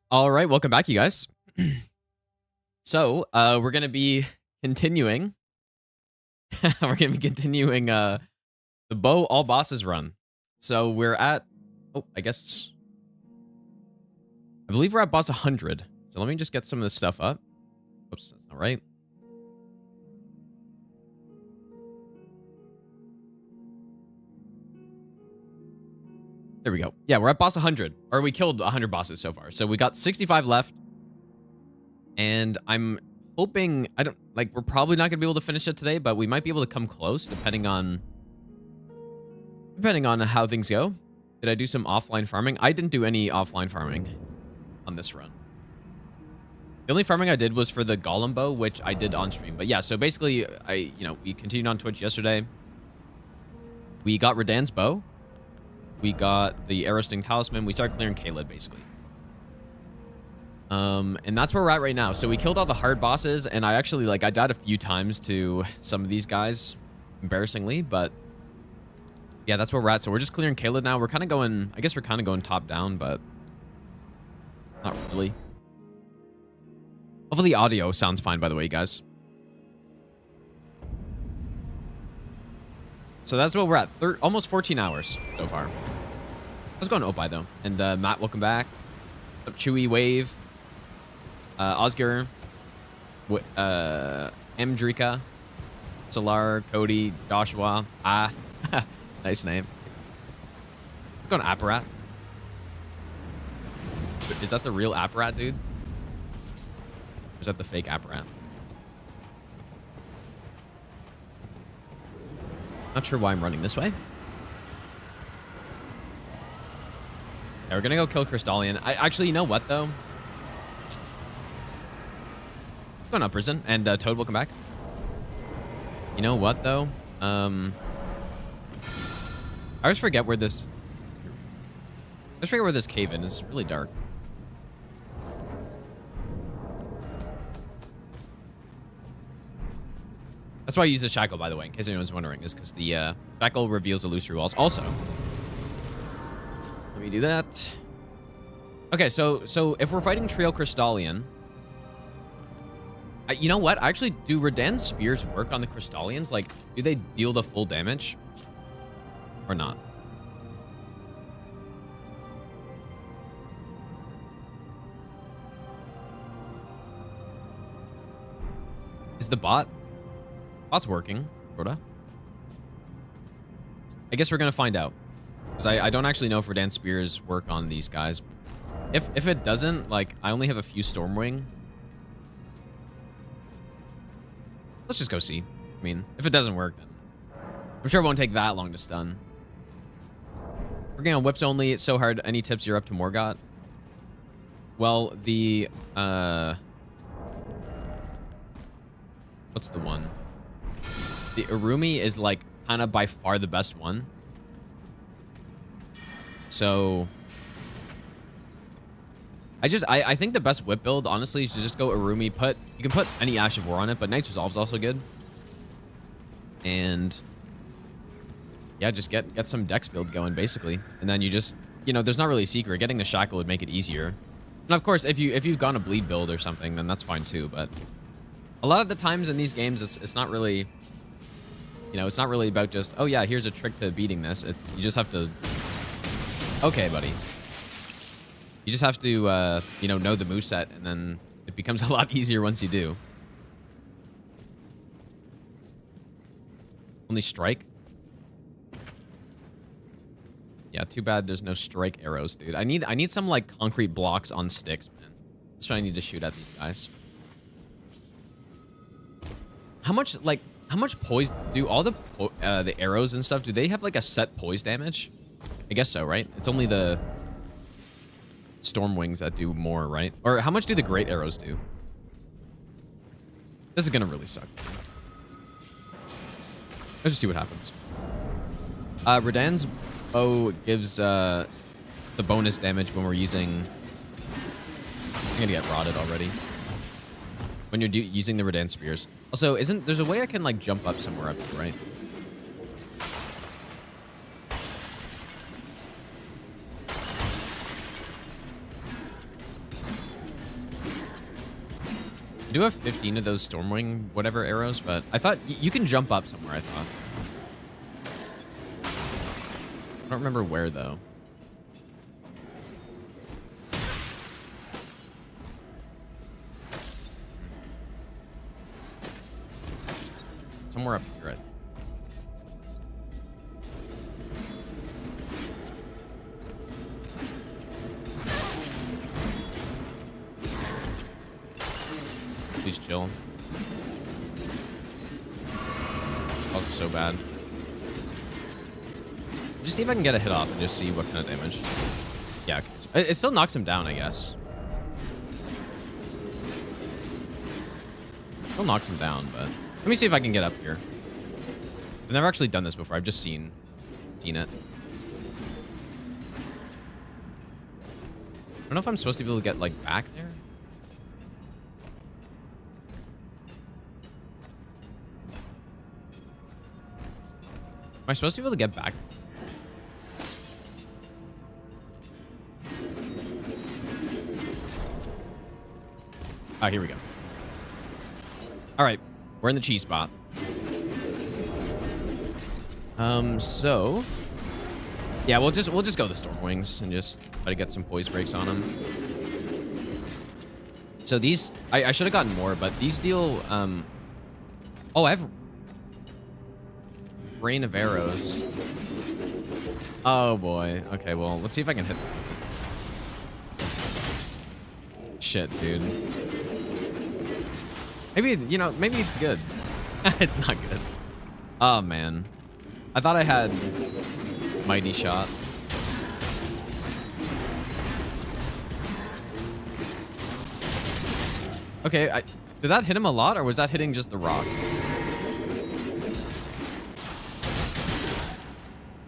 All right, welcome back, you guys. So, we're gonna be continuing. We're gonna be continuing the bow all bosses run. So we're at. Oh, I believe we're at boss 100. So let me just get some of this stuff up. Oops, that's not right. There we go. Yeah, we're at boss 100, or we killed 100 bosses so far. So we got 65 left. And I'm hoping, we're probably not going to be able to finish it today, but we might be able to come close depending on how things go. Did I do some offline farming? I didn't do any offline farming on this run. The only farming I did was for the golem bow, which I did on stream. But yeah, so basically, we continued on Twitch yesterday. We got Radan's bow. We got the arrow sting talisman. We started clearing Caelid, basically. And that's where we're at right now. So we killed all the hard bosses, and I actually, I died a few times to some of these guys, embarrassingly, but yeah, that's where we're at. So we're just clearing Caelid now. We're kind of going, I guess we're kind of going top down, but not really. Hopefully the audio sounds fine, by the way, guys. So that's where we're at, almost 14 hours so far. Let's go on Opie, though. And Matt, welcome back. What's up, Chewy Wave? Oscar, Amdrika, Solar, Cody, Joshua. Nice name. Let's go on Apparat. Is that the real Apparat, dude? Or is that the fake Apparat? Not sure why I'm running this way. Yeah, we're gonna go kill Crystalian. Actually, you know what, though? Going up, Prison, and Toad, welcome back. You know what, though? I always forget where this... cave in is. It's really dark. That's why I use the shackle, by the way, in case anyone's wondering, is because the shackle reveals illusory walls. Also, let me do that. Okay, so if we're fighting Trio Crystalian... you know what? Actually, do Radan's spears work on the Crystalians? Like, do they deal the full damage? Or not? Is the bot? Bot's working, sorta. I guess we're gonna find out. Because I don't actually know if Radan's spears work on these guys. If it doesn't, I only have a few Stormwing. Let's just go see. I mean, if it doesn't work, then I'm sure it won't take that long to stun. Working on whips only. It's so hard. Any tips? You're up to Morgott. Well, the what's the one? The Irumi is kind of by far the best one. So I think the best whip build, honestly, is to just go Irumi. You can put any Ash of War on it, but Knight's Resolve is also good. And yeah, just get some dex build going, basically. And then you just, there's not really a secret. Getting the shackle would make it easier. And of course, if you've gone a bleed build or something, then that's fine too. But a lot of the times in these games, it's not really, it's not really about just, oh yeah, here's a trick to beating this. You just have to, okay, buddy. You just have to, know the moveset, and then it becomes a lot easier once you do. Only strike? Yeah, too bad there's no strike arrows, dude. I need some, concrete blocks on sticks, man. That's what I need to shoot at these guys. How much poise... Do all the arrows and stuff, do they have, a set poise damage? I guess so, right? It's only the... Storm wings that do more, right? Or how much do the great arrows do? This is gonna really suck. Let's just see what happens. Radan's bow gives the bonus damage when we're using... I'm gonna get rotted already. When you're using the Radan spears. Also, there's a way I can jump up somewhere up here, right? do have 15 of those Stormwing whatever arrows, but I thought you can jump up somewhere, I thought. I don't remember where, though. Somewhere up here, I think. Please chill. Also so bad. Just see if I can get a hit off and just see what kind of damage. Yeah, it still knocks him down, I guess. Still knocks him down, but let me see if I can get up here. I've never actually done this before. I've just seen it. I don't know if I'm supposed to be able to get like back there. Am I supposed to be able to get back? Ah, here we go. All right, we're in the cheese spot. So yeah, we'll just go the Stormwings and just try to get some poise breaks on them. So these, I should have gotten more, but these deal. Oh, I have rain of arrows. Oh boy. Okay, well, let's see if I can hit. Shit, dude. Maybe, you know, maybe it's good. It's not good. Oh, man. I thought I had Mighty Shot. Okay, did that hit him a lot, or was that hitting just the rock?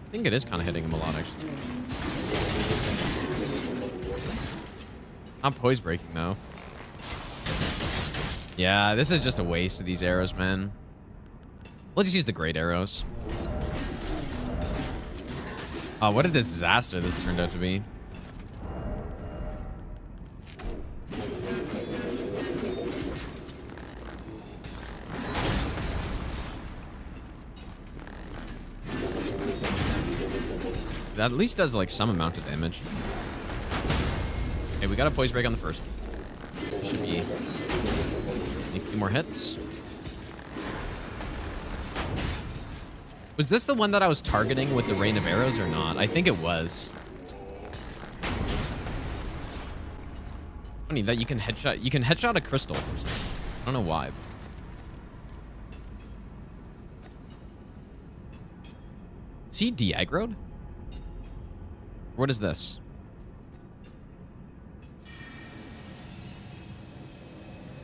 I think it is kind of hitting him a lot, actually. Not poise breaking, though. Yeah, this is just a waste of these arrows, man. We'll just use the great arrows. Oh, what a disaster this turned out to be. That at least does like some amount of damage. Okay, we got a poise break on the first one. Should be a few more hits. Was this the one that I was targeting with the rain of arrows or not? I think it was. Funny that you can headshot a crystal or something. I don't know why. Is he de-aggroed? What is this?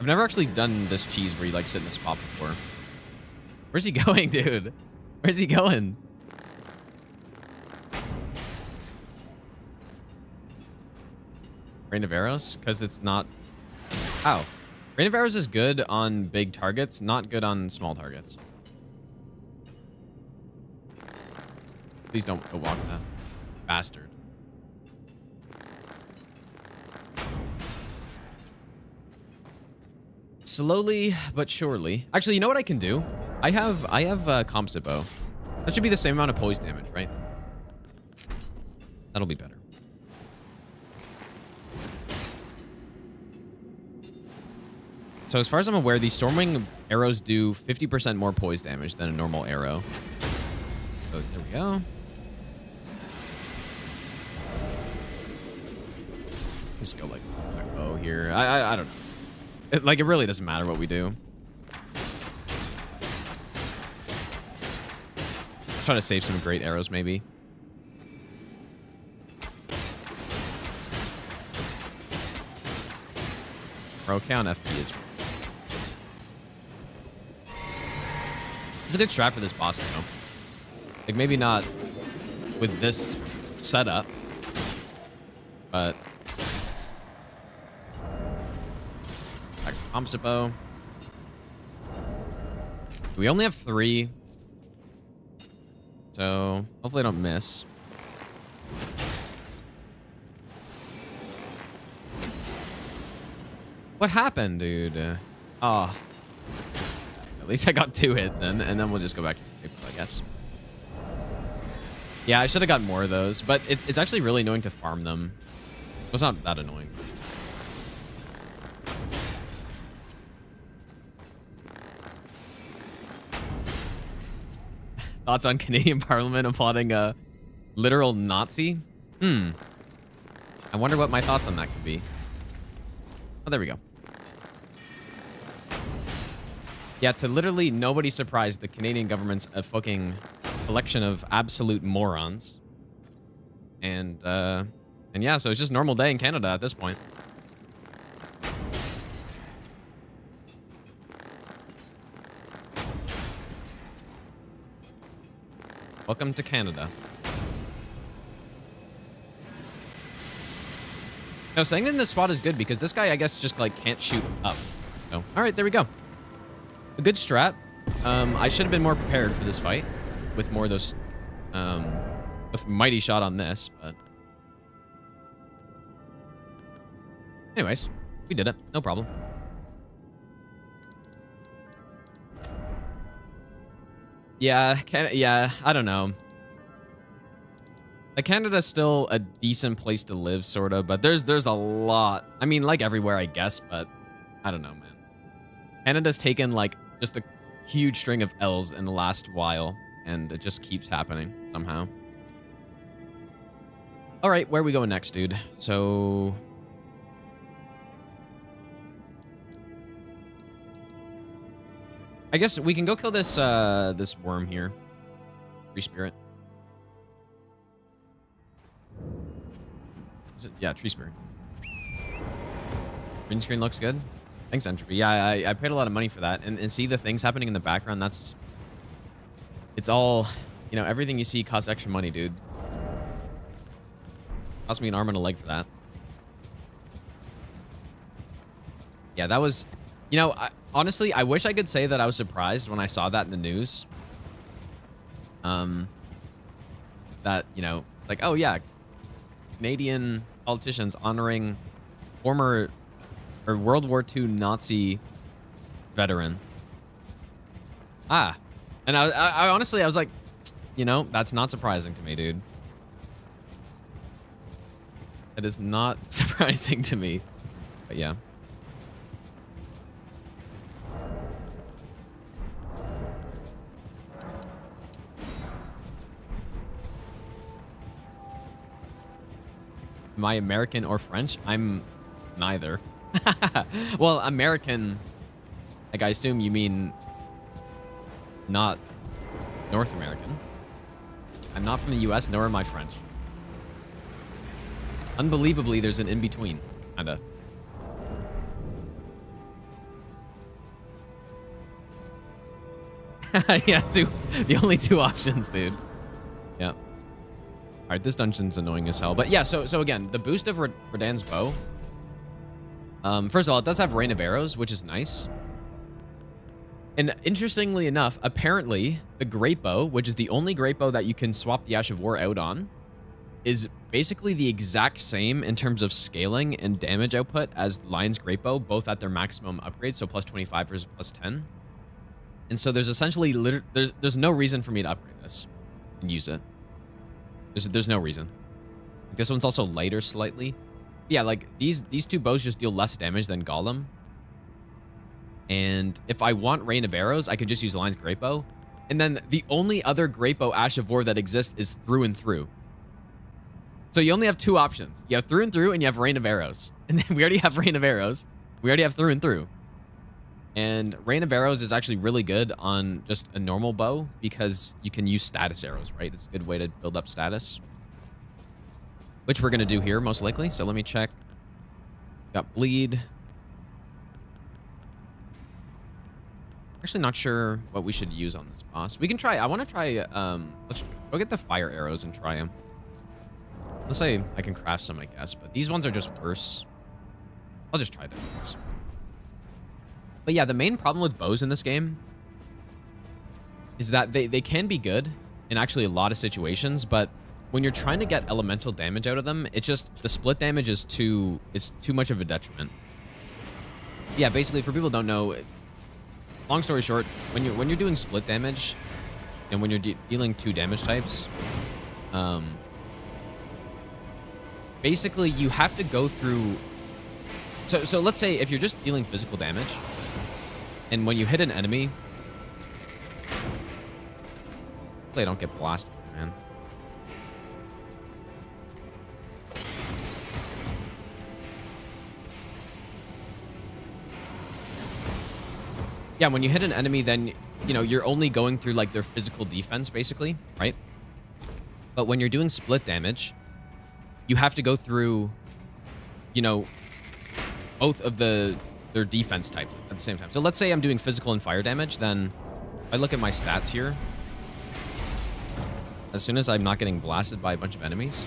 I've never actually done this cheese where you like sit in the spot before. Where's he going, dude? Where's he going? Rain of arrows? Because it's not... Oh. Rain of arrows is good on big targets, not good on small targets. Please don't go walk that. Bastard. Slowly but surely. Actually, you know what I can do? I have composite bow. That should be the same amount of poise damage, right? That'll be better. So as far as I'm aware, these Stormwing arrows do 50% more poise damage than a normal arrow. So there we go. Just go like bow here. I don't know. It really doesn't matter what we do. Let's try to save some great arrows, maybe. We're okay on FP as well. It's a good strat for this boss, though. Like, maybe not with this setup, but... Composite bow. We only have 3. So, hopefully I don't miss. What happened, dude? Oh. At least I got 2 hits in, and then we'll just go back to the table, I guess. Yeah, I should have gotten more of those, but it's actually really annoying to farm them. Well, it's not that annoying. Thoughts on Canadian Parliament applauding a literal Nazi? I wonder what my thoughts on that could be. Oh, there we go. Yeah, to literally nobody's surprised, the Canadian government's a fucking collection of absolute morons. And yeah, so it's just normal day in Canada at this point. Welcome to Canada. No, staying in this spot is good because this guy, I guess, just like can't shoot up. So, all right, there we go. A good strat. I should have been more prepared for this fight with more of those, with mighty shot on this, but anyways, we did it. No problem. Yeah, I don't know. Like, Canada's still a decent place to live, sort of, but there's a lot. I mean, like everywhere, I guess, but I don't know, man. Canada's taken, like, just a huge string of L's in the last while, and it just keeps happening somehow. All right, where are we going next, dude? So... I guess we can go kill this this worm here. Tree spirit. Is it? Yeah, tree spirit. Green screen looks good. Thanks, Entropy. Yeah, I paid a lot of money for that. And see the things happening in the background? That's... It's all... You know, everything you see costs extra money, dude. Cost me an arm and a leg for that. Yeah, that was... You know, honestly, I wish I could say that I was surprised when I saw that in the news. That, you know, like, oh yeah, Canadian politicians honoring former or World War II Nazi veteran. Ah, and I honestly, I was like, you know, that's not surprising to me, dude. It is not surprising to me, but yeah. Am I American or French? I'm neither. Well, American, like, I assume you mean not North American. I'm not from the US, nor am I French. Unbelievably, there's an in-between, kinda. Yeah, the only 2 options, dude. Yeah. All right, this dungeon's annoying as hell. But yeah, so again, the boost of Radan's bow. First of all, it does have rain of arrows, which is nice. And interestingly enough, apparently, the great bow, which is the only great bow that you can swap the Ash of War out on, is basically the exact same in terms of scaling and damage output as Lion's great bow, both at their maximum upgrade, so plus 25 versus plus 10. And so there's essentially there's no reason for me to upgrade this and use it. There's no reason. This one's also lighter slightly. Yeah, like these 2 bows just deal less damage than Golem. And if I want Rain of Arrows, I could just use Lion's Great Bow. And then the only other Great Bow Ash of War that exists is Through and Through. So you only have 2 options. You have Through and Through, and you have Rain of Arrows. And then we already have Rain of Arrows. We already have Through and Through. And Rain of Arrows is actually really good on just a normal bow because you can use status arrows, right? It's a good way to build up status. Which we're going to do here, most likely. So let me check. Got bleed. Actually not sure what we should use on this boss. We can try... I want to try... let's go get the fire arrows and try them. Let's say I can craft some, I guess. But these ones are just worse. I'll just try different ones. But yeah, the main problem with bows in this game is that they can be good in actually a lot of situations, but when you're trying to get elemental damage out of them, it's just the split damage is too much of a detriment. Yeah, basically, for people who don't know, long story short, when you're doing split damage, and when you're dealing 2 damage types, basically you have to go through. So let's say if you're just dealing physical damage, and when you hit an enemy, hopefully I don't get blasted, man. Yeah, when you hit an enemy, then, you know, you're only going through, like, their physical defense, basically, right? But when you're doing split damage, you have to go through, you know, both of their defense types at the same time. So let's say I'm doing physical and fire damage, then if I look at my stats here, as soon as I'm not getting blasted by a bunch of enemies.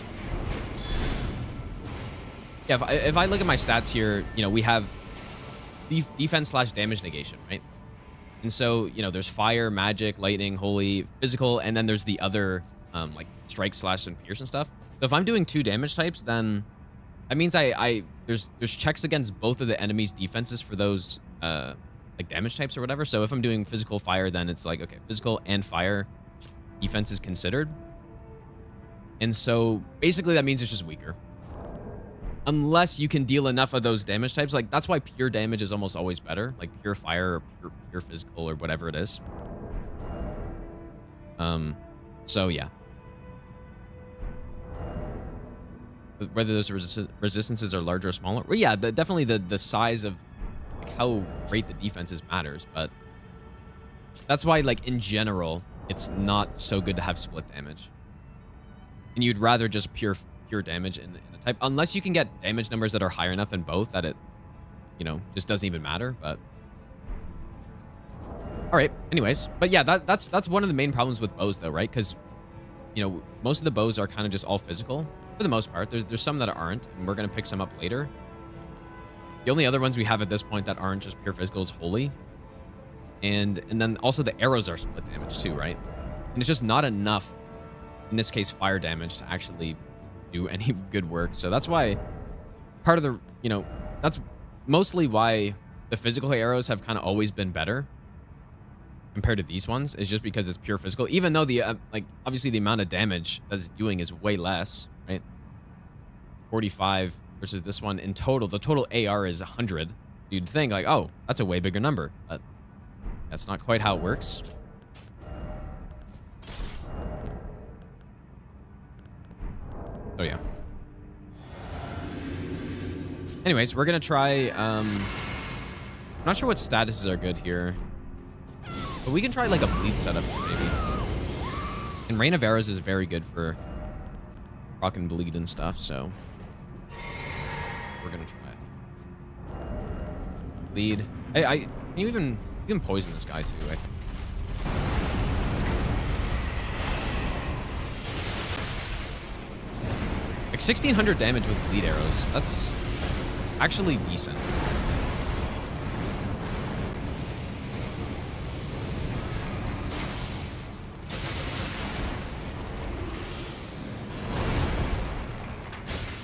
Yeah, if I look at my stats here, you know, we have defense / damage negation, right? And so, you know, there's fire, magic, lightning, holy, physical, and then there's the other, like, strike / and pierce and stuff. So if I'm doing 2 damage types, then that means there's checks against both of the enemy's defenses for those, like, damage types or whatever. So if I'm doing physical fire, then it's like, okay, physical and fire defense is considered. And so basically that means it's just weaker. Unless you can deal enough of those damage types. Like, that's why pure damage is almost always better. Like, pure fire or pure physical or whatever it is. So, yeah. Whether those resistances are larger or smaller. Well, yeah, definitely the size of, like, how great the defenses matters. But that's why, like, in general, it's not so good to have split damage. And you'd rather just pure damage in a type, unless you can get damage numbers that are higher enough in both that it, you know, just doesn't even matter. But all right, anyways, but yeah, that's one of the main problems with bows, though, right? Because, you know, most of the bows are kind of just all physical for the most part. There's some that aren't, and we're gonna pick some up later. The only other ones we have at this point that aren't just pure physical is holy, and then also the arrows are split damage too, right? And it's just not enough, in this case, fire damage to actually do any good work. So that's why part of the, you know, that's mostly why the physical arrows have kind of always been better compared to these ones, is just because it's pure physical, even though the like, obviously the amount of damage that it's doing is way less, right? 45 versus this one in total. The total AR is 100. You'd think like, oh, that's a way bigger number, but that's not quite how it works. Oh, yeah. Anyways, we're going to try... I'm not sure what statuses are good here. But we can try, like, a bleed setup, maybe. And Rain of Arrows is very good for rocking bleed and stuff, so... we're going to try it. Bleed. Can you even poison this guy, too, I think. Like 1,600 damage with bleed arrows. That's actually decent.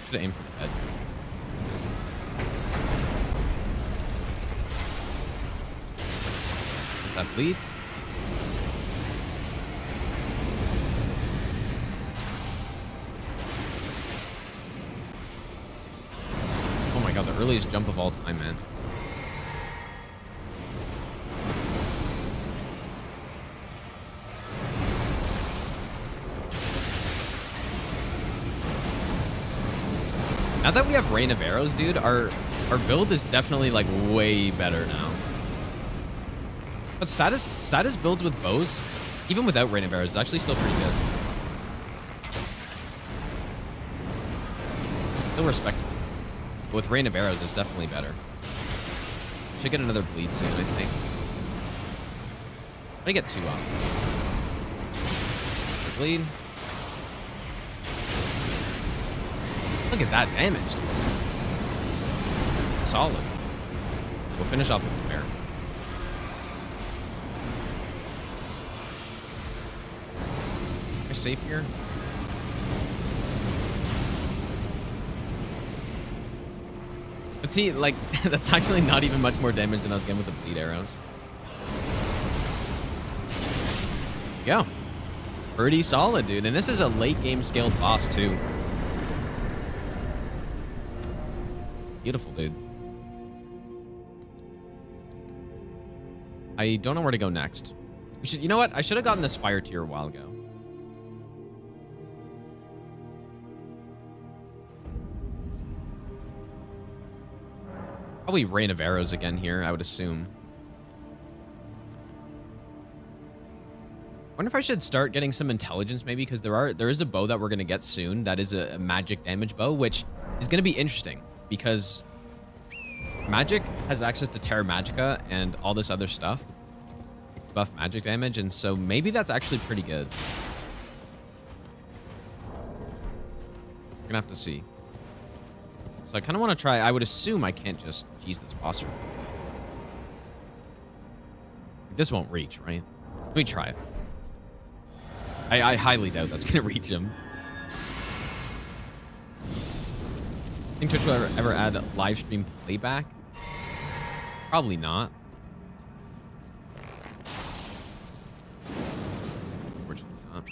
Should aim for the head. Does that bleed? God, the earliest jump of all time, man. Now that we have Rain of Arrows, dude, our build is definitely, like, way better now. But status builds with bows, even without Rain of Arrows, is actually still pretty good. Still respectable. But with Rain of Arrows, it's definitely better. Should get another bleed soon, I think. I get 2 off. Bleed. Look at that damage, dude. Solid. We'll finish off with Fair. Am I safe here? But see, like, that's actually not even much more damage than I was getting with the bleed arrows. There you go. Pretty solid, dude. And this is a late game scaled boss, too. Beautiful, dude. I don't know where to go next. You know what? I should have gotten this fire tier a while ago. Probably Rain of Arrows again here, I would assume. I wonder if I should start getting some intelligence maybe, because there is a bow that we're going to get soon that is a magic damage bow, which is going to be interesting because magic has access to Terra Magica and all this other stuff. Buff magic damage, and so maybe that's actually pretty good. We're gonna have to see. So I kind of want to try. I would assume I can't just cheese this boss room. This won't reach, right? Let me try it. I highly doubt that's gonna reach him. Think Twitch will ever add live stream playback? Probably not. Unfortunately not.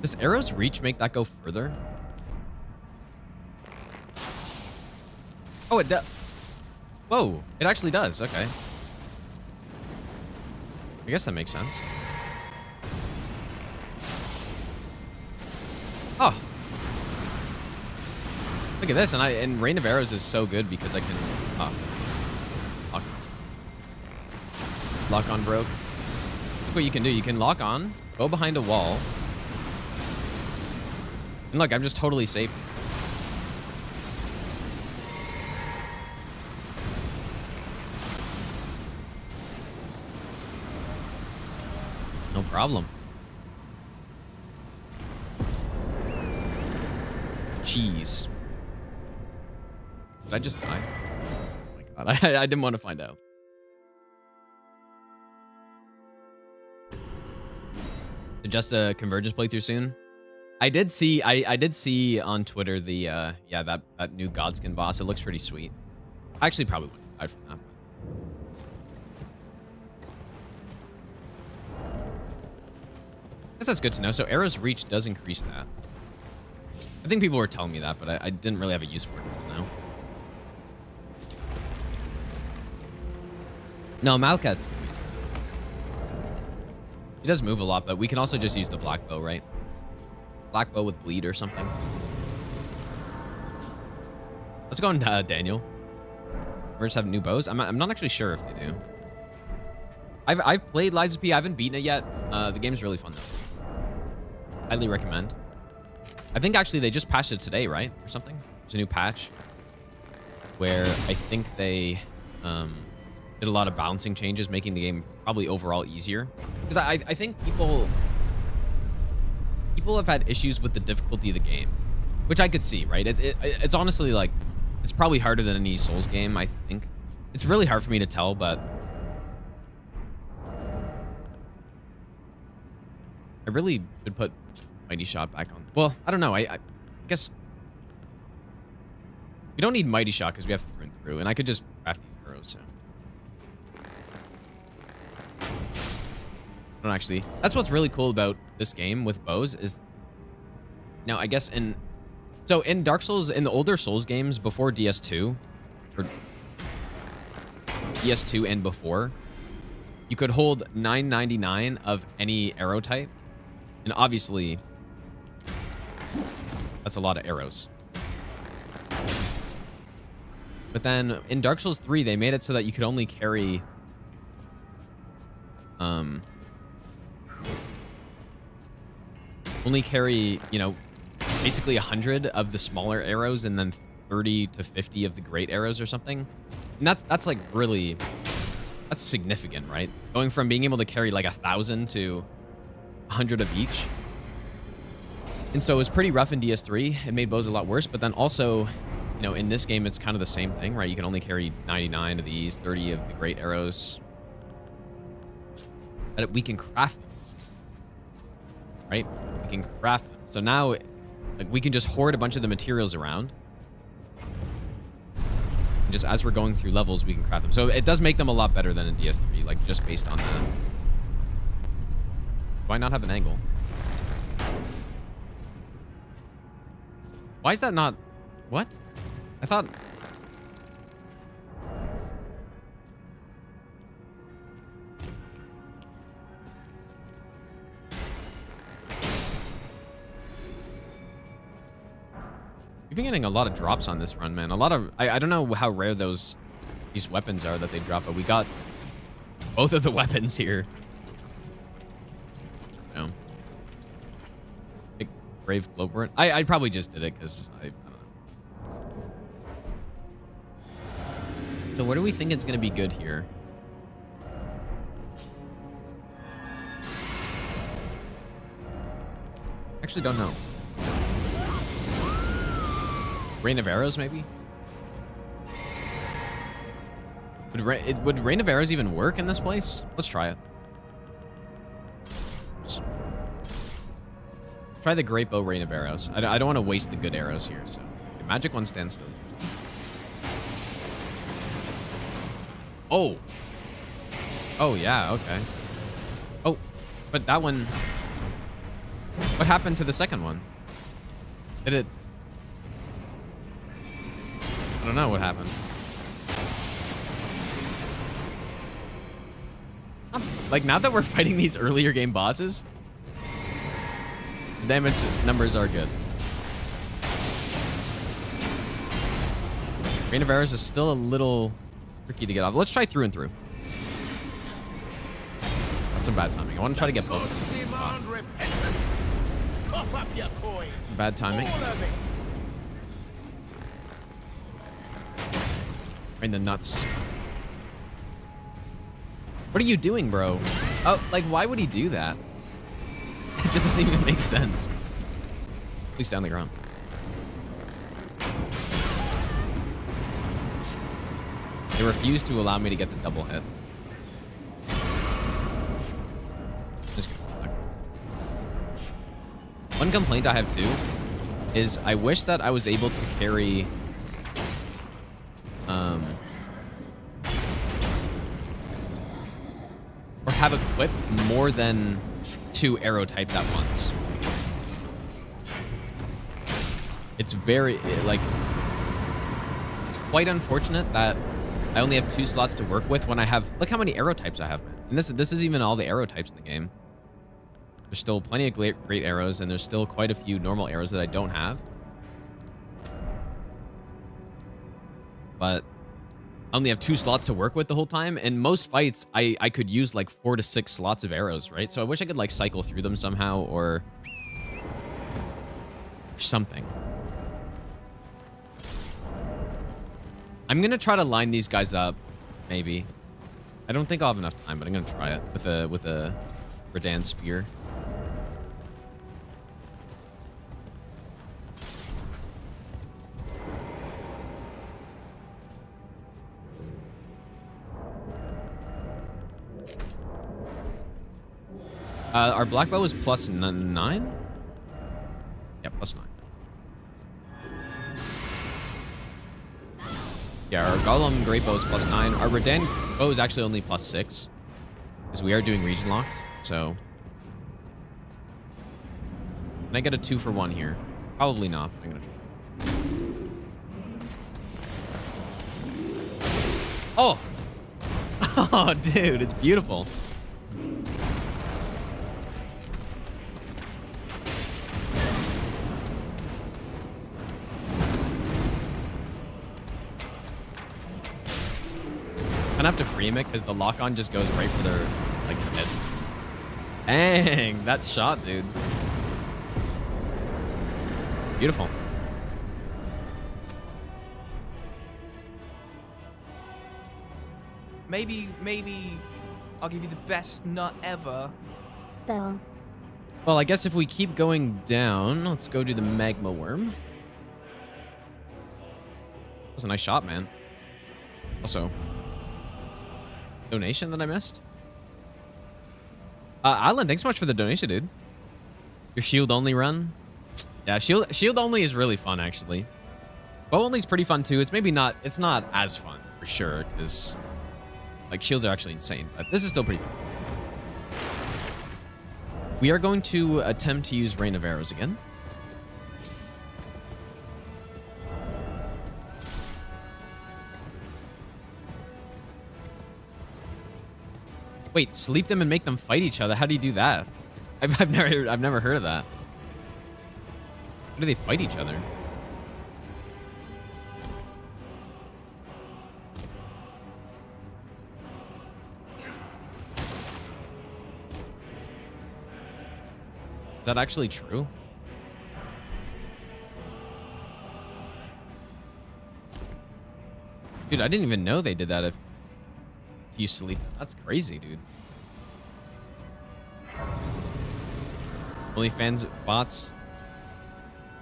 Does arrow's reach make that go further? Oh, it does. Whoa, it actually does. Okay. I guess that makes sense. Oh. Look at this, and Rain of Arrows is so good because I can lock on broke. Look what you can do. You can lock on, go behind a wall. And look, I'm just totally safe. No problem. Cheese. Did I just die? Oh my god, I didn't want to find out. Just a Convergence playthrough soon. I did see on Twitter the yeah, that new Godskin boss. It looks pretty sweet. I actually probably wouldn't die from that. I guess that's good to know. So arrow's reach does increase that. I think people were telling me that, but I didn't really have a use for it until now. No, Malkat's. He does move a lot, but we can also just use the black bow, right? Black bow with bleed or something. Let's go on Daniel. We just have new bows. I'm not actually sure if they do. I've played Lies of P. I haven't beaten it yet. The game's really fun though. Highly recommend. I think actually they just patched it today, right? Or something. There's a new patch where I think they did a lot of balancing changes, making the game probably overall easier. Because I think people have had issues with the difficulty of the game, which I could see, right? It's honestly like, it's probably harder than any Souls game, I think. It's really hard for me to tell, but I really should put Mighty Shot back on. Well, I don't know. I guess we don't need Mighty Shot because we have Through and Through, and I could just craft these arrows, so. I don't actually. That's what's really cool about this game with bows is. Now, I guess in Dark Souls, in the older Souls games before DS2, or DS2 and before, you could hold 999 of any arrow type, and obviously, that's a lot of arrows. But then in Dark Souls 3, they made it so that you could only carry you know, basically 100 of the smaller arrows and then 30 to 50 of the great arrows or something. And that's like really, that's significant, right? Going from being able to carry like 1,000 to 100 of each. And so it was pretty rough in DS3. It made bows a lot worse, but then also you know, in this game, it's kind of the same thing, right? You can only carry 99 of these, 30 of the great arrows. But we can craft them, right? We can craft them. So now, like, we can just hoard a bunch of the materials around. And just as we're going through levels, we can craft them. So it does make them a lot better than in DS3, like, just based on that. Why not have an angle? Why is that not... What? I thought... We've been getting a lot of drops on this run, man. A lot of... I don't know how rare these weapons are that they drop, but we got both of the weapons here. You know. Big Brave Glowbert. I probably just did it because I don't know. So where do we think it's going to be good here? Actually don't know. Rain of Arrows, maybe? Would Rain of Arrows even work in this place? Let's try it. Let's try the Great Bow Rain of Arrows. I don't want to waste the good arrows here, so... The magic one stands still. Oh! Oh, yeah, okay. Oh, but that one... What happened to the second one? Did it... I don't know what happened. Like, now that we're fighting these earlier game bosses, the damage numbers are good. Rain of Arrows is still a little tricky to get off. Let's try through and through. That's some bad timing. I want to try to get both. Some bad timing. In the nuts. What are you doing, bro? Oh, like, why would he do that? It just doesn't even make sense. Please stay on the ground. They refuse to allow me to get the double hit. Just kidding. One complaint I have too is I wish that I was able to carry or have equipped more than 2 arrow types at once. It's very, like, it's quite unfortunate that I only have 2 slots to work with when I have, look how many arrow types I have, man. And this is even all the arrow types in the game. There's still plenty of great arrows, and there's still quite a few normal arrows that I don't have. But I only have 2 slots to work with the whole time. And most fights, I could use like 4 to 6 slots of arrows, right? So I wish I could like cycle through them somehow or something. I'm going to try to line these guys up, maybe. I don't think I'll have enough time, but I'm going to try it with a Redan spear. Our black bow is plus 9? Yeah, plus 9. Yeah, our Golem Great Bow is plus 9. Our Redan bow is actually only plus 6. Because we are doing region locks, so... Can I get a 2 for 1 here? Probably not, but I'm gonna try. Oh! Oh, dude, it's beautiful. I'm gonna have to free him because the lock-on just goes right for their, like, head. Dang, that shot, dude. Beautiful. Maybe I'll give you the best nut ever. Well, I guess if we keep going down, let's go do the magma worm. was a nice shot, man. Also, donation that I missed. Alan, thanks so much for the donation, dude. Your shield only run. Yeah, shield only is really fun, actually. Bow only is pretty fun too. It's not as fun for sure, because like shields are actually insane, but this is still pretty fun. We are going to attempt to use Rain of Arrows again. Wait, sleep them and make them fight each other. How do you do that? I've never heard of that. How do they fight each other? Is that actually true? Dude, I didn't even know they did that if you sleep. That's crazy, dude. OnlyFans bots.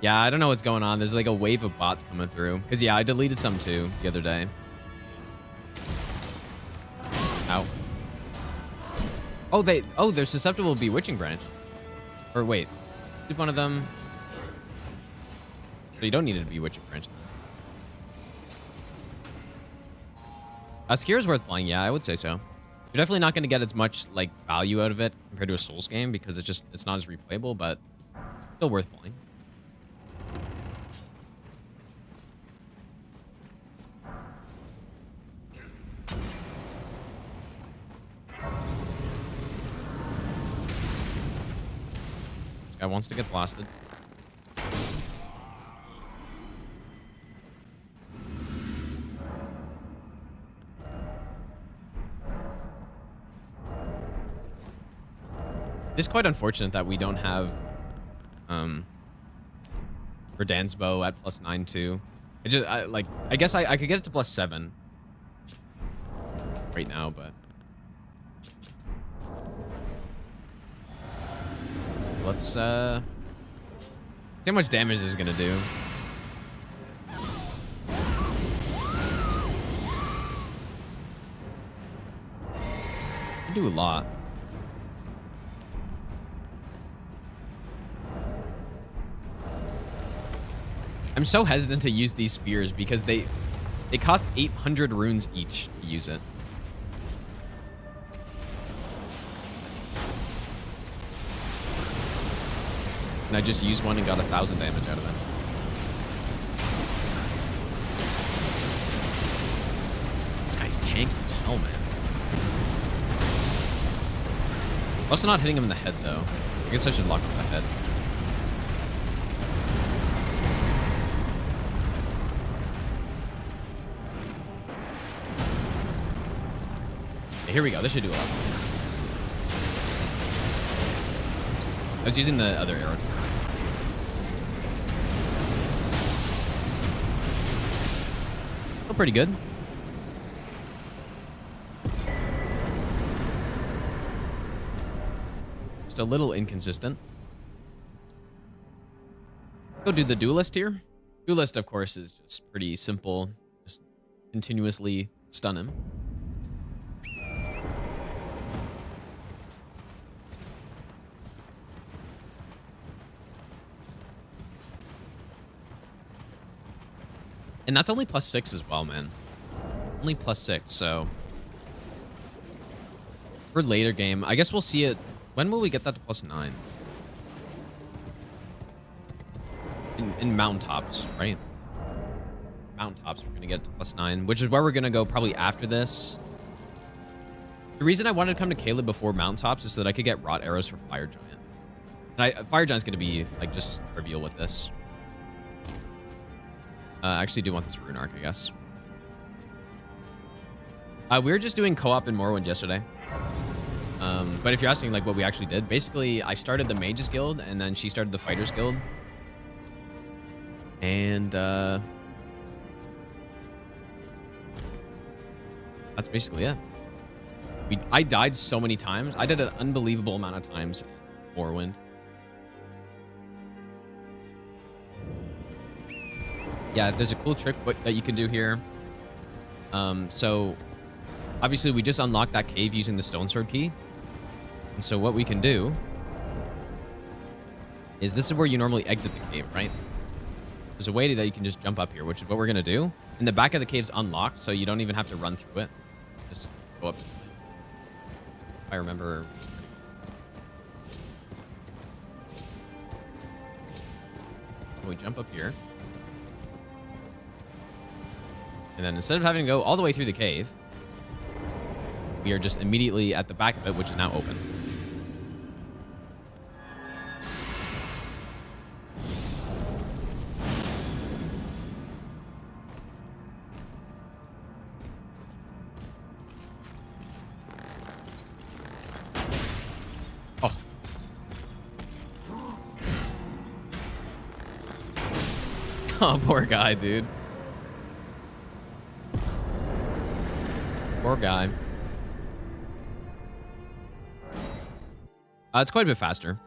Yeah, I don't know what's going on. There's like a wave of bots coming through. Because, yeah, I deleted some too the other day. Ow. Oh, they're susceptible to Bewitching Branch. Or wait, did one of them? So you don't need it to be Bewitching Branch then. Skier's worth playing, yeah, I would say so. You're definitely not going to get as much like value out of it compared to a Souls game because it's not as replayable, but still worth playing. This guy wants to get blasted. It's quite unfortunate that we don't have Verdan's bow at +9 too. I guess I could get it to +7 right now, but let's see how much damage this is gonna do. I do a lot. I'm so hesitant to use these spears because they cost 800 runes each to use it. And I just used one and got 1,000 damage out of it. This guy's tanky as hell, man. Also not hitting him in the head, though. I guess I should lock up the head. Okay, here we go. This should do a lot. I was using the other arrow. Oh, pretty good. Just a little inconsistent. Go do the duelist here. Duelist, of course, is just pretty simple. Just continuously stun him. And that's only +6 as well, man. Only +6, so for later game, I guess we'll see it. When will we get that to +9? In mountaintops, right? Mountaintops, we're gonna get to +9, which is where we're gonna go probably after this. The reason I wanted to come to Caelid before mountaintops is so that I could get rot arrows for Fire Giant. And Fire Giant's gonna be like just trivial with this. I actually do want this rune arc, I guess. We were just doing co-op in Morrowind yesterday. But if you're asking like what we actually did, basically I started the Mages Guild and then she started the Fighters Guild. And that's basically it. I died so many times. I did an unbelievable amount of times in Morrowind. Yeah, there's a cool trick that you can do here. So obviously we just unlocked that cave using the stone sword key. And so what we can do is this is where you normally exit the cave, right? There's a way that you can just jump up here, which is what we're going to do. And the back of the cave's unlocked, so you don't even have to run through it. Just go up. If I remember. We jump up here. And then instead of having to go all the way through the cave, we are just immediately at the back of it, which is now open. Oh. Oh, poor guy, dude. Poor guy. It's quite a bit faster.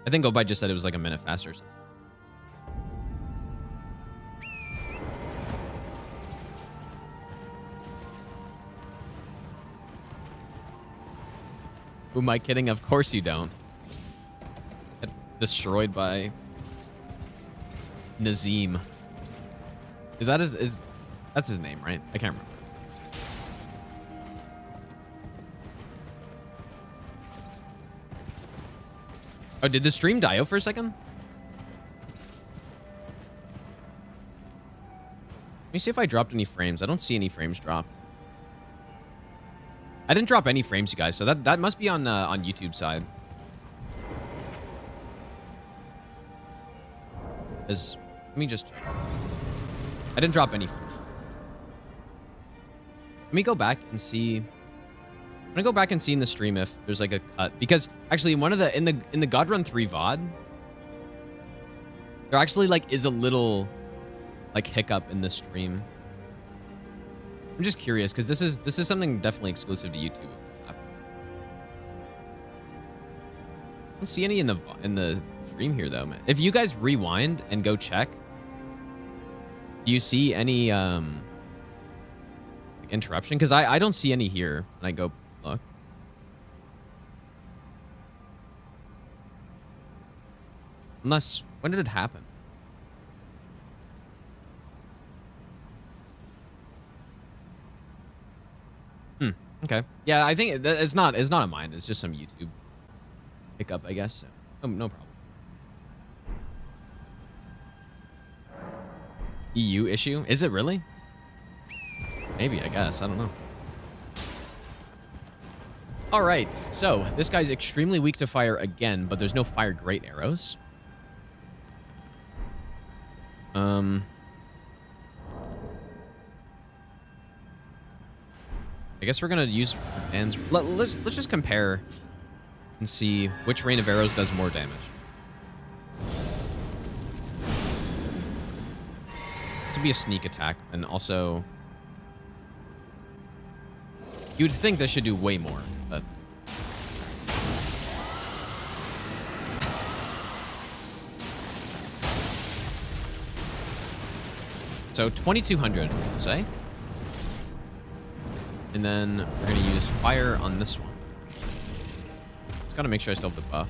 I think Gobai just said it was like a minute faster. Who am I kidding? Of course you don't. Get destroyed by Nazim. Is that his? That's his name, right? I can't remember. Oh, did the stream die out for a second? Let me see if I dropped any frames. I don't see any frames dropped. I didn't drop any frames, you guys, so that must be on YouTube side. Let me just check. I didn't drop any frames. Let me go back and see. I'm gonna go back and see in the stream if there's like a cut, because actually one of the in the God Run 3 VOD, there actually like is a little like hiccup in the stream. I'm just curious because this is something definitely exclusive to YouTube. If this happens. I don't see any in the stream here though, man. If you guys rewind and go check, do you see any like interruption? Because I don't see any here when I go look. Unless, when did it happen? Okay. Yeah, I think it's not on mine. It's just some YouTube hiccup, I guess. So, no problem. EU issue? Is it really? Maybe, I guess. I don't know. All right. So, this guy's extremely weak to fire again, but there's no fire great arrows. I guess we're gonna use hands. Let's just compare and see which rain of arrows does more damage. This would be a sneak attack, and also you would think this should do way more, but so 2200, we'll say. And then we're going to use fire on this one. Just got to make sure I still have the buff.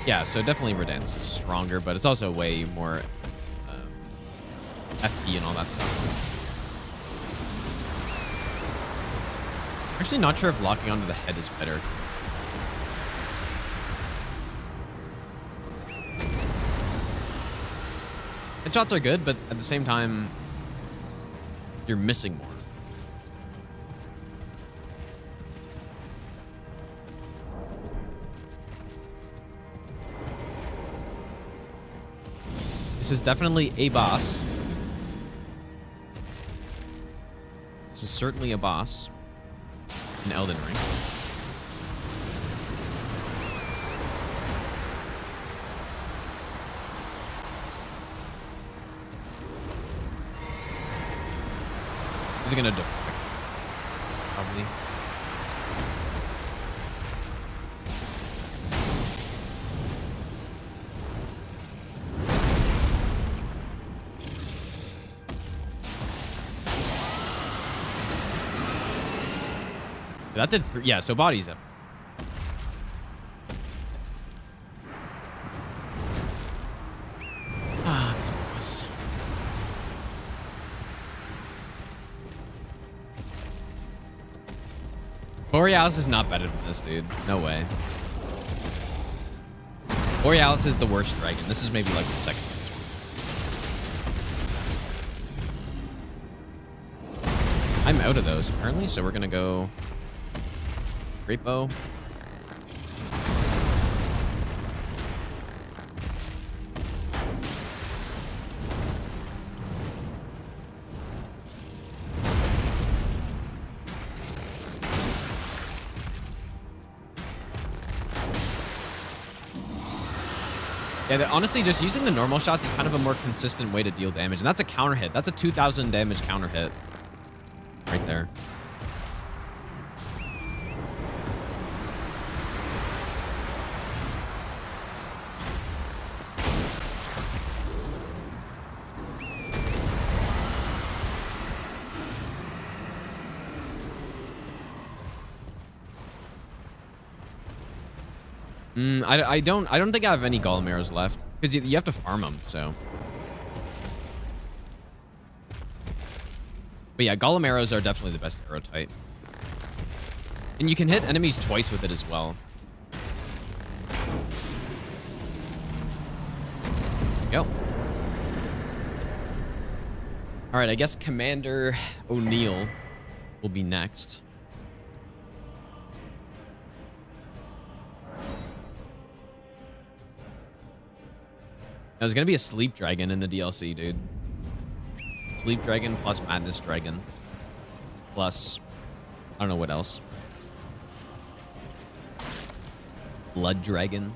Yeah, so definitely Redance's is stronger, but it's also way more FP and all that stuff. I'm actually not sure if locking onto the head is better. Headshots are good, but at the same time, you're missing more. This is definitely a boss. This is certainly a boss in Elden Ring. Is it gonna deflect? Probably. That did yeah, so bodies up. Ah, this boss. Borealis is not better than this, dude. No way. Borealis is the worst dragon. This is maybe like the second worst. I'm out of those apparently, so we're gonna go Great Bow. Yeah, honestly, just using the normal shots is kind of a more consistent way to deal damage. And that's a counter hit. That's a 2,000 damage counter hit. Right there. I don't think I have any golem arrows left because you have to farm them. So, but yeah, golem arrows are definitely the best arrow type, and you can hit enemies twice with it as well. Go. All right, I guess Commander O'Neill will be next. There's gonna be a sleep dragon in the DLC, dude. Sleep dragon plus madness dragon. Plus, I don't know what else. Blood dragon.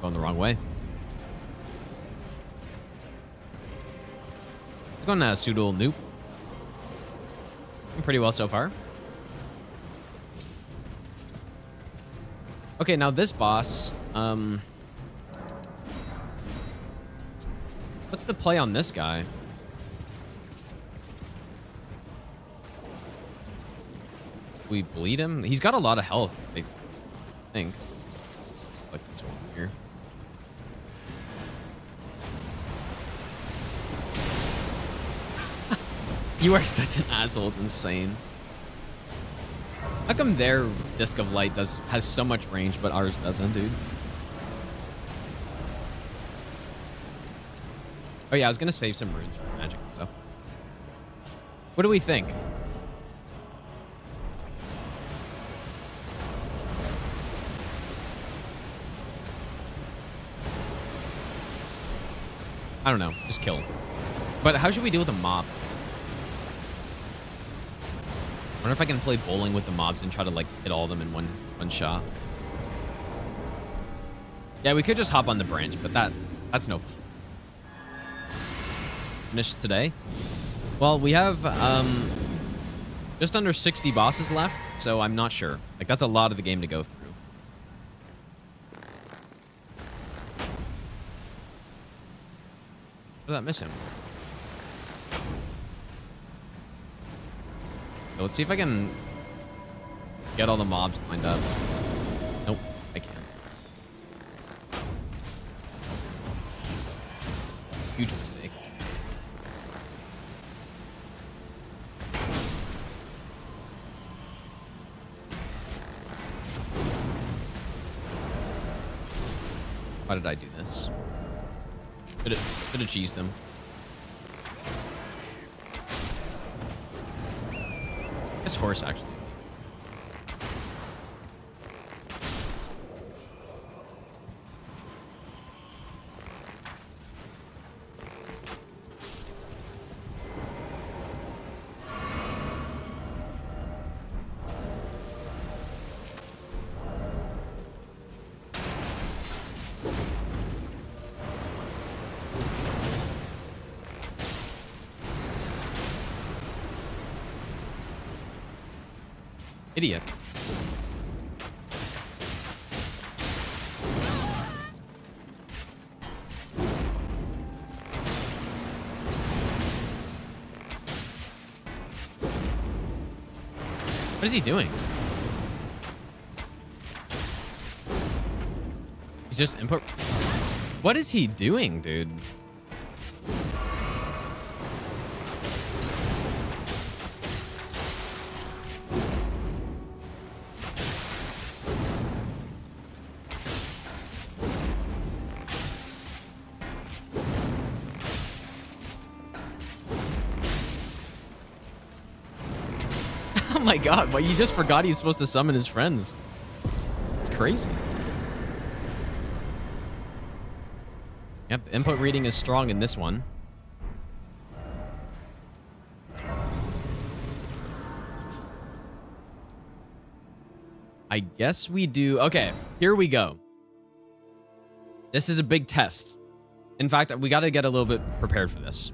Going the wrong way. It's going to pseudo noob. Pretty well so far. Okay, now this boss, what's the play on this guy? We bleed him? He's got a lot of health, I think. Like this one here. You are such an asshole, it's insane. How come their Disc of Light has so much range, but ours doesn't, dude? Oh yeah, I was gonna save some runes for magic and stuff. What do we think? I don't know, just kill. But how should we deal with the mobs? I wonder if I can play bowling with the mobs and try to like hit all of them in one shot. Yeah, we could just hop on the branch, but that's no fun. Finished today? Well, we have just under 60 bosses left, so I'm not sure. Like that's a lot of the game to go through. What did that miss him? Let's see if I can get all the mobs lined up. Nope, I can't. Huge mistake. Why did I do this? Could have cheesed him. This horse actually. Idiot. What is he doing? He's just input. What is he doing, dude? Oh my god, well, you just forgot he was supposed to summon his friends. It's crazy. Yep, the input reading is strong in this one. I guess we do. Okay, here we go. This is a big test. In fact, we got to get a little bit prepared for this.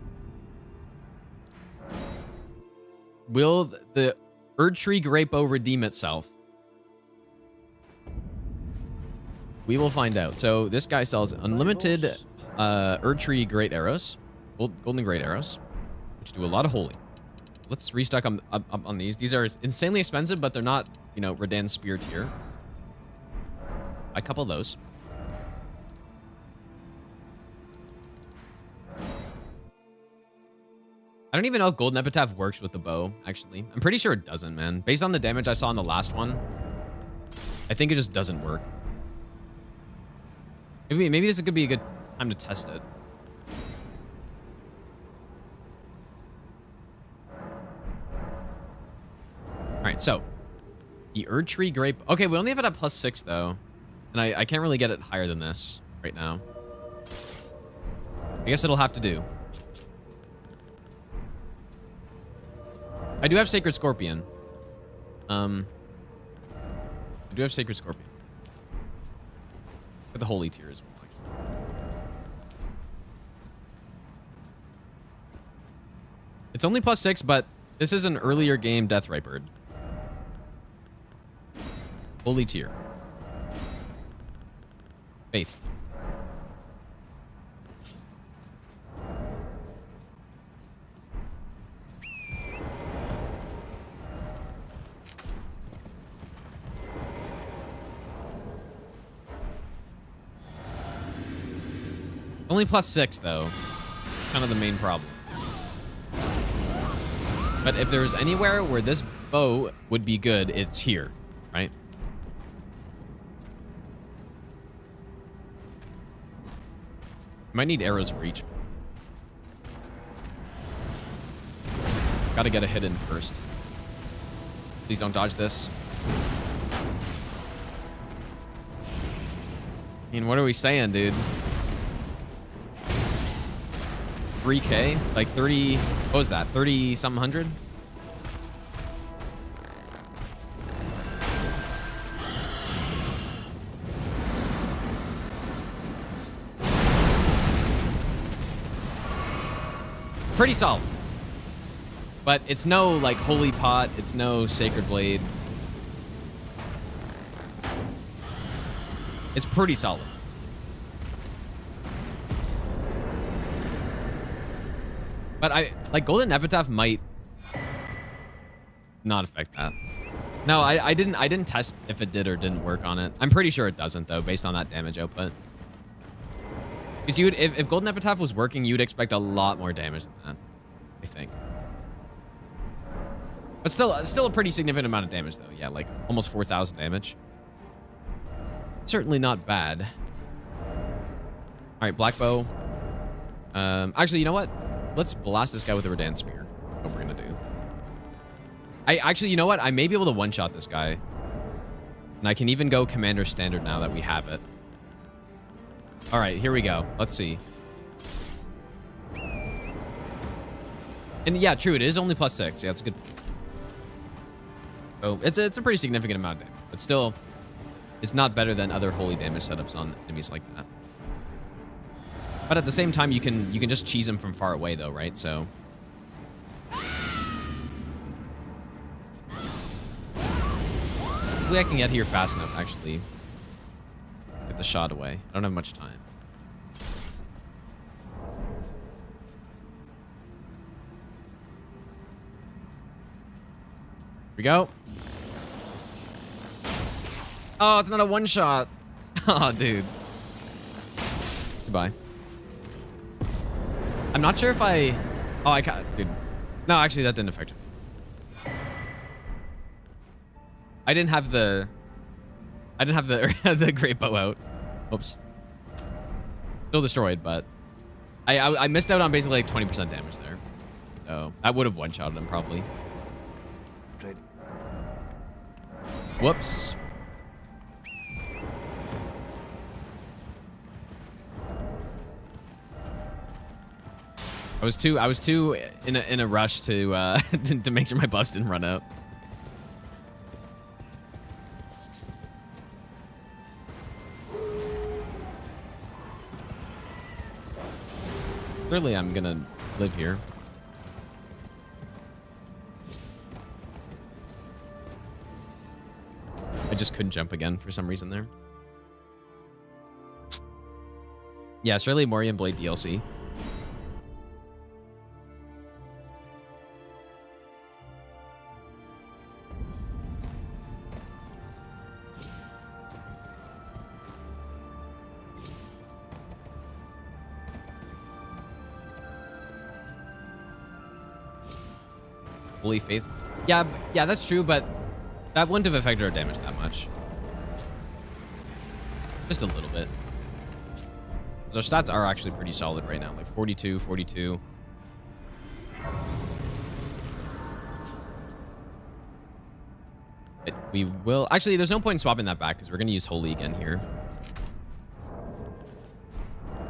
Will the Erdtree Grapo redeem itself? We will find out. So this guy sells unlimited Erdtree Great Arrows, Golden Great Arrows, which do a lot of holy. Let's restock up on these. These are insanely expensive, but they're not, you know, Redan Spear tier. A couple of those. I don't even know if Golden Epitaph works with the bow, actually. I'm pretty sure it doesn't, man. Based on the damage I saw in the last one, I think it just doesn't work. Maybe this could be a good time to test it. All right, so the Erdtree Grape. Okay, we only have it at +6 though, and I can't really get it higher than this right now. I guess it'll have to do. I do have Sacred Scorpion. I do have Sacred Scorpion. But the holy tier as well, actually. It's only +6, but this is an earlier game Deathrite Bird. Holy tier. Faith. Only +6 though. Kind of the main problem. But if there's anywhere where this bow would be good, it's here, right? Might need arrows for each. Gotta get a hit in first. Please don't dodge this. I mean, what are we saying, dude? 3K? Like 30, what was that? 30 something hundred? Pretty solid. But it's no like Holy Pot, it's no Sacred Blade. It's pretty solid. But like Golden Epitaph might not affect that. No, I didn't test if it did or didn't work on it. I'm pretty sure it doesn't though, based on that damage output. Because you would, if Golden Epitaph was working, you'd expect a lot more damage than that, I think. But still a pretty significant amount of damage though. Yeah, like almost 4,000 damage. Certainly not bad. All right, Black Bow. Actually, you know what? Let's blast this guy with a Redan Spear. What we're gonna do. Actually, you know what? I may be able to one-shot this guy. And I can even go Commander Standard now that we have it. All right, here we go. Let's see. And yeah, true, it is only +6. Yeah, it's good. So it's a pretty significant amount of damage. But still, it's not better than other holy damage setups on enemies like that. But at the same time, you can just cheese them from far away, though, right? So hopefully I can get here fast enough, actually. Get the shot away. I don't have much time. Here we go. Oh, it's not a one-shot. Oh, dude. Goodbye. I'm not sure if I... Oh, I can't... Dude. No, actually, that didn't affect it. I didn't have the... the great bow out. Oops. Still destroyed, but... I missed out on basically like 20% damage there. So, that would have one-shotted him, probably. Whoops. I was too in a rush to to make sure my buffs didn't run out. Clearly, I'm gonna live here. I just couldn't jump again for some reason there. Yeah, surely Morian Blade DLC. Holy Faith. Yeah, that's true, but that wouldn't have affected our damage that much. Just a little bit. Our stats are actually pretty solid right now, like 42, 42. We will... Actually, there's no point in swapping that back because we're going to use Holy again here.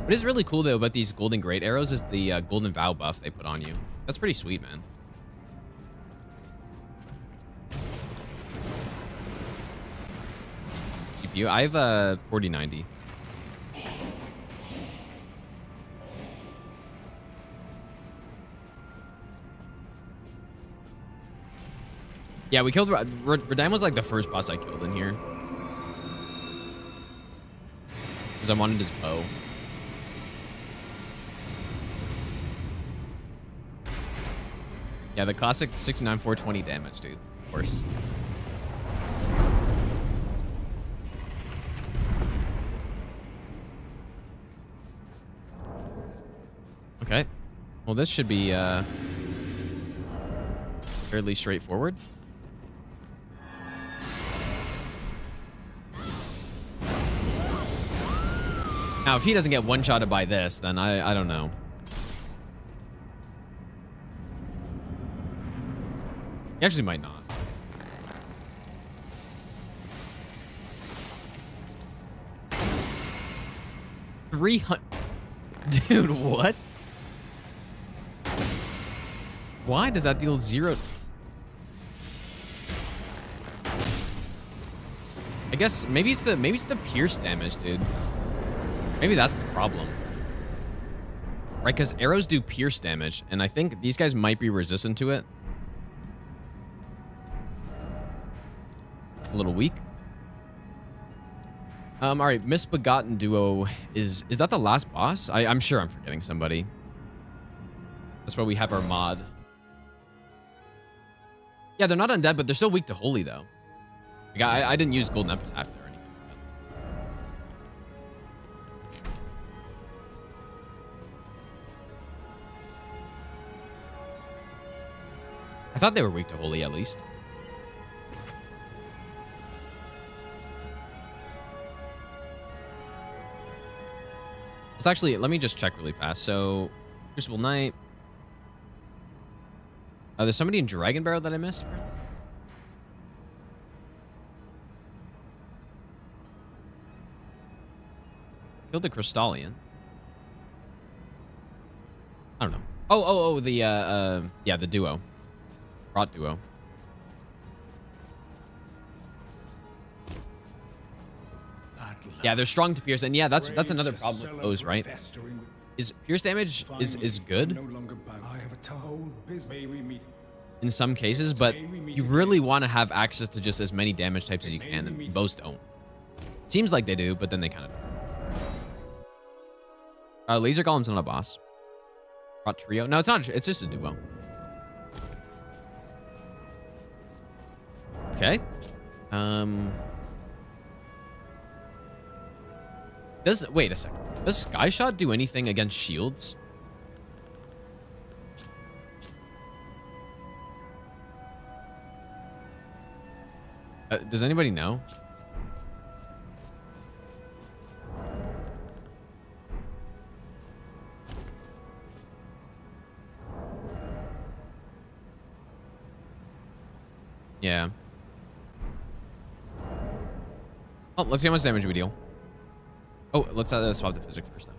What is really cool, though, about these Golden Great Arrows is the Golden Vow buff they put on you. That's pretty sweet, man. GPU, I have a 4090. Yeah, we killed... Redan was like the first boss I killed in here. Because I wanted his bow. Yeah, the classic 69420 damage, dude. Of course. Okay. Well, this should be fairly straightforward. Now, if he doesn't get one-shotted by this, then I don't know. He actually might not. Dude, what? Why does that deal 0? I guess maybe it's the pierce damage, dude. Maybe that's the problem. Right, because arrows do pierce damage, and I think these guys might be resistant to it. A little weak. All right, Misbegotten duo is that the last boss? I'm sure I'm forgetting somebody. That's why we have our mod. Yeah, they're not undead, but they're still weak to holy though. Like, I didn't use golden epitaph there or anything. I thought they were weak to holy at least. Let's actually, let me just check really fast. So, Crucible Knight. There's somebody in Dragon Barrow that I missed. Killed the Crystalian. I don't know. Oh, the, yeah, the duo. Rot duo. Yeah, they're strong to pierce, and yeah, that's another problem with those, right? Is pierce damage is good in some cases, but you really want to have access to just as many damage types as you can, and most don't. It seems like they do, but then they kind of. Laser Golem's not a boss. Rot trio? No, it's not. It's just a duo. Okay. Wait a second. Does Sky Shot do anything against shields? Does anybody know? Yeah. Oh, let's see how much damage we deal. Oh, let's swap the physics first, though.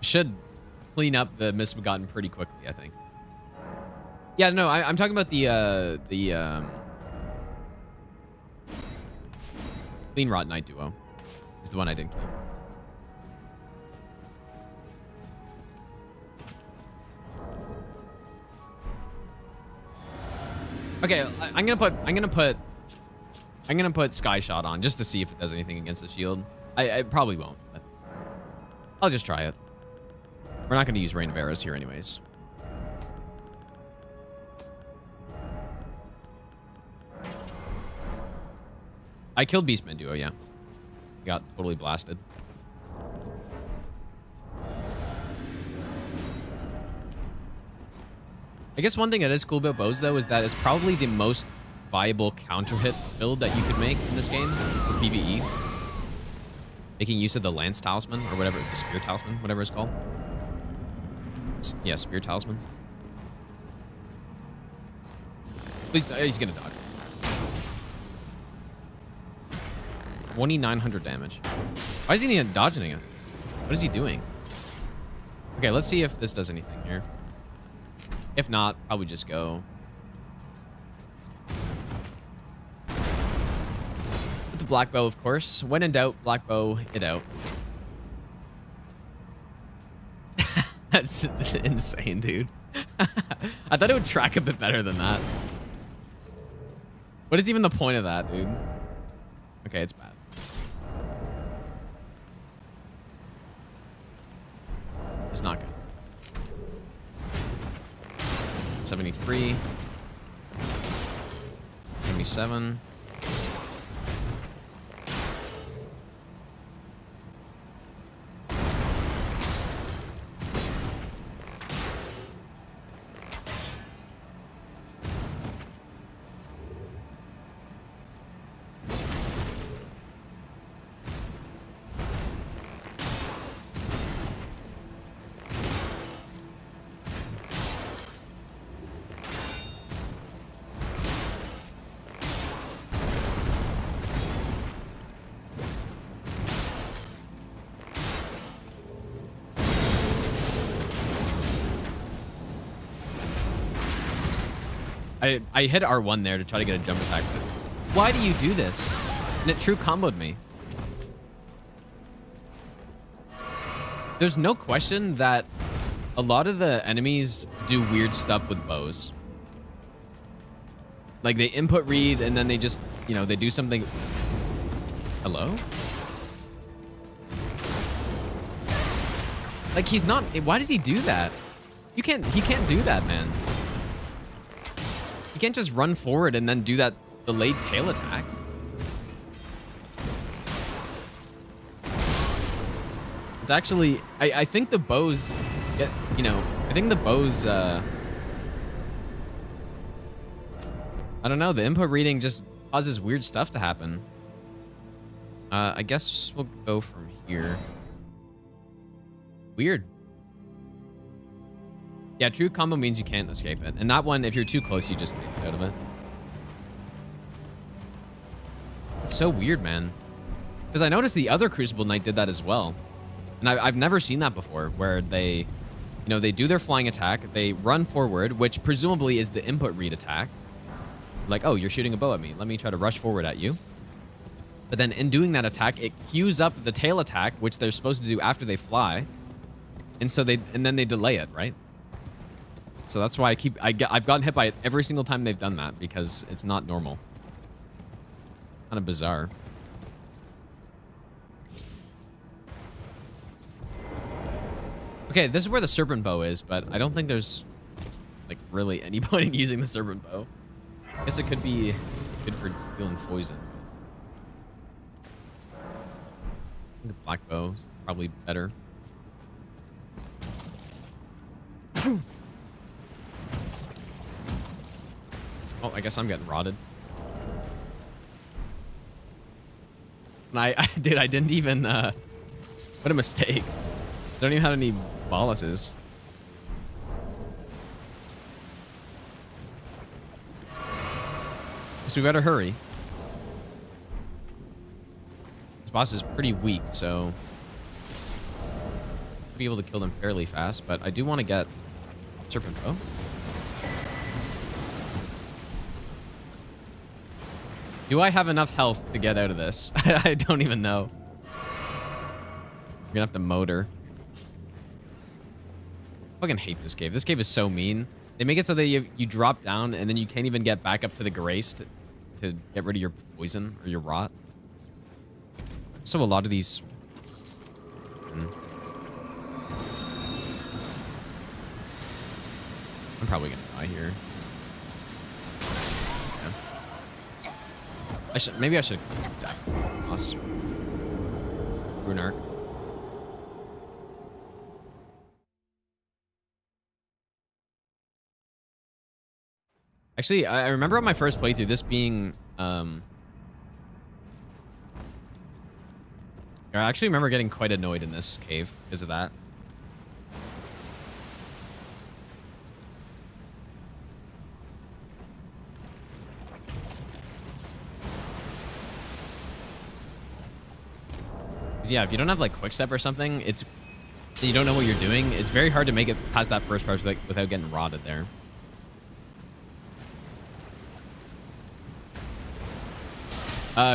Should clean up the Misbegotten pretty quickly, I think. Yeah, no, I'm talking about the Clean Rot Knight duo. Is the one I didn't kill. Okay, I'm gonna put Sky Shot on just to see if it does anything against the shield. I probably won't, but I'll just try it. We're not gonna use Rain of Arrows here anyways. I killed Beastman duo, yeah. Got totally blasted. I guess one thing that is cool about bows, though, is that it's probably the most viable counter hit build that you could make in this game for PvE. Making use of the Lance Talisman, or whatever, the Spear Talisman, whatever it's called. Yeah, Spear Talisman. Please, he's gonna dodge. 2,900 damage. Why is he even dodging it? What is he doing? Okay, let's see if this does anything here. If not, probably just go. With the black bow, of course. When in doubt, black bow it out. That's insane, dude. I thought it would track a bit better than that. What is even the point of that, dude? Okay, it's bad. It's not good. 73. 77. I hit R1 there to try to get a jump attack, but why do you do this? And it true comboed me. There's no question that a lot of the enemies do weird stuff with bows. Like they input read and then they just, you know, they do something. Hello? Like he's not, why does he do that? He can't do that, man. You can't just run forward and then do that delayed tail attack. It's actually, I think the bows get, you know, I think the bows, I don't know, the input reading just causes weird stuff to happen. I guess we'll go from here. Weird. Yeah, true combo means you can't escape it. And that one, if you're too close, you just can't get out of it. It's so weird, man. Because I noticed the other Crucible Knight did that as well. And I've never seen that before, where they, you know, they do their flying attack, they run forward, which presumably is the input read attack. Like, oh, you're shooting a bow at me. Let me try to rush forward at you. But then in doing that attack, it queues up the tail attack, which they're supposed to do after they fly. And so then they delay it, right? So that's why I've gotten hit by it every single time they've done that, because it's not normal. Kind of bizarre. Okay, this is where the Serpent Bow is, but I don't think there's like really any point in using the Serpent Bow. I guess it could be good for dealing poison. The black bow is probably better. Oh, I guess I'm getting rotted. And dude, I didn't even, what a mistake. I don't even have any boluses. So we better hurry. This boss is pretty weak, so I'll be able to kill them fairly fast, but I do want to get Serpent bow. Do I have enough health to get out of this? I don't even know. We're gonna have to motor. I fucking hate this cave. This cave is so mean. They make it so that you drop down and then you can't even get back up to the grace to get rid of your poison or your rot. So a lot of these... I'm probably gonna die here. Yeah. Maybe I should attack us. Runark. Actually, I remember on my first playthrough this being, I actually remember getting quite annoyed in this cave because of that. Yeah, if you don't have like quick step or something, you don't know what you're doing. It's very hard to make it past that first part without getting rotted there.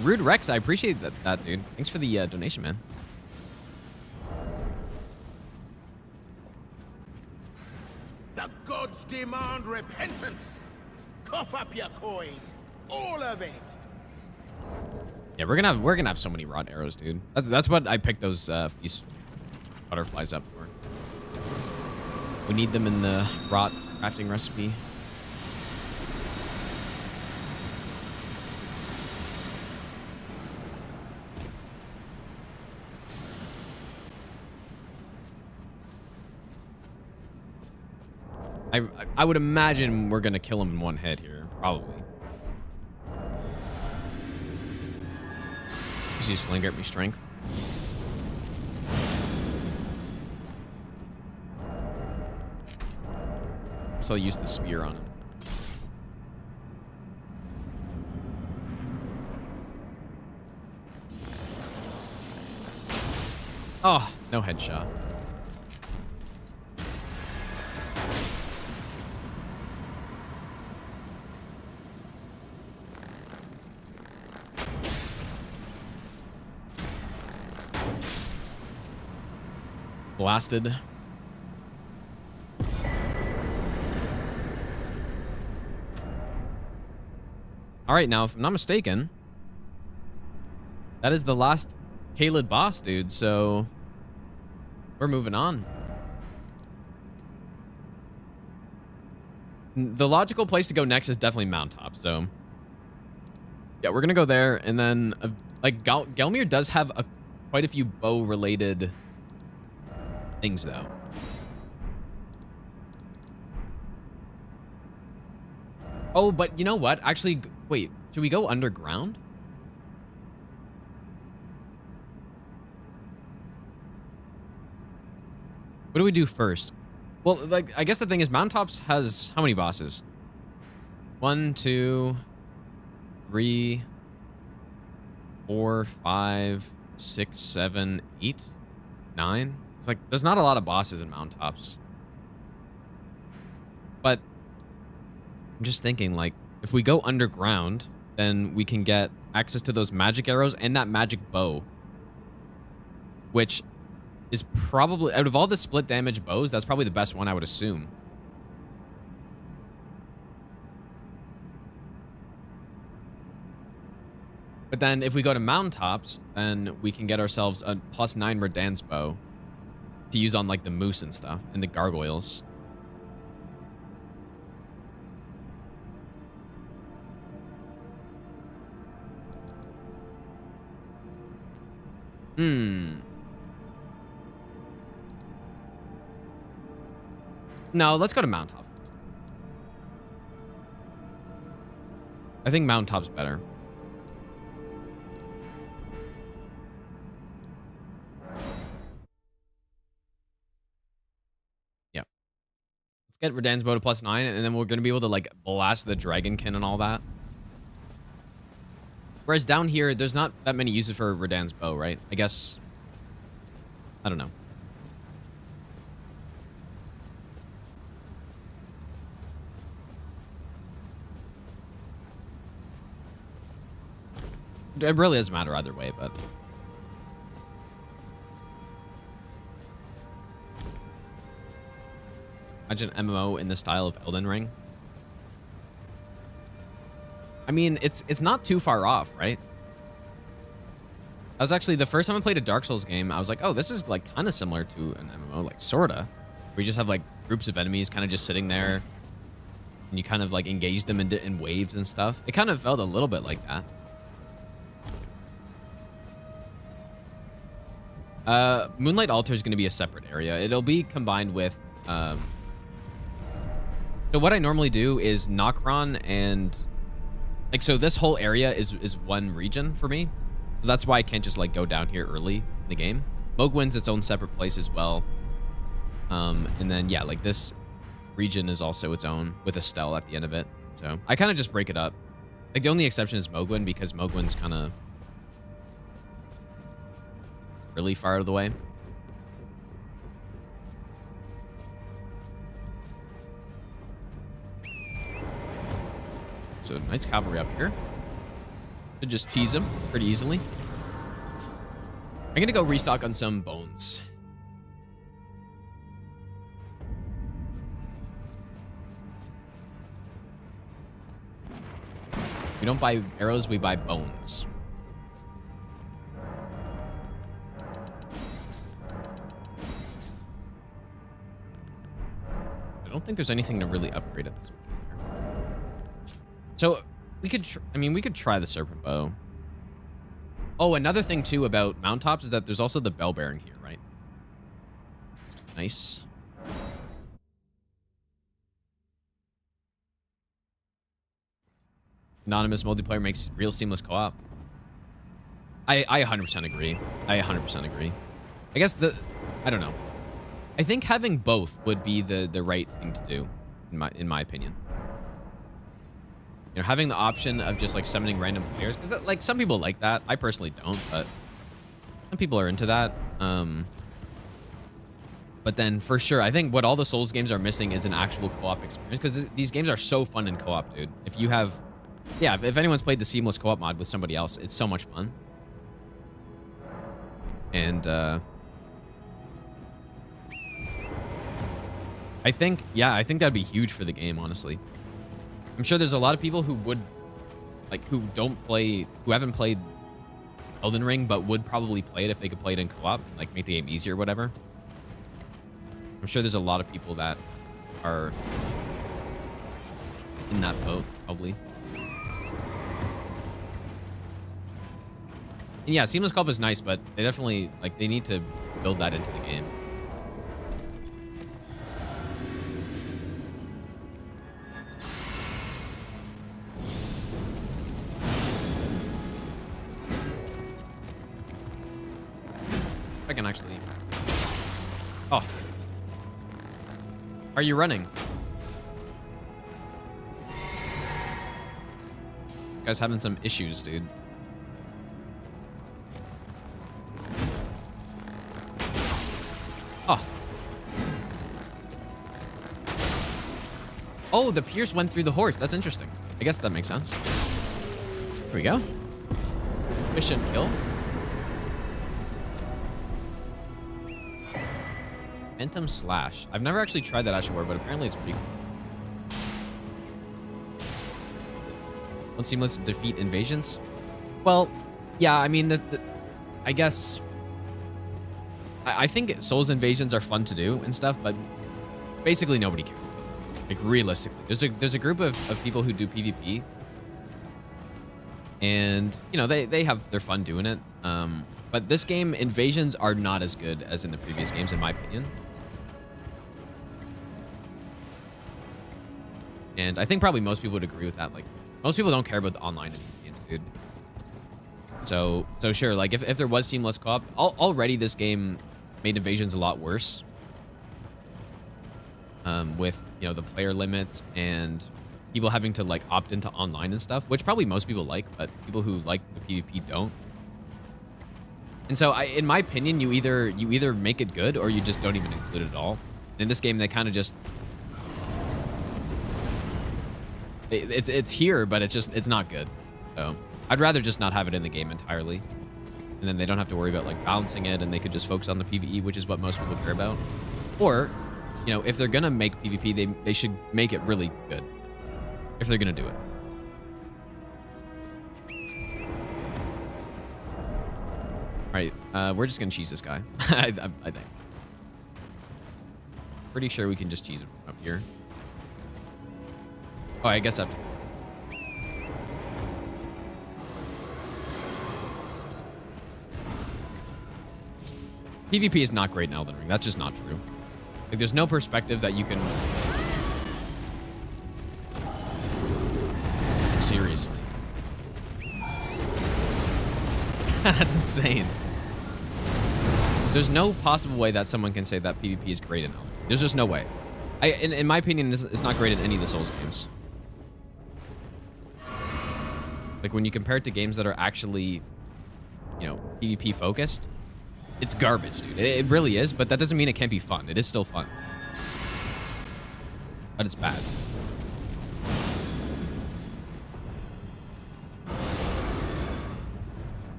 Rude Rex, I appreciate that, dude. Thanks for the donation, man. The gods demand repentance. Cough up your coin, all of it. Yeah, we're gonna have so many rod arrows, dude. That's what I picked those these butterflies up for. We need them in the rot crafting recipe. I would imagine we're gonna kill him in one hit here, probably. Just use Fling, grant me strength. So I'll use the spear on him. Oh, no headshot. Blasted. All right, now, if I'm not mistaken, that is the last Caelid boss, dude, so we're moving on. The logical place to go next is definitely Mountaintop, so yeah, we're gonna go there, and then like Gelmir does have quite a few bow-related things, though. Oh, but you know what? Actually, wait, should we go underground? What do we do first? Well, like, I guess the thing is, Mountaintops has how many bosses? 1, 2, 3, 4, 5, 6, 7, 8, 9. It's like, there's not a lot of bosses in Mountaintops. But I'm just thinking, like, if we go underground, then we can get access to those magic arrows and that magic bow. Which is probably, out of all the split damage bows, that's probably the best one, I would assume. But then if we go to Mountaintops, then we can get ourselves a +9 Redan's bow to use on like the moose and stuff and the gargoyles. No, let's go to Mountaintop. I think Mountaintop's better. Yeah. Let's get Redan's bow to +9, and then we're going to be able to, like, blast the Dragonkin and all that. Whereas down here, there's not that many uses for Redan's bow, right? I guess... I don't know. It really doesn't matter either way, but... Imagine MMO in the style of Elden Ring. I mean, it's not too far off, right? That was actually the first time I played a Dark Souls game. I was like, oh, this is like kind of similar to an MMO, like sorta. Where you just have like groups of enemies kind of just sitting there, and you kind of like engage them in waves and stuff. It kind of felt a little bit like that. Moonlight Altar is going to be a separate area. It'll be combined with... So what I normally do is Nokron and... Like, so this whole area is one region for me. That's why I can't just, like, go down here early in the game. Mogwin's its own separate place as well. And then, yeah, like, this region is also its own with a Stell at the end of it. So I kind of just break it up. Like, the only exception is Mogwin because Mogwin's kind of... really far out of the way. So Knights Cavalry up here. Could just cheese them pretty easily. I'm gonna go restock on some bones. We don't buy arrows, we buy bones. I don't think there's anything to really upgrade at this point. So we could, we could try the Serpent bow. Oh, another thing too about Mountaintops is that there's also the bell bearing here, right? Nice. Anonymous multiplayer makes real seamless co-op. I 100% agree. I 100% agree. I guess I don't know. I think having both would be the right thing to do, in my opinion. You know, having the option of just like summoning random players, because like some people like that. I personally don't, but some people are into that. But then for sure, I think what all the Souls games are missing is an actual co-op experience, because these games are so fun in co-op, dude. If you have, yeah, if anyone's played the seamless co-op mod with somebody else, it's so much fun. And I think that'd be huge for the game, honestly. I'm sure there's a lot of people who would, like, who haven't played Elden Ring, but would probably play it if they could play it in co-op, like make the game easier or whatever. I'm sure there's a lot of people that are in that boat, probably. And yeah, seamless co-op is nice, but they definitely, like, they need to build that into the game. I can actually... Oh. Are you running? This guy's having some issues, dude. Oh. Oh, the pierce went through the horse. That's interesting. I guess that makes sense. Here we go. Efficient kill. Phantom Slash. I've never actually tried that Ashen Ward, but apparently it's pretty cool. One seamless defeat invasions. Well, yeah, I mean, I guess... I think Souls invasions are fun to do and stuff, but basically nobody cares. Like, realistically. There's a group of people who do PvP. And, you know, they have their fun doing it. But this game, invasions are not as good as in the previous games, in my opinion. And I think probably most people would agree with that. Like, most people don't care about the online in these games, dude. So sure, like, if there was seamless co-op, already this game made invasions a lot worse. With, you know, the player limits and people having to, like, opt into online and stuff, which probably most people like, but people who like the PvP don't. And so, in my opinion, you either make it good or you just don't even include it at all. And in this game, they kind of just... It's here, but it's not good. So I'd rather just not have it in the game entirely. And then they don't have to worry about, like, balancing it, and they could just focus on the PvE, which is what most people care about. Or, you know, if they're gonna make PvP, they should make it really good. If they're gonna do it. Alright, we're just gonna cheese this guy. I think. Pretty sure we can just cheese him up here. Oh, I guess I've... PvP is not great in Elden Ring. That's just not true. Like, there's no perspective that you can... Seriously. That's insane. There's no possible way that someone can say that PvP is great in Elden Ring. There's just no way. In my opinion, it's not great in any of the Souls games. Like, when you compare it to games that are actually, you know, PvP focused, it's garbage, dude. It really is, but that doesn't mean it can't be fun. It is still fun. But it's bad.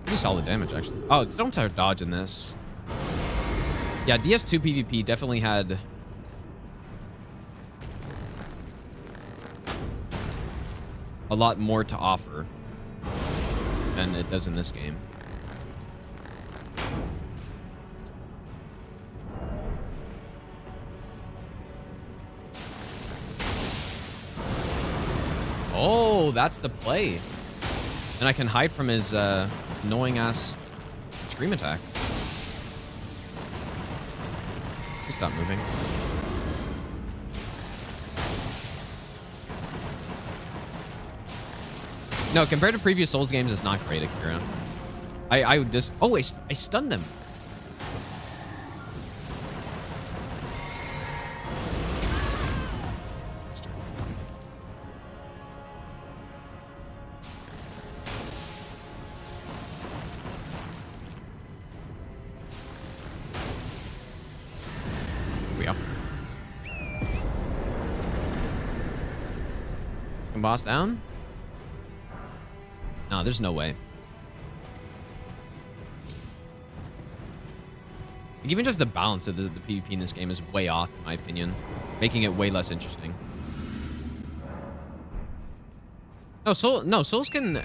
Pretty solid damage, actually. Oh, don't start dodging this. Yeah, DS2 PvP definitely had... a lot more to offer than it does in this game. Oh, that's the play. And I can hide from his annoying ass scream attack. Please stop moving. No, compared to previous Souls games, it's not great, Akira. I would just... Oh, I stunned him. Here we go. Boss down? No, there's no way. Like, even just the balance of the PvP in this game is way off, in my opinion, making it way less interesting. No, Souls can...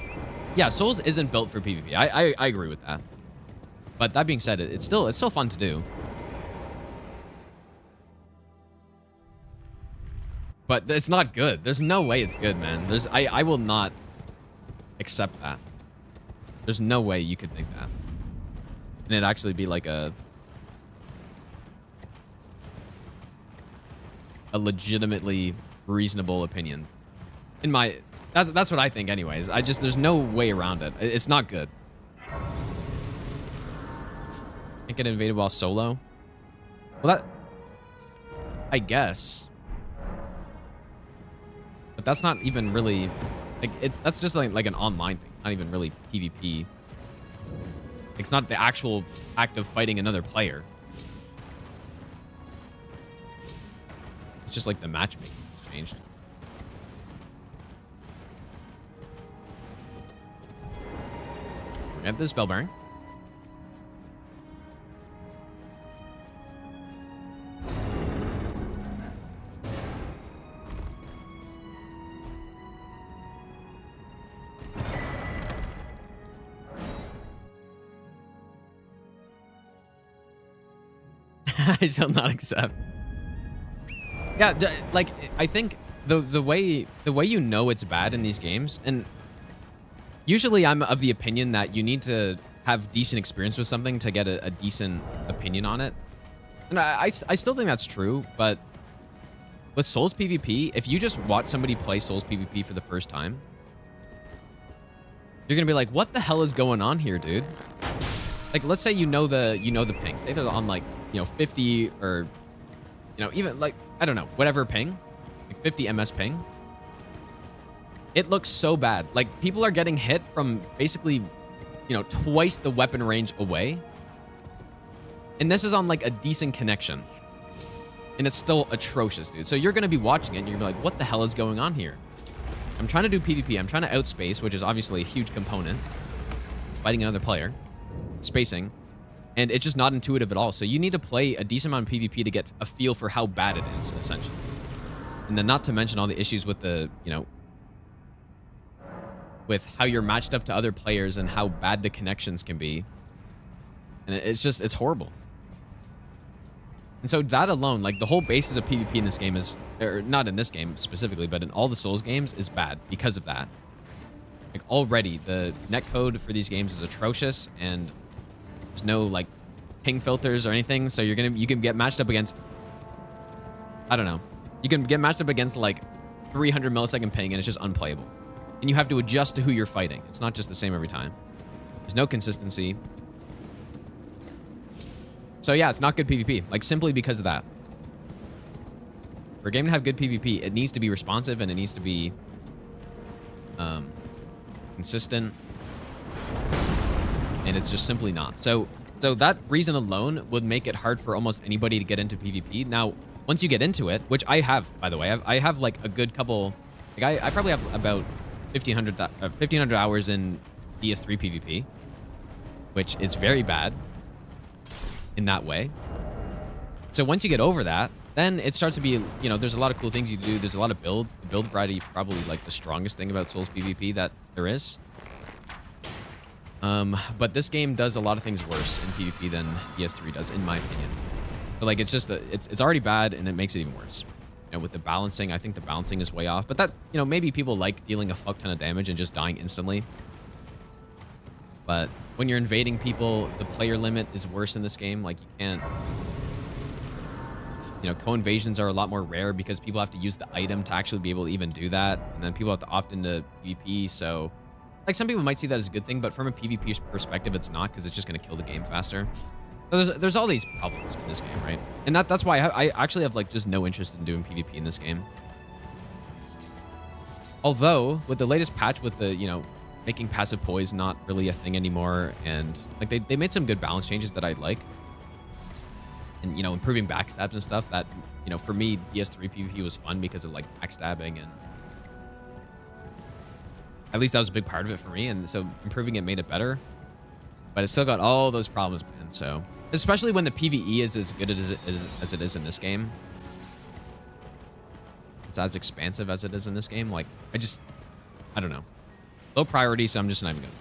Yeah, Souls isn't built for PvP. I agree with that. But that being said, it's still fun to do. But it's not good. There's no way it's good, man. I will not accept that. There's no way you could think that. And it'd actually be like a legitimately reasonable opinion. In my... That's what I think anyways. There's no way around it. It's not good. Can't get invaded while solo? Well, that... I guess. But that's not even really... Like, that's just like an online thing. It's not even really PvP. It's not the actual act of fighting another player. It's just like the matchmaking has changed. Get this spell bearing. I shall not accept. Yeah, like, I think the way you know it's bad in these games, and usually I'm of the opinion that you need to have decent experience with something to get a decent opinion on it. And I still think that's true, but with Souls PvP, if you just watch somebody play Souls PvP for the first time, you're gonna be like, what the hell is going on here, dude? Like, let's say you know the ping. Say they're on like, 50 or, even like, I don't know, whatever ping, like 50 ms ping. It looks so bad. Like, people are getting hit from basically, twice the weapon range away. And this is on like a decent connection. And it's still atrocious, dude. So you're going to be watching it and you're going to be like, what the hell is going on here? I'm trying to do PvP. I'm trying to outspace, which is obviously a huge component. Fighting another player. Spacing. And it's just not intuitive at all. So you need to play a decent amount of PvP to get a feel for how bad it is, essentially. And then not to mention all the issues with the, with how you're matched up to other players and how bad the connections can be. And it's horrible. And so that alone, like the whole basis of PvP in this game is, or not in this game specifically, but in all the Souls games is bad because of that. Like already the netcode for these games is atrocious and there's no like ping filters or anything. So you can get matched up against, I don't know. You can get matched up against like 300 millisecond ping and it's just unplayable. And you have to adjust to who you're fighting. It's not just the same every time. There's no consistency. So yeah, it's not good PvP, like simply because of that. For a game to have good PvP, it needs to be responsive and it needs to be consistent. And it's just simply not. So that reason alone would make it hard for almost anybody to get into PvP. Now, once you get into it, which I have, by the way, I have like a good couple, like I probably have about 1,500 hours in DS3 PvP, which is very bad in that way. So once you get over that, then it starts to be, there's a lot of cool things you do. There's a lot of builds. The build variety is probably like the strongest thing about Souls PvP that there is. But this game does a lot of things worse in PvP than DS3 does, in my opinion. But like, it's just, it's already bad and it makes it even worse. With the balancing, I think the balancing is way off. But that, maybe people like dealing a fuck ton of damage and just dying instantly. But when you're invading people, the player limit is worse in this game. Like, you can't... co-invasions are a lot more rare because people have to use the item to actually be able to even do that. And then people have to opt into PvP, so... Like, some people might see that as a good thing, but from a PvP perspective, it's not, because it's just going to kill the game faster. So there's all these problems in this game, right? And that's why I actually have, like, just no interest in doing PvP in this game. Although, with the latest patch with the, making passive poise not really a thing anymore, and, like, they made some good balance changes that I like. And, improving backstabs and stuff that, for me, DS3 PvP was fun because of, like, backstabbing, and... At least that was a big part of it for me, and so improving it made it better. But it's still got all those problems, man, so... Especially when the PvE is as good as it is in this game. It's as expansive as it is in this game. Like, I don't know. Low priority, so I'm just not even gonna...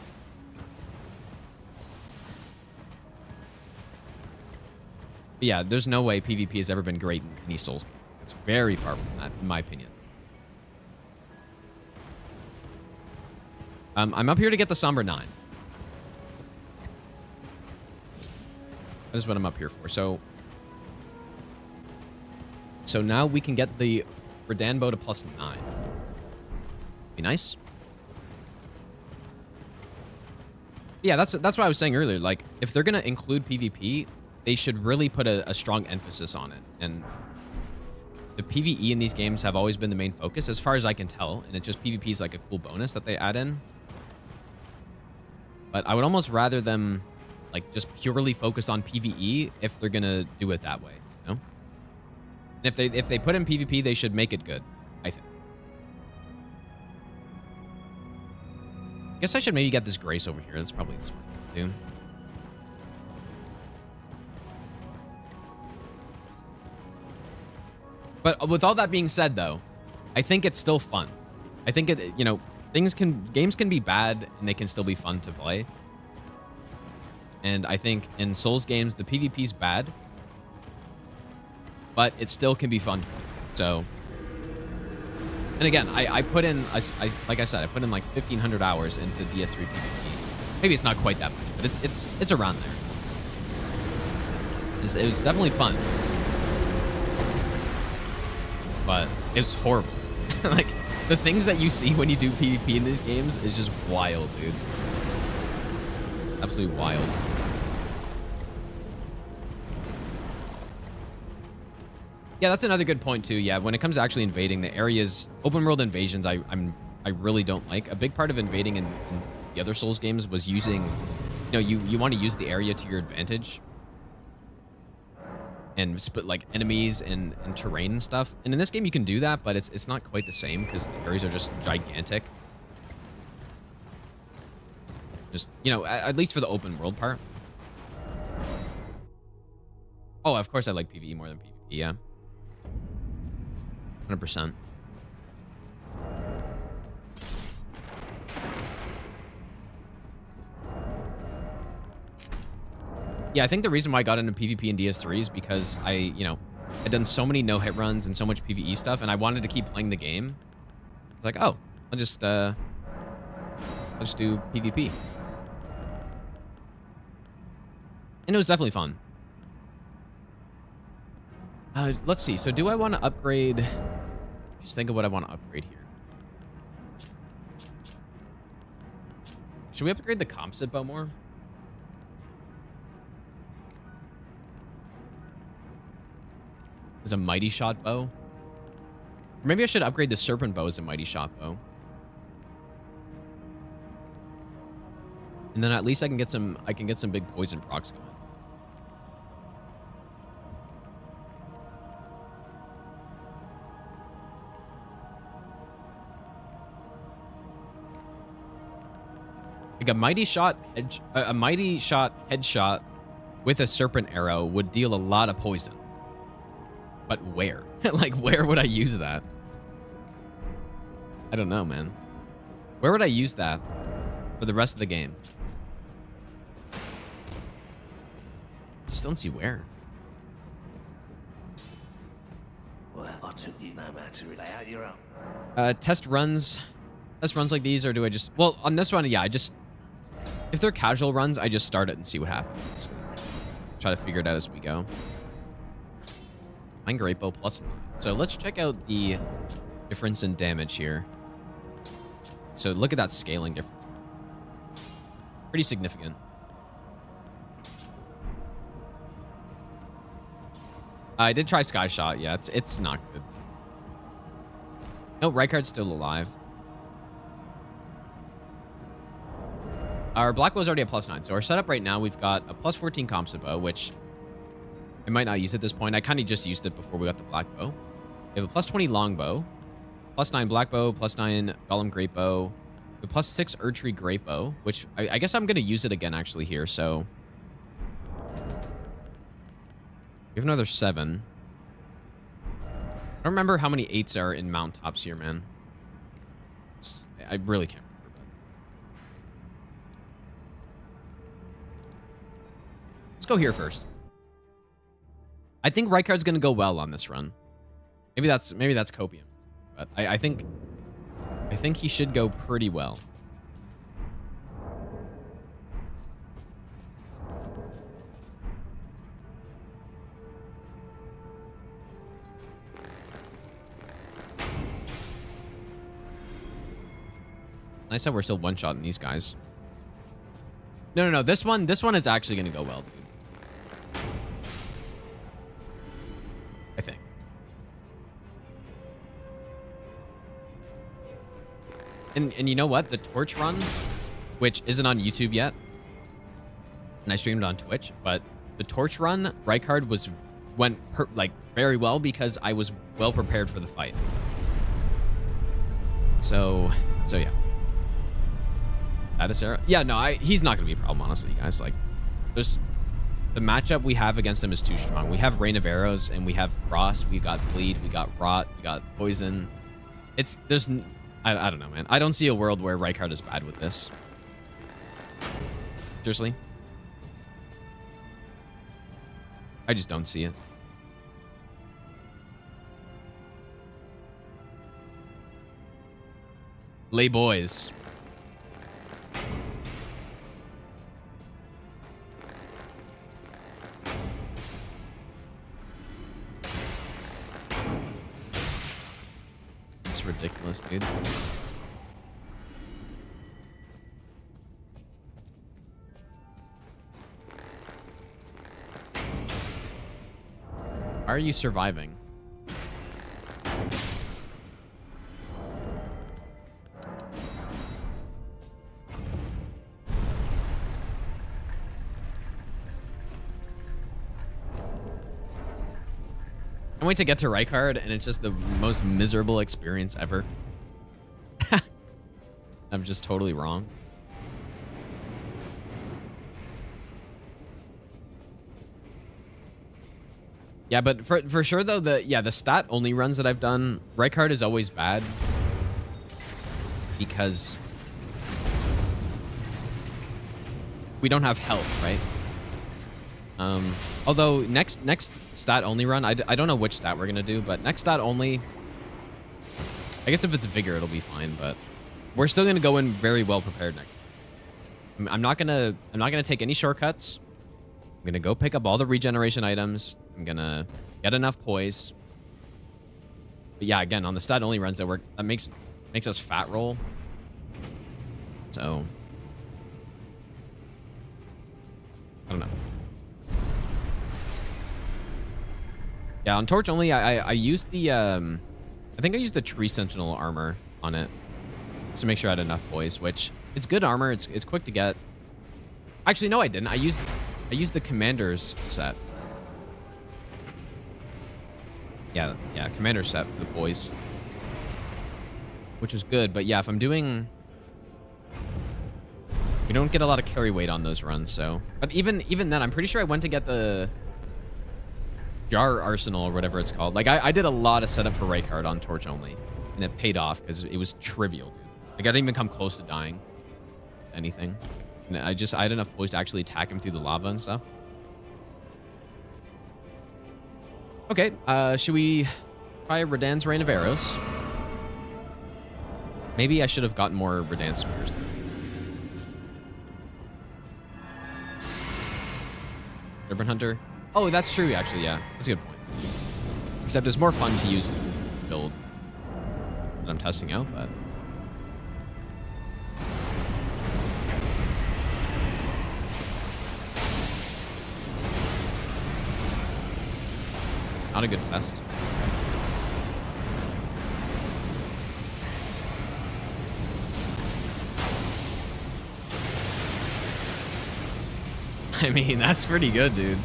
But yeah, there's no way PvP has ever been great in any Souls game. It's very far from that, in my opinion. I'm up here to get the Somber 9. This is what I'm up here for. So now we can get the Redan bow to +9. Be nice. Yeah, that's what I was saying earlier. Like, if they're gonna include PvP, they should really put a strong emphasis on it. And the PvE in these games have always been the main focus, as far as I can tell. And it just PvP is like a cool bonus that they add in. But I would almost rather them, like, just purely focus on PvE if they're gonna do it that way, And if they put in PvP, they should make it good, I think. I guess I should maybe get this Grace over here. That's probably the smart thing to do. But with all that being said, though, I think it's still fun. I think it, games can be bad and they can still be fun to play. And I think in Souls games, the PvP's bad, but it still can be fun. So And again, I put in, like I said, I put in like 1,500 hours into DS3 PvP. Maybe it's not quite that much, but it's around there. It was definitely fun, but it was horrible. Like, the things that you see when you do PvP in these games is just wild, dude. Absolutely wild. Yeah, that's another good point too. Yeah, when it comes to actually invading the areas, open world invasions, I really don't like. A big part of invading in the other Souls games was using, you know, you want to use the area to your advantage, and split like enemies and terrain and stuff. And in this game, you can do that, but it's not quite the same because the areas are just gigantic. Just, you know, at least for the open world part. Oh, of course I like PvE more than PvP, yeah. 100%. Yeah, I think the reason why I got into PvP in DS3 is because I'd done so many no-hit runs and so much PvE stuff, and I wanted to keep playing the game. It's like, oh, I'll just do PvP. And it was definitely fun. Let's see. So do I want to upgrade? Just think of what I want to upgrade here. Should we upgrade the composite bow more? As a mighty shot bow? Or maybe I should upgrade the serpent bow as a mighty shot bow. And then at least I can get some big poison procs going. Like a mighty shot headshot with a serpent arrow would deal a lot of poison. But where? Like, where would I use that? I don't know, man. Where would I use that for the rest of the game? Just don't see where. Well, I took you no matter to relay out your own. Test runs like these, or do I just... Well, on this one, yeah, if they're casual runs, I just start it and see what happens. Try to figure it out as we go. Mine great bow +9. So let's check out the difference in damage here. So look at that scaling difference. Pretty significant. I did try Sky Shot. Yeah, it's not good. No, Rykard's still alive. Our black bow's already at +9. So our setup right now, we've got a +14 composite bow, which I might not use at this point. I kind of just used it before we got the black bow. We have a +20 longbow, +9 black bow, +9 golem great bow, the +6 Erdtree great bow, which I guess I'm going to use it again actually here. So we have another 7. I don't remember how many 8s are in mountaintops here, man. I really can't remember. But let's go here first. I think Rykard's going to go well on this run. Maybe that's copium, but I think he should go pretty well. Nice that we're still one-shotting these guys. No. This one is actually going to go well, dude. I think. And you know what? The torch run, which isn't on YouTube yet, and I streamed on Twitch, but the torch run, Rykard went very well because I was well prepared for the fight. So yeah. Adisera? Yeah, no, he's not gonna be a problem, honestly, guys. Like, the matchup we have against him is too strong. We have Rain of Arrows, and we have Frost, we got Bleed, we got Rot, we got Poison. I don't know, man. I don't see a world where Rykard is bad with this. Seriously. I just don't see it. Lay boys. It's ridiculous, dude. Why are you surviving? I wait to get to Rykard, and it's just the most miserable experience ever. I'm just totally wrong. Yeah, but for sure though, the stat only runs that I've done, Rykard is always bad because we don't have health, right? Although next stat only run, I don't know which stat we're gonna do, but next stat only, I guess if it's vigor, it'll be fine, but we're still gonna go in very well prepared next time. I'm not gonna take any shortcuts. I'm gonna go pick up all the regeneration items. I'm gonna get enough poise. But yeah, again, on the stat only runs that makes us fat roll. So I don't know. Yeah, on Torch only, I used the, I think I used the Tree Sentinel armor on it just to make sure I had enough poise, which it's good armor. It's quick to get. Actually, no, I didn't. I used the Commander's set. Yeah, Commander's set for the poise, which was good. But yeah, if I'm doing, we don't get a lot of carry weight on those runs. So, but even then, I'm pretty sure I went to get the Jar Arsenal or whatever it's called. Like I did a lot of setup for Rykard on Torch only, and it paid off because it was trivial, dude. Like I didn't even come close to dying. Anything. And I had enough poise to actually attack him through the lava and stuff. Okay, should we try Radan's Rain of Arrows? Maybe I should have gotten more Radan Spears though. Serpent Hunter. Oh, that's true, actually, yeah. That's a good point. Except it's more fun to use the build that I'm testing out, but... Not a good test. I mean, that's pretty good, dude.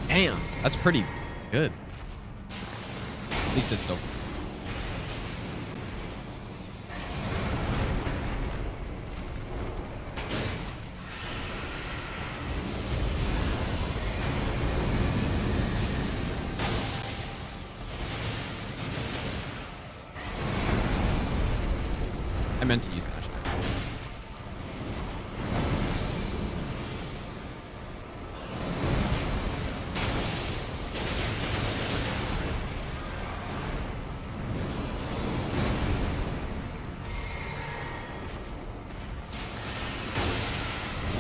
Damn, that's pretty good. At least it's still. I meant to use that.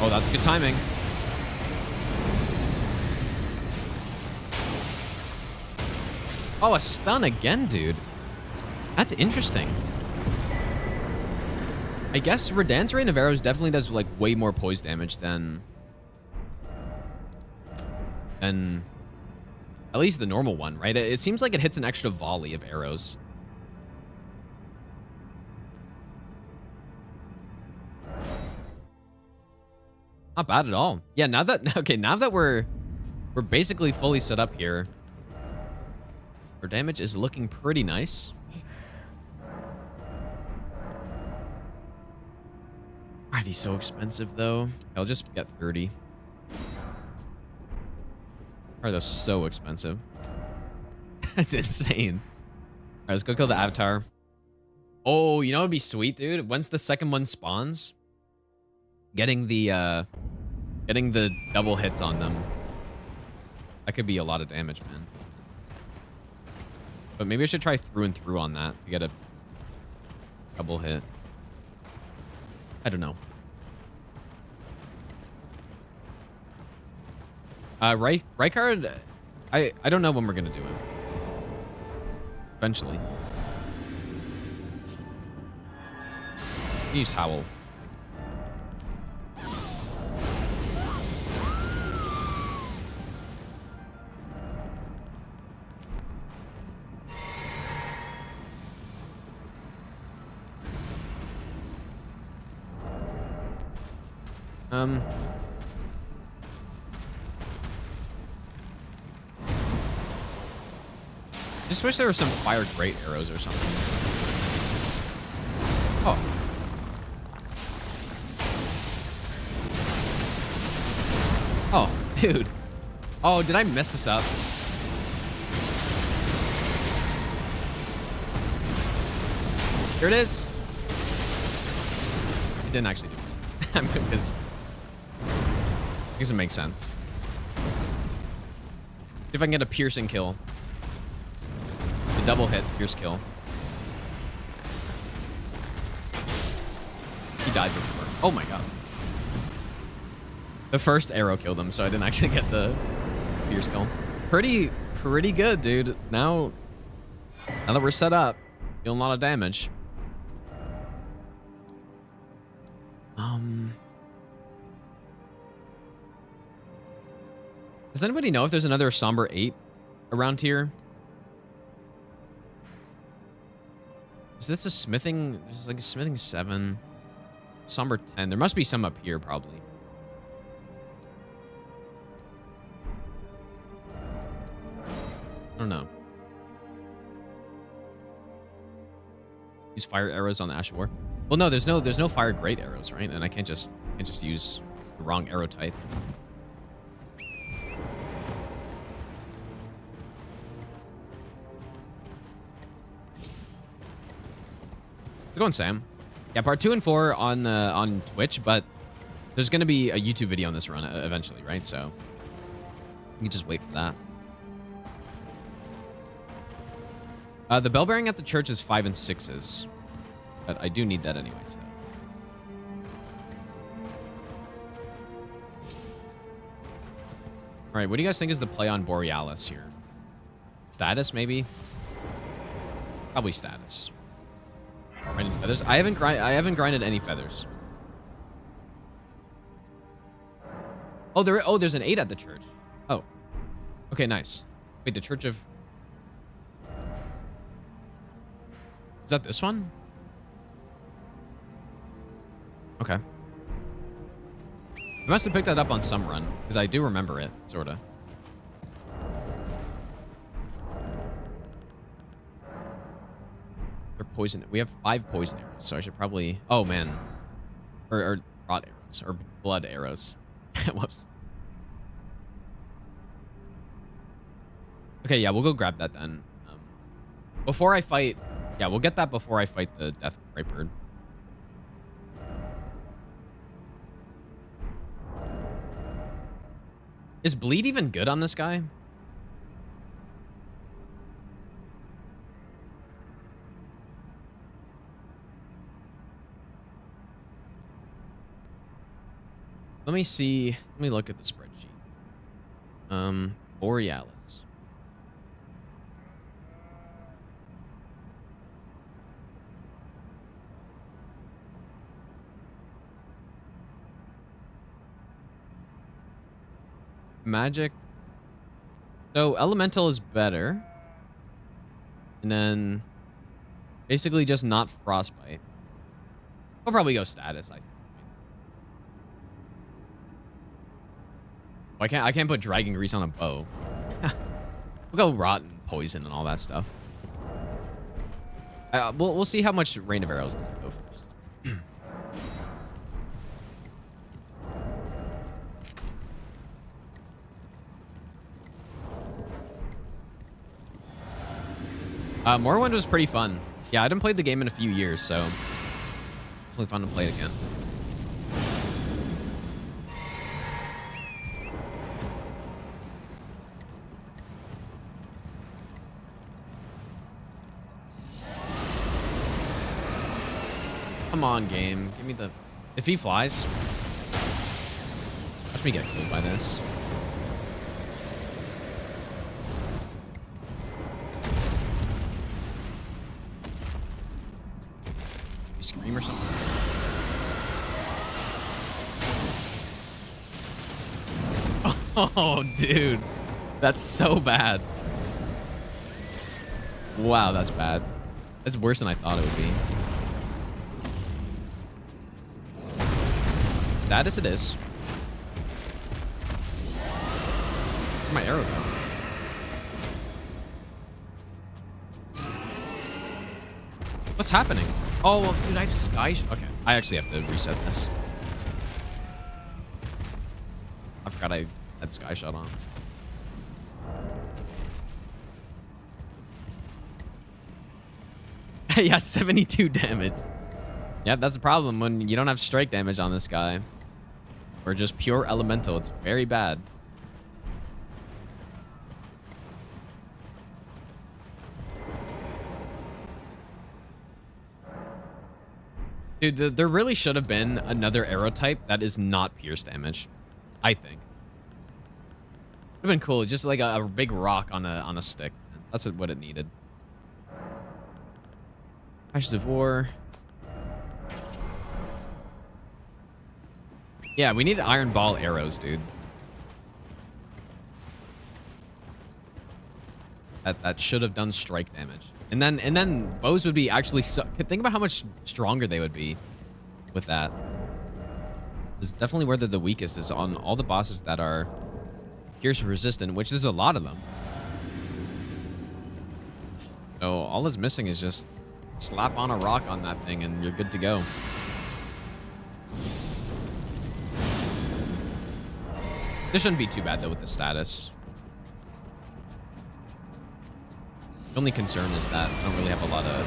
Oh, that's good timing. Oh, a stun again, dude. That's interesting. I guess Radan's Rain of Arrows definitely does like way more poise damage than at least the normal one, right? It seems like it hits an extra volley of arrows. Not bad at all. Yeah, now that we're basically fully set up here, our damage is looking pretty nice. Why are these so expensive though? I'll just get 30. Why are those so expensive? That's insane. All right, let's go kill the Avatar. Oh, you know what'd be sweet, dude? Once the second one spawns, getting the double hits on them. That could be a lot of damage, man. But maybe I should try through and through on that to get a double hit. I don't know. Right card. I don't know when we're gonna do him. Eventually. Use Howl. Just wish there were some fire great arrows or something. Oh. Oh, dude. Oh, did I mess this up? Here it is. It didn't actually do it. Because I guess it makes sense. See if I can get a piercing kill. The double hit, pierce kill. He died before. Oh my god. The first arrow killed him, so I didn't actually get the pierce kill. Pretty good, dude. Now that we're set up, feeling a lot of damage. Does anybody know if there's another Somber 8 around here? Is this a smithing? This is like a smithing 7. Somber 10. There must be some up here, probably. I don't know. Use fire arrows on the Ash of War. Well, no, there's no fire great arrows, right? And I can't just use the wrong arrow type. Go on, Sam. Yeah, part 2 and 4 on Twitch, but there's gonna be a YouTube video on this run eventually, right? So you can just wait for that. The bell bearing at the church is 5 and 6s, but I do need that anyways, though. All right, what do you guys think is the play on Borealis here? Status, maybe? Probably status. Grinding feathers. I haven't grinded any feathers. Oh, there's an 8 at the church. Oh. Okay, nice. Wait, the church of... Is that this one? Okay. I must have picked that up on some run, because I do remember it, sorta. Poison. We have 5 poison arrows, so I should probably... Oh, man. Or rot arrows. Or blood arrows. Whoops. Okay, yeah, we'll go grab that then. Before I fight... Yeah, we'll get that before I fight the Death Brightbird. Is bleed even good on this guy? Let me see. Let me look at the spreadsheet. Borealis. Magic. So elemental is better. And then basically just not frostbite. I'll probably go status, I think. I can't put dragon grease on a bow. We'll go rot and poison and all that stuff. We'll see how much rain of arrows does go first. Morrowind was pretty fun. Yeah, I haven't played the game in a few years, so definitely fun to play it again. Come on, game. Give me the... If he flies... Watch me get killed by this. You scream or something? Oh, dude. That's so bad. Wow, that's bad. That's worse than I thought it would be. Status it is. Where'd my arrow go? What's happening? Oh, well, dude, I have sky... Okay, I actually have to reset this. I forgot I had sky shot on. Yeah, 72 damage. Yeah, that's the problem when you don't have strike damage on this guy. Or just pure elemental. It's very bad. Dude, there really should have been another arrow type that is not pierce damage. I think. Would have been cool. Just like a big rock on a stick. That's what it needed. Ashes of War. Yeah, we need iron ball arrows, dude. That should have done strike damage. And then bows would be actually think about how much stronger they would be with that. It's definitely where they're the weakest is on all the bosses that are pierce resistant, which there's a lot of them. So all that's missing is just slap on a rock on that thing and you're good to go. This shouldn't be too bad though with the status. The only concern is that I don't really have a lot of...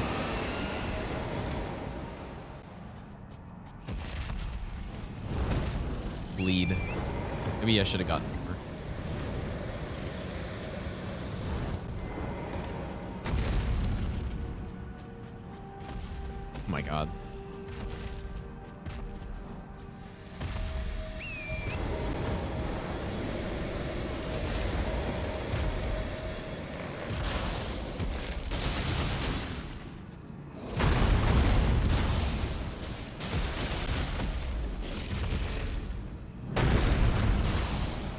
bleed. Maybe I should have gotten more. Oh my god.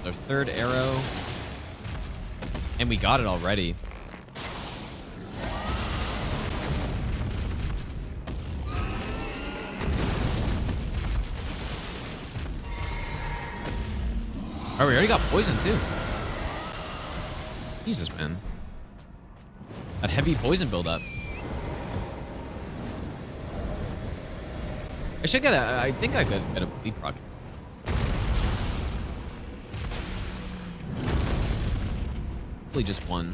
Our third arrow. And we got it already. Oh, we already got poison too. Jesus, man. That heavy poison buildup. I should get a... I think I could get a bleed proc. Hopefully just one.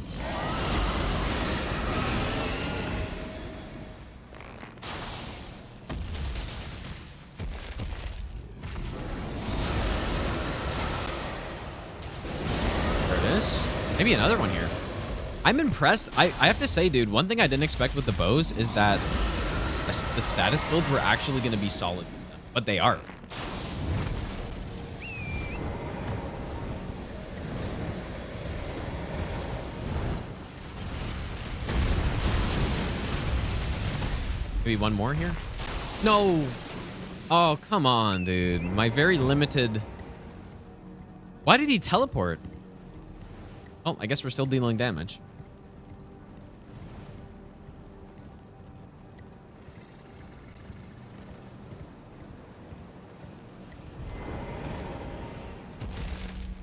There it is. Maybe another one here. I'm impressed. I have to say, dude, one thing I didn't expect with the bows is that the status builds were actually going to be solid with them, but they are. Maybe one more here? No! Oh, come on, dude. My very limited... Why did he teleport? Oh, I guess we're still dealing damage.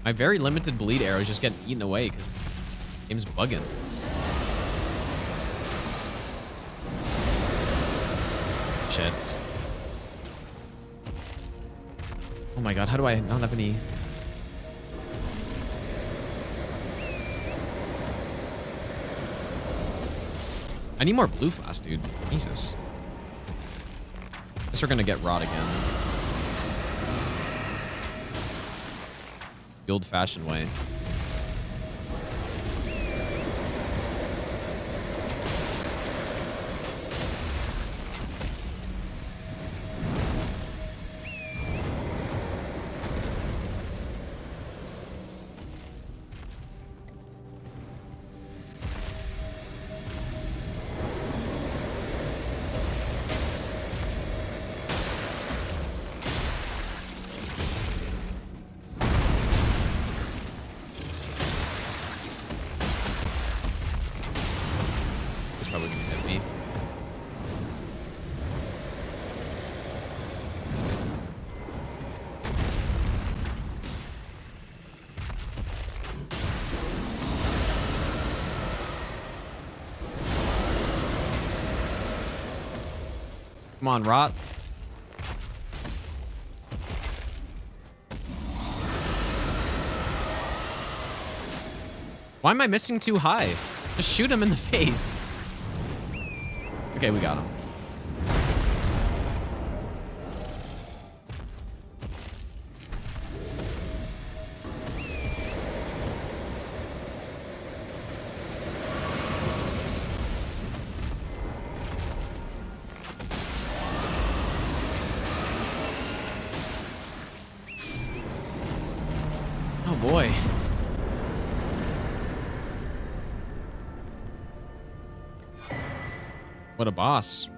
My very limited bleed arrows just get eaten away because the game's bugging. Shit. Oh my god, how do I not have any... I need more blue flask, dude. Jesus. Guess we're gonna get rot again. The old-fashioned way. Come on, rot. Why am I missing too high? Just shoot him in the face. Okay, we got him. Oh boy. What a boss.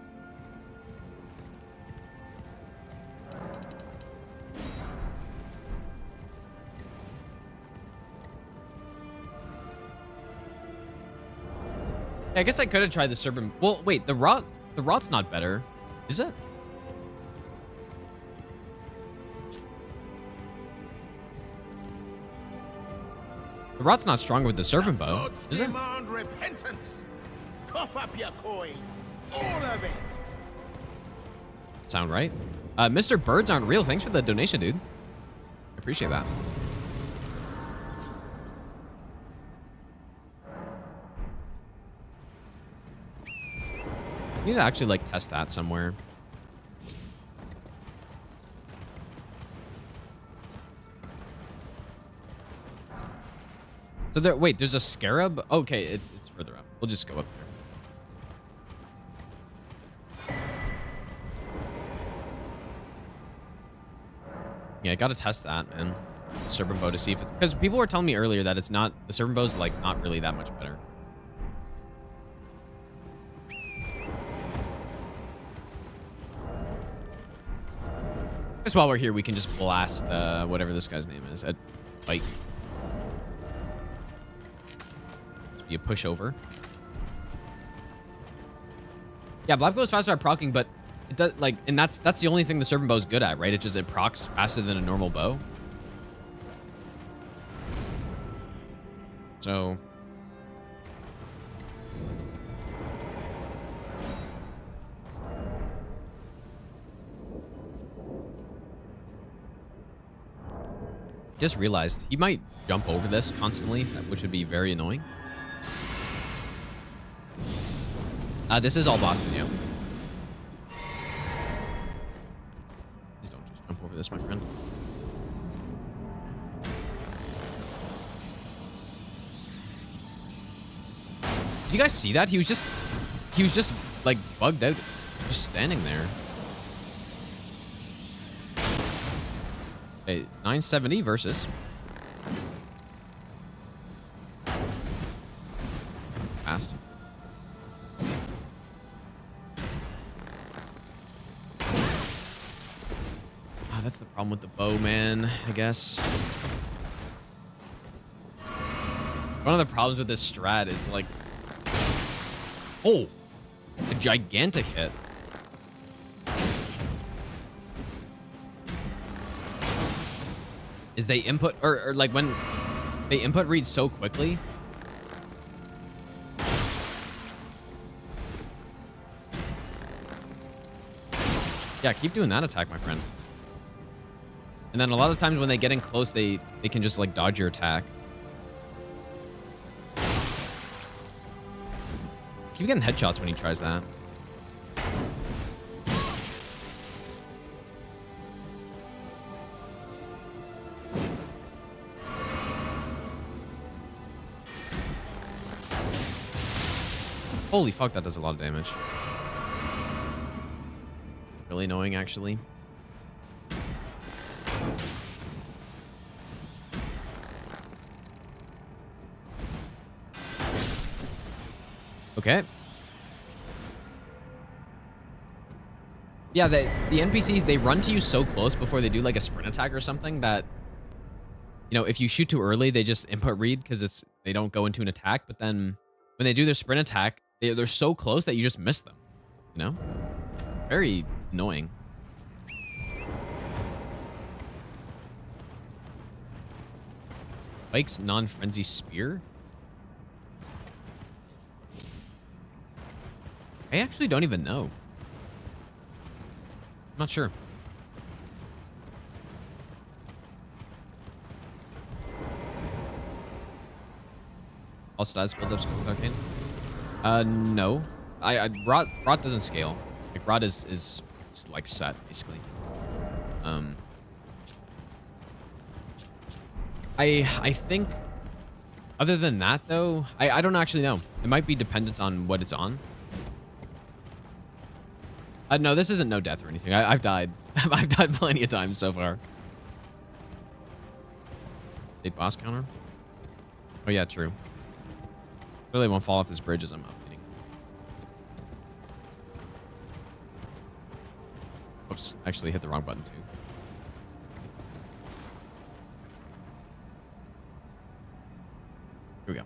I guess I could have tried the Serpent. Well, wait, the rot's not better, is it? The rot's not stronger with the Serpent bow, is it? Demand repentance. Cough up your coin. All of it. Sound right? Mr. Birds aren't real. Thanks for the donation, dude. I appreciate that. I need to actually like test that somewhere. So there, wait, there's a scarab? Okay, it's further up. We'll just go up there. Yeah, I gotta test that, man. The Serpent bow to see if it's, because people were telling me earlier that it's not, the Serpent bow's like not really that much better. Just while we're here, we can just blast whatever this guy's name is. A bike. You push over. Yeah, Black goes faster at proccing, but it does like, and that's the only thing the Serpent bow is good at, right? It procs faster than a normal bow. So just realized he might jump over this constantly, which would be very annoying. This is all bosses, yeah. Please don't just jump over this, my friend. Did you guys see that? He was just like bugged out, just standing there. Okay, 970 versus. Fast. That's the problem with the bow, man, I guess. One of the problems with this strat is like, oh, a gigantic hit. Is they input, or like when they input read so quickly. Yeah, keep doing that attack, my friend. And then a lot of times when they get in close, they can just like dodge your attack. Keep getting headshots when he tries that. Holy fuck, that does a lot of damage. Really annoying, actually. Okay. Yeah, the NPCs, they run to you so close before they do like a sprint attack or something that, you know, if you shoot too early, they just input read because they don't go into an attack. But then when they do their sprint attack, they're so close that you just miss them, you know? Very annoying. Spike's non-frenzy spear? I actually don't even know. not sure. All stats builds up with arcane. No. Rot doesn't scale. Like rot is like set basically. I think other than that though, I don't actually know. It might be dependent on what it's on. No, this isn't no death or anything. I've died. I've died plenty of times so far. Big boss counter? Oh yeah, true. Really won't fall off this bridge as I'm updating. Oops, actually hit the wrong button too. Here we go.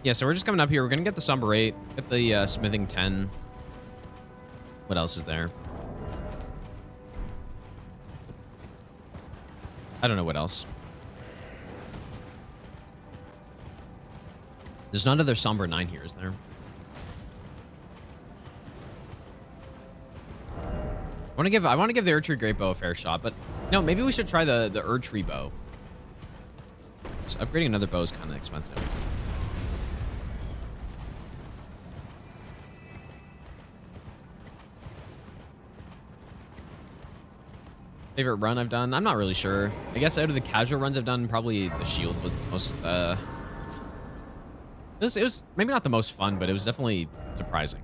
Yeah, so we're just coming up here. We're going to get the Somber 8, get the Smithing 10. What else is there? I don't know what else. There's none other Somber 9 here, is there? I want to give the Erdtree Great Bow a fair shot, but no, maybe we should try the Erdtree Bow. So upgrading another bow is kind of expensive. Favorite run I've done? I'm not really sure. I guess out of the casual runs I've done, probably the shield was the most, it was maybe not the most fun, but it was definitely surprising.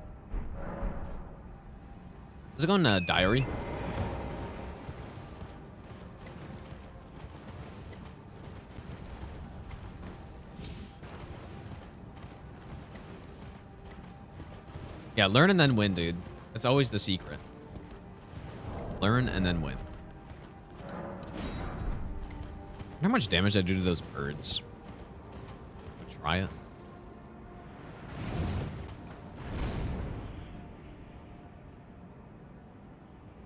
Is it going diary? Yeah, learn and then win, dude. That's always the secret. Learn and then win. How much damage I do to those birds? I'll try it.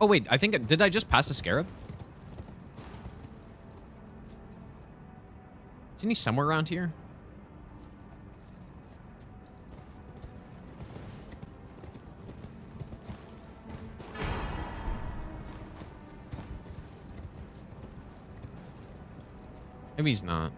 Oh wait, I think did I just pass the scarab? Isn't he somewhere around here? Maybe he's not.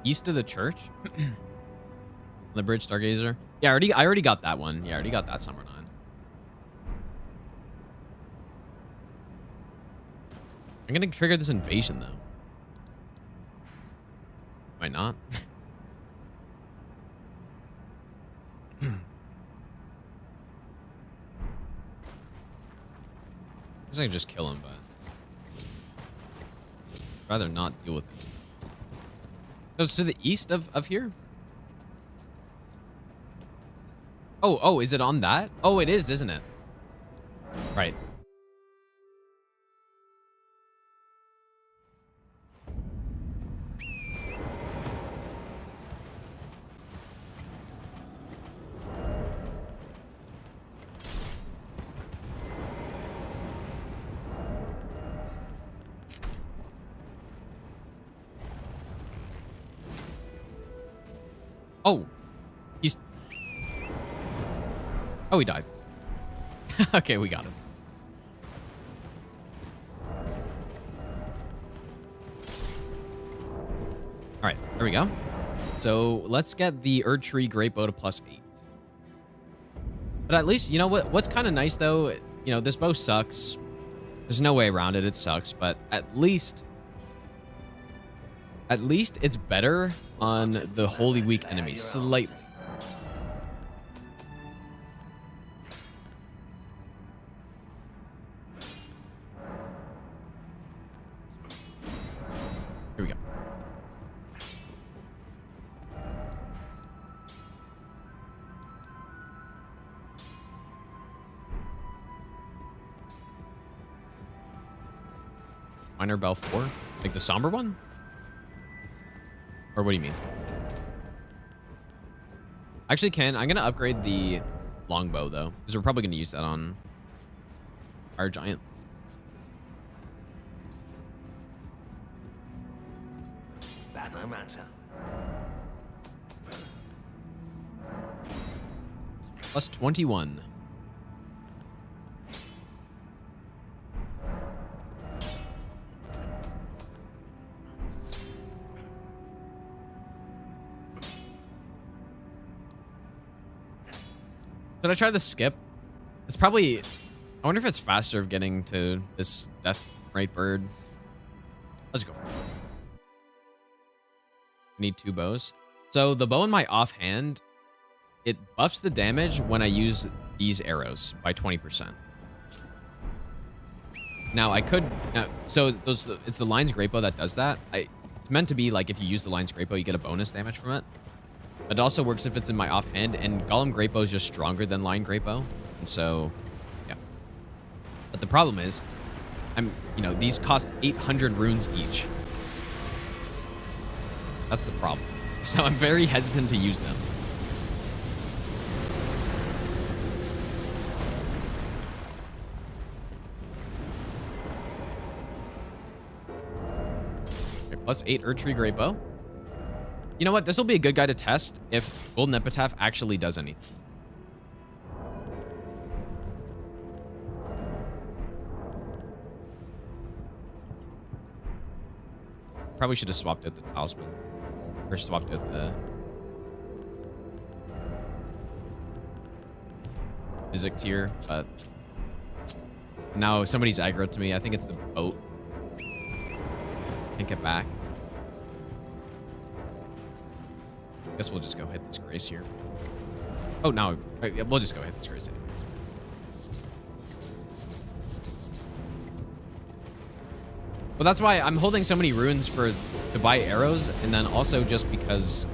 East of the church? The bridge stargazer? Yeah, I already got that one. Yeah, I already got that Summer 9. I'm gonna trigger this invasion, though. Might not. I guess I could just kill him, but I'd rather not deal with him. So it's to the east of here? Oh, is it on that? Oh, it is, isn't it? Right. Oh, he's... Oh, he died. Okay, we got him. All right, there we go. So let's get the Erdtree Great Bow to +8. But at least, you know what? What's kind of nice, though, you know, this bow sucks. There's no way around it. It sucks, but at least it's better on the Holy Week enemies, slightly. Minor Bell 4? Like the somber one? Or what do you mean? Actually, I'm going to upgrade the longbow, though. Because we're probably going to use that on our giant. That no matter. Plus 21. Should I try the skip? It's probably... I wonder if it's faster of getting to this death right bird. Let's go. I need 2 bows. So the bow in my offhand, it buffs the damage when I use these arrows by 20%. Now I could... so it's the Lion's Great Bow that does that. It's meant to be like if you use the Lion's Great Bow, you get a bonus damage from it. It also works if it's in my offhand, and Golem Great Bow is just stronger than Lion Great Bow. And so, yeah. But the problem is, these cost 800 runes each. That's the problem. So I'm very hesitant to use them. Okay, plus 8 Erdtree Great Bow. You know what? This will be a good guy to test if Golden Epitaph actually does anything. Probably should have swapped out the talisman. Or swapped out the... Physic tier, but... Now somebody's aggro to me. I think it's the boat. Can't get back. Guess we'll just go hit this Grace here. Oh, no. We'll just go hit this Grace anyways. Well, that's why I'm holding so many runes to buy arrows, and then also just because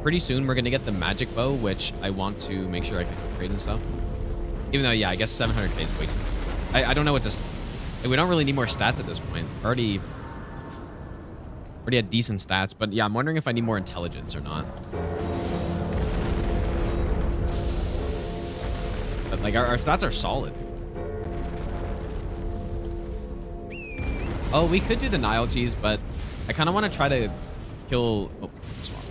pretty soon we're going to get the magic bow, which I want to make sure I can upgrade and stuff. Even though, yeah, I guess 700k is way too much. I don't know what to... We don't really need more stats at this point. Already had decent stats, but yeah, I'm wondering if I need more intelligence or not. But like our stats are solid. Oh, we could do the Nile cheese, but I kind of want to try to kill... Oh, swap.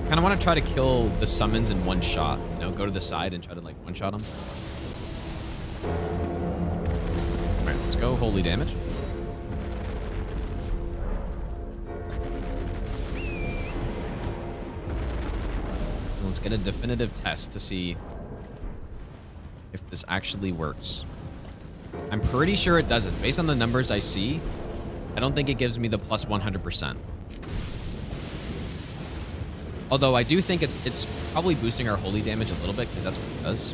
Kind of want to try to kill the summons in one shot. You know, go to the side and try to like one-shot them. All right, let's go. Holy damage. Let's get a definitive test to see if this actually works. I'm pretty sure it doesn't. Based on the numbers I see, I don't think it gives me the plus 100%. Although I do think it's probably boosting our holy damage a little bit, because that's what it does.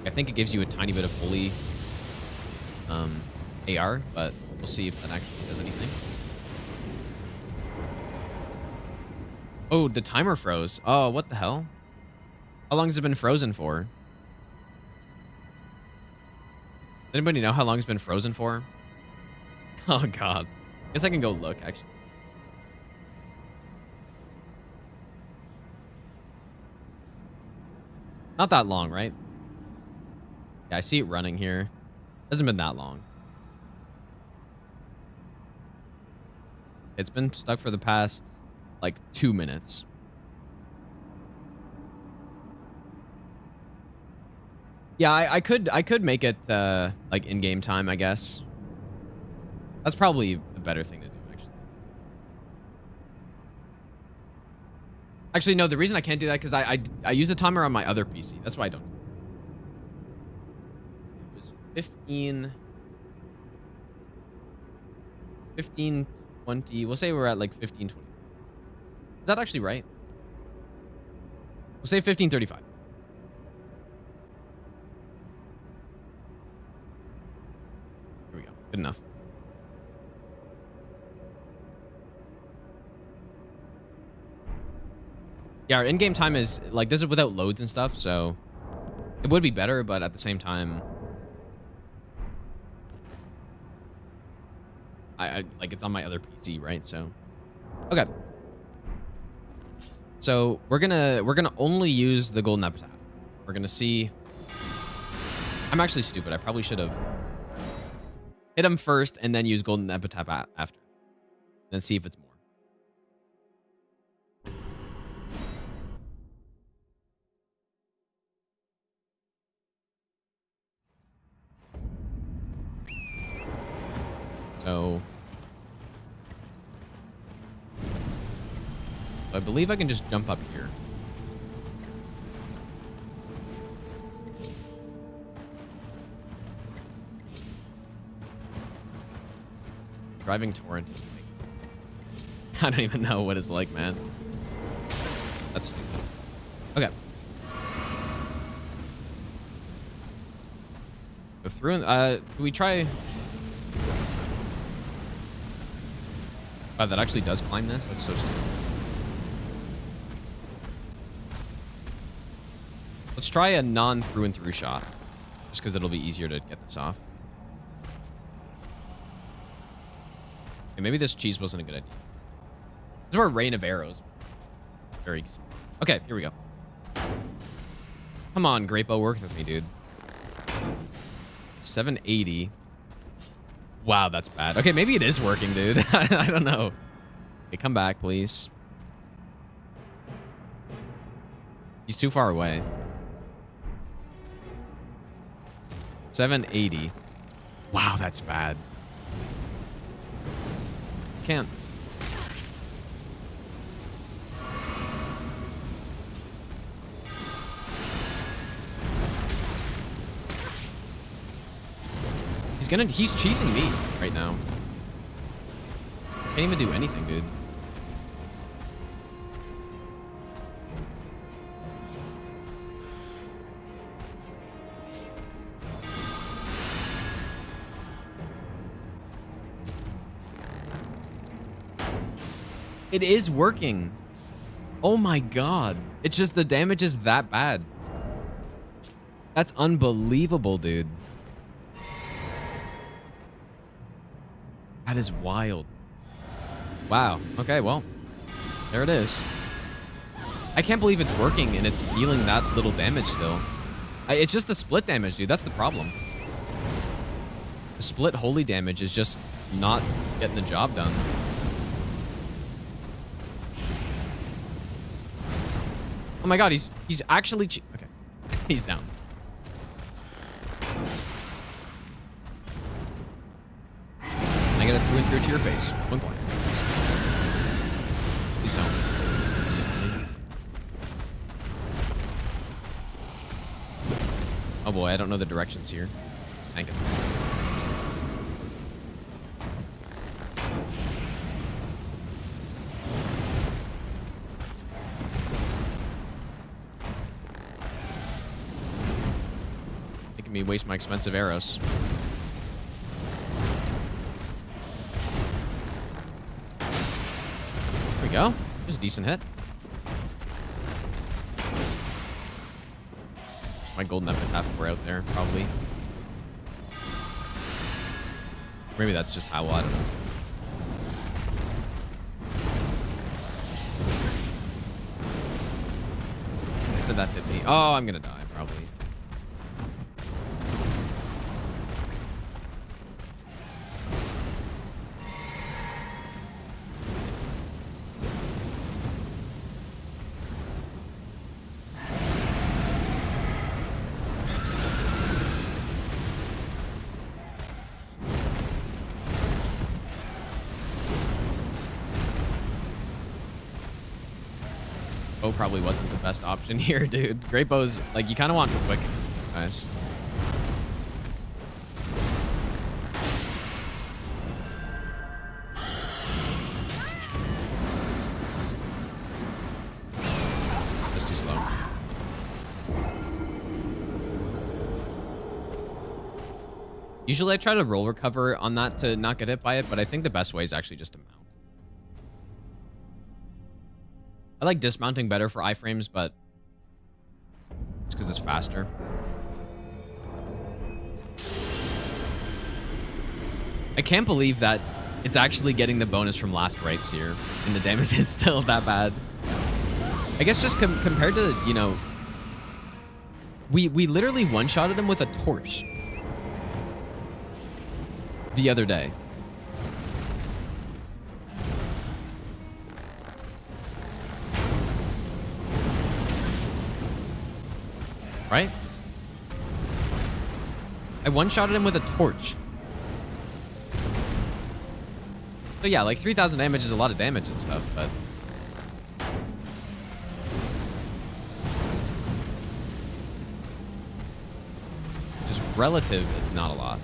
I think it gives you a tiny bit of holy AR, but we'll see if that actually does anything. Oh, the timer froze. Oh, what the hell? How long has it been frozen for? Does anybody know how long it's been frozen for? Oh, God. I guess I can go look, actually. Not that long, right? Yeah, I see it running here. Hasn't been that long. It's been stuck for the past... like 2 minutes. Yeah, I could make it like in-game time, I guess. That's probably a better thing to do, actually. Actually, no, the reason I can't do that because I use the timer on my other PC. That's why I don't. It was 15, 20. We'll say we're at like 15:20. Is that actually right? We'll say 15:35. Here we go. Good enough. Yeah, our in-game time is like this is without loads and stuff, so it would be better, but at the same time, I like it's on my other PC, right? So, okay. So we're gonna only use the golden epitaph. We're gonna see. I'm actually stupid. I probably should have hit him first and then use golden epitaph after, then see if it's more. So I believe I can just jump up here. Driving torrent is like, I don't even know what it's like, man. That's stupid. Okay. Go through and do we try? Wow, that actually does climb this? That's so stupid. Let's try a non-through and through shot. Just because it'll be easier to get this off. Okay, maybe this cheese wasn't a good idea. This is where Rain of Arrows. Very. Okay, here we go. Come on, Great Bow, work with me, dude. 780. Wow, that's bad. Okay, maybe it is working, dude. I don't know. Okay, come back, please. He's too far away. 780. Wow, that's bad. Can't. He's cheesing me right now. Can't even do anything, dude. It is working. Oh my god. It's just the damage is that bad. That's unbelievable, dude. That is wild. Wow. Okay, well, there it is. I can't believe it's working and it's dealing that little damage still. It's just the split damage, dude. That's the problem. The split holy damage is just not getting the job done. Oh my god, he's actually okay. He's down. I get it through and through to your face. One point. Please don't. Please don't. Oh boy, I don't know the directions here. Just tank it. Making me waste my expensive arrows. There we go. There's a decent hit. My golden epitaph were out there, probably. Maybe that's just how, I don't know. Did that hit me? Oh, I'm gonna die, probably. Bow probably wasn't the best option here, dude. Great bows, like, you kind of want quick against these guys. Just too slow. Usually I try to roll recover on that to not get hit by it, but I think the best way is actually just to mount. I like dismounting better for iframes, but just because it's faster. I can't believe that It's actually getting the bonus from last rites here, and the damage is still that bad. I guess just compared to, you know, we literally one-shotted him with a torch the other day. Right? I one-shotted him with a torch. So yeah, like 3,000 damage is a lot of damage and stuff, but... just relative, it's not a lot.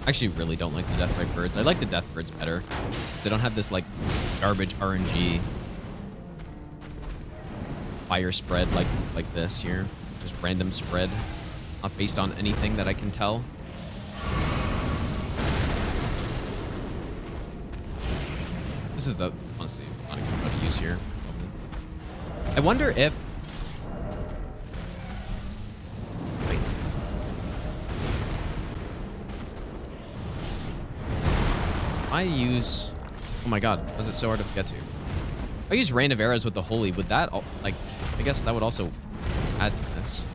I actually really don't like the Deathrite birds. I like the Death birds better, because they don't have this, like, garbage RNG fire spread like this here. Just random spread. Not based on anything that I can tell. This is the, honestly, not a good one to use here. Probably. I wonder if... wait. I use... oh my god, why is it so hard to get to? If I use Rain of Arrows with the Holy, would that, like, I guess that would also add to this.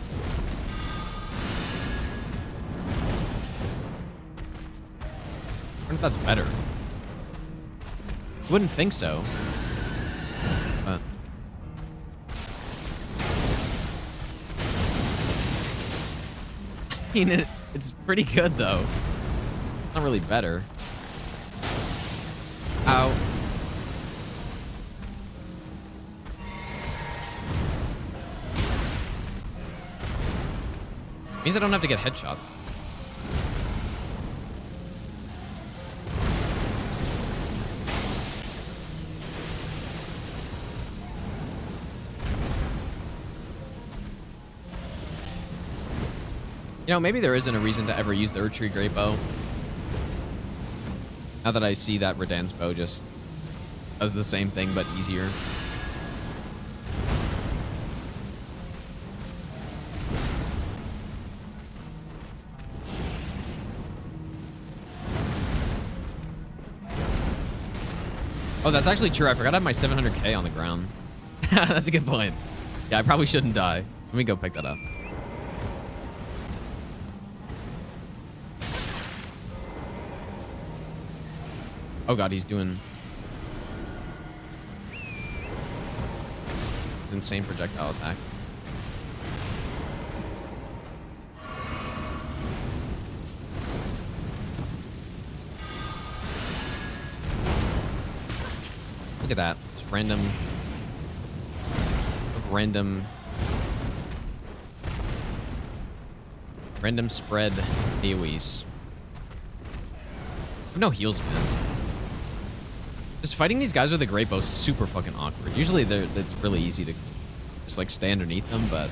I wonder if that's better. Wouldn't think so. But... I mean, it's pretty good, though. Not really better. Ow. Means I don't have to get headshots. You know, maybe there isn't a reason to ever use the Erdtree Great Bow. Now that I see that Redan's bow just does the same thing, but easier. Oh, that's actually true. I forgot I have my 700k on the ground. That's a good point. Yeah, I probably shouldn't die. Let me go pick that up. Oh god, he's doing... his insane projectile attack. Look at that. Just random spread AoEs. No heals, man. Just fighting these guys with a great bow is super fucking awkward. Usually it's really easy to just like stay underneath them, but...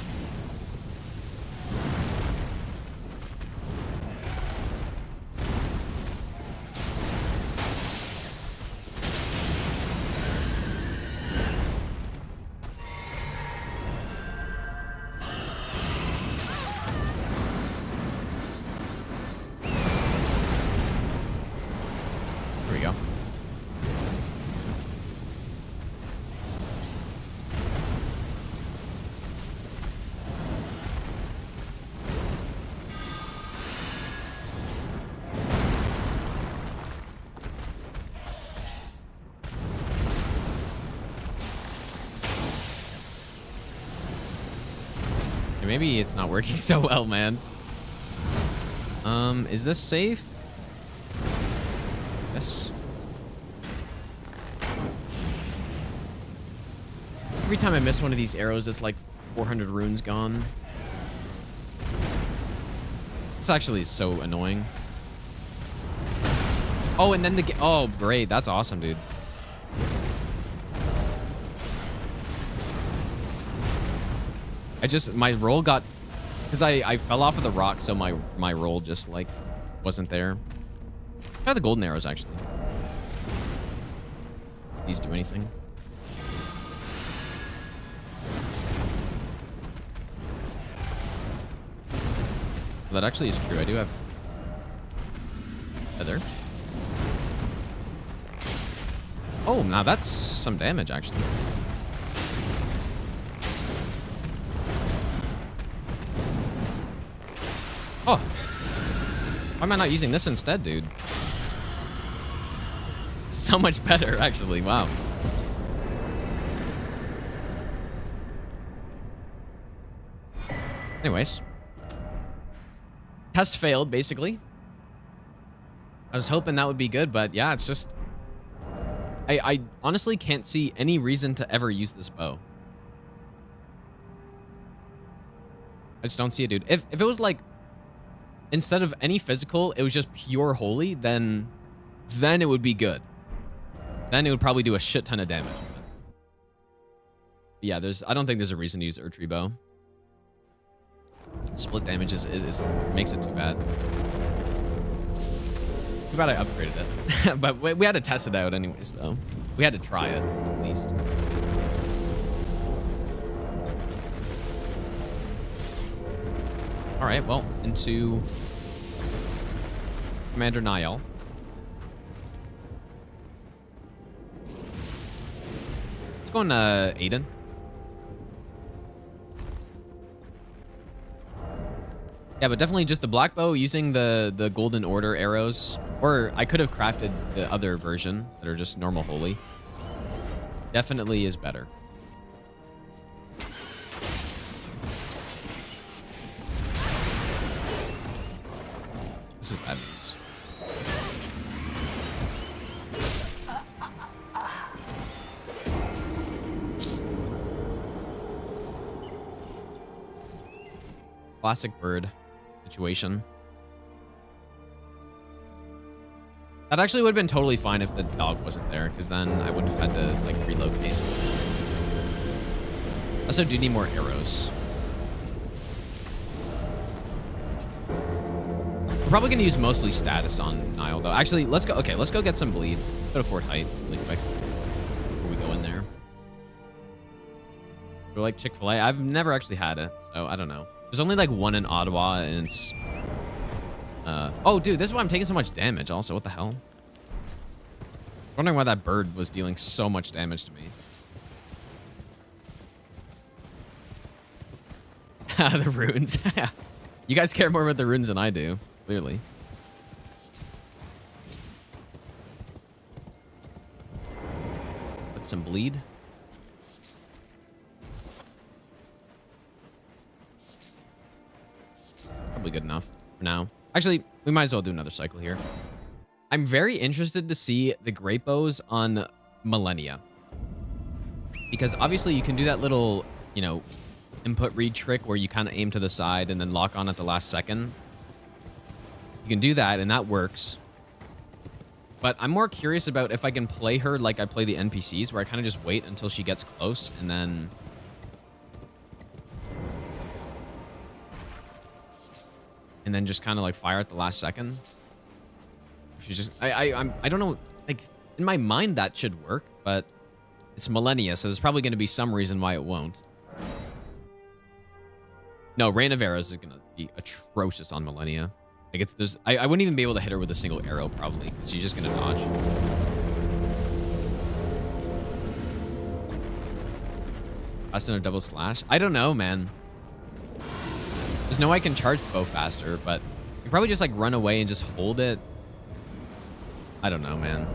Here we go. Okay, maybe it's not working so well, man. Is this safe? Yes. Every time I miss one of these arrows, it's like 400 runes gone. This actually is so annoying. Oh, and then the... oh, great. That's awesome, dude. My roll got... because I fell off of the rock, so my roll just, like, wasn't there. How are the golden arrows, actually? These do anything? That actually is true. I do have feather. Oh, now that's some damage, actually. Oh. Why am I not using this instead, dude? It's so much better, actually. Wow. Anyways. Test failed, basically. I was hoping that would be good, but yeah, it's just... I honestly can't see any reason to ever use this bow. I just don't see it, dude. If it was like, instead of any physical, it was just pure holy, then it would be good. Then it would probably do a shit ton of damage. But yeah, I don't think there's a reason to use Erdtree bow. Split damage makes it too bad. Too bad I upgraded it. But we had to test it out anyways, though. We had to try it, at least. All right, well, into Commander Niall. Let's go on Aiden. Yeah, but definitely just the black bow using the Golden Order arrows. Or I could have crafted the other version that are just normal holy. Definitely is better. This is bad news. Classic bird situation. That actually would have been totally fine if the dog wasn't there, because then I wouldn't have had to like relocate. Also do need more arrows. We're probably gonna use mostly status on Niall though. Actually, let's go. Okay, let's go get some bleed. Go to Fort Height really quick before we go in there. We're like Chick-fil-A. I've never actually had it, so I don't know. There's only like one in Ottawa, and it's... oh, dude, this is why I'm taking so much damage also. What the hell? I'm wondering why that bird was dealing so much damage to me. The runes. You guys care more about the runes than I do, clearly. Put some bleed. Probably good enough for now. Actually, we might as well do another cycle here. I'm very interested to see the great bows on Millennia. Because obviously you can do that little, you know, input read trick where you kind of aim to the side and then lock on at the last second. You can do that and that works. But I'm more curious about if I can play her like I play the NPCs, where I kind of just wait until she gets close and then... and then just kind of like fire at the last second. She's just, I don't know, like in my mind that should work, but it's Millennia, so there's probably going to be some reason why it won't. No, Rain of Arrows is going to be atrocious on Millennia. Like I wouldn't even be able to hit her with a single arrow probably, because she's just going to dodge. Less than a double slash? I don't know, man. There's no way I can charge bow faster, but you probably just like run away and just hold it. I don't know, man.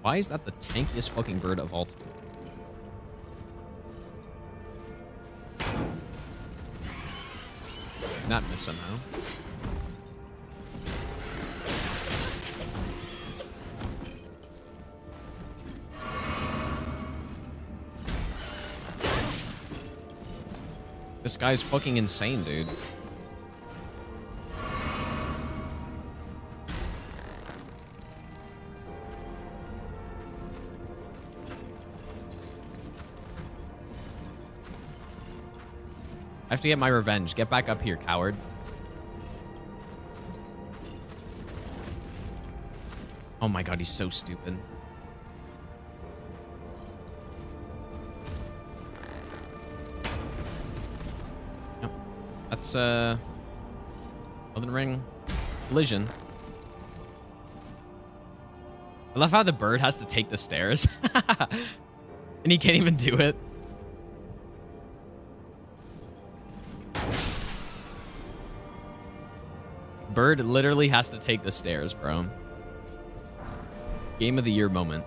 Why is that the tankiest fucking bird of all time? Not miss somehow. This guy's fucking insane, dude. I have to get my revenge. Get back up here, coward. Oh my god, he's so stupid. That's Elden Ring collision. I love how the bird has to take the stairs. And he can't even do it. Bird literally has to take the stairs, bro. Game of the year moment.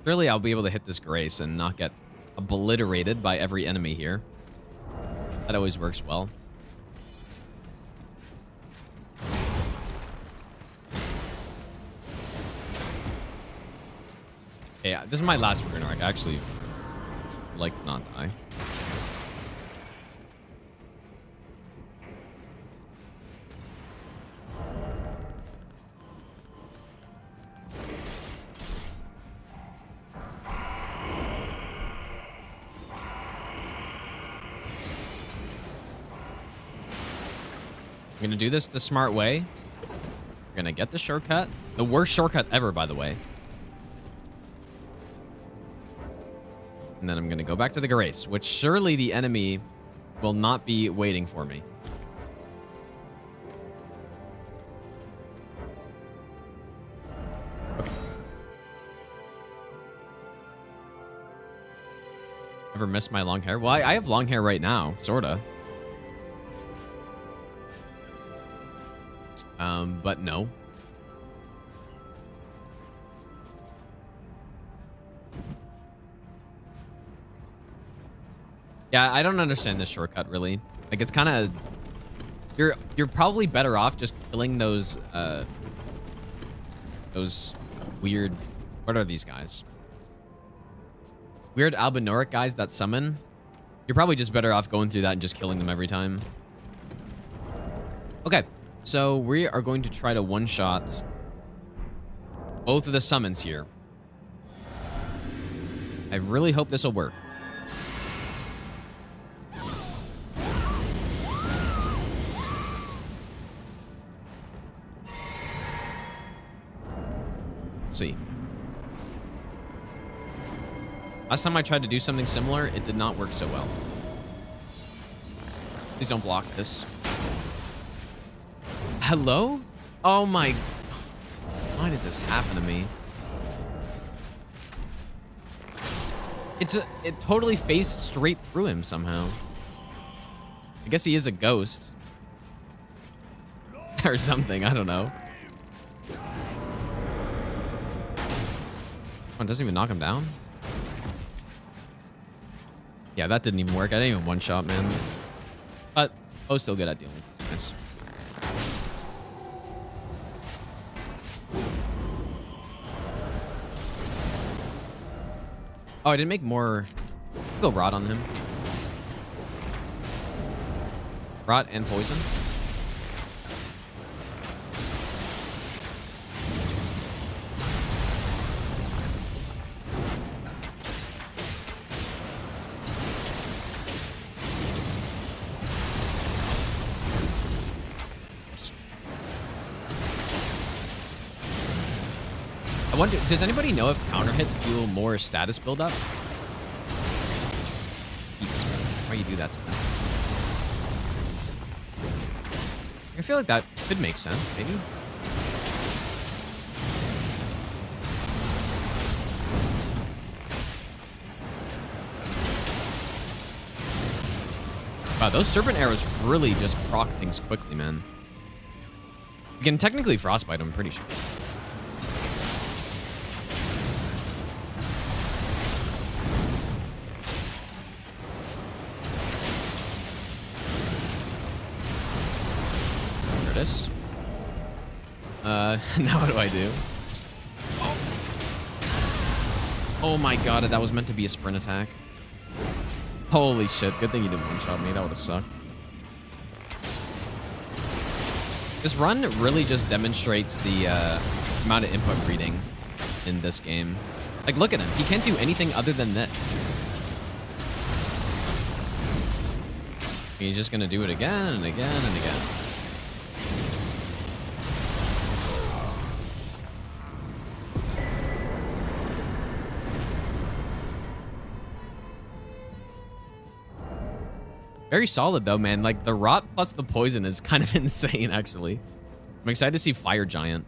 Surely I'll be able to hit this Grace and not get obliterated by every enemy here. That always works well. Okay, this is my last rune arc. I actually would like to not die. I'm gonna do this the smart way. We're gonna get the shortcut. The worst shortcut ever, by the way. And then I'm gonna go back to the Grace, which surely the enemy will not be waiting for me. Okay. Ever miss my long hair? Well, I have long hair right now, sorta. But no. Yeah, I don't understand this shortcut really. Like it's kind of you're probably better off just killing those weird, what are these guys? Weird albinoric guys that summon. You're probably just better off going through that and just killing them every time. Okay. So we are going to try to one-shot both of the summons here. I really hope this will work. Let's see. Last time I tried to do something similar, it did not work so well. Please don't block this. Hello? Oh my... Why does this happen to me? It totally phased straight through him somehow. I guess he is a ghost. Or something, I don't know. Oh, it doesn't even knock him down? Yeah, that didn't even work. I didn't even one-shot, man. But I was still good at dealing with these guys. Oh, I didn't make more. Go rot on him. Rot and poison. I wonder, does anybody know if counter hits do more status buildup? Jesus, man. Why you do that to me? I feel like that could make sense, maybe. Wow, those serpent arrows really just proc things quickly, man. You can technically frostbite them, I'm pretty sure. This. Now what do I do? Oh my god, that was meant to be a sprint attack. Holy shit, good thing you didn't one-shot me. That would have sucked. This run really just demonstrates the amount of input reading in this game. Like, look at him. He can't do anything other than this. He's just gonna do it again and again and again. Very solid though, man. Like the rot plus the poison is kind of insane, actually. I'm excited to see Fire Giant.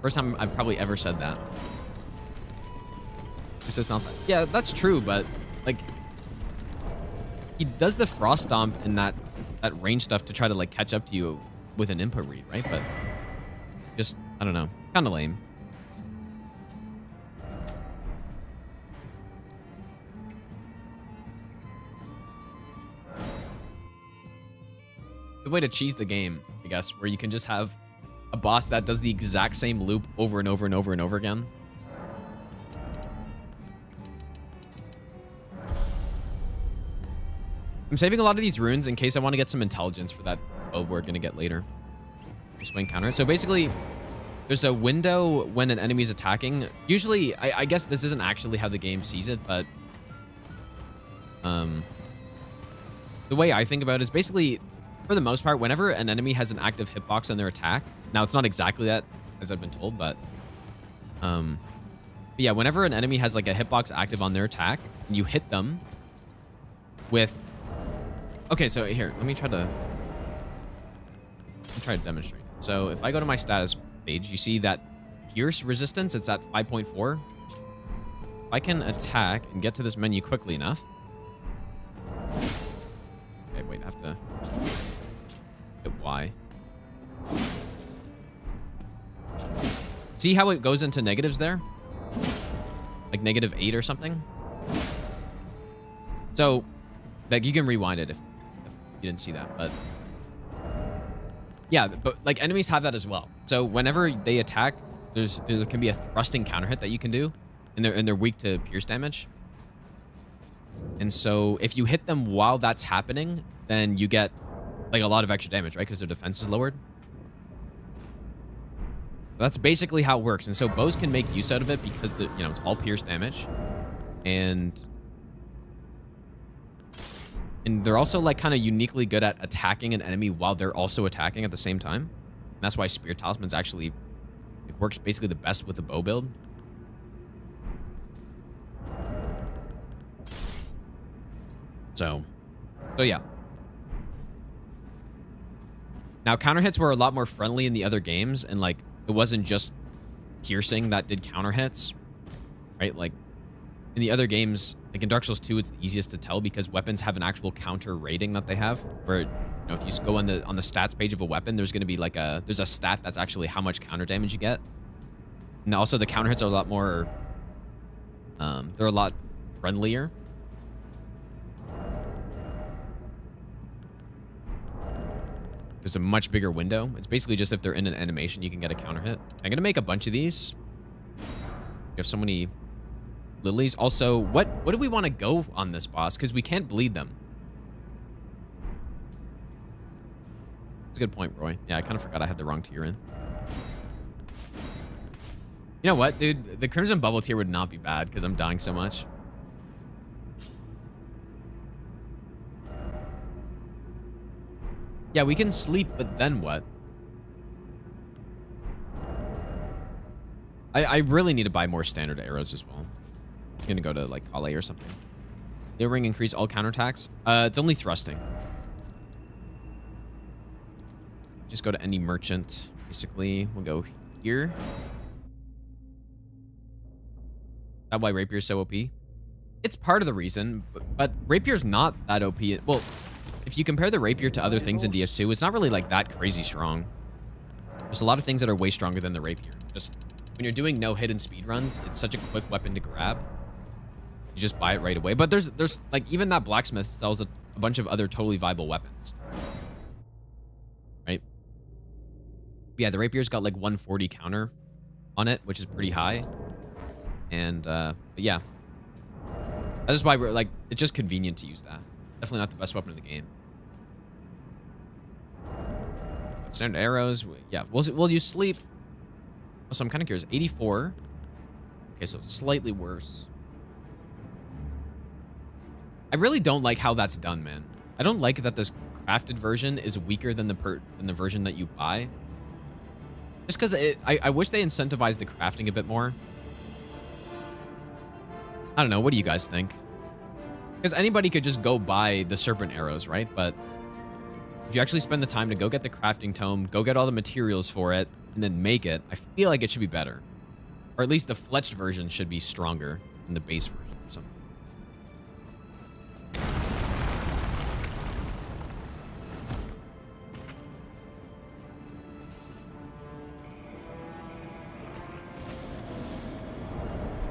First time I've probably ever said that. It's just not that. Yeah, that's true, but like he does the Frost Stomp and that range stuff to try to like catch up to you with an input read, right? But just, I don't know, kind of lame. The way to cheese the game, I guess, where you can just have a boss that does the exact same loop over and over and over and over again. I'm saving a lot of these runes in case I want to get some intelligence for that build we're going to get later. Swing counter. So basically, there's a window when an enemy is attacking. Usually, I guess this isn't actually how the game sees it, but the way I think about it is basically, for the most part, whenever an enemy has an active hitbox on their attack, now it's not exactly that, as I've been told, but yeah, whenever an enemy has like a hitbox active on their attack, and you hit them with, okay, so here, let me try to demonstrate. So if I go to my status page, you see that Pierce resistance, it's at 5.4. If I can attack and get to this menu quickly enough. Okay, wait, I have to hit Y. See how it goes into negatives there? Like -8 or something? So, like, you can rewind it if you didn't see that, but yeah, but like enemies have that as well. So whenever they attack, there can be a thrusting counter hit that you can do, and they're weak to pierce damage. And so if you hit them while that's happening, then you get like a lot of extra damage, right? Because their defense is lowered. That's basically how it works. And so bows can make use out of it because it's all pierce damage, and they're also like kind of uniquely good at attacking an enemy while they're also attacking at the same time. And that's why Spear Talisman's actually, it works basically the best with the bow build. So yeah. Now counter hits were a lot more friendly in the other games, and like it wasn't just piercing that did counter hits, right? Like in the other games, like in Dark Souls 2, it's the easiest to tell because weapons have an actual counter rating that they have. Where, if you go on the stats page of a weapon, there's going to be like there's a stat that's actually how much counter damage you get. And also the counter hits are a lot more, they're a lot friendlier. There's a much bigger window. It's basically just if they're in an animation, you can get a counter hit. I'm going to make a bunch of these. We have so many lilies. Also, what do we want to go on this boss? Because we can't bleed them. That's a good point, Roy. Yeah, I kind of forgot I had the wrong tier in. You know what, dude? The Crimson Bubble tier would not be bad because I'm dying so much. Yeah, we can sleep, but then what? I really need to buy more standard arrows as well. I'm gonna go to like Caelid or something. The ring increase all counterattacks. It's only thrusting. Just go to any merchant. Basically, we'll go here. That's why Rapier's so OP. It's part of the reason, but Rapier's not that OP. Well, if you compare the Rapier to other things in DS2, it's not really like that crazy strong. There's a lot of things that are way stronger than the Rapier. Just when you're doing no hidden speed runs, it's such a quick weapon to grab. You just buy it right away. But there's like, even that blacksmith sells a bunch of other totally viable weapons. Right? Yeah, the Rapier's got like 140 counter on it, which is pretty high. And but yeah. That's just why we're like, it's just convenient to use that. Definitely not the best weapon in the game. Standard arrows. Yeah, we'll use sleep. Also, I'm kind of curious. 84. Okay, so slightly worse. I really don't like how that's done, man. I don't like that this crafted version is weaker than the version that you buy. Just because I wish they incentivized the crafting a bit more. I don't know. What do you guys think? Because anybody could just go buy the Serpent arrows, right? But if you actually spend the time to go get the crafting tome, go get all the materials for it, and then make it, I feel like it should be better. Or at least the fletched version should be stronger than the base version or something.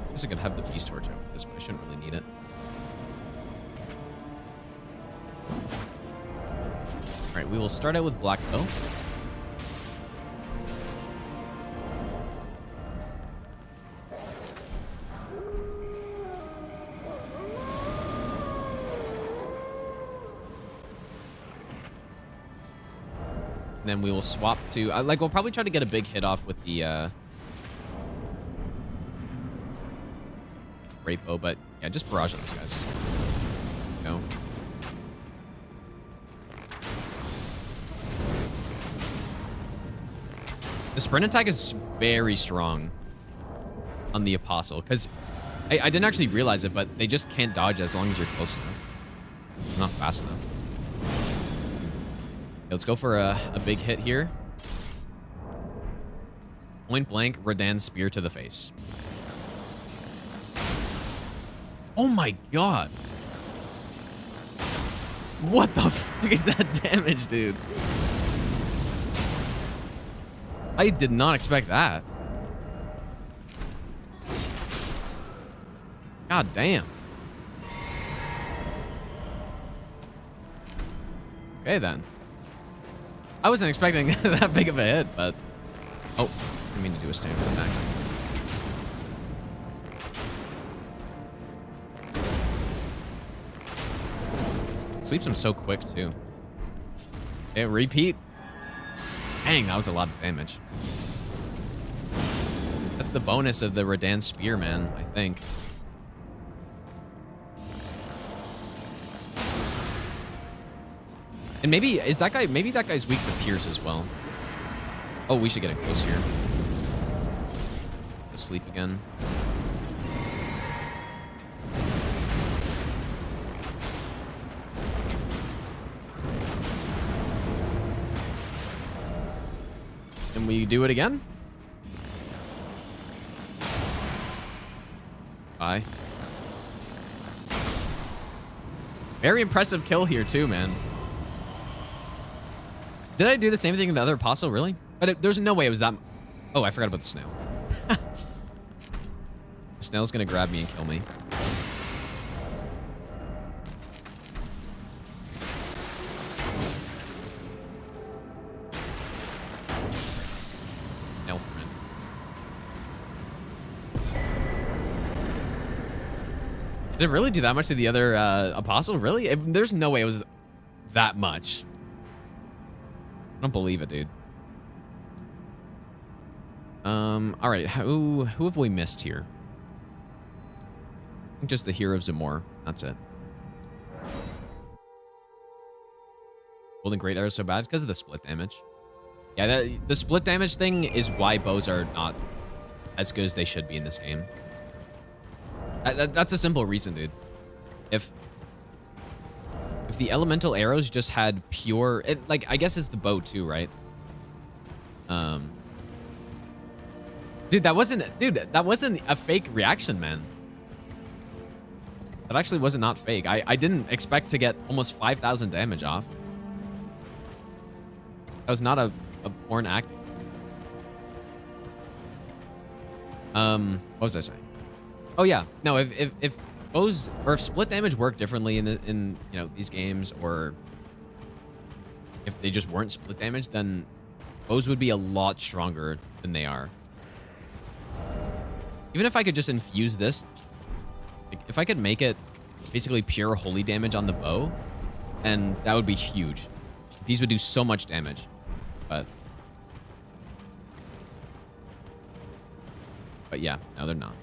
I guess I could have the beast torch over this, but I shouldn't really need it. All right, we will start out with black bow. Then we will swap to, like, we'll probably try to get a big hit off with the great bow, but yeah, just barrage on these guys. Go. The sprint attack is very strong on the Apostle, because I didn't actually realize it, but they just can't dodge as long as you're close enough. They're not fast enough. Let's go for a big hit here. Point blank, Radan's spear to the face. Oh my god. What the fuck is that damage, dude? I did not expect that. God damn. Okay then. I wasn't expecting that big of a hit, but... Oh, I didn't mean to do a standard attack. Sleeps him so quick, too. Okay, repeat. Dang, that was a lot of damage. That's the bonus of the Radan Spear, man, I think. And maybe, is that guy, maybe that guy's weak to Pierce as well. Oh, we should get it close here. Asleep again. And we do it again? Bye. Very impressive kill here too, man. Did I do the same thing in the other Apostle, really? But there's no way it was that... Oh, I forgot about the snail. The snail's gonna grab me and kill me. Snail friend. Did it really do that much to the other Apostle? Really? There's no way it was that much. I don't believe it, dude. All right, who have we missed here? I think just the Hero of Zamor. That's it. Golden Great Arrow is so bad? It's because of the split damage. Yeah, the split damage thing is why bows are not as good as they should be in this game. That's a simple reason, dude. If the elemental arrows just had pure... like, I guess it's the bow too, right? Dude, that wasn't a fake reaction, man. That actually was not fake. I didn't expect to get almost 5,000 damage off. That was not a porn act. What was I saying? Oh yeah, no. If bows or if split damage worked differently in you know these games, or if they just weren't split damage, then bows would be a lot stronger than they are. Even if I could just infuse this, like if I could make it basically pure holy damage on the bow, and that would be huge. These would do so much damage, but yeah, no, they're not.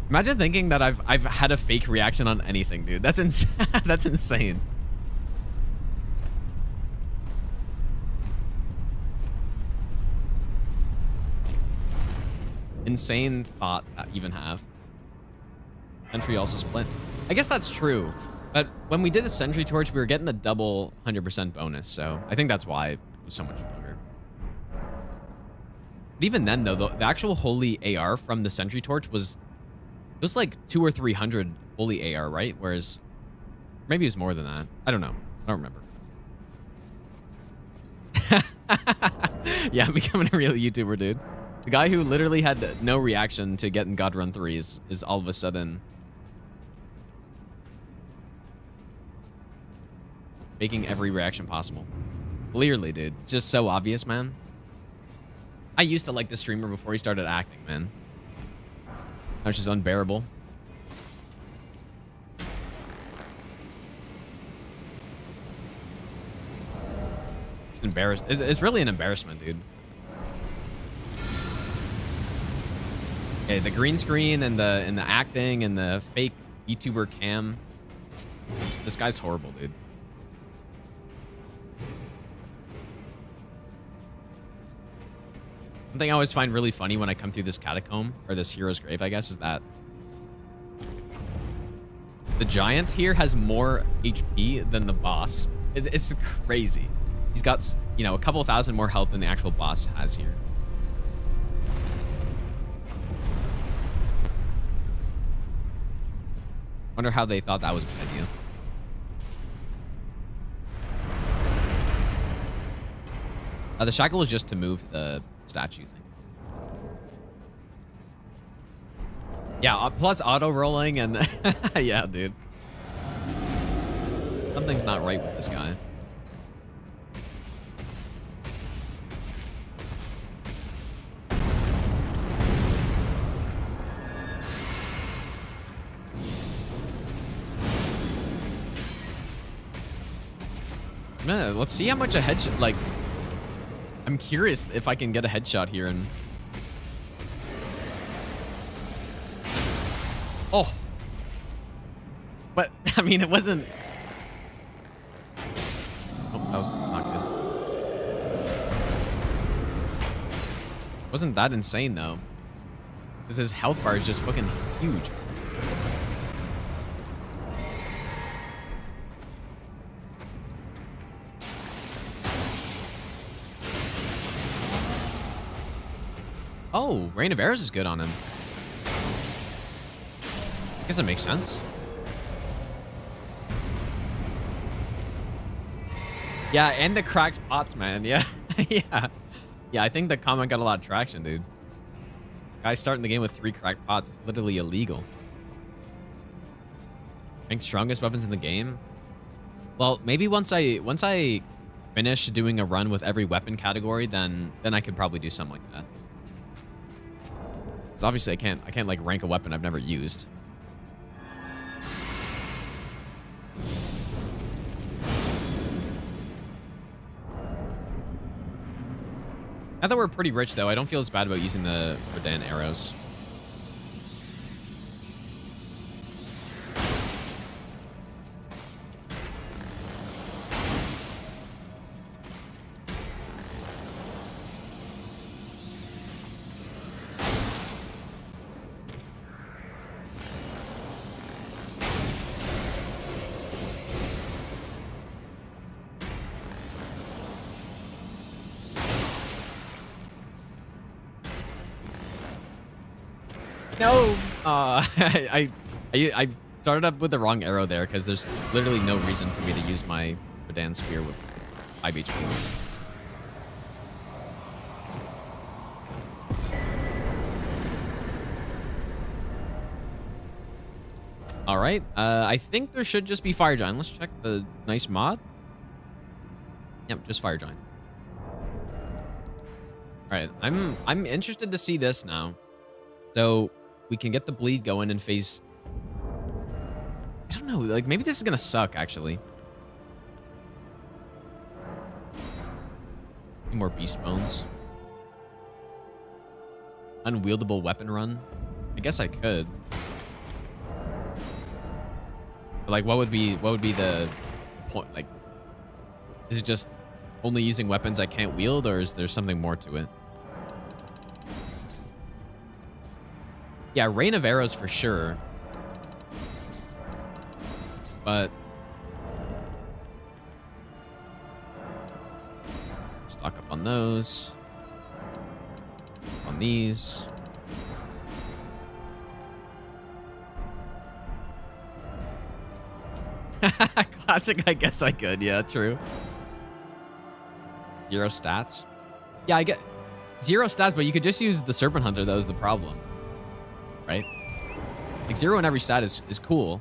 Imagine thinking that I've had a fake reaction on anything, dude. That's that's insane. insane thought to even have. Sentry also split. I guess that's true. But when we did the Sentry Torch, we were getting the double 100% bonus. So I think that's why it was so much stronger. But even then, though, the actual holy AR from the Sentry Torch was... It was like 200 or 300 holy AR, right? Whereas... Maybe it was more than that. I don't know. I don't remember. Yeah, I'm becoming a real YouTuber, dude. The guy who literally had no reaction to getting God Run 3s is all of a sudden making every reaction possible. Clearly, dude. It's just so obvious, man. I used to like the streamer before he started acting, man. That was just unbearable. It's embarrassed. It's really an embarrassment, dude. Okay, the green screen and the acting and the fake YouTuber cam. This guy's horrible, dude. Something I always find really funny when I come through this catacomb, or this hero's grave, I guess, is that the giant here has more HP than the boss. It's crazy. He's got, you know, a couple thousand more health than the actual boss has here. Wonder how they thought that was a good idea. The shackle is just to move the statue thing. Yeah, plus auto rolling and yeah, dude. Something's not right with this guy. Man, let's see how much a headshot, like, I'm curious if I can get a headshot here and... Oh. But, I mean, it wasn't... Oh, that was not good. Wasn't that insane, though. Because his health bar is just fucking huge. Oh, Rain of Arrows is good on him. I guess that makes sense. Yeah, and the cracked pots, man. Yeah. Yeah. Yeah, I think the comment got a lot of traction, dude. This guy's starting the game with 3 cracked pots. It's literally illegal. Ranked strongest weapons in the game? Well, maybe once I finish doing a run with every weapon category, then I could probably do something like that. Because obviously I can't like rank a weapon I've never used. Now that we're pretty rich though, I don't feel as bad about using the Verdan arrows. No, I started up with the wrong arrow there because there's literally no reason for me to use my Verdan spear with 5 HP. All right, I think there should just be Fire Giant. Let's check the nice mod. Yep, just Fire Giant. All right, I'm interested to see this now. So we can get the bleed going in phase. I don't know, like maybe this is gonna suck actually. More beast bones. Unwieldable weapon run. I guess I could. But like, what would be the point? Like, is it just only using weapons I can't wield, or is there something more to it? Yeah, rain of arrows for sure. But stock up on those. On these. Classic, I guess I could. Yeah, true. 0 stats. Yeah, I get 0 stats, but you could just use the Serpent Hunter. That was the problem. Right? Like 0 in every stat is cool.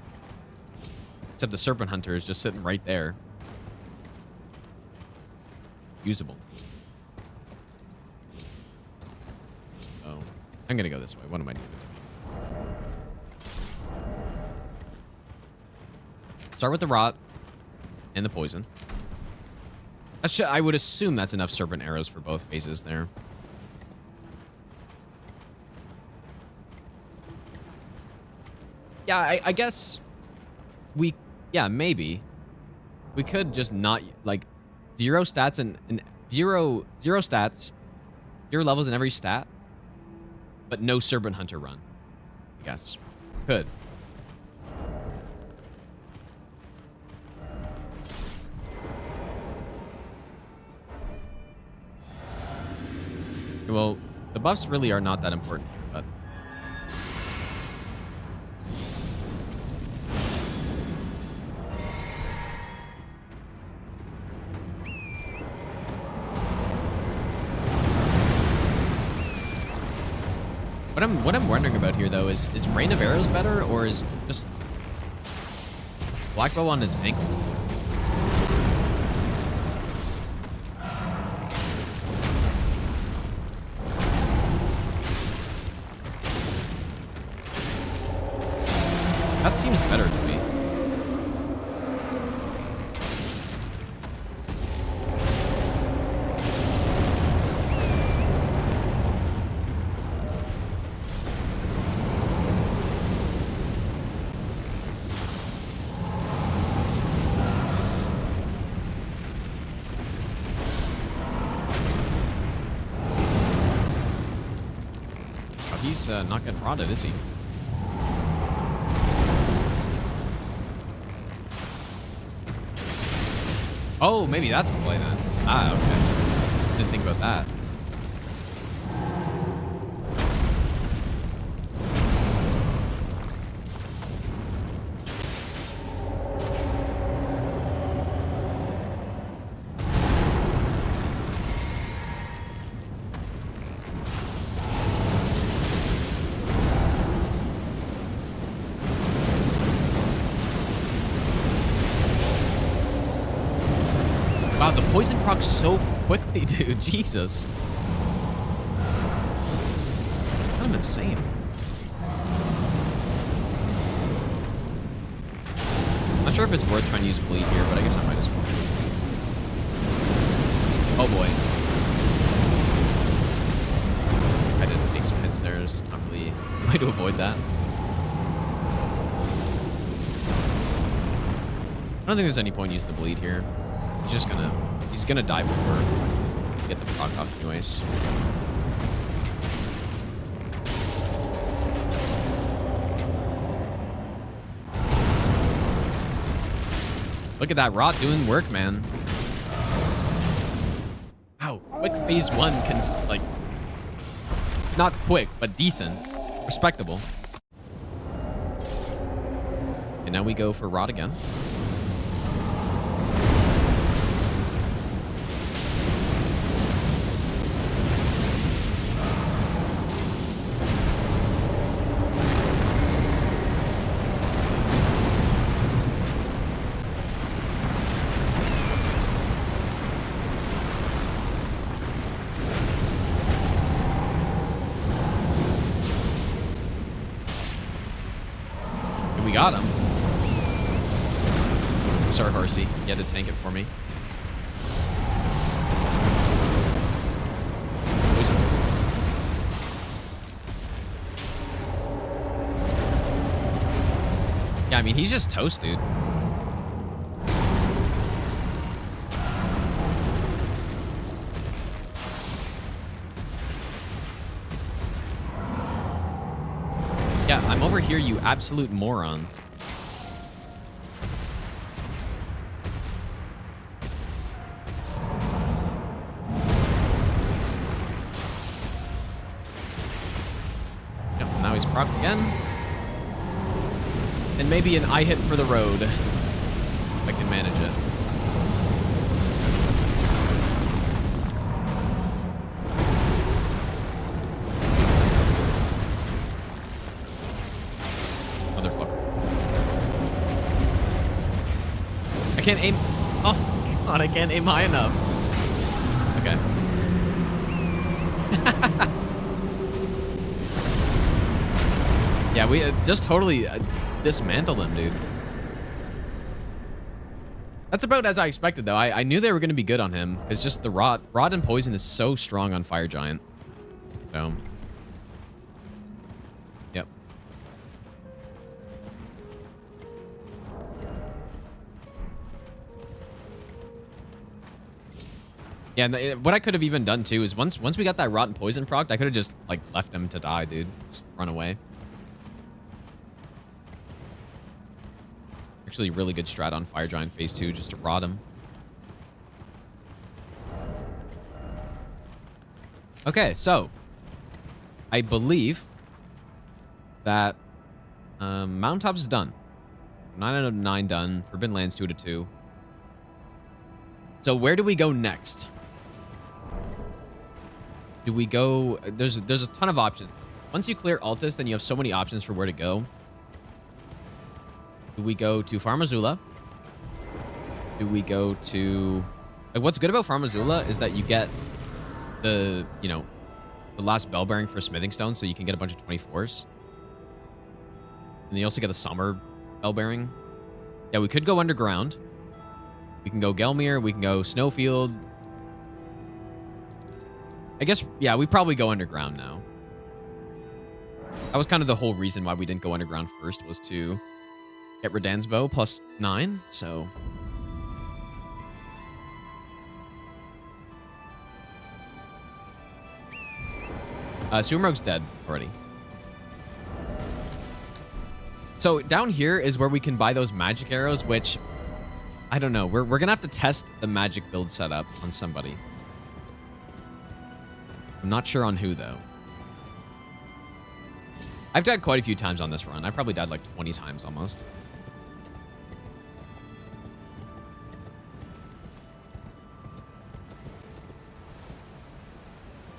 Except the Serpent Hunter is just sitting right there. Usable. Oh. I'm gonna go this way. What am I doing? Start with the rot and the poison. I would assume that's enough serpent arrows for both phases there. Yeah, I guess yeah, maybe. We could just not, like, 0 stats and zero stats, 0 levels in every stat, but no Serpent Hunter run, I guess. Could. Well, the buffs really are not that important here, but... What I'm wondering about here, though, is Rain of Arrows better, or is just Black Bow on his ankles better? That seems better to me. Oh, he's not getting rotted, is he? Oh, maybe that's the play then. Ah, okay. Didn't think about that. Wow, the poison procs so quickly, dude. Jesus. Kind of insane. Not sure if it's worth trying to use bleed here, but I guess I might as well. Oh boy. I didn't take some hits there. There's not really a way to avoid that. I don't think there's any point using the bleed here. He's gonna die before we get the proc off anyways. Look at that rot doing work, man. Wow, quick phase 1 can, like, not quick, but decent, respectable. And now we go for rot again. We got him. Sorry, Horsey. You had to tank it for me. Poison. Yeah, I mean, he's just toast, dude. Yeah, I'm over here, you absolute moron. Yep, now he's procced again. And maybe an I hit for the road. If I can manage it. I can't aim. Oh, God, I can't aim high enough. Okay. Yeah, we just totally dismantled him, dude. That's about as I expected, though. I knew they were going to be good on him. It's just the rot. Rot and poison is so strong on Fire Giant. So. Yep. Yeah, and what I could have even done too is once we got that rotten poison procced, I could have just like left him to die, dude. Just run away. Actually, really good strat on Fire Giant phase 2 just to rot him. Okay, so I believe that Mountaintop's is done. 9 out of 9 done. Forbidden Lands 2 out of 2. So where do we go next? Do we go... There's a ton of options. Once you clear Altus, then you have so many options for where to go. Do we go to Farm Azula? Do we go to... Like, what's good about Farm Azula is that you get the, you know, the last bell bearing for Smithing Stone, so you can get a bunch of 24s. And you also get a summer bell bearing. Yeah, we could go underground. We can go Gelmir. We can go Snowfield. I guess, yeah, we probably go underground now. That was kind of the whole reason why we didn't go underground first, was to get Radan's Bow plus 9, so... Sumaro's dead already. So down here is where we can buy those magic arrows, which... I don't know. We're going to have to test the magic build setup on somebody. I'm not sure on who, though. I've died quite a few times on this run. I probably died like 20 times almost.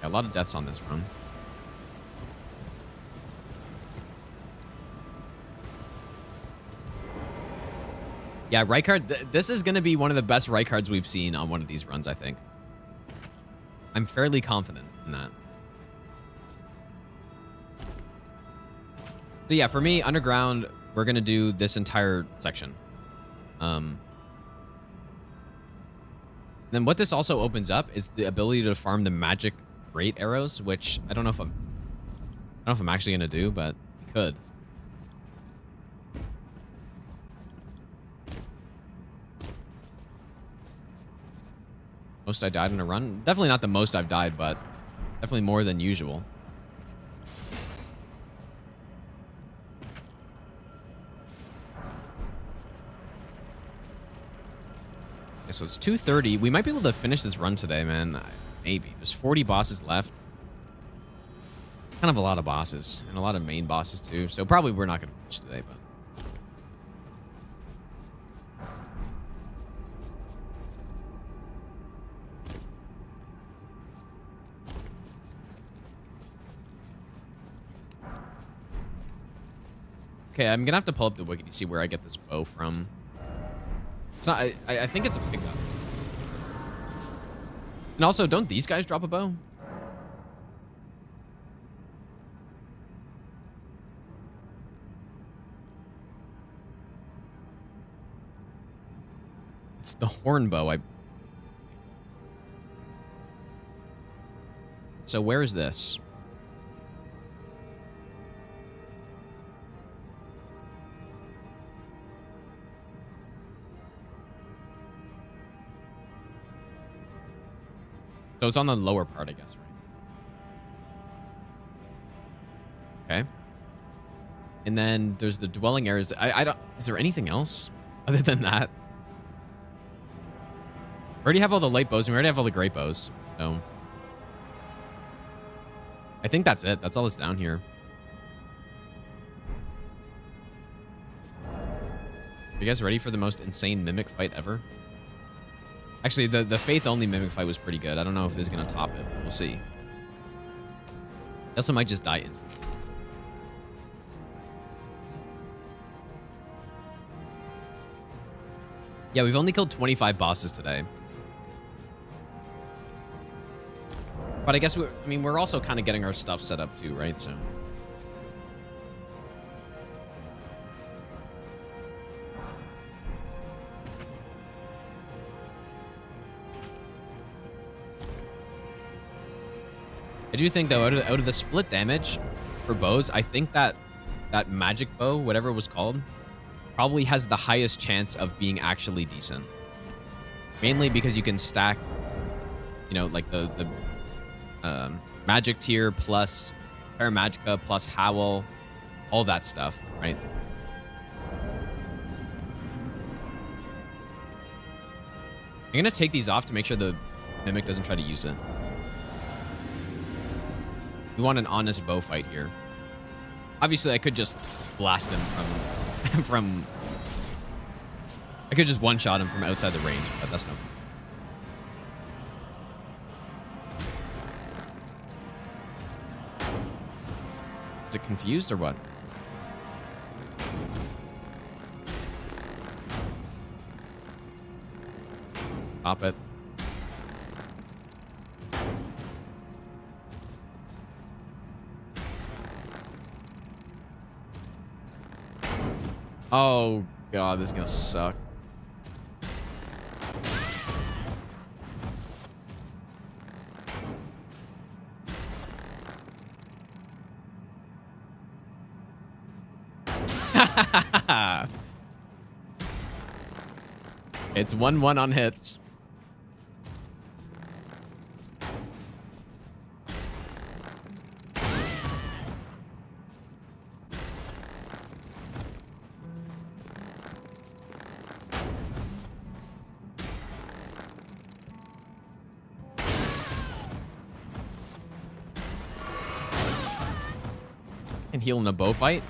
Yeah, a lot of deaths on this run. Yeah, Rykard, this is going to be one of the best Rykards we've seen on one of these runs, I think. I'm fairly confident in that. So yeah, for me, underground, we're going to do this entire section. Then what this also opens up is the ability to farm the magic great arrows, which I don't know if I'm actually going to do, but we could. Most I died in a run? Definitely not the most I've died, but definitely more than usual. Okay, so it's 2:30. We might be able to finish this run today, man. Maybe. There's 40 bosses left. Kind of a lot of bosses. And a lot of main bosses, too. So probably we're not going to finish today, but... Okay, I'm gonna have to pull up the wiki to see where I get this bow from. It's not... I think it's a pickup. And also, don't these guys drop a bow? It's the horn bow. So where is this? So it's on the lower part, I guess, right? Okay. And then there's the dwelling areas. I don't... Is there anything else other than that? We already have all the light bows and we already have all the great bows. So I think that's it. That's all that's down here. Are you guys ready for the most insane mimic fight ever? Actually, the faith-only mimic fight was pretty good. I don't know if this is going to top it, but we'll see. I also might just die instantly. Yeah, we've only killed 25 bosses today. But I guess we're also kind of getting our stuff set up too, right? So I do think though, out of the split damage for bows, I think that magic bow, whatever it was called, probably has the highest chance of being actually decent. Mainly because you can stack, you know, like the magic tier plus Paramagica plus Howl, all that stuff, right? I'm gonna take these off to make sure the Mimic doesn't try to use it. We want an honest bow fight here. Obviously, I could just blast him from I could just one-shot him from outside the range, but that's no fun. Is it confused or what? Stop it. Oh god, this is gonna suck. It's 1-1 on hits. Can heal in a bow fight.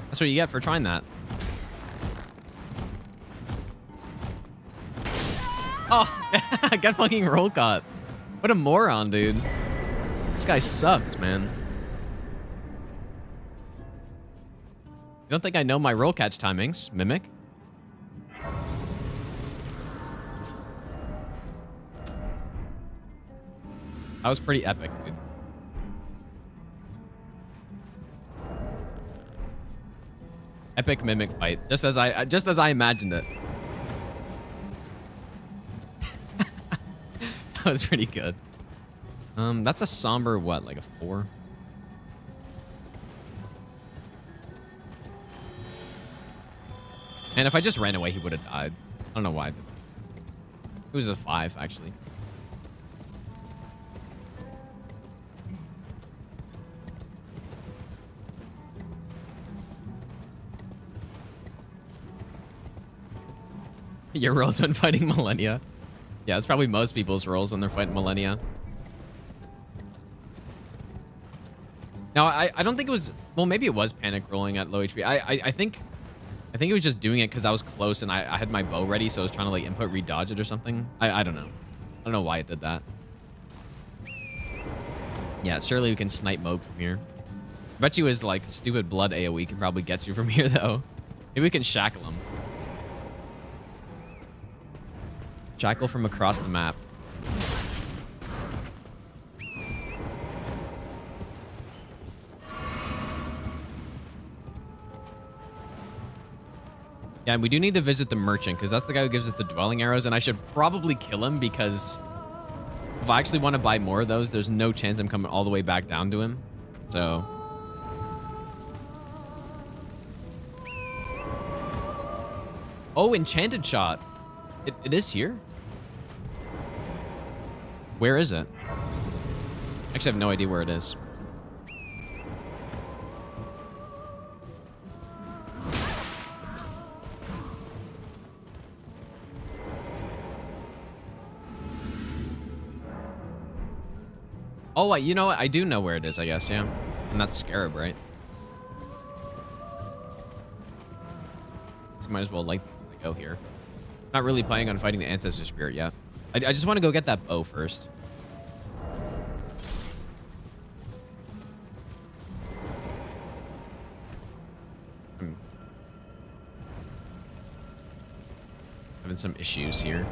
That's what you get for trying that. Oh, I got fucking roll caught. What a moron, dude. This guy sucks, man. You don't think I know my roll catch timings, Mimic? That was pretty epic, dude. Epic Mimic fight, just as I imagined it. That was pretty good. That's a somber what, like a 4? And if I just ran away, he would have died. I don't know why I did that. It was a 5, actually. Your rolls when fighting Millennia. Yeah, it's probably most people's rolls when they're fighting Millennia. Now, I don't think it was... Well, maybe it was panic rolling at low HP. I think it was just doing it because I was close and I had my bow ready, so I was trying to like input redodge it or something. I don't know. I don't know why it did that. Yeah, surely we can snipe Moog from here. I bet you his like stupid blood AoE can probably get you from here though. Maybe we can shackle him. Shackle from across the map. Yeah, and we do need to visit the merchant because that's the guy who gives us the dwelling arrows, and I should probably kill him because if I actually want to buy more of those, there's no chance I'm coming all the way back down to him. So... Oh, enchanted shot. It is here? Where is it? Actually, I have no idea where it is. Oh, wait, you know what? I do know where it is, I guess, yeah. And that's Scarab, right? So might as well light these as I go here. Not really planning on fighting the Ancestor Spirit yet. I just want to go get that bow first. Having some issues here.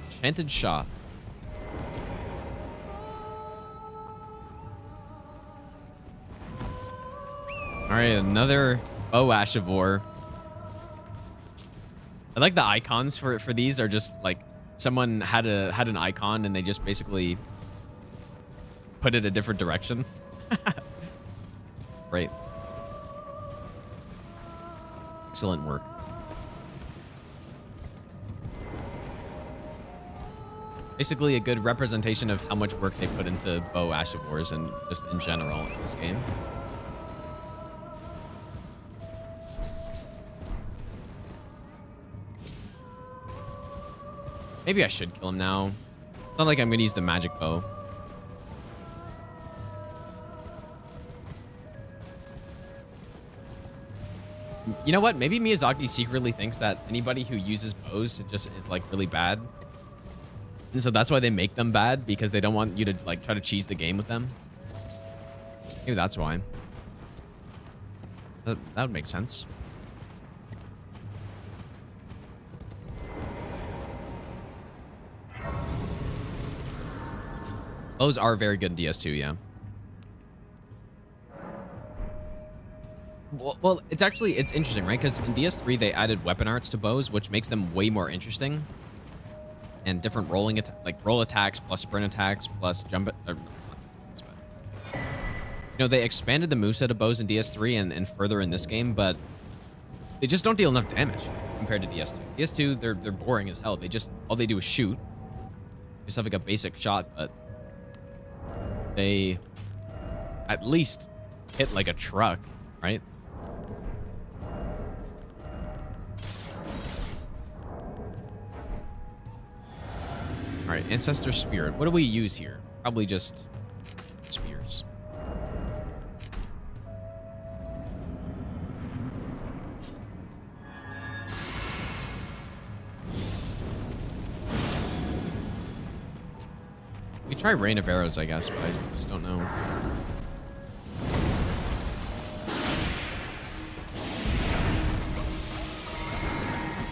Enchanted shop. All right, another Ash of War. I like the icons for these are just like someone had an icon and they just basically put it a different direction. Great. Excellent work. Basically a good representation of how much work they put into Ash of Wars and just in general in this game. Maybe I should kill him now. It's not like I'm going to use the magic bow. You know what? Maybe Miyazaki secretly thinks that anybody who uses bows just is like really bad. And so that's why they make them bad, because they don't want you to like try to cheese the game with them. Maybe that's why. That would make sense. Bows are very good in DS2, yeah. Well, it's interesting, right? Because in DS3 they added weapon arts to bows, which makes them way more interesting. And different rolling roll attacks plus sprint attacks plus jump. You know, they expanded the moveset of bows in DS3 and further in this game, but they just don't deal enough damage compared to DS2. DS2, they're boring as hell. All they do is shoot. They just have like a basic shot, but they at least hit like a truck, right? All right, Ancestor Spirit. What do we use here? Probably just spears. We could try Rain of Arrows, I guess, but I just don't know.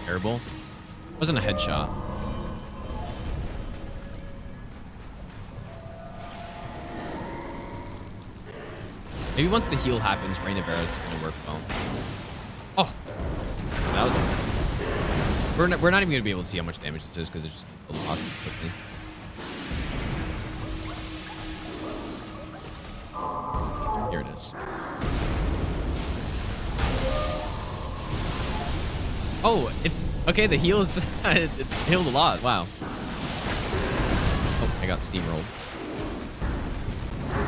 Terrible. Wasn't a headshot. Maybe once the heal happens, Rain of Arrows is going to work well. Oh, that was. We're not even going to be able to see how much damage this is because it's just lost too quickly. Here it is. Oh, it's okay. The heals it healed a lot. Wow. Oh, I got steamrolled.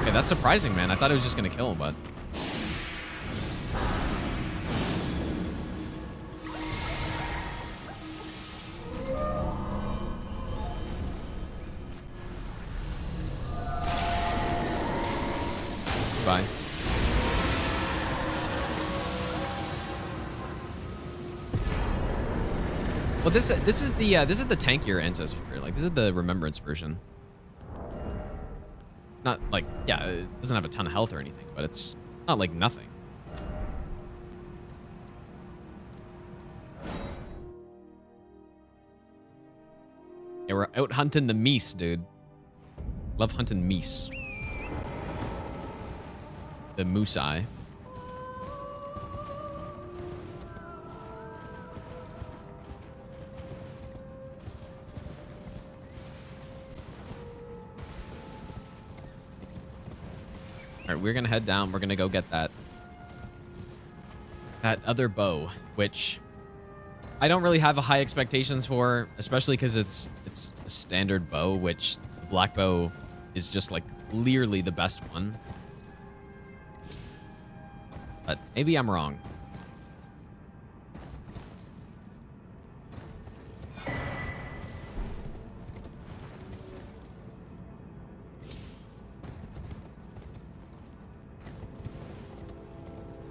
Okay, that's surprising, man. I thought it was just gonna kill him, but. Bye. Well, this is the tankier Ancestor Spirit. Like, this is the Remembrance version. Not like, yeah, it doesn't have a ton of health or anything, but it's not like nothing. Yeah, we're out hunting the meese, dude. Love hunting meese. The moose eye. All right, we're gonna head down. We're gonna go get that other bow, which I don't really have high expectations for, especially because it's a standard bow, which the black bow is just like clearly the best one. But maybe I'm wrong.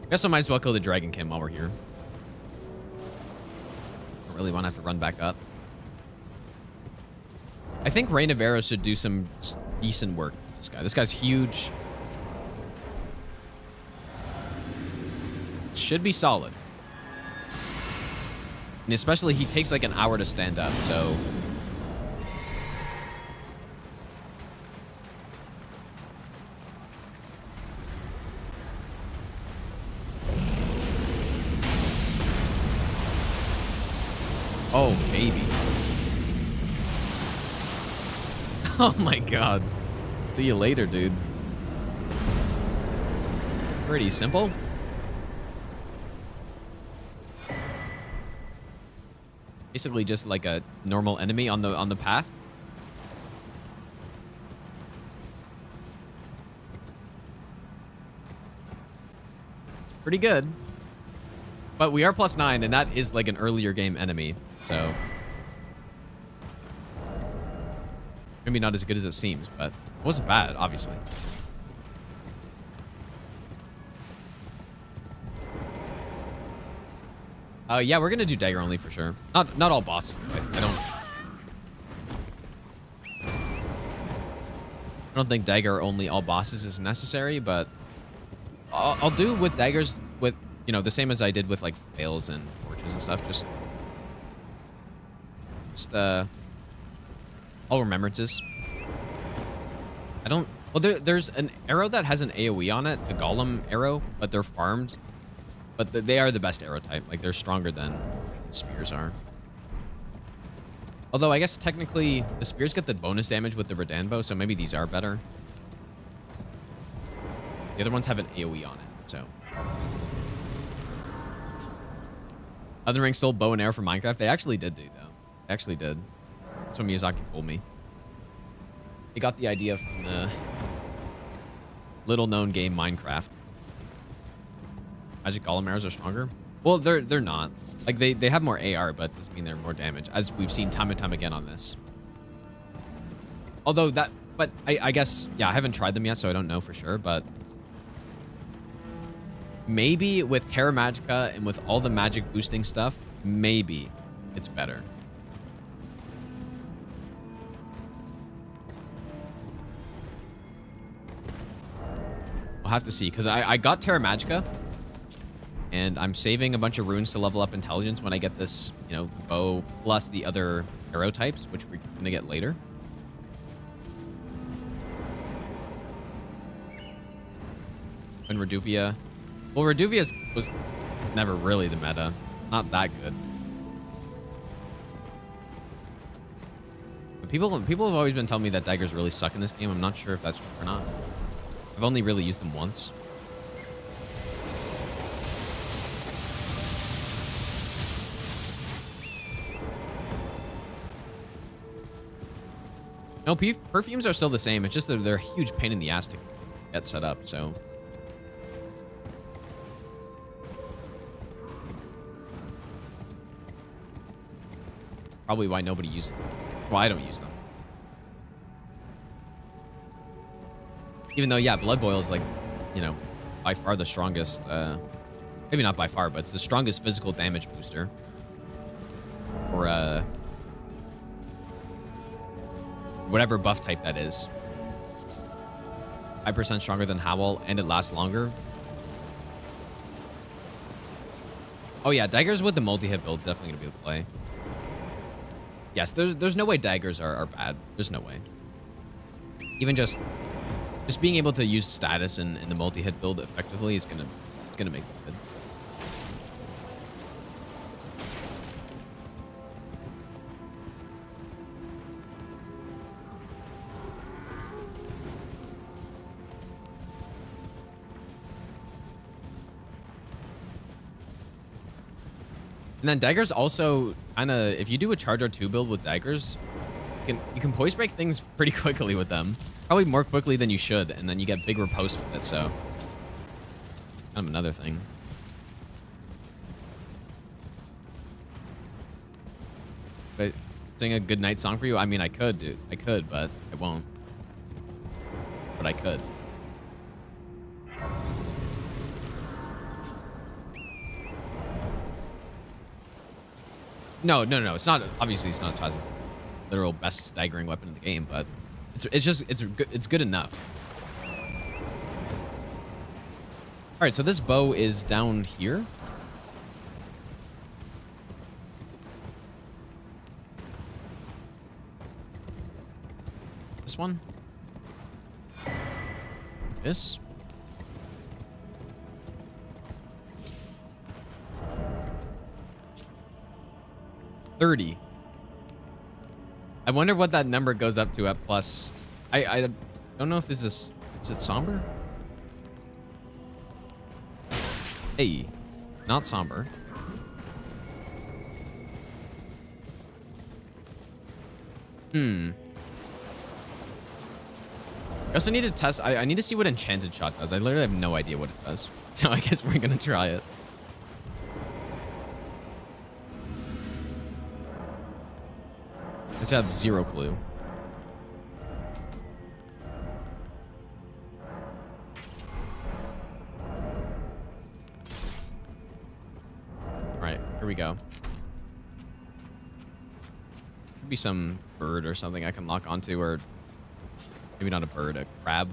Guess I might as well kill the Dragon Kim while we're here. Don't really want to have to run back up. I think Rain of Arrows should do some decent work. This guy's huge. Should be solid. And especially he takes like an hour to stand up, so... Oh, baby. Oh my god. See you later, dude. Pretty simple. Basically just like a normal enemy on the path. Pretty good. But we are +9, and that is like an earlier game enemy, so... Maybe not as good as it seems, but it wasn't bad, obviously. Yeah, we're gonna do dagger only for sure. Not all bosses. I don't think dagger only all bosses is necessary, but I'll do with daggers with, you know, the same as I did with like flails and torches and stuff. Just all remembrances. I don't. Well, there's an arrow that has an AOE on it, the golem arrow, but they're farmed. But they are the best arrow type. Like, they're stronger than spears are. Although, I guess technically, the spears get the bonus damage with the Redan bow, so maybe these are better. The other ones have an AoE on it, so. Elden Ring stole bow and arrow from Minecraft? They actually did, though. They actually did. That's what Miyazaki told me. He got the idea from the little-known game Minecraft. Magic golem arrows are stronger? Well, they're not. Like, they have more AR, but doesn't mean they're more damage, as we've seen time and time again on this. Although that... But I guess... Yeah, I haven't tried them yet, so I don't know for sure, but... Maybe with Terra Magica and with all the magic boosting stuff, maybe it's better. I'll have to see, because I got Terra Magica, and I'm saving a bunch of runes to level up intelligence when I get this, you know, bow plus the other arrow types, which we're going to get later. And Reduvia. Well, Reduvia was never really the meta. Not that good. But people have always been telling me that daggers really suck in this game. I'm not sure if that's true or not. I've only really used them once. No, perfumes are still the same. It's just that they're a huge pain in the ass to get set up, so... Probably why nobody uses them. Well, I don't use them. Even though, yeah, Blood Boil is like, you know, by far the strongest, maybe not by far, but it's the strongest physical damage booster. Or, whatever buff type that is. 5% stronger than Howl, and it lasts longer. Oh yeah, daggers with the multi-hit build is definitely going to be the play. Yes, there's no way daggers are bad. There's no way. Even just being able to use status in the multi-hit build effectively is gonna make it good. And then daggers also kind of, if you do a charge R2 build with daggers, you can poise break things pretty quickly with them. Probably more quickly than you should, and then you get big riposte with it, so. Kind of another thing. But sing a good night song for you? I mean, I could, dude. I could, but I won't. But I could. No. It's not. Obviously, it's not as fast as the literal best staggering weapon in the game, but it's good enough. All right, so this bow is down here. This one. This. $30. I wonder what that number goes up to at plus. I don't know if this is it somber? Hey, not somber. I also need to test. I need to see what Enchanted Shot does. I literally have no idea what it does. So I guess we're gonna try it. I just have zero clue. Alright, here we go. Could be some bird or something I can lock onto, or maybe not a bird, a crab.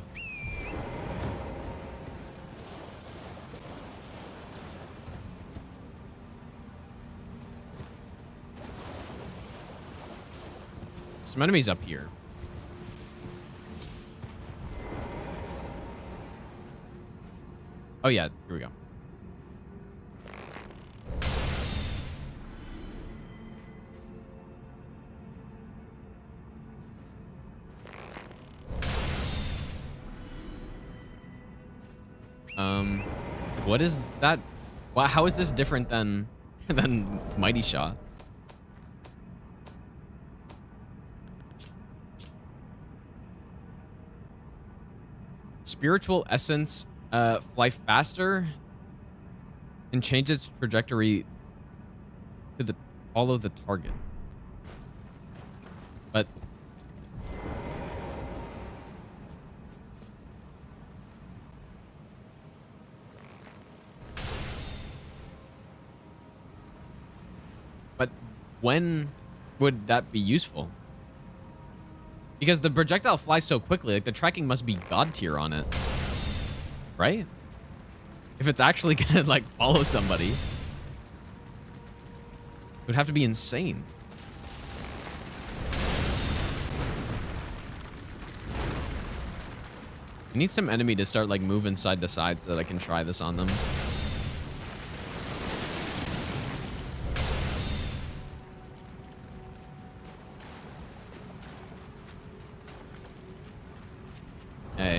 Some enemies up here. Oh yeah, here we go. What is that? Wow, how is this different than Mighty Shot? Spiritual essence fly faster and change its trajectory to follow the target. But when would that be useful? Because the projectile flies so quickly, like the tracking must be god tier on it. Right? If it's actually gonna like follow somebody. It would have to be insane. I need some enemy to start like moving side to side so that I can try this on them.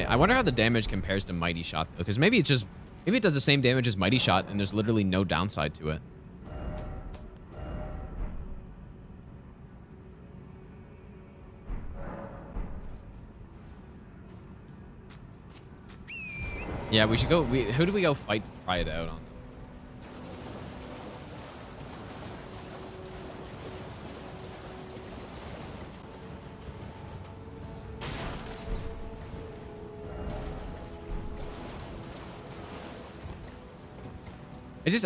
I wonder how the damage compares to Mighty Shot though, because maybe it does the same damage as Mighty Shot and there's literally no downside to it. Yeah, we should go. Who do we go fight to try it out on?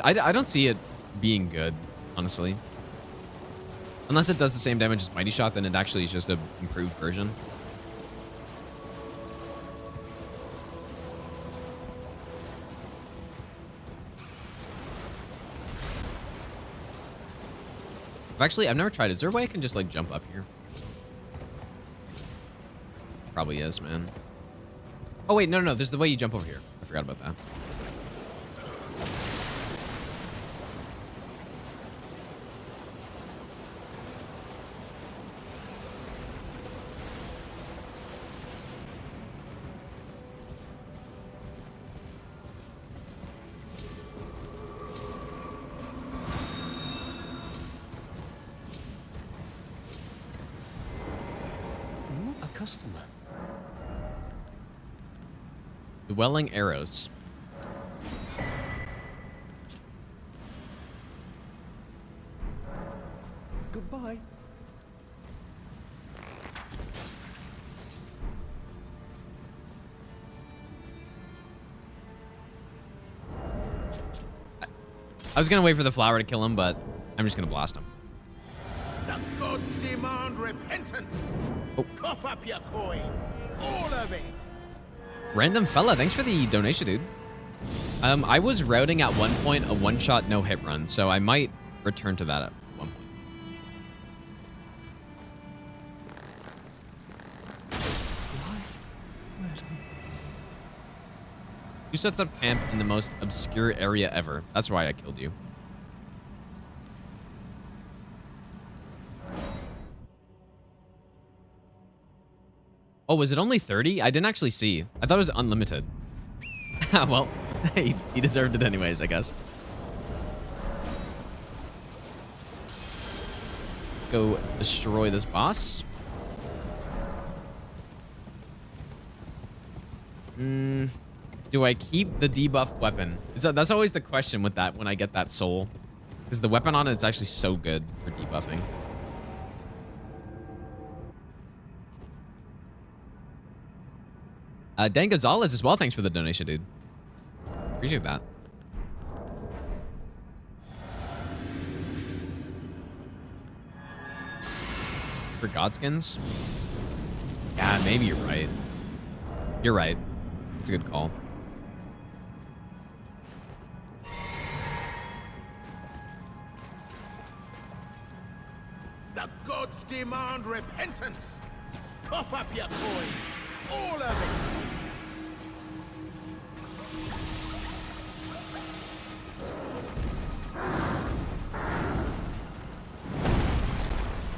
I don't see it being good, honestly. Unless it does the same damage as Mighty Shot, then it actually is just an improved version. Actually, I've never tried it. Is there a way I can just like jump up here? Probably is, man. Oh wait, no, there's the way you jump over here. I forgot about that. customer. Dwelling arrows. Goodbye. I was gonna wait for the flower to kill him, but I'm just gonna blast him. The gods demand repentance. Oh. Cough up your coin. All of it. Random fella, thanks for the donation, dude. I was routing at one point a one-shot no-hit run, so I might return to that at one point. Who sets up camp in the most obscure area ever? That's why I killed you. Oh, was it only 30? I didn't actually see. I thought it was unlimited. Well, he deserved it anyways, I guess. Let's go destroy this boss. Do I keep the debuff weapon? That's always the question with that when I get that soul. Because the weapon on it's actually so good for debuffing. Dan Gonzalez as well. Thanks for the donation, dude. Appreciate that. For Godskins? Yeah, maybe you're right. You're right. It's a good call. The gods demand repentance. Cough up your coin. All of it.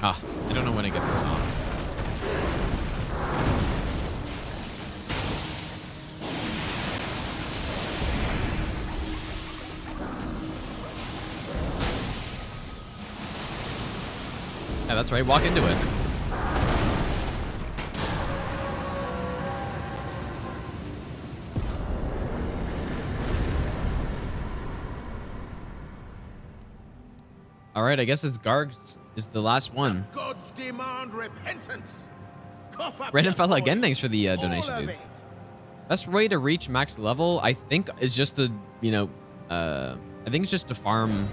Ah, I don't know when to get this off. Yeah, that's right. Walk into it. All right, I guess it's Garg's is the last one. Gods demand repentance. Cough up Random your fella coin. again, thanks for the donation, All of dude. it. Best way to reach max level, I think, is just to, you know, I think it's just to farm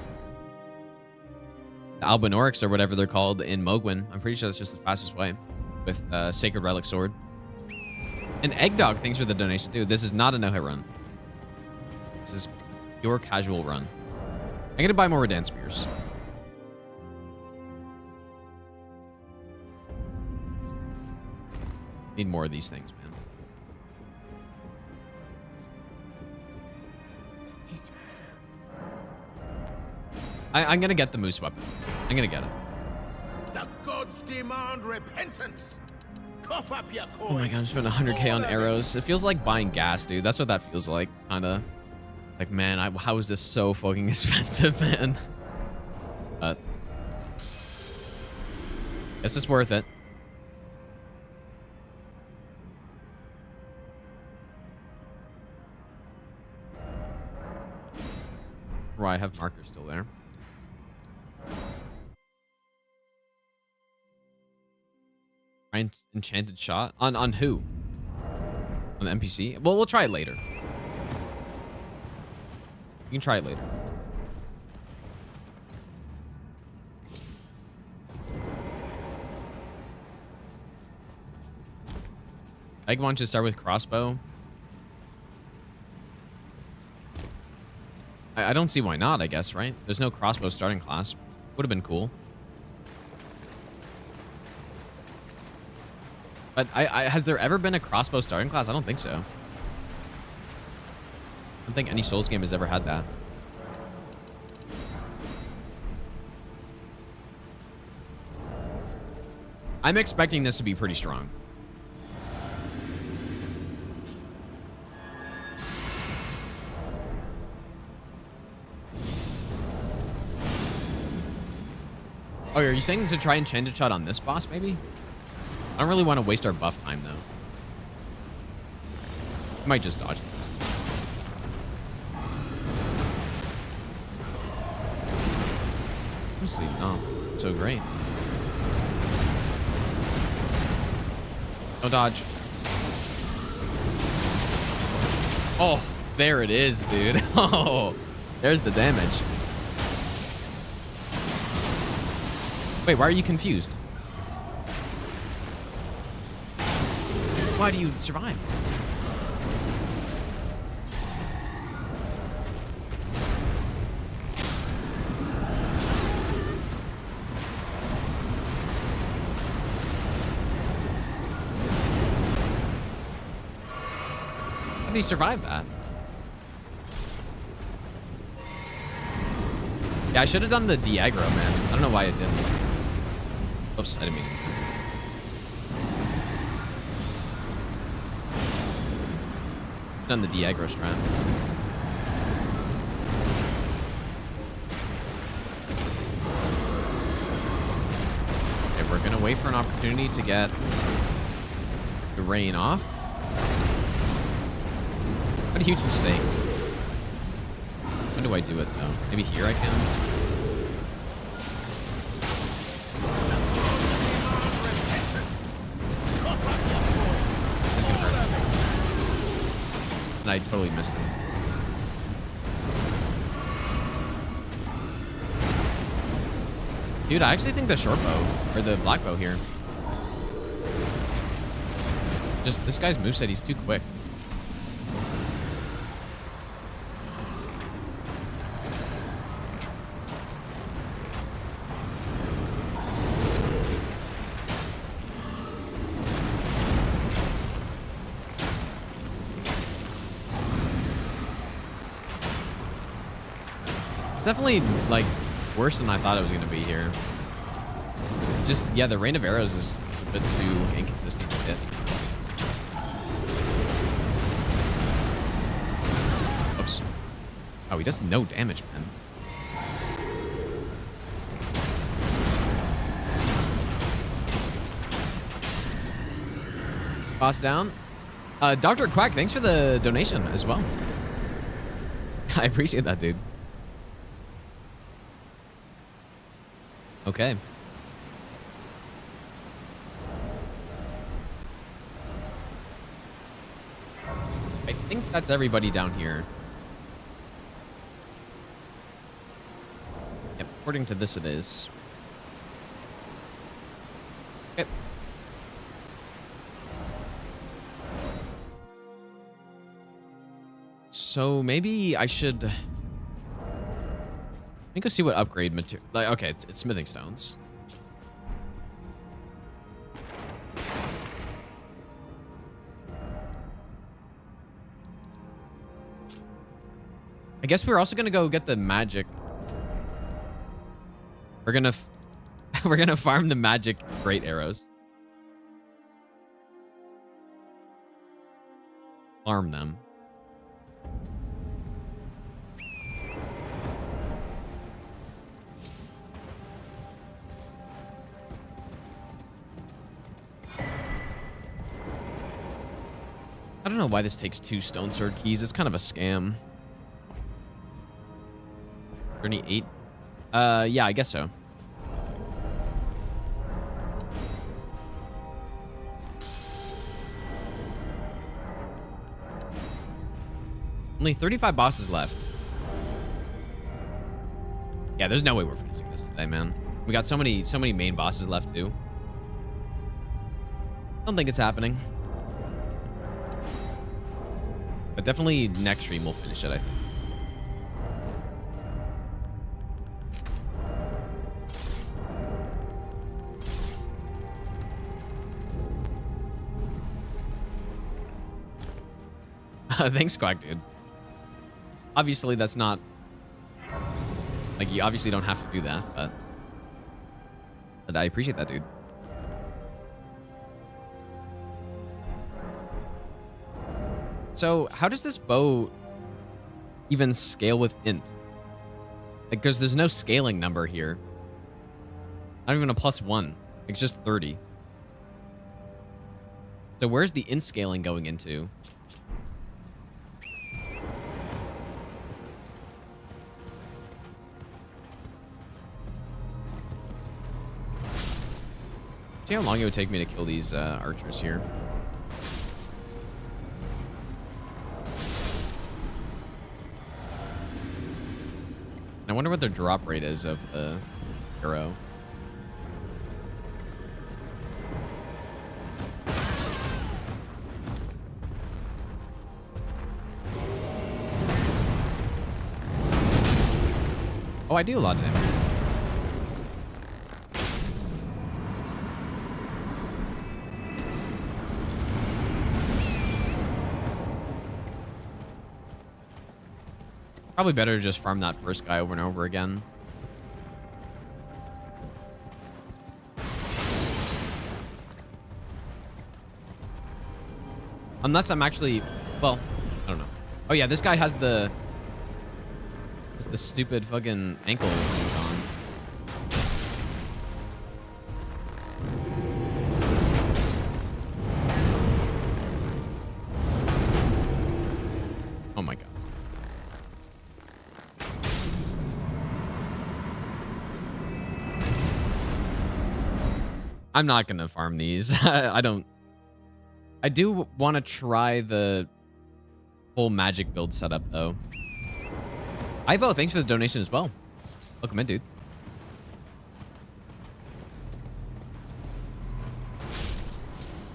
the Albinorics or whatever they're called in Mogwin. I'm pretty sure that's just the fastest way with Sacred Relic Sword. And Eggdog, thanks for the donation, dude. This is not a no-hit run. This is pure casual run. I'm gonna buy more Redan Spears. Need more of these things, man. I'm gonna get the moose weapon. I'm gonna get it. The gods demand repentance. Cough up your coin. Oh my god, I'm spending 100k on arrows. It feels like buying gas, dude. That's what that feels like, kinda. Like, man, how is this so fucking expensive, man? But guess it's worth it. Right, I have markers still there. Enchanted shot on who? On the NPC? Well, we'll try it later. You can try it later. Eggmon should start with crossbow. I don't see why not, I guess, right? There's no crossbow starting class. Would have been cool. But has there ever been a crossbow starting class? I don't think so. I don't think any Souls game has ever had that. I'm expecting this to be pretty strong. Oh, are you saying to try Enchanted Shot on this boss, maybe? I don't really want to waste our buff time, though. I might just dodge this. Honestly, oh, so great. No dodge. Oh, there it is, dude. Oh, there's the damage. Wait, why are you confused? Why do you survive? How did he survive that? Yeah, I should have done the de-aggro, man. I don't know why I didn't. Oops, I didn't mean to. Done the de-aggro strat. Okay, we're gonna wait for an opportunity to get the rain off. What a huge mistake. When do I do it though? Maybe here I can? This is gonna hurt. And I totally missed it. Dude, I actually think the short bow, or the black bow here. Just, this guy's moveset, he's too quick. Definitely like worse than I thought it was gonna be here. Just yeah, the rain of arrows is a bit too inconsistent to hit. Oops. Oh, he does no damage, man. Boss down. Dr. Quack, thanks for the donation as well. I appreciate that, dude. Okay. I think that's everybody down here. Yep, according to this it is. Okay. So maybe I should... Let me go see what upgrade material... Like, okay, it's smithing stones. I guess we're also gonna go get the magic. We're gonna we're gonna farm the magic great arrows. Farm them. I don't know why this takes 2 stone sword keys. It's kind of a scam. 38. Yeah, I guess so. Only 35 bosses left. Yeah, there's no way we're finishing this today, man. We got so many main bosses left too. Don't think it's happening. But definitely next stream we'll finish it, I think. Thanks, Quack, dude. Obviously, that's not... Like, you obviously don't have to do that, but I appreciate that, dude. So, how does this bow even scale with int? Like, because there's no scaling number here. Not even a +1. It's just 30. So where's the int scaling going into? See how long it would take me to kill these archers here. I wonder what their drop rate is of the arrow. Oh, I do a lot of damage. Probably better to just farm that first guy over and over again. Unless I'm actually, well, I don't know. Oh yeah, this guy has the stupid fucking ankle things on. Oh my god. I'm not gonna farm these. I don't. I do want to try the whole magic build setup though. Ivo, thanks for the donation as well. Welcome in, dude.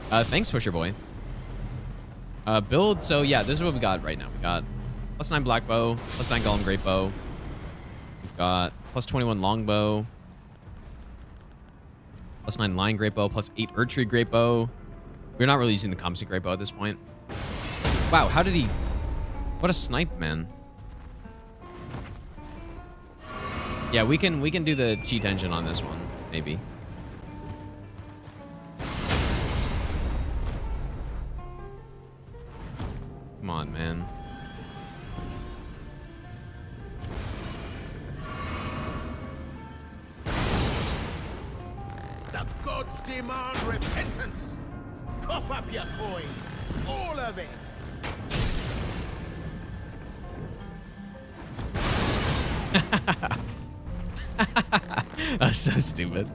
Thanks, Swisher Boy. Build, so yeah, this is what we got right now. We got +9 black bow, +9 golem great bow. We've got +21 longbow, +9 line great bow, +8 Erdtree great bow. We're not really using the Comsi great bow at this point. Wow, how did he... What a snipe, man. Yeah, we can do the cheat engine on this one, maybe. Come on, man. The gods demand repentance. Cough up your coin. All of it. That's so stupid.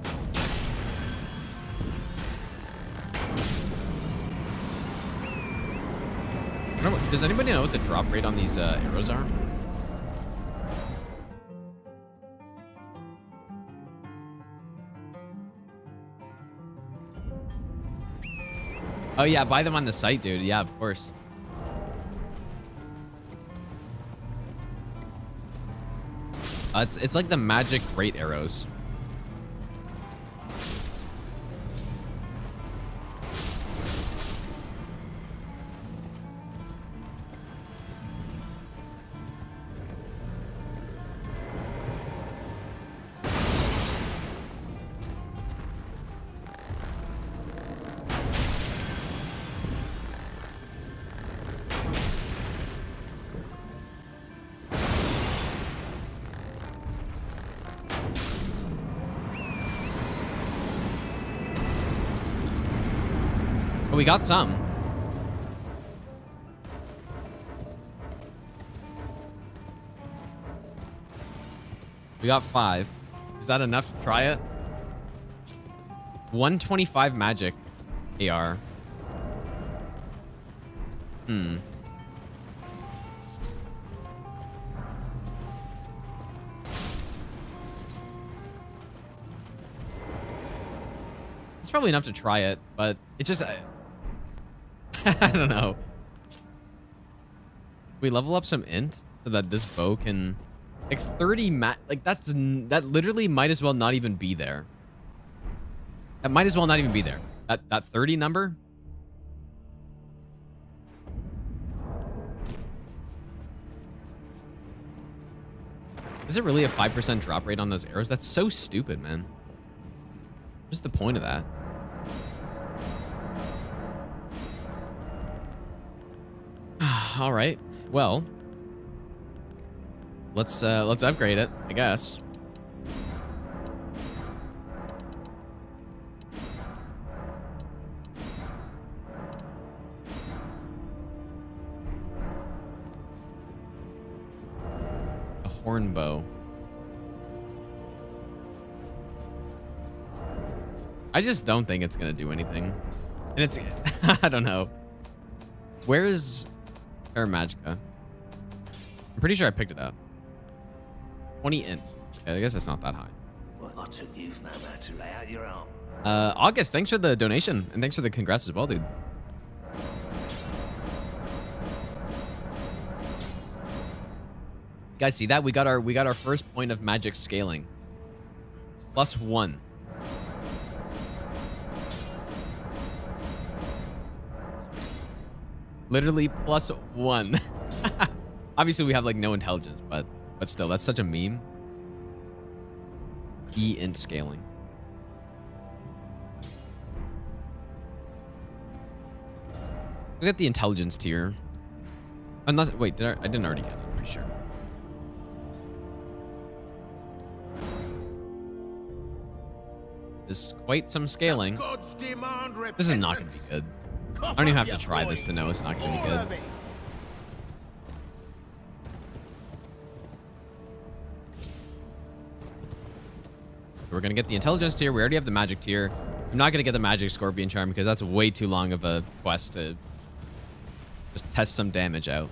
Does anybody know what the drop rate on these arrows are? Oh yeah, buy them on the site, dude. Yeah, of course. It's like the magic great arrows. We got some. We got 5. Is that enough to try it? 125 magic AR. It's probably enough to try it, but it just... I don't know. We level up some int so that this bow can, like 30 like that literally might as well not even be there. That might as well not even be there. That 30 number. Is it really a 5% drop rate on those arrows? That's so stupid, man. What's the point of that? All right. Well, let's upgrade it, I guess. horn bow. I just don't think it's gonna do anything. And it's, I don't know. Where is Terra Magica? I'm pretty sure I picked it up. 20 int. Okay, I guess it's not that high. Well, I took you no matter to lay out your arm. August, thanks for the donation and thanks for the congrats as well, dude. Guys, see that? We got our first point of magic scaling. +1. Literally +1. Obviously, we have like no intelligence, but still, that's such a meme. E-int scaling. We got the intelligence tier. Unless, wait, I didn't already get it, I'm pretty sure. This is quite some scaling. This is not going to be good. I don't even have to try this to know it's not going to be good. We're going to get the intelligence tier. We already have the magic tier. I'm not going to get the magic scorpion charm because that's way too long of a quest to just test some damage out.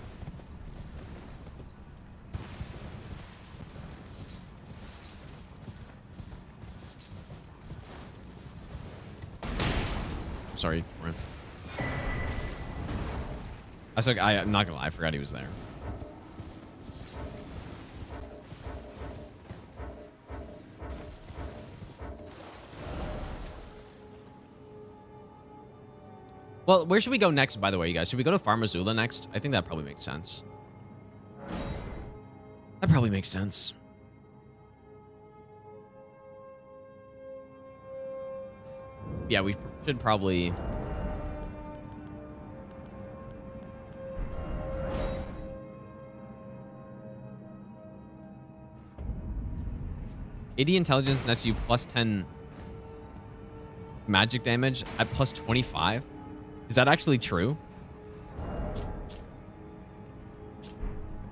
Sorry. I'm not gonna lie, I forgot he was there. Well, where should we go next, by the way, you guys? Should we go to Farm Azula next? I think that probably makes sense. That probably makes sense. Yeah, we should probably... AD intelligence nets you +10 magic damage at +25. Is that actually true?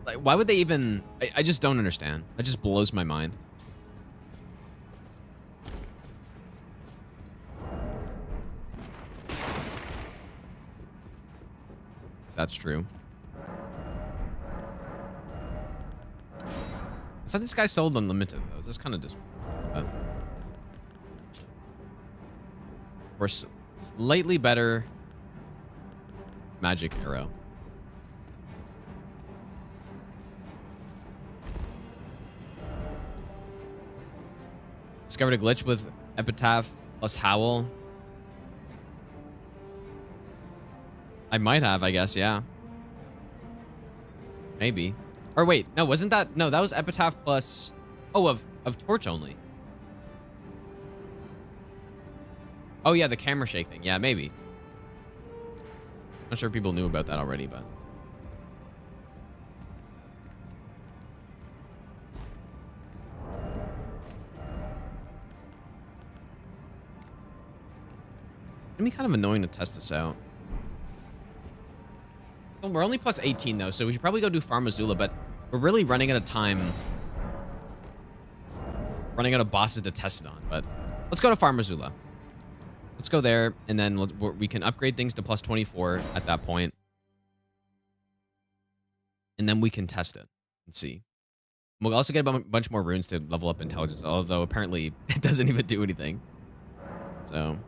Like, why would they even... I just don't understand. That just blows my mind. If that's true. I thought this guy sold unlimited, though. Is this kind of just... or slightly better magic arrow. Discovered a glitch with Epitaph plus Howl. I might have, I guess, yeah. Maybe. Or wait, no, wasn't that... No, that was Epitaph plus... Oh, of Torch only. Oh, yeah, the camera shake thing. Yeah, maybe. Not sure if people knew about that already, but... It'd be kind of annoying to test this out. Well, we're only +18 though, so we should probably go do Farm Azula, but we're really running out of time. Running out of bosses to test it on, but let's go to Farm Azula. Let's go there, and then we can upgrade things to +24 at that point. And then we can test it and see. We'll also get a bunch more runes to level up intelligence, although apparently it doesn't even do anything. So...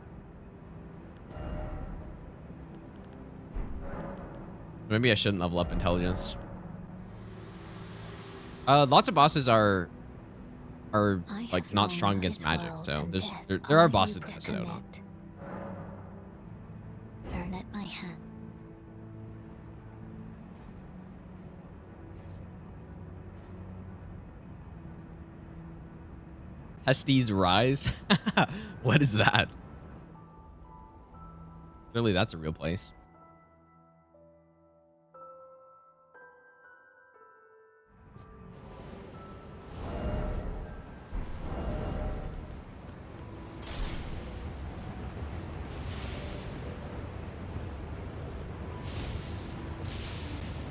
maybe I shouldn't level up intelligence. Lots of bosses are like not strong against magic, so there are bosses to test it out on. Burn at my hand. Testes Rise? What is that? Surely that's a real place.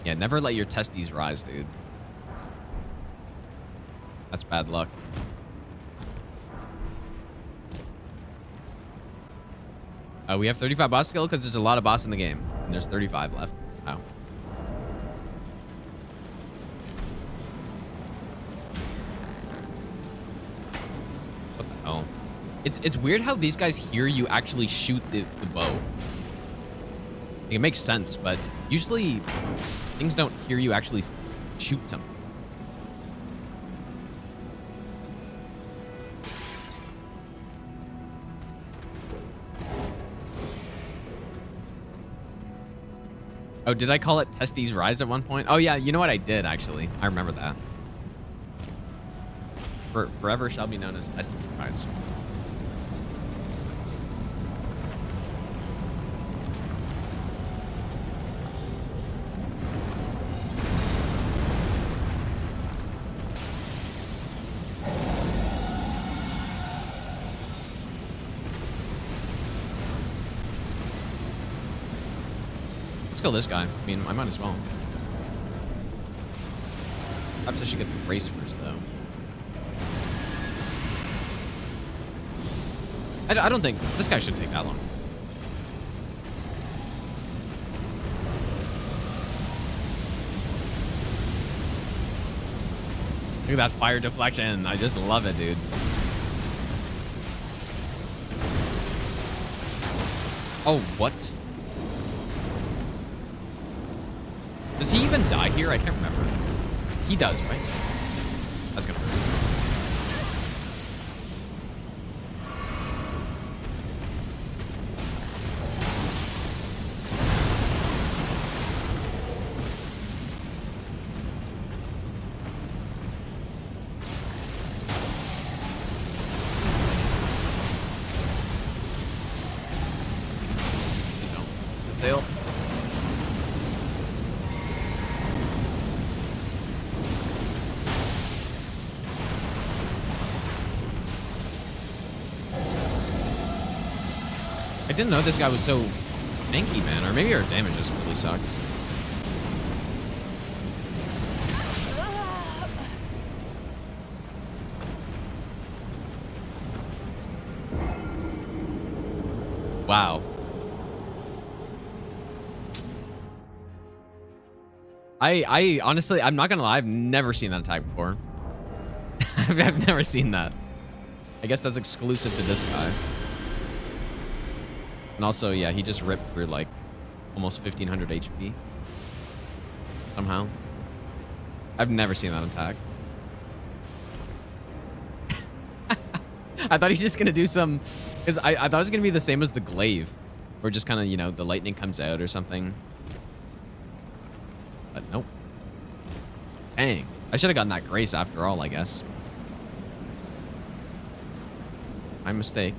Yeah, never let your testes rise, dude. That's bad luck. We have 35 boss skill because there's a lot of boss in the game. And there's 35 left. So. What the hell? It's weird how these guys hear you actually shoot the bow. Like, it makes sense, but usually things don't hear you actually shoot something. Oh, did I call it Testes Rise at one point? Oh, yeah, you know what? I did, actually. I remember that. Forever shall be known as Testes Rise. Kill this guy. I mean, I might as well. Perhaps I should get the brace first, though. I don't think this guy should take that long. Look at that fire deflection. I just love it, dude. Oh, what? Does he even die here? I can't remember. He does, right? That's gonna hurt. Tail. I didn't know this guy was so tanky, man. Or maybe our damage just really sucks. Wow. I honestly, I'm not gonna lie, I've never seen that attack before. I've never seen that. I guess that's exclusive to this guy. And also, yeah, he just ripped through like almost 1500 HP. Somehow. I've never seen that attack. I thought he's just gonna do some, because I thought it was gonna be the same as the glaive, where just kind of, you know, the lightning comes out or something. But nope. Dang. I should have gotten that grace after all, I guess. My mistake.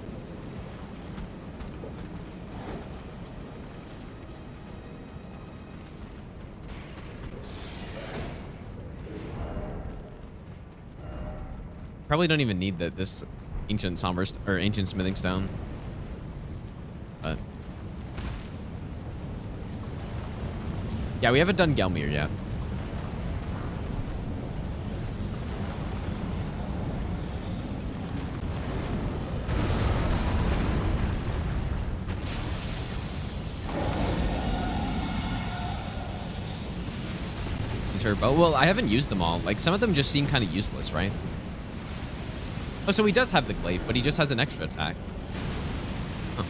Probably don't even need this ancient somber or ancient smithing stone. But yeah, we haven't done Gelmir yet. These her bow. Well, I haven't used them all. Like, some of them just seem kind of useless, right? Oh, so he does have the glaive, but he just has an extra attack. Huh.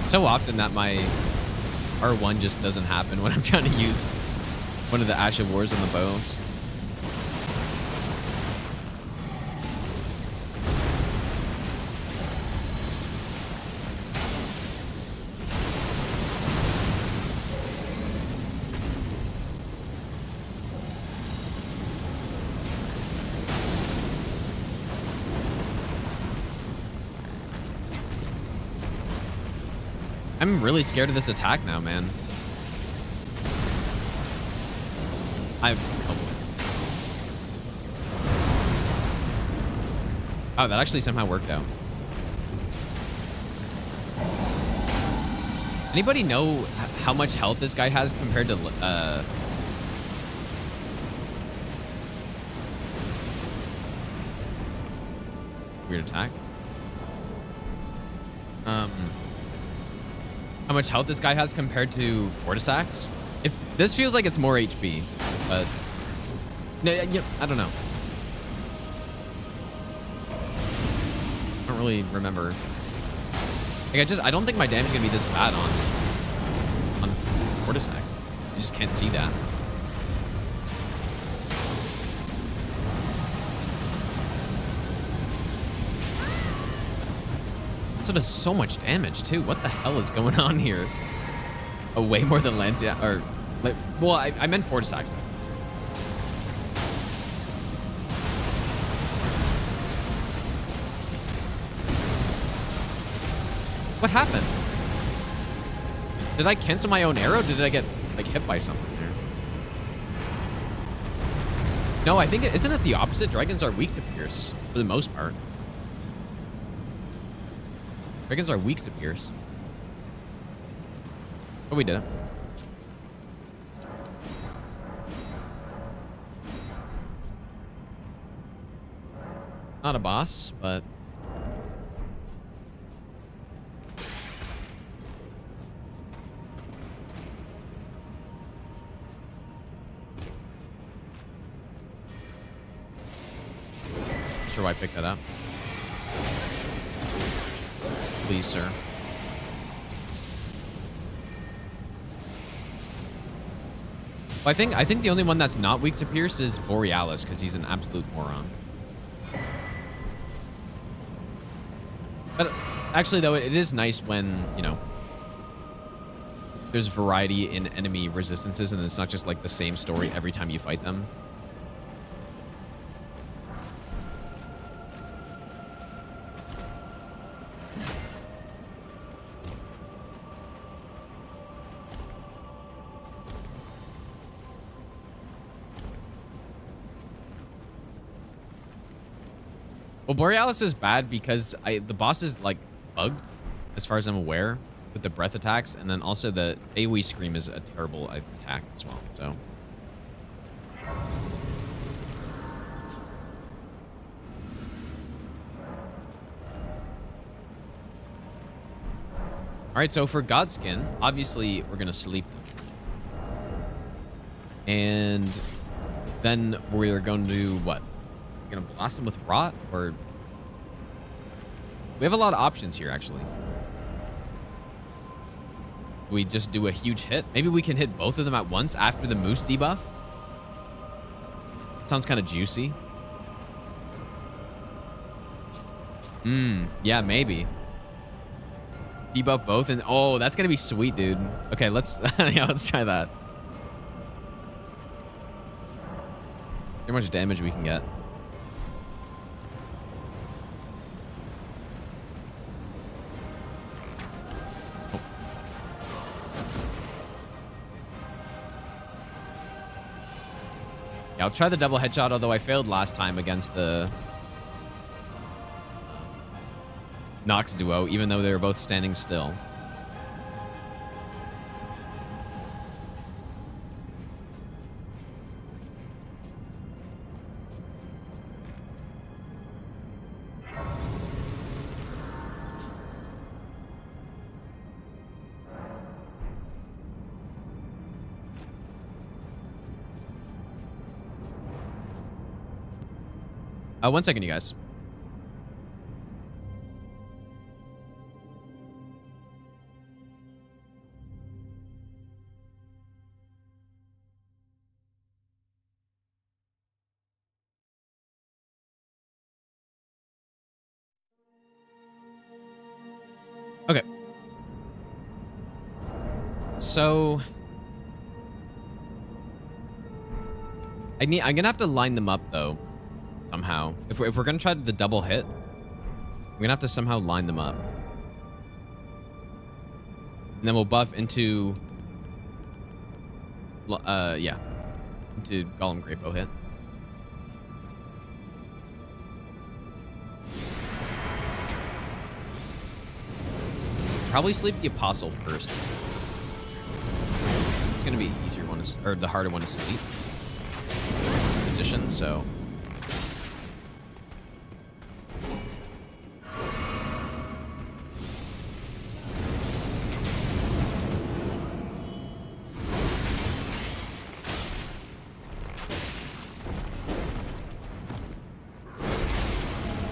So often that my R1 just doesn't happen when I'm trying to use one of the Ash of Wars on the bows. I'm really scared of this attack now, man. Oh, that actually somehow worked out. Anybody know how much health this guy has compared to weird attack? How much health this guy has compared to Fortisax? If this feels like it's more HP, but no, I don't know. I don't really remember. Like I don't think my damage is gonna be this bad on Fortisax. You just can't see that. Also does so much damage too. What the hell is going on here? Oh, way more than Lancia, or like, well, I meant Fortisax though. What happened? Did I cancel my own arrow? Did I get like hit by something here? No, I think isn't it the opposite? Dragons are weak to pierce for the most part. Dragons are weak to pierce. Oh, we did it. Not a boss, but not sure why I picked that up. Please, sir. Well, I think the only one that's not weak to pierce is Borealis, because he's an absolute moron. But actually, though, it is nice when, you know, there's variety in enemy resistances, and it's not just like the same story every time you fight them. Well, Borealis is bad because the boss is like bugged, as far as I'm aware, with the breath attacks, and then also the AoE scream is a terrible attack as well. So, all right. So for Godskin, obviously we're gonna sleep them, and then we're going to do what? Gonna blast him with rot, or we have a lot of options here actually. We just do a huge hit. Maybe we can hit both of them at once after the moose debuff. It sounds kind of juicy. Yeah, maybe debuff both, and oh, that's gonna be sweet, dude. Okay, let's yeah, let's try that. How much damage we can get. Yeah, I'll try the double headshot, although I failed last time against the Nox duo, even though they were both standing still. One second, you guys. Okay. So I'm gonna have to line them up though. Somehow. If we're gonna try the double hit, we're gonna have to somehow line them up. And then we'll buff into... yeah. Into Golem Great Bow hit. Probably sleep the Apostle first. It's gonna be the easier one to, or the harder one to sleep. Position, so.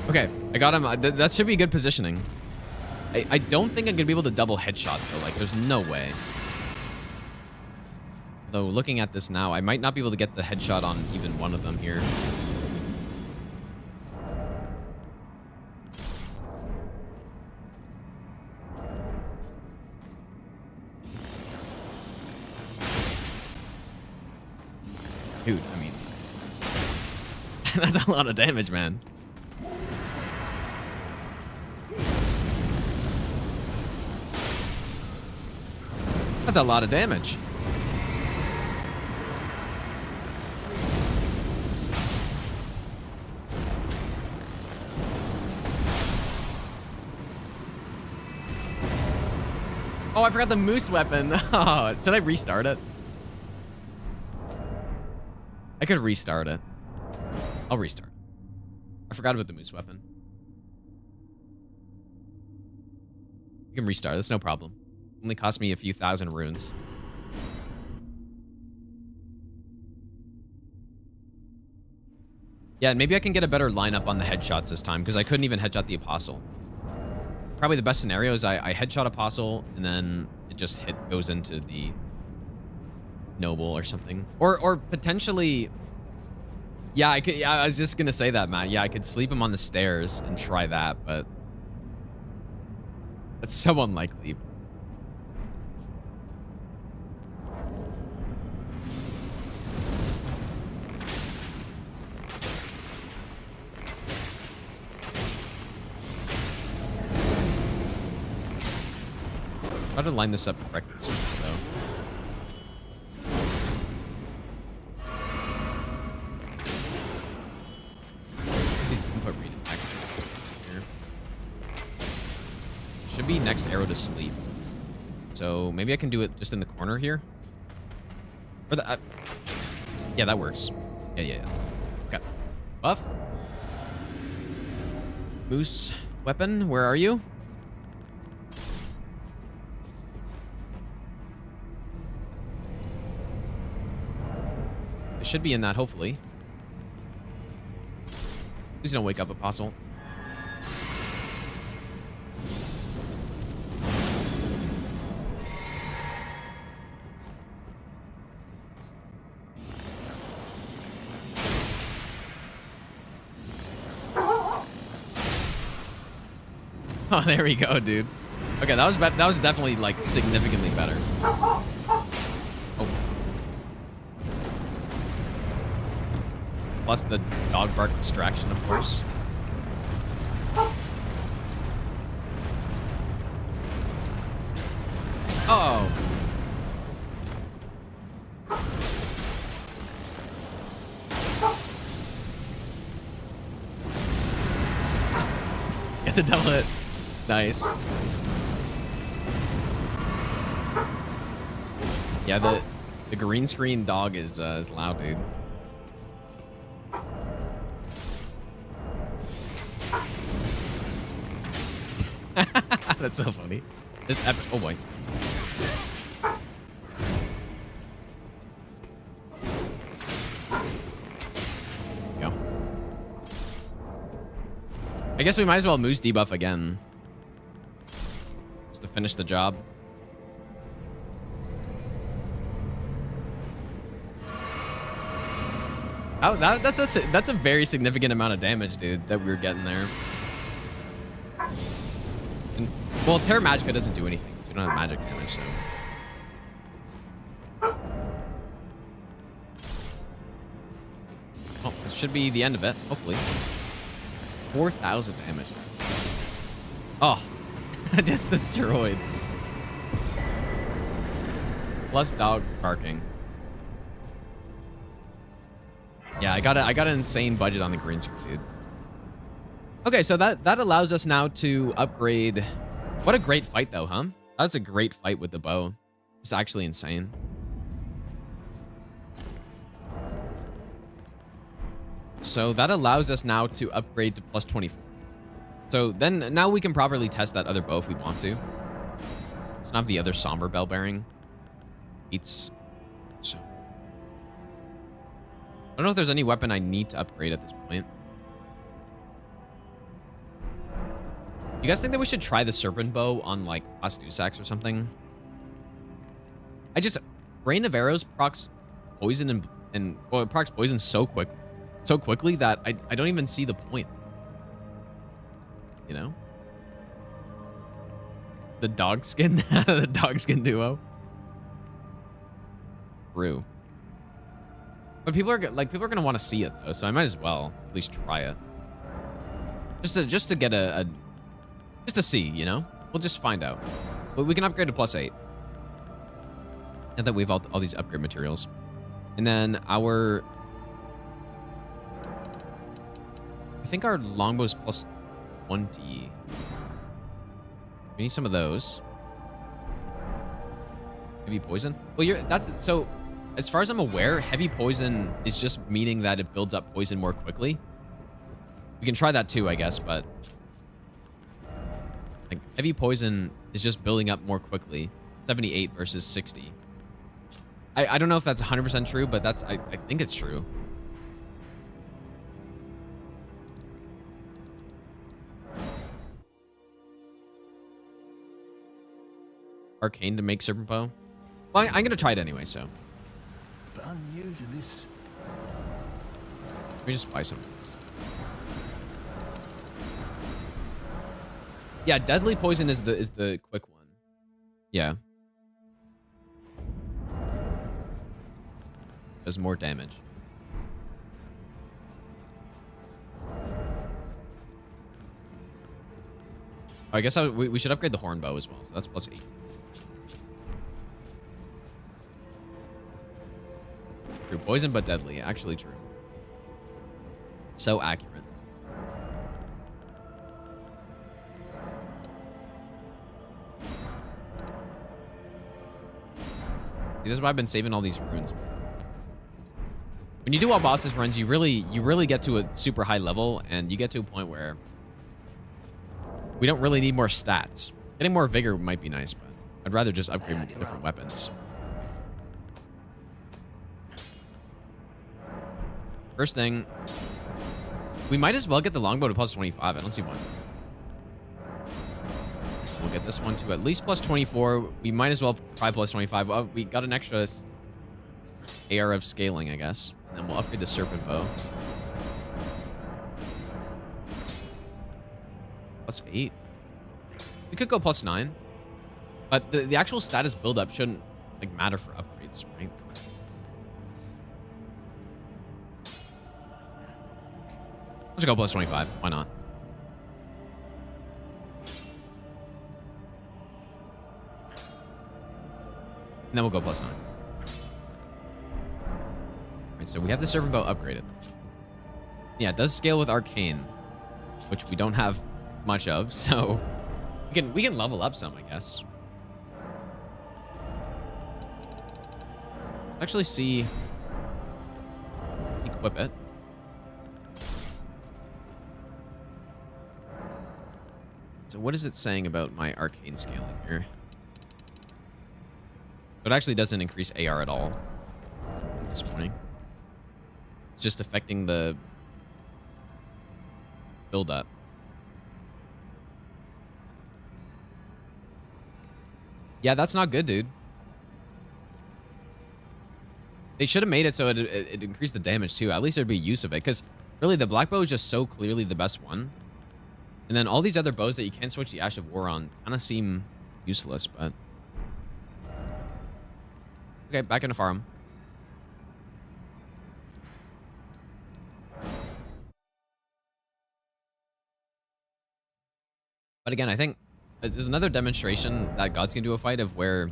Okay, I got him. That should be good positioning. I don't think I'm going to be able to double headshot, though. Like, there's no way. Though, looking at this now, I might not be able to get the headshot on even one of them here. Dude, I mean... that's a lot of damage, man. That's a lot of damage. Oh, I forgot the moose weapon. Oh, should I restart it? I could restart it. I'll restart. I forgot about the moose weapon. You can restart. That's no problem. Only cost me a few thousand runes. Yeah, and maybe I can get a better lineup on the headshots this time, because I couldn't even headshot the Apostle. Probably the best scenario is I headshot Apostle, and then it just goes into the Noble or something. Or potentially... Yeah, I was just going to say that, Matt. Yeah, I could sleep him on the stairs and try that, but... That's so unlikely. Try to line this up correctly, though. These input read attacks here. Should be next arrow to sleep. So maybe I can do it just in the corner here. Or the yeah, that works. Yeah. Okay. Buff. Moose weapon, where are you? Should be in that, hopefully. Please don't wake up, Apostle. Oh, there we go, dude. Okay, that was definitely like significantly better. Plus the dog bark distraction, of course. Oh. Get the double hit. Nice. Yeah, the green screen dog is loud, dude. That's so funny. This epic. Oh boy. Go. I guess we might as well moose debuff again. Just to finish the job. Oh, that's a very significant amount of damage, dude, that we were getting there. And, well, Terra Magica doesn't do anything, so we don't have magic damage, so. Oh, this should be the end of it, hopefully. 4,000 damage. Oh, just destroyed. Plus dog barking. Yeah, I got an insane budget on the green screen, dude. Okay, so that allows us now to upgrade. What a great fight, though, huh? That's a great fight with the bow. It's actually insane. So that allows us now to upgrade to plus 24. So then now we can properly test that other bow if we want to. Let's not have the other somber bell bearing. It's so. I don't know if there's any weapon I need to upgrade at this point. You guys think that we should try the Serpent bow on like class Dussax or something? Rain of Arrows procs poison and well, it procs poison so quickly that I don't even see the point. You know? The dog skin, the dog skin duo. True. But people are gonna want to see it though, so I might as well at least try it. Just to get just to see, you know? We'll just find out. But we can upgrade to plus 8. Now that we have all these upgrade materials. And then I think our longbow's plus 20. We need some of those. Heavy poison? Well, so as far as I'm aware, heavy poison is just meaning that it builds up poison more quickly. We can try that too, I guess, but like heavy poison is just building up more quickly. 78 versus 60. I don't know if that's 100% true, but I think it's true. Arcane to make Serpent bow. Well, I'm gonna try it anyway, so. I'm new to this. Let me just buy some of this. Yeah, deadly poison is the quick one. Yeah. Does more damage. I guess we should upgrade the horn bow as well, so that's plus 8. True, poison but deadly. Actually true. So accurate. See, this is why I've been saving all these runes. When you do all bosses runs, you really get to a super high level, and you get to a point where we don't really need more stats. Getting more vigor might be nice, but I'd rather just upgrade different weapons. First thing, we might as well get the longbow to plus 25. I don't see why. We'll get this one to at least plus 24. We might as well try plus 25. Oh, we got an extra AR of scaling, I guess. And then we'll upgrade the Serpent bow. Plus 8. We could go plus 9. But the actual status buildup shouldn't like matter for upgrades, right? Let's go plus 25. Why not? And then we'll go plus 9. Alright, so we have the Serpent bow upgraded. Yeah, it does scale with Arcane, which we don't have much of, so we can level up some, I guess. Actually see equip it. So what is it saying about my arcane scaling here? It actually doesn't increase AR at all. Disappointing. It's just affecting the build up. Yeah, that's not good, dude. They should have made it so it increased the damage too. At least there'd be use of it, because really the black bow is just so clearly the best one. And then all these other bows that you can't switch the Ash of War on kind of seem useless, but... Okay, back into farm. But again, I think there's another demonstration that gods can do a fight of where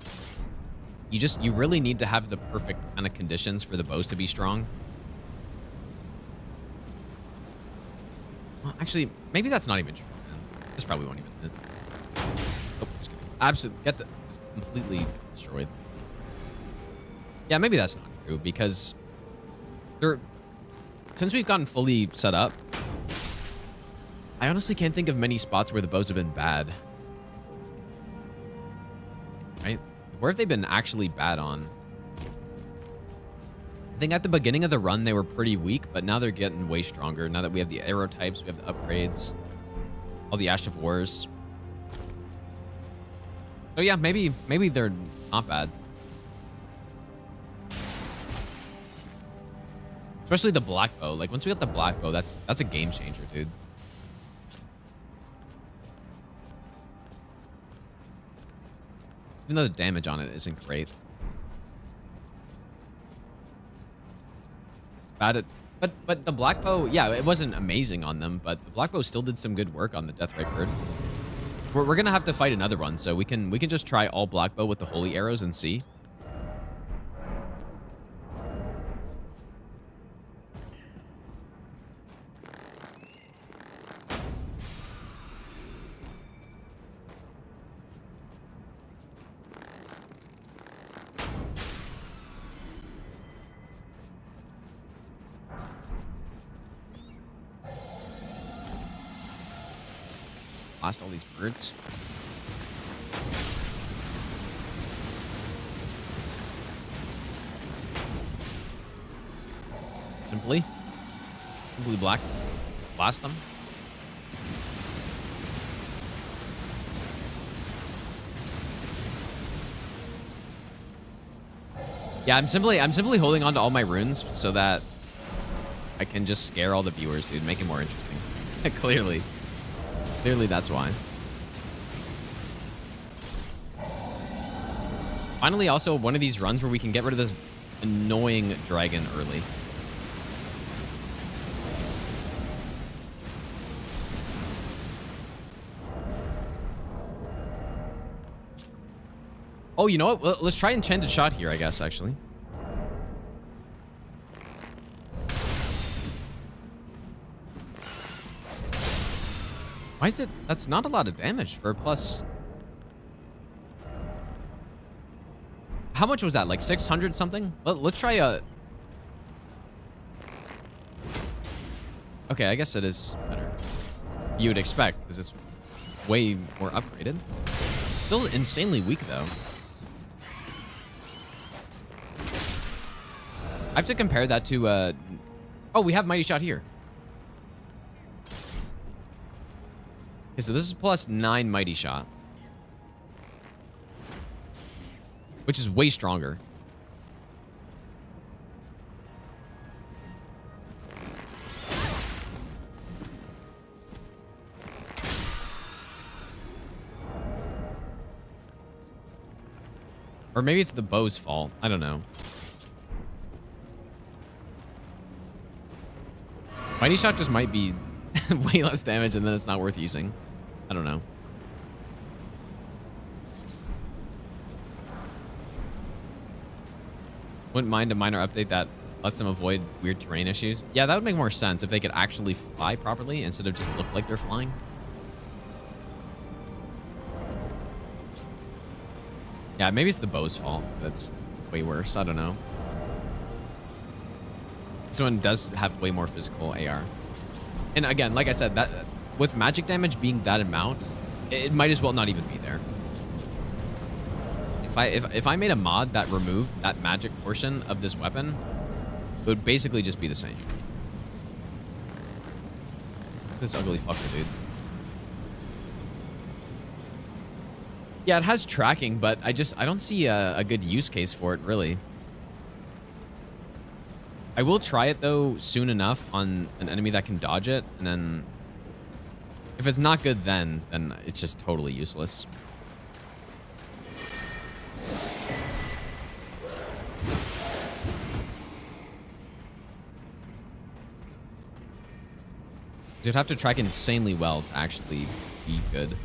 you really need to have the perfect kind of conditions for the bows to be strong. Well, actually, maybe that's not even true. This probably won't even hit. Oh, just kidding. Absolutely, completely destroyed. Yeah, maybe that's not true because since we've gotten fully set up, I honestly can't think of many spots where the bows have been bad. Right? Where have they been actually bad on? I think at the beginning of the run, they were pretty weak, but now they're getting way stronger. Now that we have the arrow types, we have the upgrades, all the Ash of Wars. So yeah, maybe they're not bad. Especially the black bow. Like once we got the black bow, that's a game changer, dude. Even though the damage on it isn't great. But the black bow, yeah, it wasn't amazing on them, but the black bow still did some good work on the Death Ray bird. We're gonna have to fight another one, so we can just try all black bow with the holy arrows and see. Lost all these birds. Simply black. Blast them. Yeah, I'm simply holding on to all my runes so that I can just scare all the viewers, dude. Make it more interesting. Clearly, that's why. Finally, also one of these runs where we can get rid of this annoying dragon early. Oh, you know what? Well, let's try Enchanted Shot here, I guess, actually. Why is it? That's not a lot of damage for a plus. How much was that? Like 600 something? Let's try a... Okay, I guess it is better. You would expect, because it's way more upgraded. Still insanely weak, though. I have to compare that to... Oh, we have Mighty Shot here. Okay, so this is plus 9 Mighty Shot. Which is way stronger. Or maybe it's the bow's fault. I don't know. Mighty Shot just might be way less damage and then it's not worth using. I don't know. Wouldn't mind a minor update that lets them avoid weird terrain issues. Yeah, that would make more sense if they could actually fly properly instead of just look like they're flying. Yeah, maybe it's the bow's fault. That's way worse. I don't know. This one does have way more physical AR. And again, like I said, that with magic damage being that amount, it might as well not even be there. If I made a mod that removed that magic portion of this weapon, it would basically just be the same. This ugly fucker, dude. Yeah, it has tracking, but I don't see a good use case for it, really. I will try it, though, soon enough on an enemy that can dodge it, and then... If it's not good then it's just totally useless. You'd have to track insanely well to actually be good.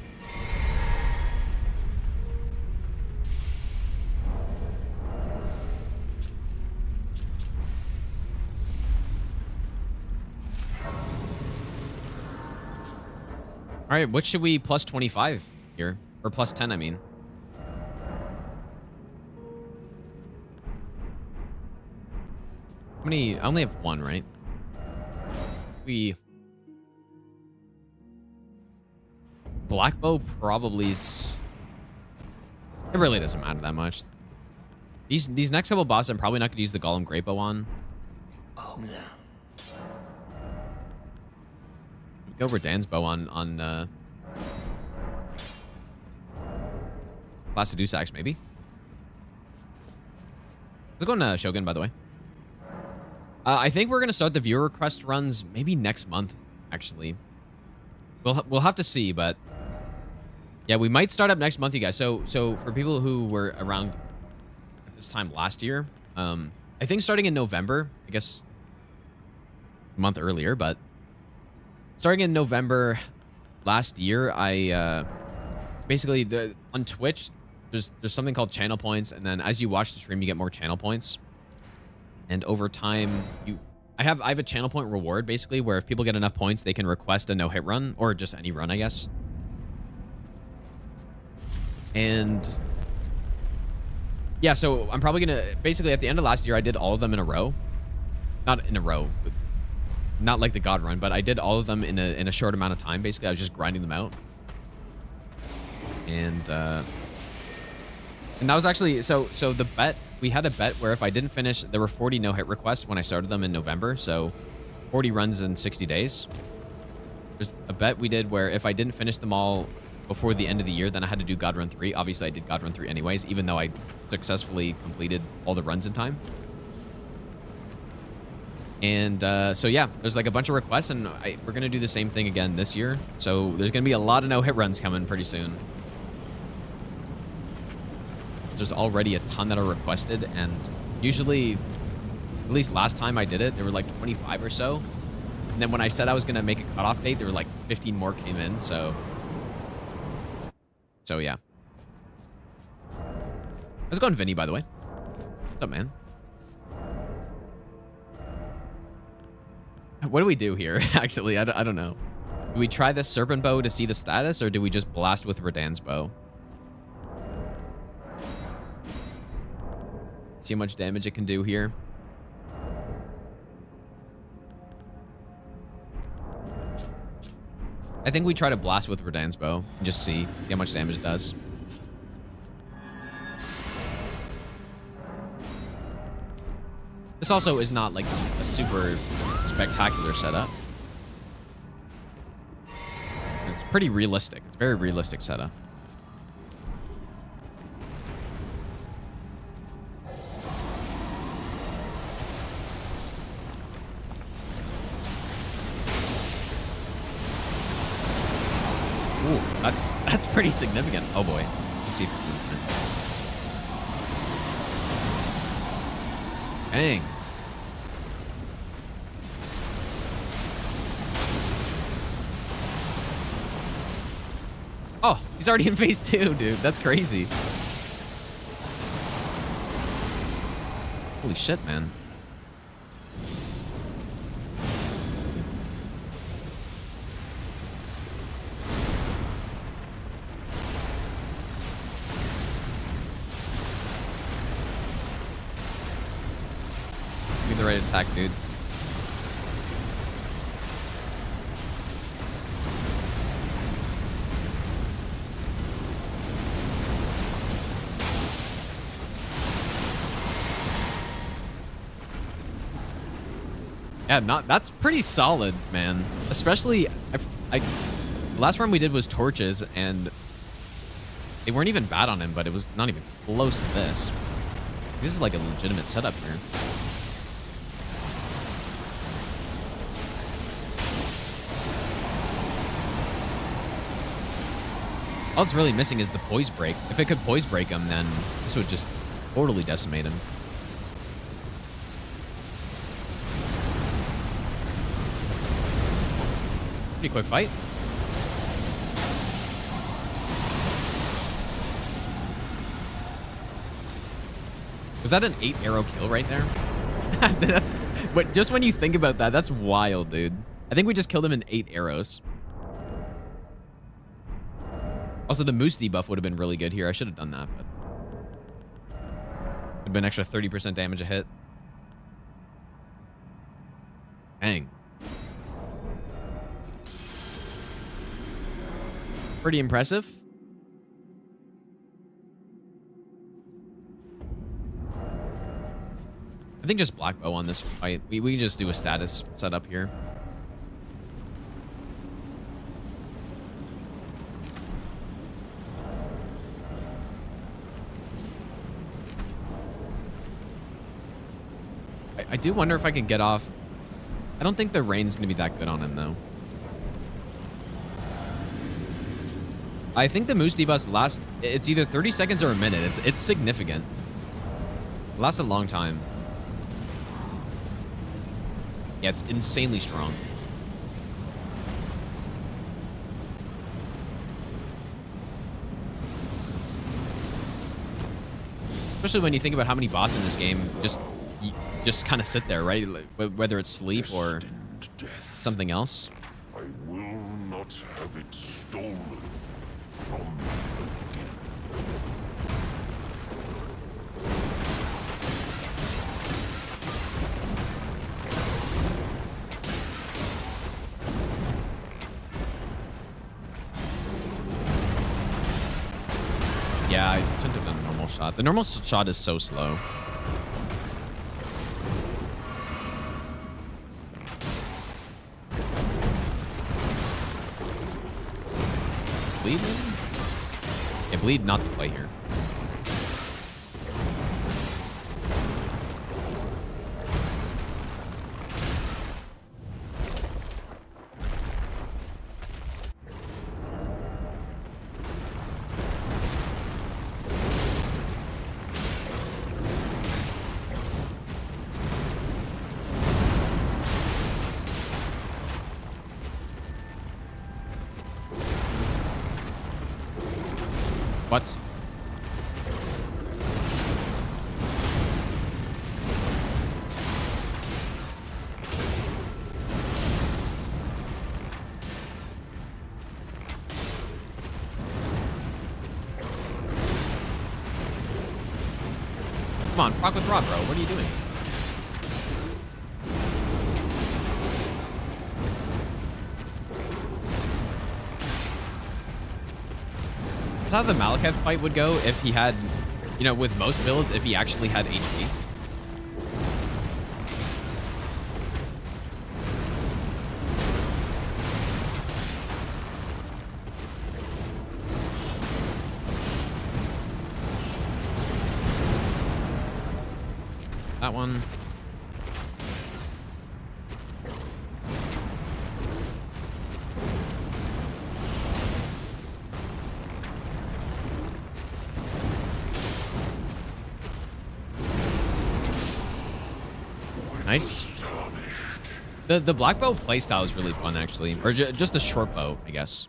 All right, what should we plus 25 here? Or plus 10, I mean. How many? I only have one, right? Black bow probably is... It really doesn't matter that much. These next couple bosses, I'm probably not going to use the Golem Great Bow on. Oh, no. Go Redan's bow on Class of Dussax, maybe. Let's go on Shogun, by the way. I think we're gonna start the viewer request runs maybe next month. Actually, we'll have to see, but yeah, we might start up next month, you guys. So for people who were around at this time last year, I think starting in November, I guess a month earlier, but starting in November last year, I basically on Twitch there's something called channel points, and then as you watch the stream, you get more channel points. And over time, I have a channel point reward, basically, where if people get enough points, they can request a no-hit run, or just any run, I guess. And yeah, so I'm probably gonna, basically at the end of last year, I did all of them in a row. Not in a row, not like the God run, but I did all of them in a short amount of time, basically. I was just grinding them out. And that was actually, so the bet, we had a bet where if I didn't finish, there were 40 no-hit requests when I started them in November, so 40 runs in 60 days. There's a bet we did where if I didn't finish them all before the end of the year, then I had to do God Run 3. Obviously, I did God Run 3 anyways, even though I successfully completed all the runs in time. And so yeah, there's like a bunch of requests, and we're going to do the same thing again this year. So there's going to be a lot of no-hit runs coming pretty soon. There's already a ton that are requested, and usually, at least last time I did it, there were like 25 or so. And then when I said I was going to make a cutoff date, there were like 15 more came in, so yeah. Let's go on Vinny, by the way. What's up, man? What do we do here, actually? I don't know. Do we try this Serpent bow to see the status, or do we just blast with Redan's bow? See how much damage it can do here. I think we try to blast with Redan's bow and just see how much damage it does. This also is not like a super spectacular setup. It's pretty realistic. It's a very realistic setup. Ooh, that's pretty significant. Oh boy. Let's see if it's in time. Dang. Oh, he's already in phase 2, dude. That's crazy. Holy shit, man. The right attack, dude. Yeah, that's pretty solid, man. Especially, the last run we did was torches, and they weren't even bad on him, but it was not even close to this. This is like a legitimate setup here. All it's really missing is the poise break. If it could poise break him, then this would just totally decimate him. Pretty quick fight. Was that an 8-arrow kill right there? That's, but just when you think about that, that's wild, dude. I think we just killed him in 8 arrows. Also, the moose debuff would have been really good here. I should have done that, but would have been extra 30% damage a hit. Dang. Pretty impressive. I think just black bow on this fight. We can just do a status setup here. I do wonder if I can get off. I don't think the rain's going to be that good on him, though. I think the moose debuffs last... It's either 30 seconds or a minute. It's significant. It lasts a long time. Yeah, it's insanely strong. Especially when you think about how many bosses in this game just kind of sit there, right? Whether it's sleep or something else. I will not have it stolen from me again. Yeah, I shouldn't have done a normal shot. The normal shot is so slow. Bleed, maybe? Yeah, bleed not the play here. What? Come on, proc with Rob, bro. What are you doing? That's how the Malekith fight would go if he had, you know, with most builds, if he actually had HP. That one. Nice. The black bow playstyle is really fun, actually. Or just the short bow, I guess.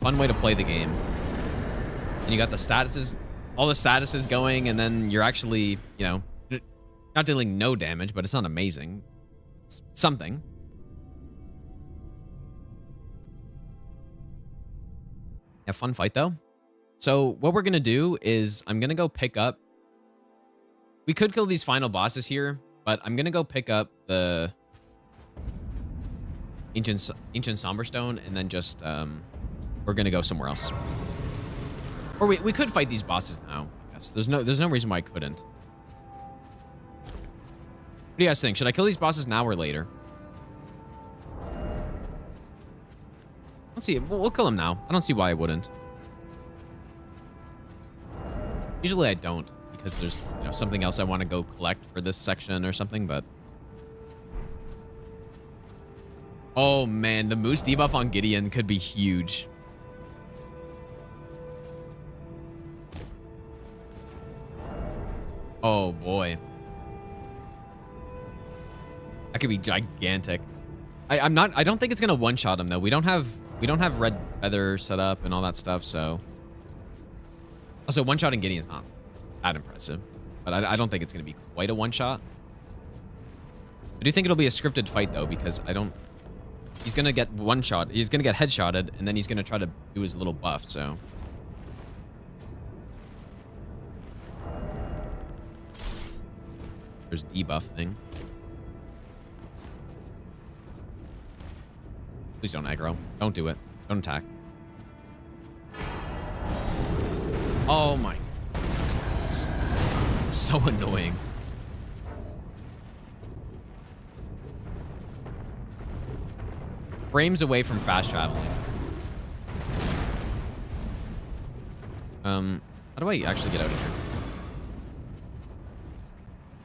Fun way to play the game. And you got the statuses, all the statuses going, and then you're actually, you know, not dealing no damage, but it's not amazing. It's something. Yeah, fun fight, though. So what we're going to do is I'm going to go pick up. We could kill these final bosses here, but I'm going to go pick up the Ancient Somberstone, and then just, we're going to go somewhere else. Or we could fight these bosses now, I guess. There's no reason why I couldn't. What do you guys think? Should I kill these bosses now or later? Let's see. We'll kill them now. I don't see why I wouldn't. Usually I don't, because there's, you know, something else I want to go collect for this section or something, but... Oh, man. The Moose debuff on Gideon could be huge. Oh, boy. That could be gigantic. I don't think it's gonna one-shot him, though. We don't have red feather set up and all that stuff, so... Also, one-shotting Gideon's not that impressive. But I don't think it's gonna be quite a one-shot. I do think it'll be a scripted fight, though, because I don't he's gonna get one shot. He's gonna get headshotted, and then he's gonna try to do his little buff. So. There's debuff thing. Please don't aggro. Don't do it. Don't attack. Oh my. It's so annoying. Frames away from fast traveling. How do I actually get out of here?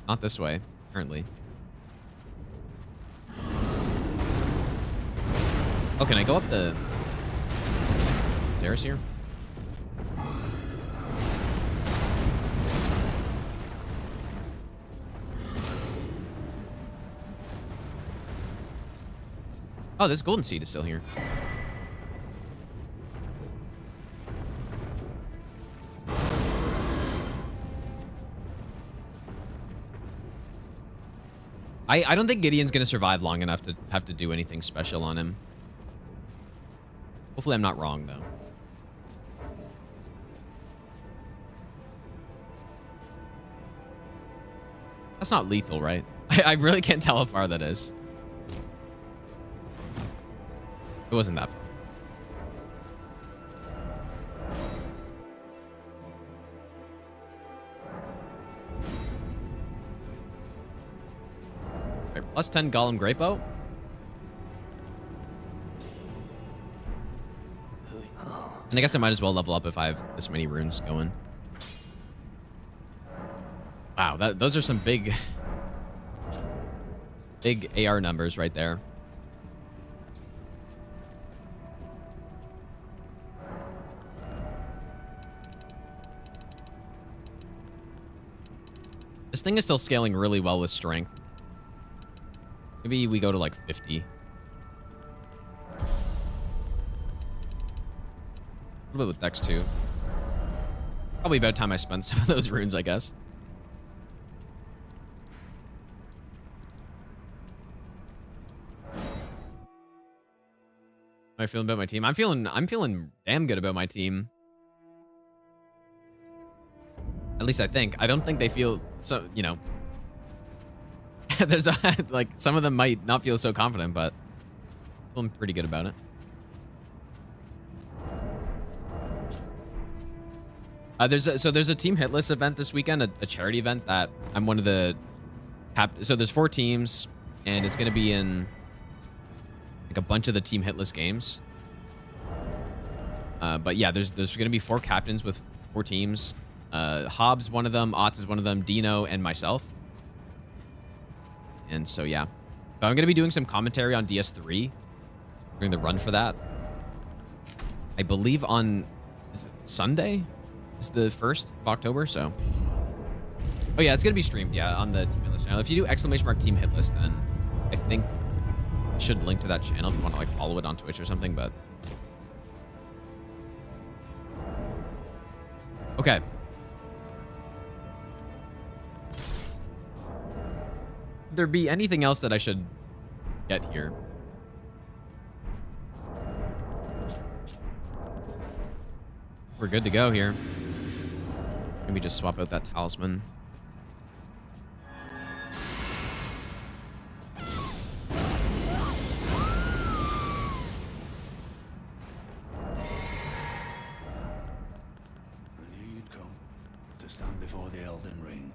Not this way, apparently. Oh, can I go up the stairs here? Oh, this golden seed is still here. I don't think Gideon's gonna survive long enough to have to do anything special on him. Hopefully I'm not wrong, though. That's not lethal, right? I really can't tell how far that is. It wasn't that far. Okay, plus 10 Golem Great Bow. And I guess I might as well level up if I have this many runes going. Wow, those are some big AR numbers right there. This thing is still scaling really well with strength. Maybe we go to like 50. A little bit with Dex too. Probably about time I spent some of those runes, I guess. How am I feeling about my team? I'm feeling damn good about my team. At least I think. I don't think they feel so, you know. There's like some of them might not feel so confident, but I'm feeling pretty good about it. There's a team hitless event this weekend, a charity event that I'm one of the so there's 4 teams, and it's gonna be in like a bunch of the team hitless games. But yeah, there's gonna be 4 captains with 4 teams. Hobbs one of them, Otz is one of them, Dino, and myself. And so yeah, so I'm gonna be doing some commentary on DS3 during the run for that. I believe on Sunday. It's the 1st of October, so. Oh yeah, it's gonna be streamed, yeah, on the Team Hitless channel. If you do ! Team Hitless, then I think it should link to that channel if you want to like follow it on Twitch or something, but. Okay. Would there be anything else that I should get here? We're good to go here. Maybe just swap out that talisman. I knew you'd come to stand before the Elden Ring,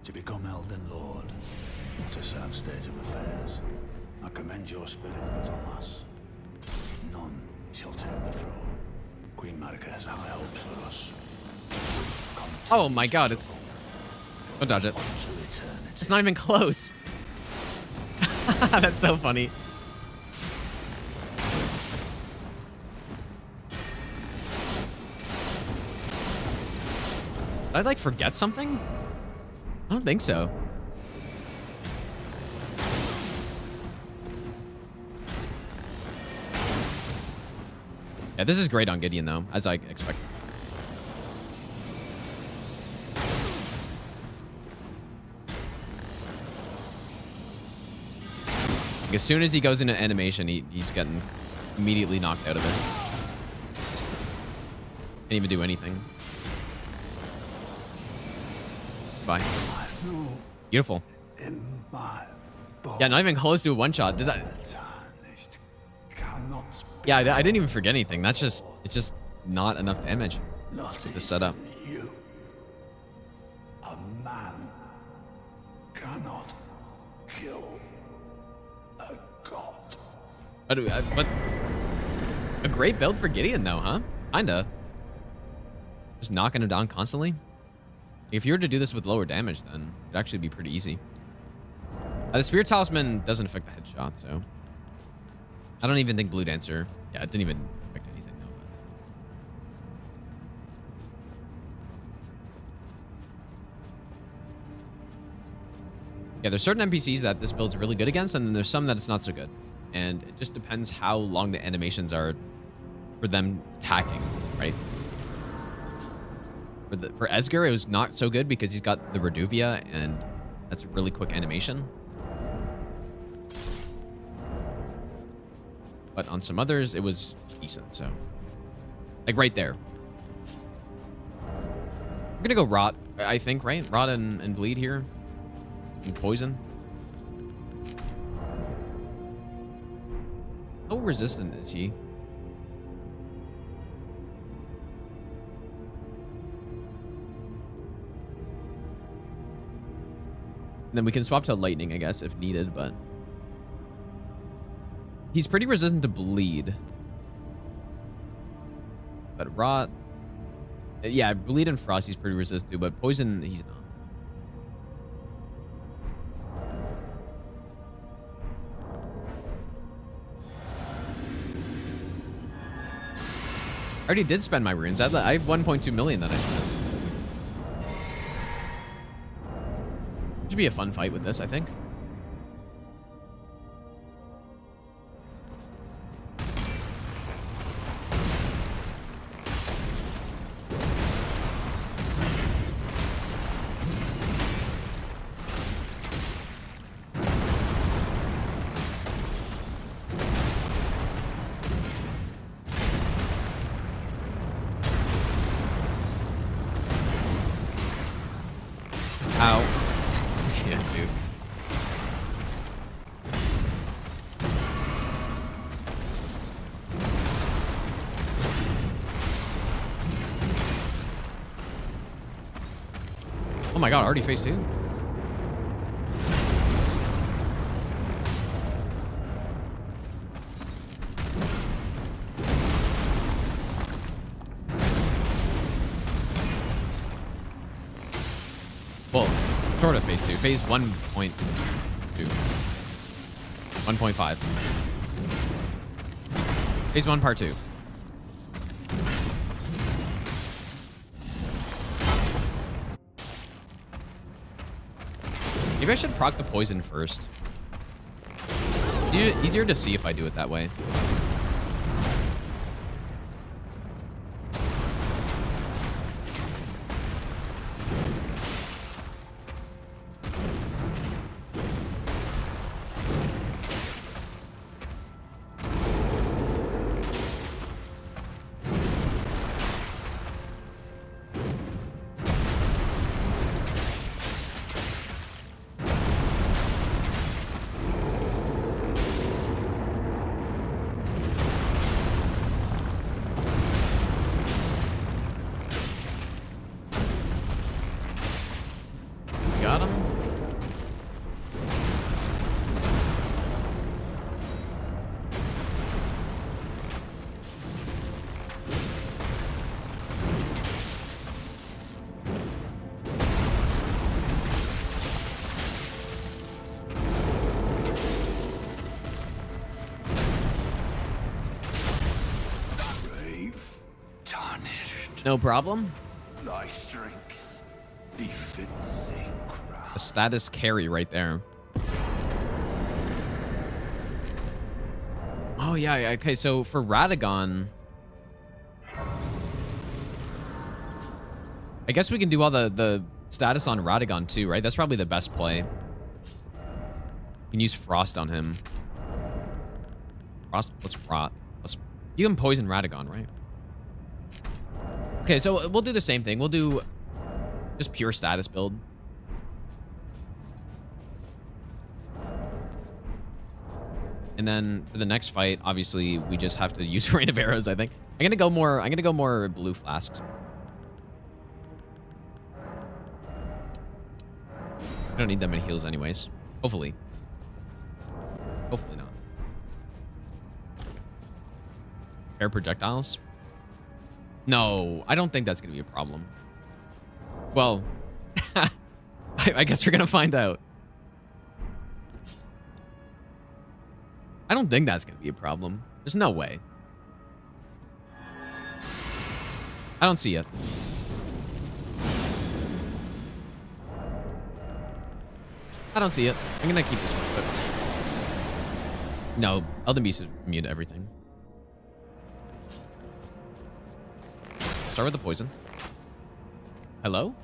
to become Elden Lord. What a sad state of affairs. I commend your spirit, but alas, none shall take the throne. Queen Marika has high hopes for us. Oh my god, it's... Don't dodge it. It's not even close. That's so funny. Did I like forget something? I don't think so. Yeah, this is great on Gideon though, as I expected. Like, as soon as he goes into animation, he's getting immediately knocked out of it. Just can't even do anything. Bye. Beautiful. Yeah, not even close to a one-shot. Did I? Yeah, I didn't even forget anything. That's just, it's just not enough damage. The setup. You. A man cannot kill a god. But a great build for Gideon, though, huh? Kinda. Just knocking him down constantly. If you were to do this with lower damage, then it'd actually be pretty easy. The Spirit Talisman doesn't affect the headshot, so I don't even think Blue Dancer. Yeah, it didn't even affect anything, though. But. Yeah, there's certain NPCs that this build's really good against, and then there's some that it's not so good. And it just depends how long the animations are for them attacking, right? For Esger, it was not so good because he's got the Reduvia, and that's a really quick animation. But on some others, it was decent, so. Like right there. I'm gonna go Rot, I think, right? Rot and Bleed here. And Poison. How resistant is he? Then we can swap to Lightning, I guess, if needed, but he's pretty resistant to Bleed. But Rot, yeah, Bleed and Frost he's pretty resistant to, but Poison he's not. I already did spend my runes. I have 1.2 million that I spent. Should be a fun fight with this, I think. Ow. Yeah, dude. Oh my god, already phase 2? Well, sort of phase 2. Phase 1.2. 1.5. Phase 1 part 2. Maybe I should proc the poison first. Easier to see if I do it that way. Got him. Brave, tarnished. No problem. Thy strength befits sacred. A status carry right there. Oh yeah, okay, so for Radagon, I guess we can do all the status on Radagon too, right? That's probably the best play. You can use Frost on him. Frost plus Rot. Plus, you can poison Radagon, right? Okay, so we'll do the same thing. We'll do just pure status build. And then for the next fight, obviously, we just have to use Rain of Arrows, I think. I'm gonna go more blue flasks. I don't need that many heals anyways. Hopefully. Hopefully not. Air projectiles? No, I don't think that's gonna be a problem. Well, I guess we're gonna find out. I don't think that's gonna be a problem. There's no way. I don't see it. I don't see it. I'm gonna keep this one equipped. No, Elden Beast is immune to everything. Start with the poison. Hello?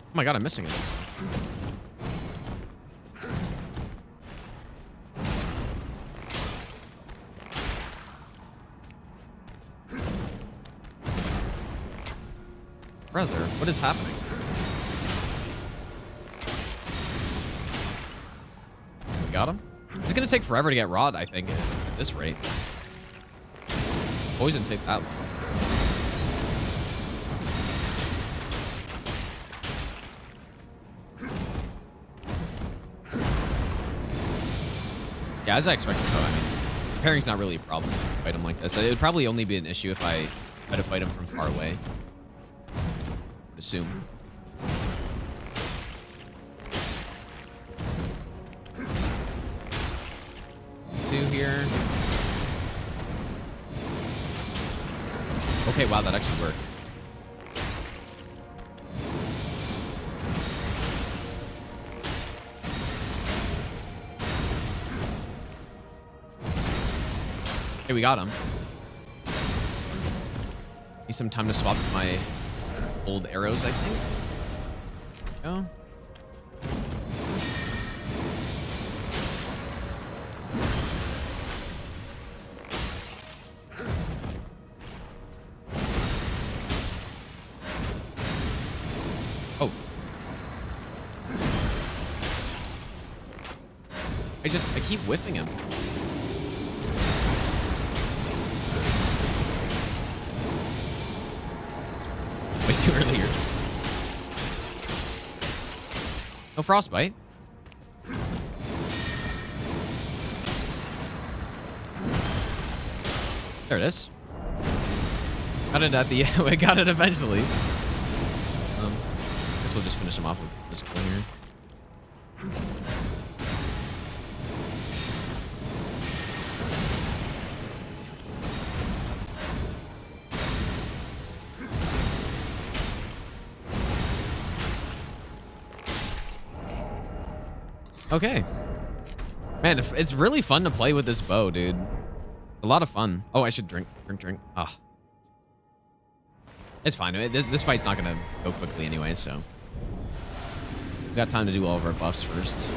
Oh my god, I'm missing it. Brother, what is happening? We got him? It's gonna take forever to get Rod, I think, at this rate. Poison take that long. Yeah, as I expected, though. I mean, pairing's not really a problem to fight him like this. It would probably only be an issue if I had to fight him from far away. I'd assume. Two here. Okay, wow, that actually worked. Okay, we got him. Need some time to swap my old arrows, I think. Go. Oh. I keep whiffing him. Way too early here. No frostbite. There it is. Got it at the we got it eventually. Guess we'll just finish him off with this one here. Okay. Man, it's really fun to play with this bow, dude. A lot of fun. Oh, I should drink. Ah. It's fine. This fight's not gonna go quickly anyway, so. We got time to do all of our buffs first.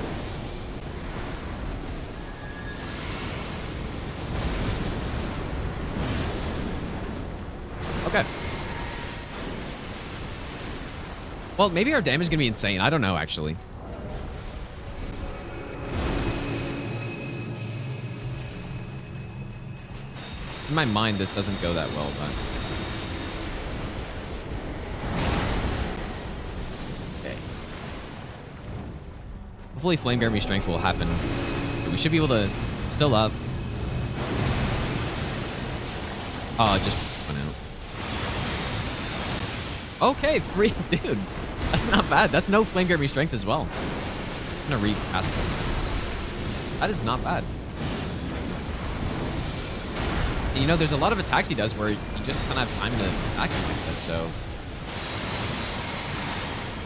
Okay. Well, maybe our damage is gonna be insane. I don't know, actually. In my mind, this doesn't go that well, but... Okay. Hopefully Flame Gary Strength will happen. We should be able to... Still up. Oh, it just went out. Okay, 3. Dude, that's not bad. That's no Flame Gary Strength as well. I'm gonna recast it. That is not bad. You know, there's a lot of attacks he does where you just kind of have time to attack him like this, so...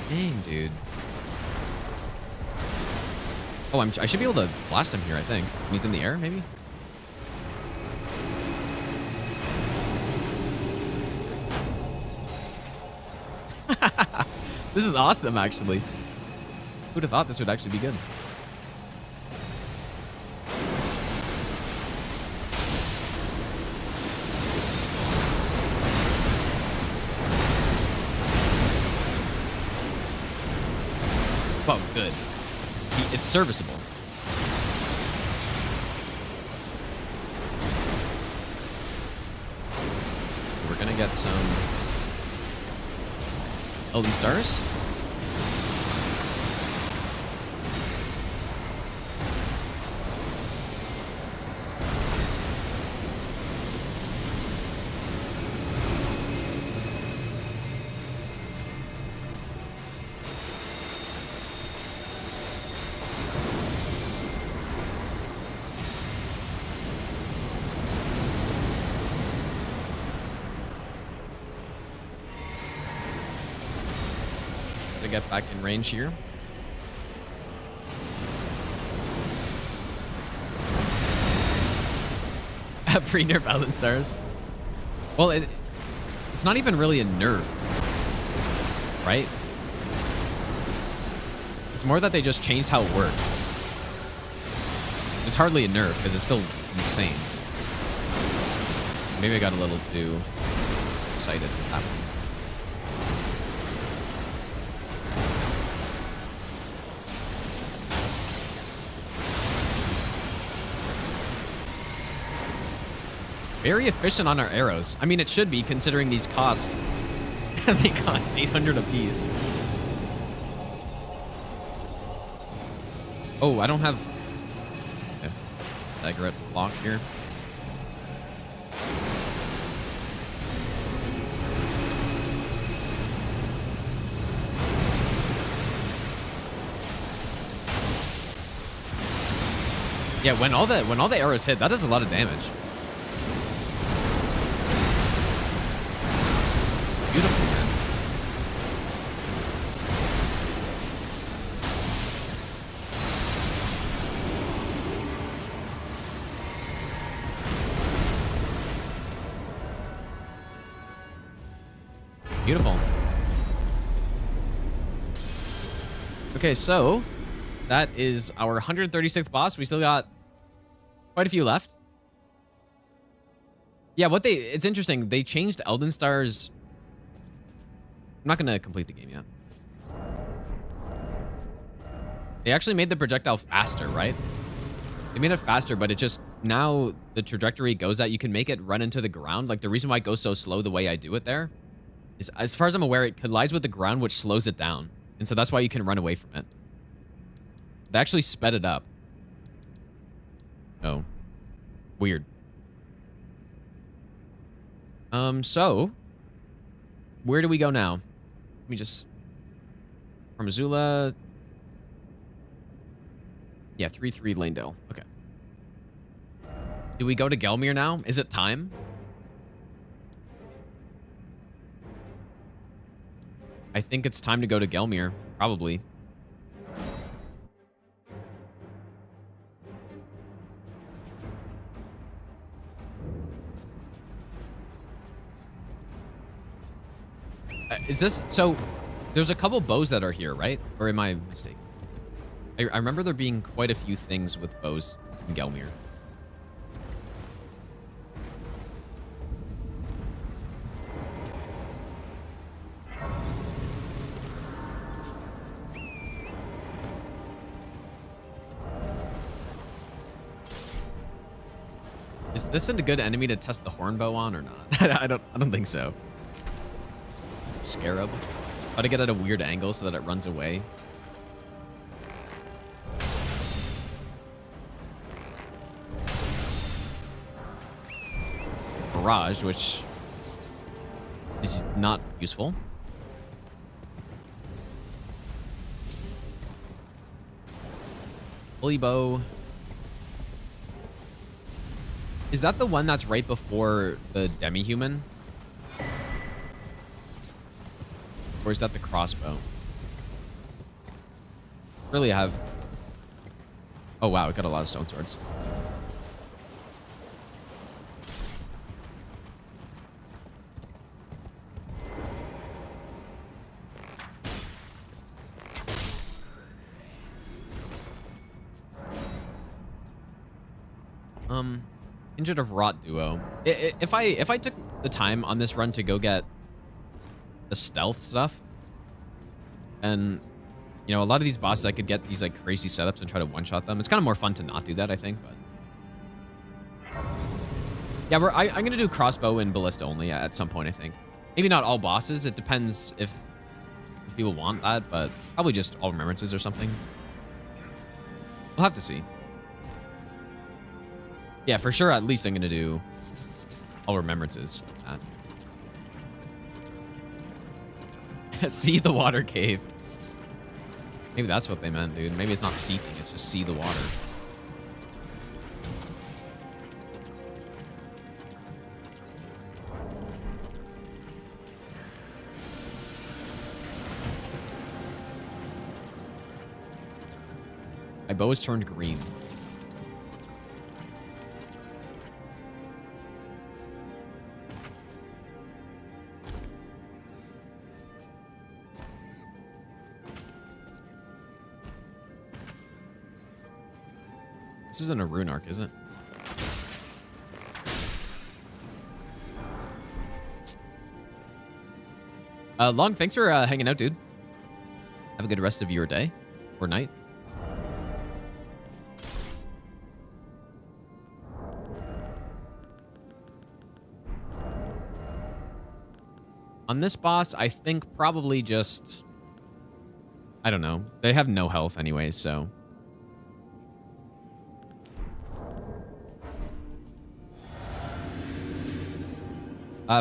Dang, dude. Oh, I should be able to blast him here, I think. When he's in the air, maybe? This is awesome, actually. Who'd have thought this would actually be good? Oh, good. It's serviceable. We're gonna get some Elden Stars. Get back in range here. Pre-nerf Elden Stars. Well, it's not even really a nerf, right? It's more that they just changed how it worked. It's hardly a nerf because it's still insane. Maybe I got a little too excited with that one. Very efficient on our arrows. I mean, it should be, considering these cost. They cost 800 apiece. Oh, I don't have... Okay. Dagger at lock here. Yeah, when all the arrows hit, that does a lot of damage. Beautiful, man. Beautiful. Okay, so that is our 136th boss. We still got quite a few left. Yeah, it's interesting. They changed Elden Stars. I'm not going to complete the game yet. They actually made the projectile faster, right? They made it faster, but it just, now the trajectory goes that you can make it run into the ground. Like, the reason why it goes so slow the way I do it there is, as far as I'm aware, it collides with the ground, which slows it down. And so that's why you can run away from it. They actually sped it up. Oh. Weird. So, where do we go now? Let me just... From Missoula... Yeah, 3-3 Lanedale. Okay. Do we go to Gelmir now? Is it time? I think it's time to go to Gelmir. Probably. Is this... So, there's a couple bows that are here, right? Or am I mistaken? I remember there being quite a few things with bows in Gelmir. Is this a good enemy to test the horn bow on or not? I don't think so. Scarab. How to get at a weird angle so that it runs away. Barrage, which is not useful. Holy bow. Is that the one that's right before the demi-human? Or is that the crossbow? Really have Oh, wow. We got a lot of stone swords. Injured of Rot duo. If I took the time on this run to go get the stealth stuff, and you know, a lot of these bosses I could get these like crazy setups and try to one-shot them. It's kind of more fun to not do that, I think. But yeah, I'm gonna do crossbow and ballista only at some point, I think. Maybe not all bosses. It depends if people want that, but probably just all remembrances or something. We'll have to see. Yeah, for sure, at least I'm going to do all remembrances. See the water cave. Maybe that's what they meant, dude. Maybe it's not seeking, it's just see the water. My bow has turned green. This isn't a rune arc, is it? Long, thanks for hanging out, dude. Have a good rest of your day or night. On this boss, I think probably just... I don't know. They have no health anyways, so...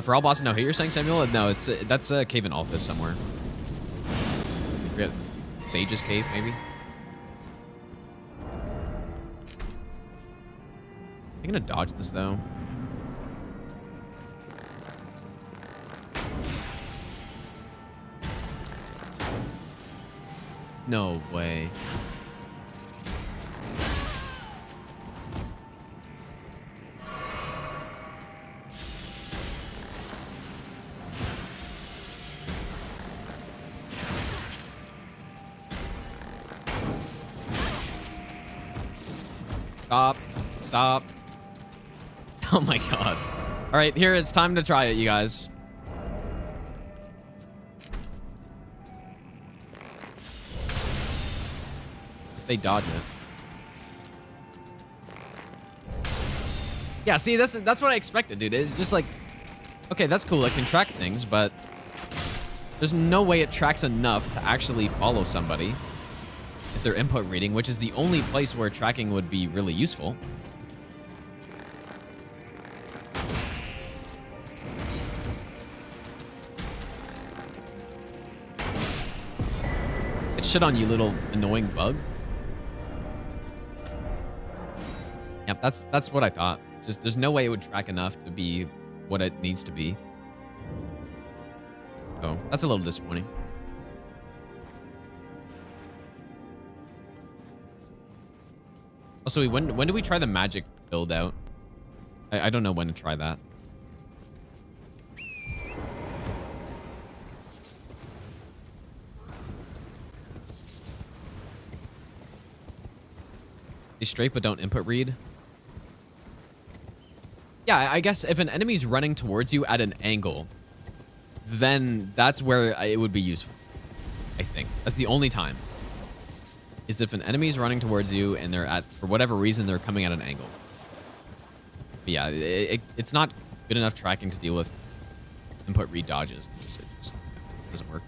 for all bosses, no hit, you're saying, Samuel? No, that's a cave in Althus somewhere. Sage's cave, maybe? I'm gonna dodge this, though. No way. Stop. Stop. Oh my god. All right, here, it's time to try it, you guys. If they dodge it. Yeah, see, that's what I expected, dude. It's just like, okay, that's cool. It can track things, but there's no way it tracks enough to actually follow somebody. If they're input reading, which is the only place where tracking would be really useful. It's shit on you, little annoying bug. Yep, that's what I thought. Just there's no way it would track enough to be what it needs to be. So that's a little disappointing. Also, when do we try the magic build out? I don't know when to try that. They straight but don't input read. Yeah, I guess if an enemy's running towards you at an angle, then that's where it would be useful. I think that's the only time. Is if an enemy's running towards you and they're at, for whatever reason, they're coming at an angle. But yeah, it's not good enough tracking to deal with input read dodges. It just doesn't work.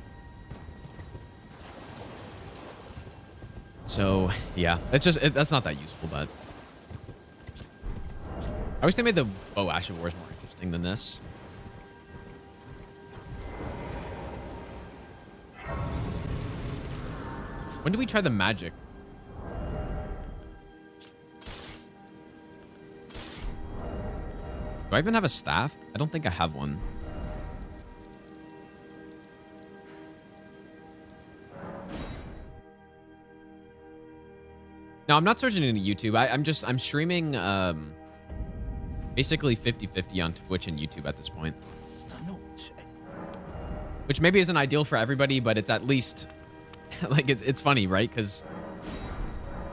So yeah, that's not that useful, but I wish they made the bow Ash of Wars more interesting than this. When do we try the magic? Do I even have a staff? I don't think I have one. No, I'm not searching into YouTube. I'm streaming basically 50-50 on Twitch and YouTube at this point. Which maybe isn't ideal for everybody, but it's at least like it's funny, right? Because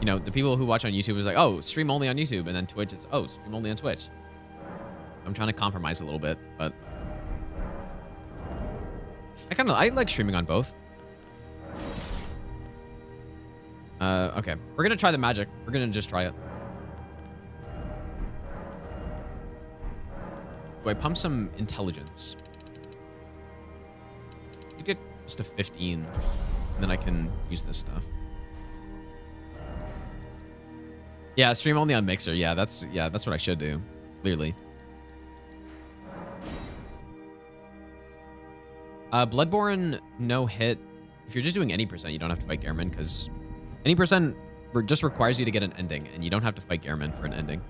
you know, the people who watch on YouTube is like, oh, stream only on YouTube, and then Twitch is, oh, stream only on Twitch. I'm trying to compromise a little bit, but I like streaming on both. Okay, we're gonna try the magic. We're gonna just try it. Do I pump some intelligence? You get just a 15, and then I can use this stuff. Yeah, stream only on Mixer. Yeah, that's what I should do. Clearly. Bloodborne, no hit. If you're just doing any percent, you don't have to fight Gehrman, because any percent just requires you to get an ending, and you don't have to fight Gehrman for an ending.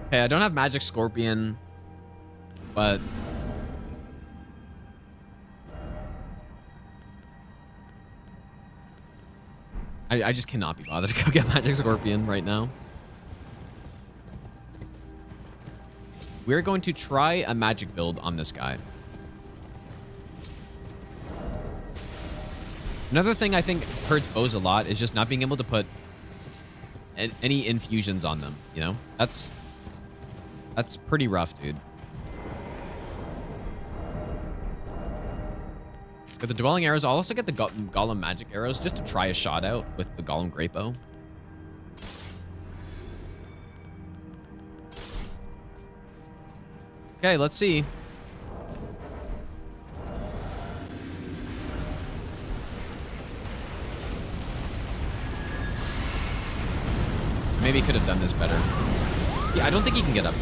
Okay, I don't have Magic Scorpion, but I just cannot be bothered to go get Magic Scorpion right now. We're going to try a magic build on this guy. Another thing I think hurts bows a lot is just not being able to put any infusions on them, you know? That's pretty rough, dude. Let's get the Dwelling Arrows. I'll also get the Golem Magic Arrows just to try a shot out with the Golem Great Bow. Okay, let's see. Maybe could have done this better. Yeah, I don't think he can get up.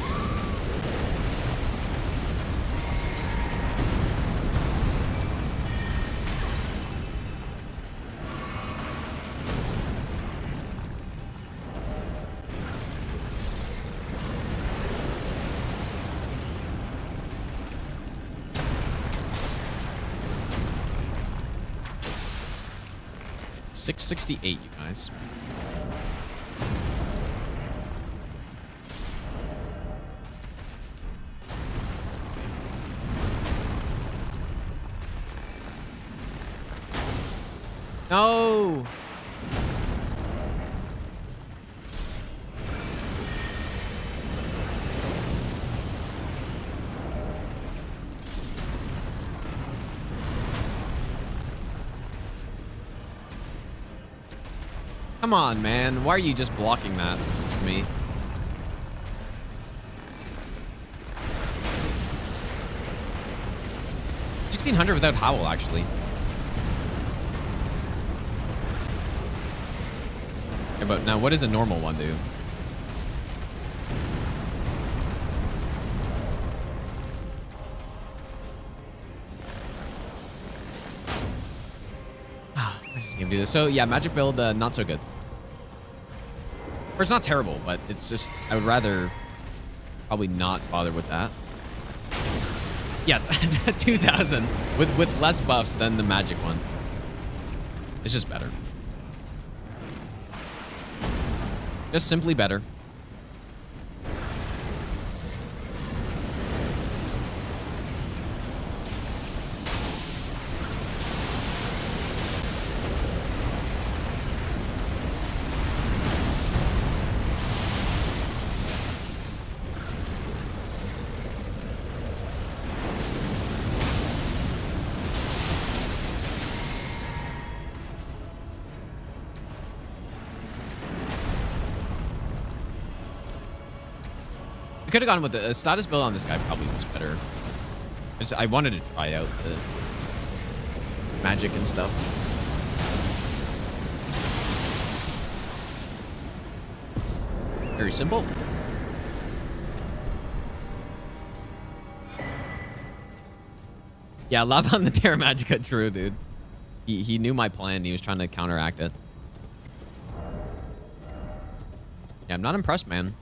$668, you guys. No. Come on, man. Why are you just blocking that for me? $1,600 without Howl, actually. Okay, but now what does a normal one do? What does this game do? So yeah, magic build, not so good. Or it's not terrible, but it's just, I would rather probably not bother with that. Yeah, 2,000 with less buffs than the magic one. It's just better. Just simply better. We could have gone with the status build on this guy. Probably was better. I wanted to try out the magic and stuff. Very simple. Yeah, love on the Terra Magica, true, dude. He knew my plan. He was trying to counteract it. Yeah, I'm not impressed, man.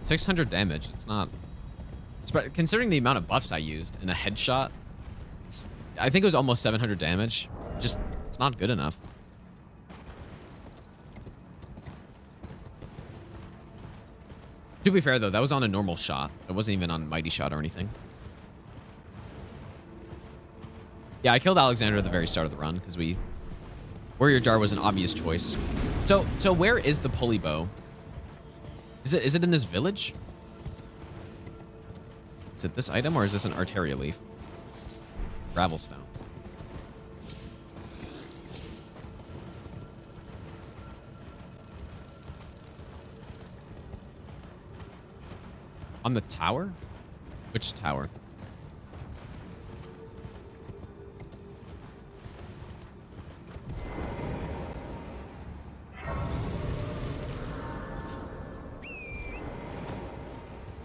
600 damage. It's Considering the amount of buffs I used in a headshot, I think it was almost 700 damage. Just, it's not good enough. To be fair, though, that was on a normal shot. It wasn't even on mighty shot or anything. Yeah, I killed Alexander at the very start of the run because Warrior Jar was an obvious choice. So where is the pulley bow? Is it in this village? Is it this item or is this an Arteria leaf? Gravelstone. On the tower? Which tower?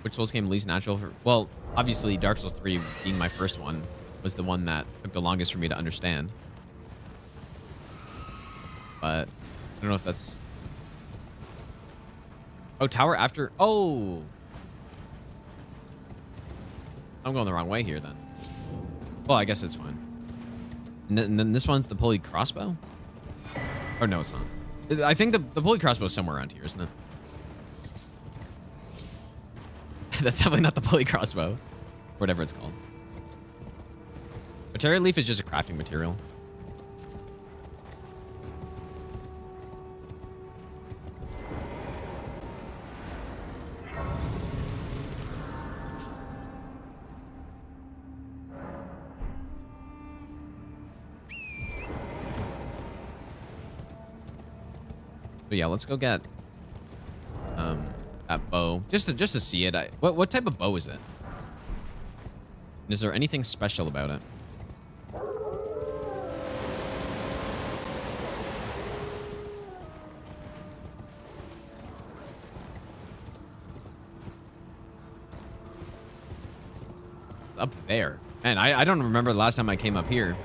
Which Souls game least natural for... Well, obviously Dark Souls 3 being my first one was the one that took the longest for me to understand. But I don't know if that's... Oh, tower after... Oh! I'm going the wrong way here then. Well, I guess it's fine. And then this one's the pulley crossbow? Or no, it's not. I think the pulley crossbow is somewhere around here, isn't it? That's definitely not the pulley crossbow. Whatever it's called. Arteria leaf is just a crafting material. So yeah, let's go get that bow just to see it. What type of bow is it? And is there anything special about it? It's up there. Man, I don't remember the last time I came up here.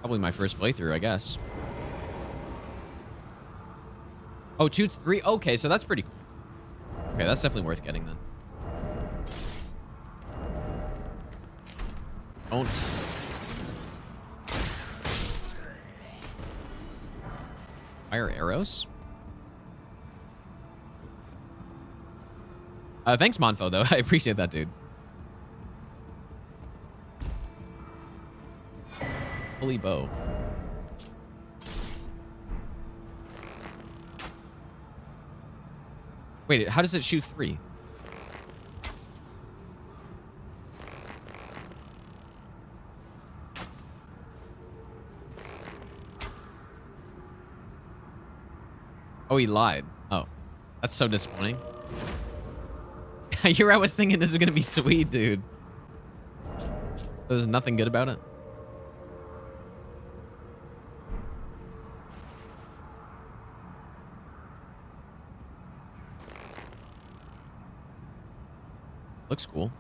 Probably my first playthrough, I guess. Oh, 2, 3. Okay, so that's pretty cool. Okay, that's definitely worth getting then. Don't. Fire arrows? Thanks, Monfo, though. I appreciate that, dude. Pulley bow. Wait, how does it shoot 3? Oh, he lied. Oh, that's so disappointing. Here I was thinking this was gonna be sweet, dude. There's nothing good about it. Looks cool.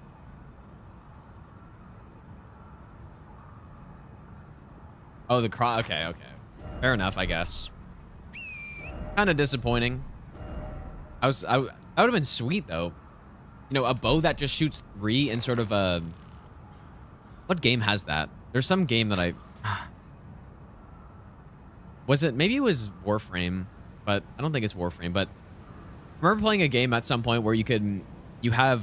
Oh, the cross. Okay, okay. Fair enough, I guess. Kind of disappointing. That would have been sweet though. You know, a bow that just shoots 3 in sort of a... What game has that? There's some game that I... Was it... Maybe it was Warframe, but I don't think it's Warframe, but... I remember playing a game at some point where you could... You have...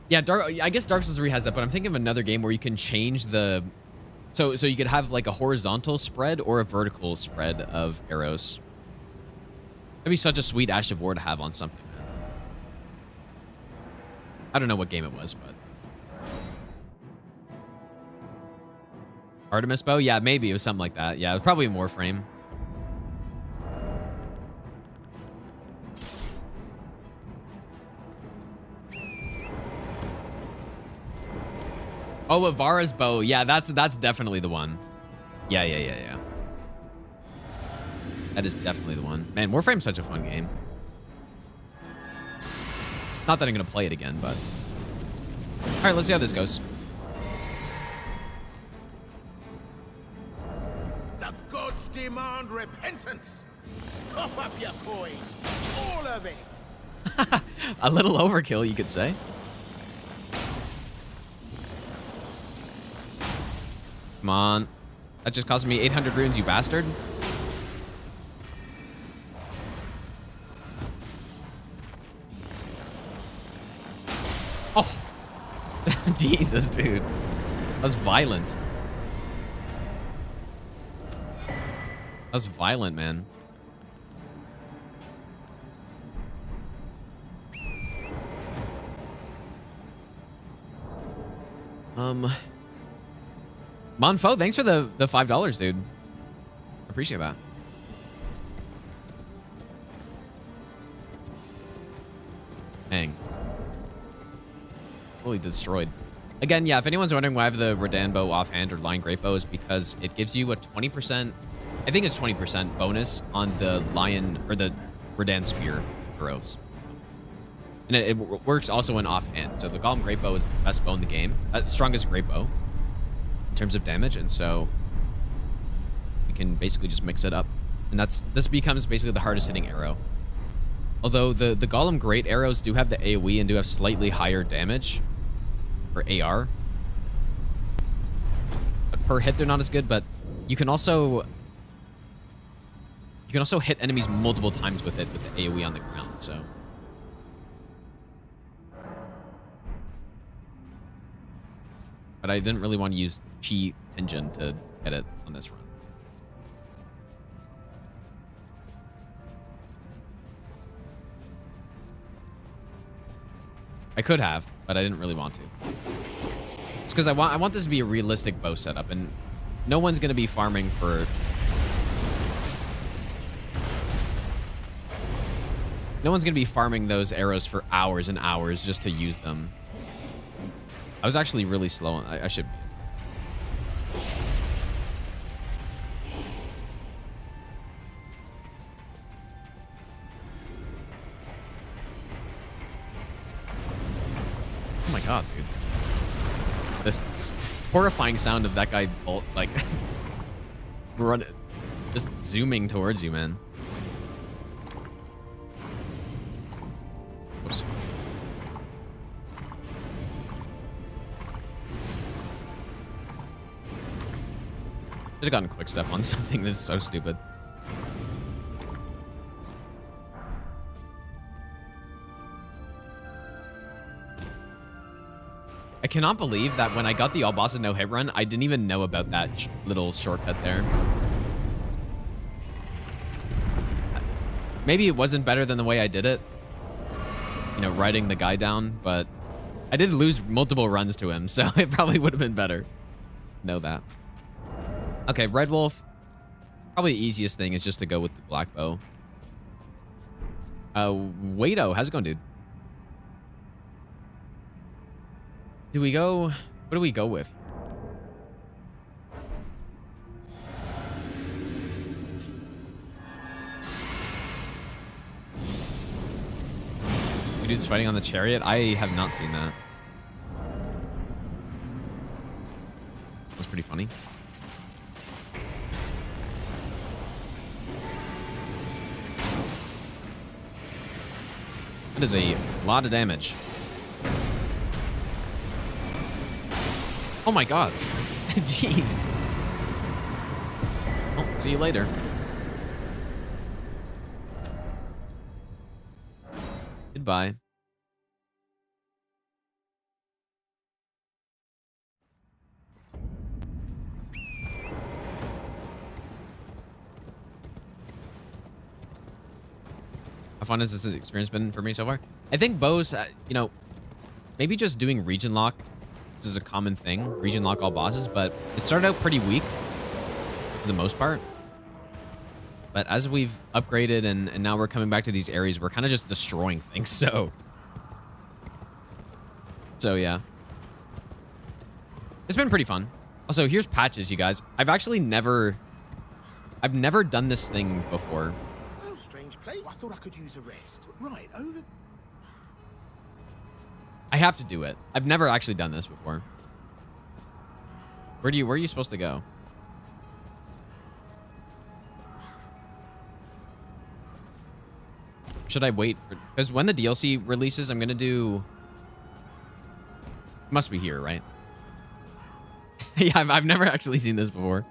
Yeah, I guess Dark Souls 3 has that, but I'm thinking of another game where you can change the... So you could have like a horizontal spread or a vertical spread of arrows. That'd be such a sweet Ash of War to have on something. I don't know what game it was, but... Artemis bow? Yeah, maybe it was something like that. Yeah, it was probably in Warframe. Oh, Avara's bow. Yeah, that's definitely the one. Yeah. That is definitely the one. Man, Warframe's such a fun game. Not that I'm going to play it again, but... All right, let's see how this goes. The gods demand repentance. Cough up your coin. All of it. A little overkill, you could say. Come on. That just cost me 800 runes, you bastard. Oh. Jesus, dude. That was violent. That was violent, man. Monfo, thanks for the $5, dude. Appreciate that. Dang. Fully destroyed. Again, yeah, if anyone's wondering why I have the Redan bow offhand or Lion Great Bow, is because it gives you a 20%, I think it's 20% bonus on the Lion, or the Redan Spear throws. And it works also in offhand. So the Golem Great Bow is the best bow in the game. Strongest Great Bow in terms of damage. And so you can basically just mix it up. And this becomes basically the hardest hitting arrow. Although the Golem Great arrows do have the AoE and do have slightly higher damage for AR. But per hit, they're not as good, but you can also hit enemies multiple times with it with the AoE on the ground, so. But I didn't really want to use Chi Engine to get it on this run. I could have, but I didn't really want to. It's because I want this to be a realistic bow setup, and no one's going to be farming for... No one's going to be farming those arrows for hours and hours just to use them. I was actually really slow. I should... Oh my god, dude. This horrifying sound of that guy, like, just zooming towards you, man. Whoops. Should have gotten quick step on something. This is so stupid. I cannot believe that when I got the all bosses no hit run, I didn't even know about that little shortcut there. Maybe it wasn't better than the way I did it. You know, writing the guy down, but I did lose multiple runs to him, so it probably would have been better. Know that. Okay, Red Wolf. Probably the easiest thing is just to go with the black bow. Wado, how's it going, dude? Do we go... What do we go with? The dude's fighting on the chariot? I have not seen that. That's pretty funny. That is a lot of damage. Oh my god. Jeez. Oh, see you later. Goodbye. How fun has this experience been for me so far? I think bows, you know, maybe just doing region lock. This is a common thing, region lock all bosses, but it started out pretty weak for the most part. But as we've upgraded and now we're coming back to these areas, we're kind of just destroying things, so yeah. It's been pretty fun. Also, here's patches, you guys. I've never done this thing before. Oh, strange place. I thought I could use a rest. Right, over... I have to do it. I've never actually done this before. Where are you supposed to go? should I wait for... Because when the DLC releases, I'm going to do... Must be here, right? Yeah, I've never actually seen this before.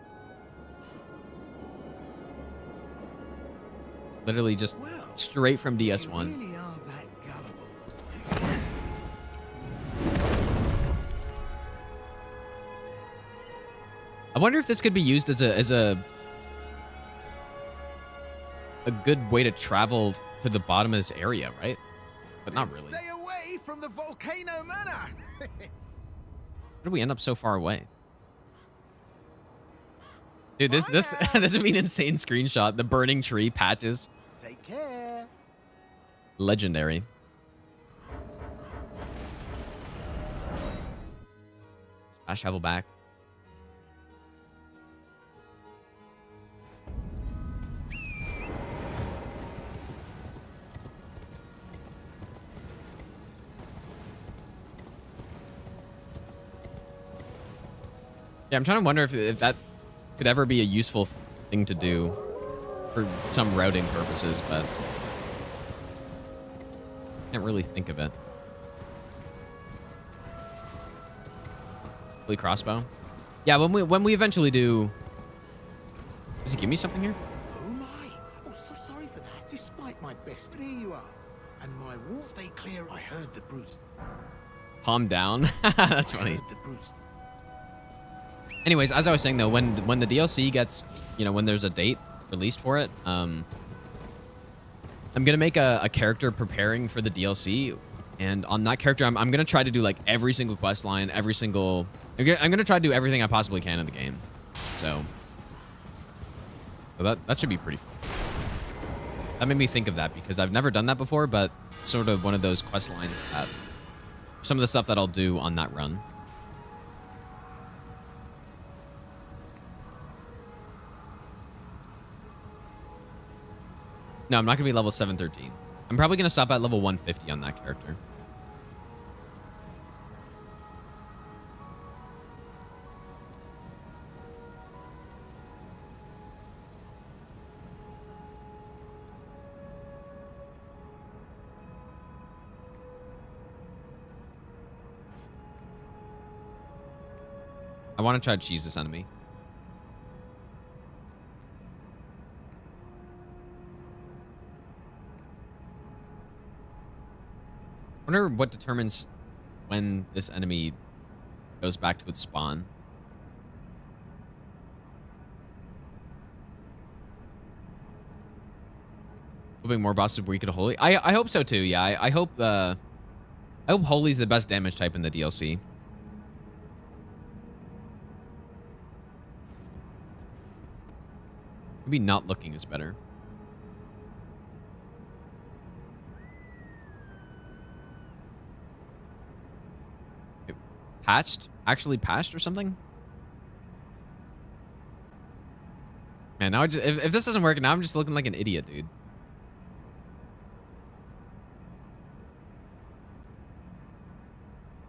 Literally just straight from DS1. Really are that gullible. I wonder if this could be used as a good way to travel to the bottom of this area, right? But not really. Stay away from the volcano manor. How did we end up so far away? Dude, this this would be an insane screenshot. The burning tree patches. Take care. Legendary. Fast travel back. Yeah, I'm trying to wonder if that could ever be a useful thing to do for some routing purposes, but can't really think of it. Holy crossbow. Yeah, when we eventually do. Does he give me something here? Oh my! Oh, so sorry for that. Despite my best, here you are, and my wall. Stay clear. I heard the brutes. Palm down. That's funny. I heard the brutes. Anyways, as I was saying though, when the DLC gets, you know, when there's a date released for it, I'm gonna make a character preparing for the DLC, and on that character, I'm gonna try to do like every single quest line, every single. I'm gonna try to do everything I possibly can in the game, so that should be pretty fun. That made me think of that because I've never done that before, but it's sort of one of those quest lines that some of the stuff that I'll do on that run. No, I'm not going to be level 713. I'm probably going to stop at level 150 on that character. I want to try to cheese this enemy. I wonder what determines when this enemy goes back to its spawn. Hoping more bosses weaken to Holy. I hope so too. Yeah, I hope Holy's the best damage type in the DLC. Maybe not looking is better. Patched? Actually patched or something? Man, now if this doesn't work, now I'm just looking like an idiot, dude.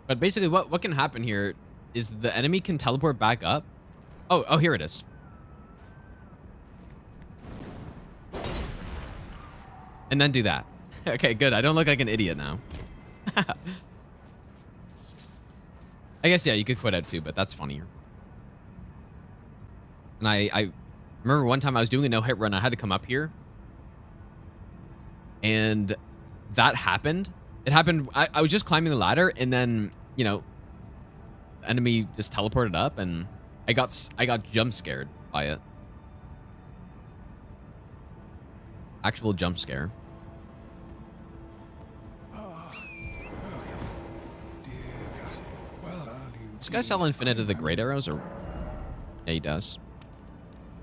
But basically what can happen here is the enemy can teleport back up. Oh, here it is. And then do that. Okay, good. I don't look like an idiot now. I guess, yeah, you could quit out too, but that's funnier. And I remember one time I was doing a no-hit run. I had to come up here. And that happened. It happened. I was just climbing the ladder, and then, you know, the enemy just teleported up, and I got jump scared by it. Actual jump scare. Does this guy sell infinite of the great arrows, or? Yeah, he does.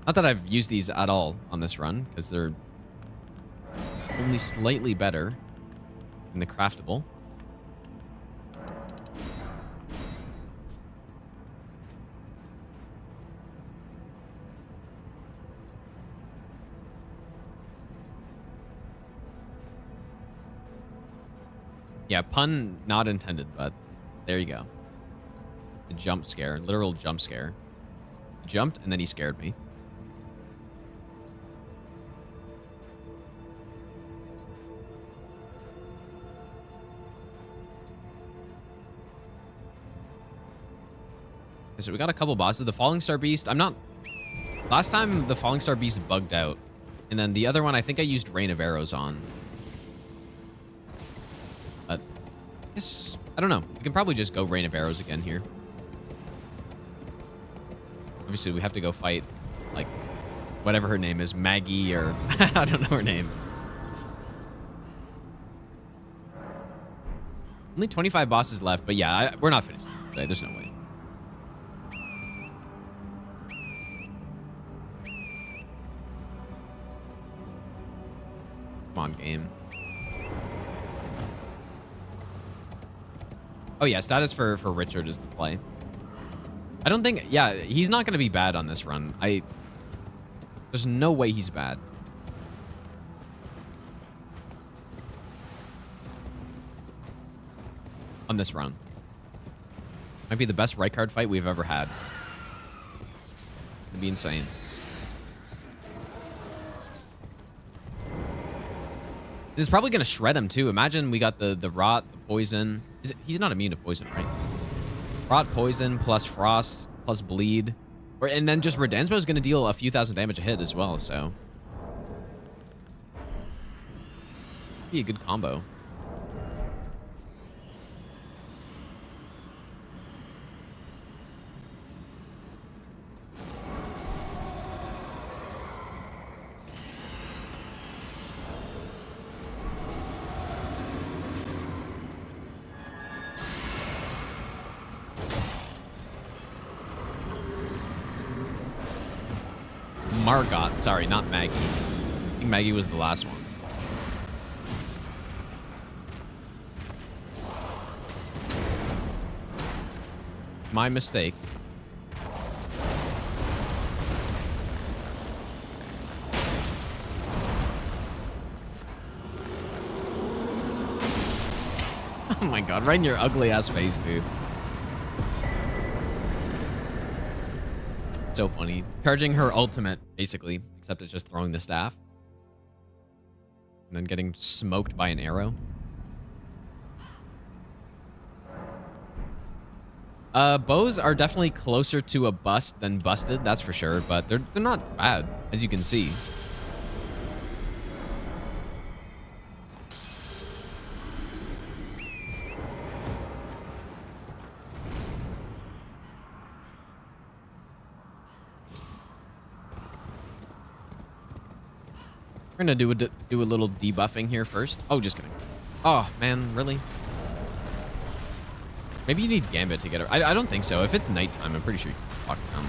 Not that I've used these at all on this run, because they're only slightly better than the craftable. Yeah, pun not intended, but there you go. A jump scare, literal jump scare. He jumped and then he scared me. So we got a couple bosses. The Falling Star Beast, I'm not... Last time, the Falling Star Beast bugged out. And then the other one, I think I used Rain of Arrows on. But, I guess, I don't know. We can probably just go Rain of Arrows again here. Obviously, we have to go fight, like, whatever her name is, Maggie, or I don't know her name. Only 25 bosses left, but yeah, we're not finishing today. There's no way. Come on, game. Oh yeah, status for Richard is the play. I don't think, yeah, he's not going to be bad on this run. There's no way he's bad. On this run. Might be the best right card fight we've ever had. It'd be insane. This is probably going to shred him too. Imagine we got the rot, the poison. He's not immune to poison, right? Rot, poison, plus frost, plus bleed. And then just Redensmo is going to deal a few thousand damage a hit as well, so. Be a good combo. Margot, sorry, not Maggie. I think Maggie was the last one. My mistake. Oh my god, right in your ugly ass face, dude. So funny. Charging her ultimate, basically, except it's just throwing the staff. And then getting smoked by an arrow. Bows are definitely closer to a bust than busted, that's for sure, but they're not bad, as you can see. We're gonna do a little debuffing here first. Oh, just kidding. Oh man, really? Maybe you need Gambit to get it. I don't think so. If it's nighttime, I'm pretty sure you can walk down.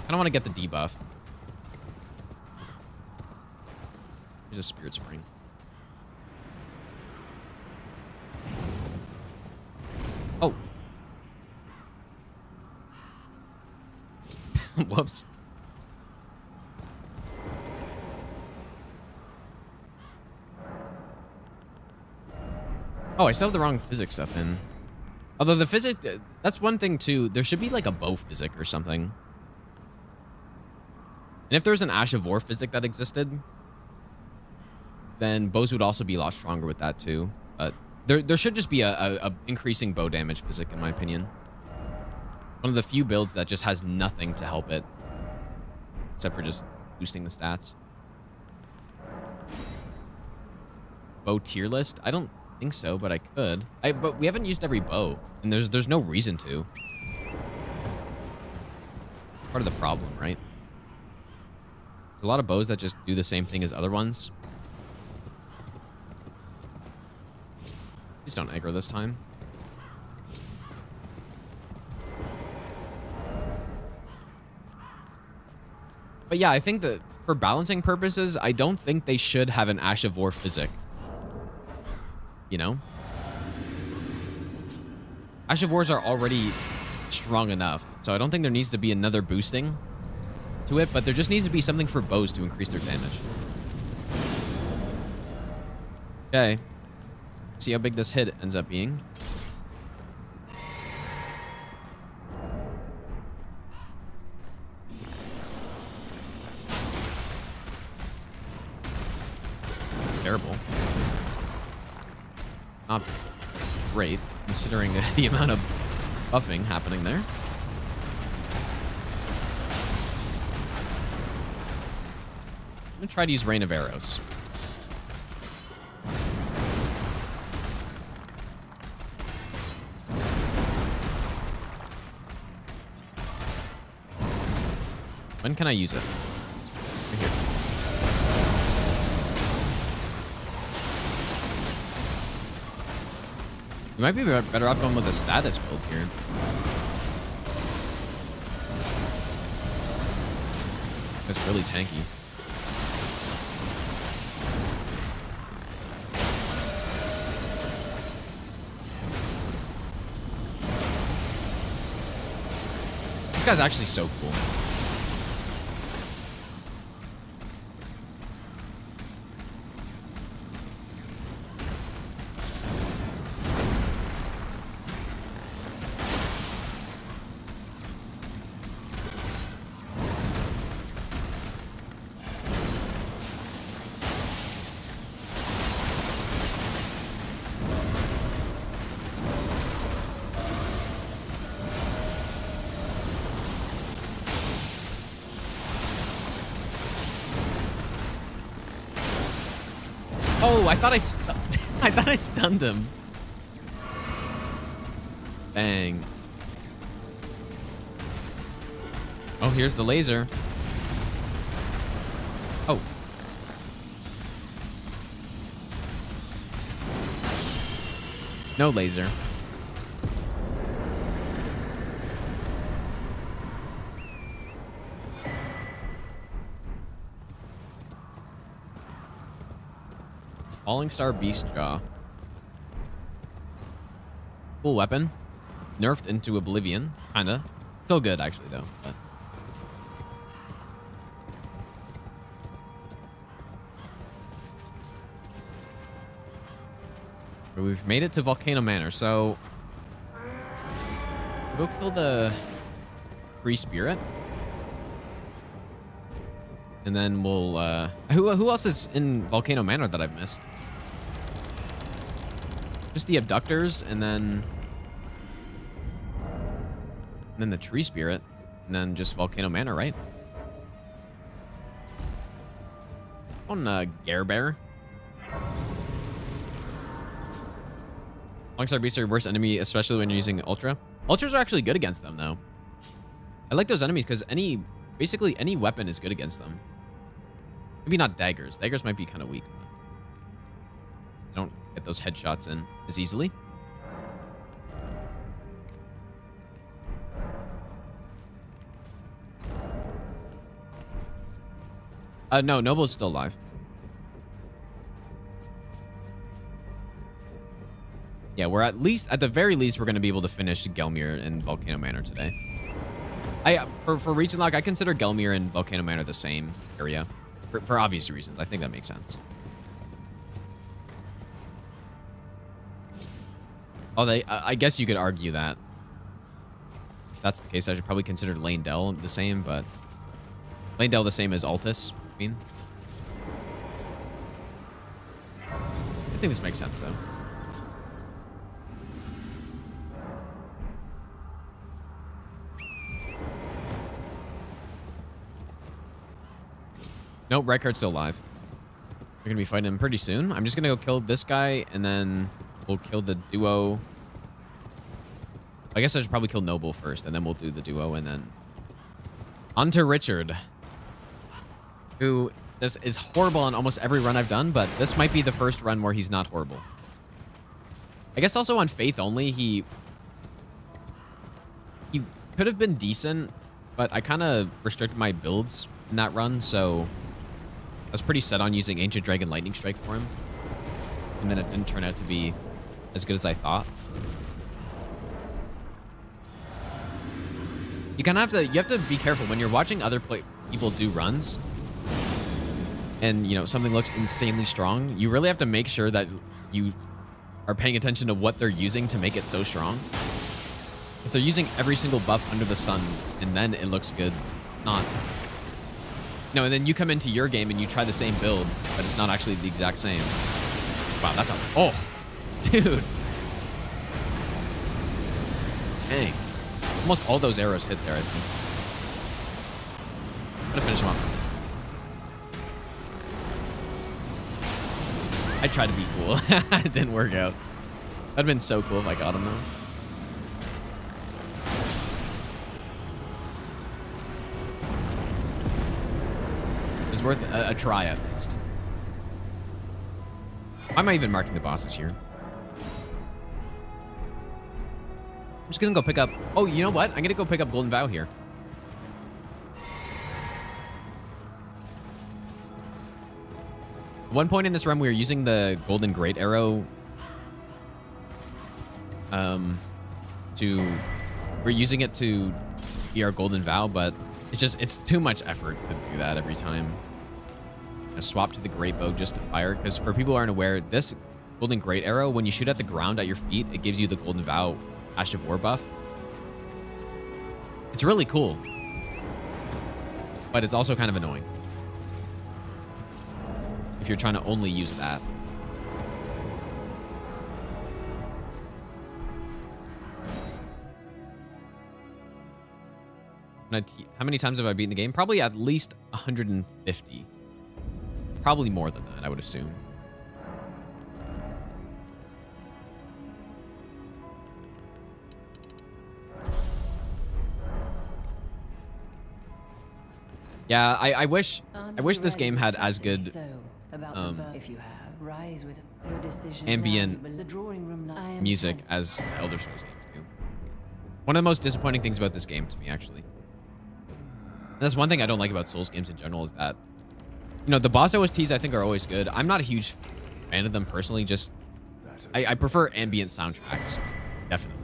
I don't want to get the debuff. There's a Spirit Spring. Oh. Whoops. Oh, I still have the wrong physics stuff in. Although the physic, that's one thing too. There should be like a bow physic or something. And if there was an Ash of War physic that existed, then bows would also be a lot stronger with that too. But there should just be a increasing bow damage physic, in my opinion. One of the few builds that just has nothing to help it. Except for just boosting the stats. Bow tier list? I don't think so, but I could. But we haven't used every bow, and there's no reason to. Part of the problem, right? There's a lot of bows that just do the same thing as other ones. Please don't aggro this time. But yeah, I think that for balancing purposes, I don't think they should have an Ash of War physic. You know? Ash of Wars are already strong enough, so I don't think there needs to be another boosting to it, but there just needs to be something for bows to increase their damage. Okay. See how big this hit ends up being. Terrible. great, considering the amount of buffing happening there. I'm gonna try to use Rain of Arrows. When can I use it? Right here. You might be better off going with a status build here. It's really tanky. This guy's actually so cool. Oh, I thought I thought I stunned him. Bang. Oh, here's the laser. Oh. No laser. Falling Star Beast Jaw. Cool weapon. Nerfed into Oblivion, kinda. Still good, actually, though. But we've made it to Volcano Manor, so we'll go kill the Free Spirit. And then we'll, who else is in Volcano Manor that I've missed? Just the Abductors, and then the Tree Spirit, and then just Volcano Manor, right? On Gare Bear. Longstar Beasts are your worst enemy, especially when you're using Ultra. Ultras are actually good against them, though. I like those enemies because basically any weapon is good against them. Maybe not daggers. Daggers might be kind of weak. I don't get those headshots in as easily. No, Noble's still alive. Yeah, we're at the very least, we're going to be able to finish Gelmir and Volcano Manor today. For region lock, I consider Gelmir and Volcano Manor the same area. For obvious reasons. I think that makes sense. Although, I guess you could argue that if that's the case, I should probably consider Lane Dell the same, but Lane Dell the same as Altus, I mean. I think this makes sense, though. Nope, Reichardt's still alive. We're going to be fighting him pretty soon. I'm just going to go kill this guy, and then we'll kill the duo. I guess I should probably kill Noble first, and then we'll do the duo, and then on to Richard, who this is horrible on almost every run I've done, but this might be the first run where he's not horrible. I guess also on Faith only, he could have been decent, but I kind of restricted my builds in that run, so I was pretty set on using Ancient Dragon Lightning Strike for him. And then it didn't turn out to be as good as I thought. You kind of have to be careful when you're watching other people do runs and, you know, something looks insanely strong. You really have to make sure that you are paying attention to what they're using to make it so strong. If they're using every single buff under the sun and then it looks good, not... No, and then you come into your game and you try the same build, but it's not actually the exact same. Wow, that's a... Oh, dude. Dang. Almost all those arrows hit there, I think. I'm gonna finish him off. I tried to be cool. It didn't work out. That'd have been so cool if I got him though. It was worth a try at least. Why am I even marking the bosses here? I'm just gonna go pick up... Oh, you know what? I'm gonna go pick up Golden Vow here. At one point in this run, we were using the Golden Great Arrow we're using it to be our Golden Vow, but it's too much effort to do that every time. Swap to the Great Bow just to fire, because for people who aren't aware, this Golden Great Arrow, when you shoot at the ground at your feet, it gives you the Golden Vow Ash of War buff. It's really cool, but it's also kind of annoying if you're trying to only use that. How many times have I beaten the game? Probably at least 150. Probably more than that, I would assume. Yeah, I wish this game had as good ambient music as Elder Scrolls games do. One of the most disappointing things about this game to me, actually. And that's one thing I don't like about Souls games in general, is that, you know, the boss OSTs I think are always good. I'm not a huge fan of them personally, just I prefer ambient soundtracks, definitely.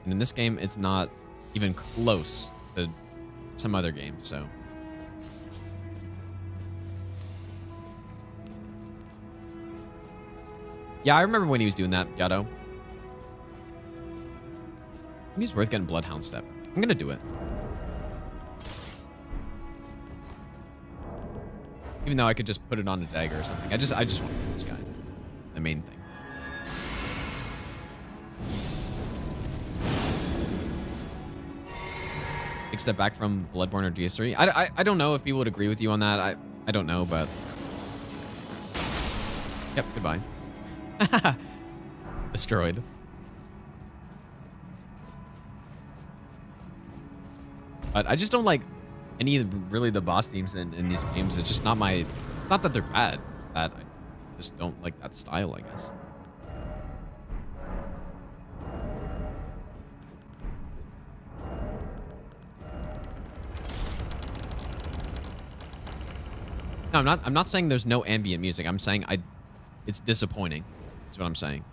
And in this game, it's not even close to some other games, so. Yeah, I remember when he was doing that, Yado. Maybe it's worth getting Bloodhound Step. I'm gonna do it. Even though I could just put it on a dagger or something. I just want to get this guy. The main thing. Big step back from Bloodborne or DS3. I don't know if people would agree with you on that. I don't know, but... Yep, goodbye. Destroyed. But I just don't like any of the boss themes in these games. It's just not my... Not that they're bad. It's that I just don't like that style, I guess. No, I'm not saying there's no ambient music. I'm saying it's disappointing. That's what I'm saying.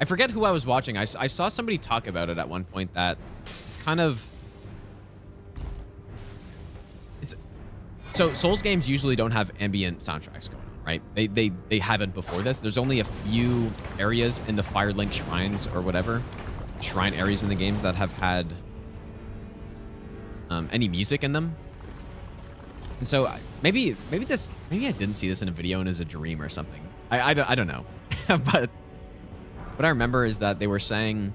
I forget who I was watching. I saw somebody talk about it at one point, that it's kind of... So Souls games usually don't have ambient soundtracks going on, right? They haven't before this. There's only a few areas in the Firelink shrines or whatever, shrine areas in the games that have had any music in them. And so maybe I didn't see this in a video and is a dream or something. I don't know. But what I remember is that they were saying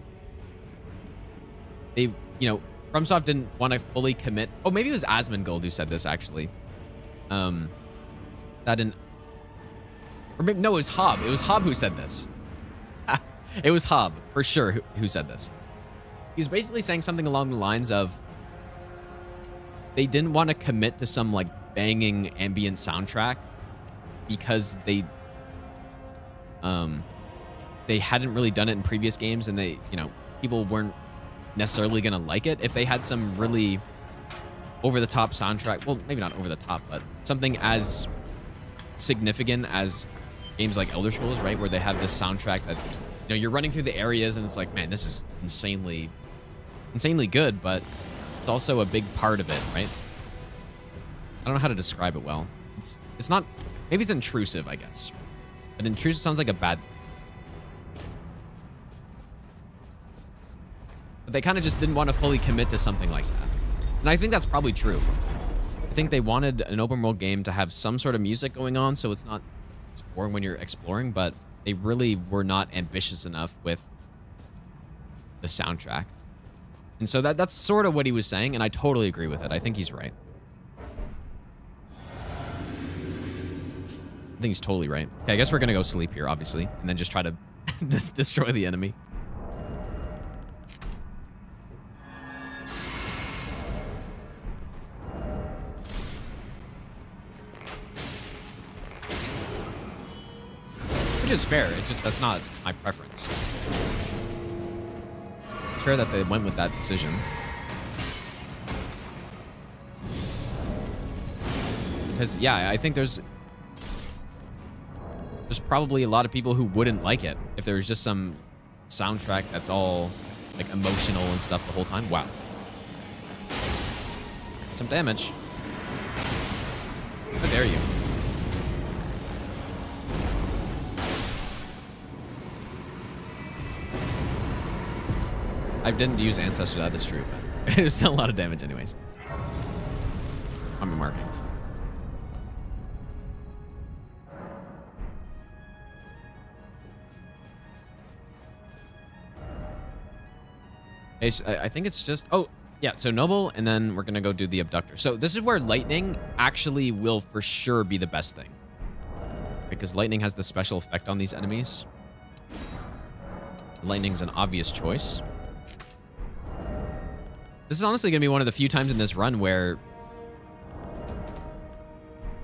FromSoft didn't want to fully commit. Oh, maybe it was Asmongold who said this, actually. No, it was Hob. It was Hob who said this. It was Hob, for sure, who said this. He was basically saying something along the lines of, they didn't want to commit to some, like, banging ambient soundtrack because they hadn't really done it in previous games, and people weren't necessarily gonna like it if they had some really over-the-top soundtrack. Well, maybe not over-the-top, but something as significant as games like Elder Scrolls, right, where they have this soundtrack that, you're running through the areas and it's like, man, this is insanely good, but it's also a big part of it, right? I don't know how to describe it well. It's not, maybe it's intrusive, I guess, but intrusive sounds like a bad thing. But they kind of just didn't want to fully commit to something like that. And I think that's probably true. I think they wanted an open world game to have some sort of music going on, so it's not it's boring when you're exploring, but they really were not ambitious enough with the soundtrack. And so that's sort of what he was saying, and I totally agree with it. I think he's right. I think he's totally right. Okay, I guess we're gonna go sleep here, obviously, and then just try to destroy the enemy. Which is fair. It's just that's not my preference. It's fair that they went with that decision. Because yeah, I think there's probably a lot of people who wouldn't like it if there was just some soundtrack that's all like emotional and stuff the whole time. Wow. Some damage. How dare you? I didn't use Ancestor, that is true, but it was still a lot of damage anyways. I'm marking. I think it's just... Oh, yeah, so Noble, and then we're going to go do the Abductor. So this is where Lightning actually will for sure be the best thing. Because Lightning has the special effect on these enemies. Lightning's an obvious choice. This is honestly going to be one of the few times in this run where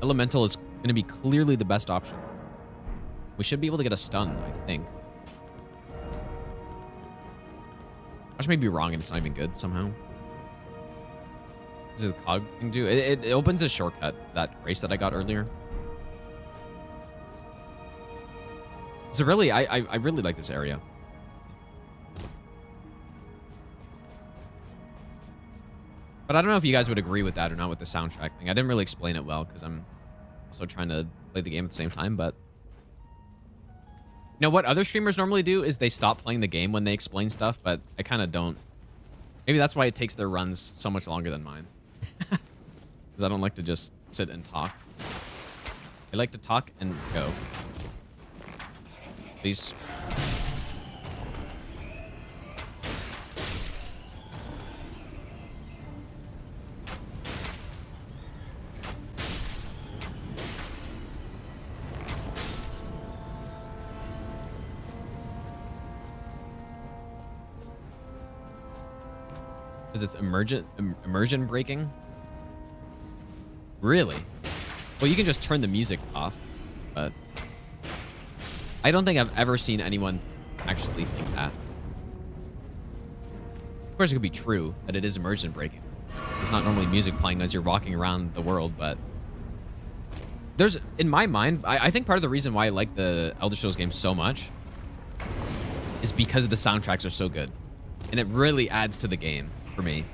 Elemental is going to be clearly the best option. We should be able to get a stun, I think. I just may be wrong and it's not even good somehow. Does the cog thing do? It opens a shortcut, that race that I got earlier. So really, I really like this area. But I don't know if you guys would agree with that or not with the soundtrack thing. I didn't really explain it well because I'm also trying to play the game at the same time, but... You know, what other streamers normally do is they stop playing the game when they explain stuff, but I kind of don't. Maybe that's why it takes their runs so much longer than mine. Because I don't like to just sit and talk. I like to talk and go. Please. Because it's immersion breaking? Really? Well, you can just turn the music off, but I don't think I've ever seen anyone actually think that. Of course, it could be true that it is immersion breaking. There's not normally music playing as you're walking around the world, but there's, in my mind, I think part of the reason why I like the Elder Scrolls games so much is because the soundtracks are so good. And it really adds to the game. For me,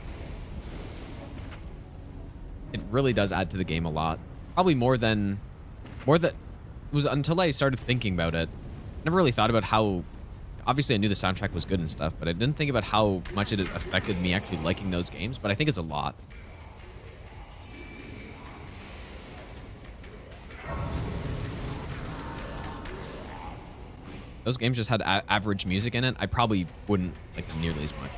it really does add to the game a lot. Probably more than it was until I started thinking about it. I never really thought about how, obviously I knew the soundtrack was good and stuff, but I didn't think about how much it affected me actually liking those games, but I think it's a lot. Those games just had average music in it, I probably wouldn't like them nearly as much.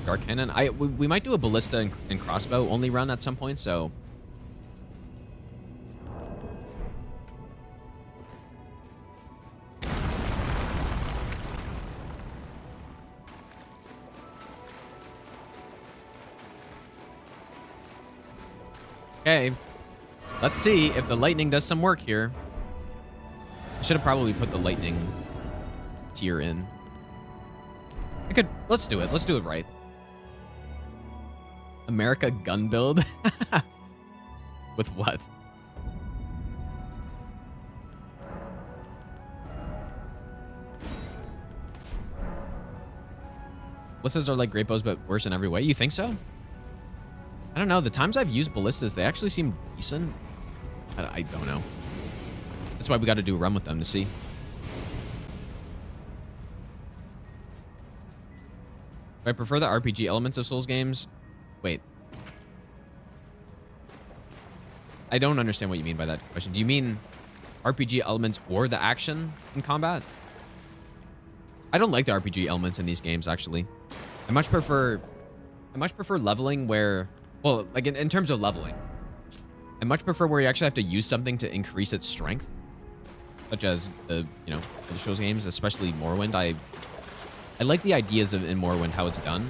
Dark Cannon. We might do a ballista and crossbow only run at some point, so okay. Let's see if the lightning does some work here. I should have probably put the lightning tier in. Let's do it. Let's do it right. America gun build? With what? Ballistas are like great bows, but worse in every way. You think so? I don't know. The times I've used ballistas, they actually seem decent. I don't know. That's why we got to do a run with them to see. I prefer the RPG elements of Souls games. Wait. I don't understand what you mean by that question. Do you mean RPG elements or the action in combat? I don't like the RPG elements in these games, actually. I much prefer leveling where, well, like in terms of leveling, I much prefer where you actually have to use something to increase its strength, such as the, you know, Elder Scrolls games, especially Morrowind. I like the ideas of in Morrowind how it's done,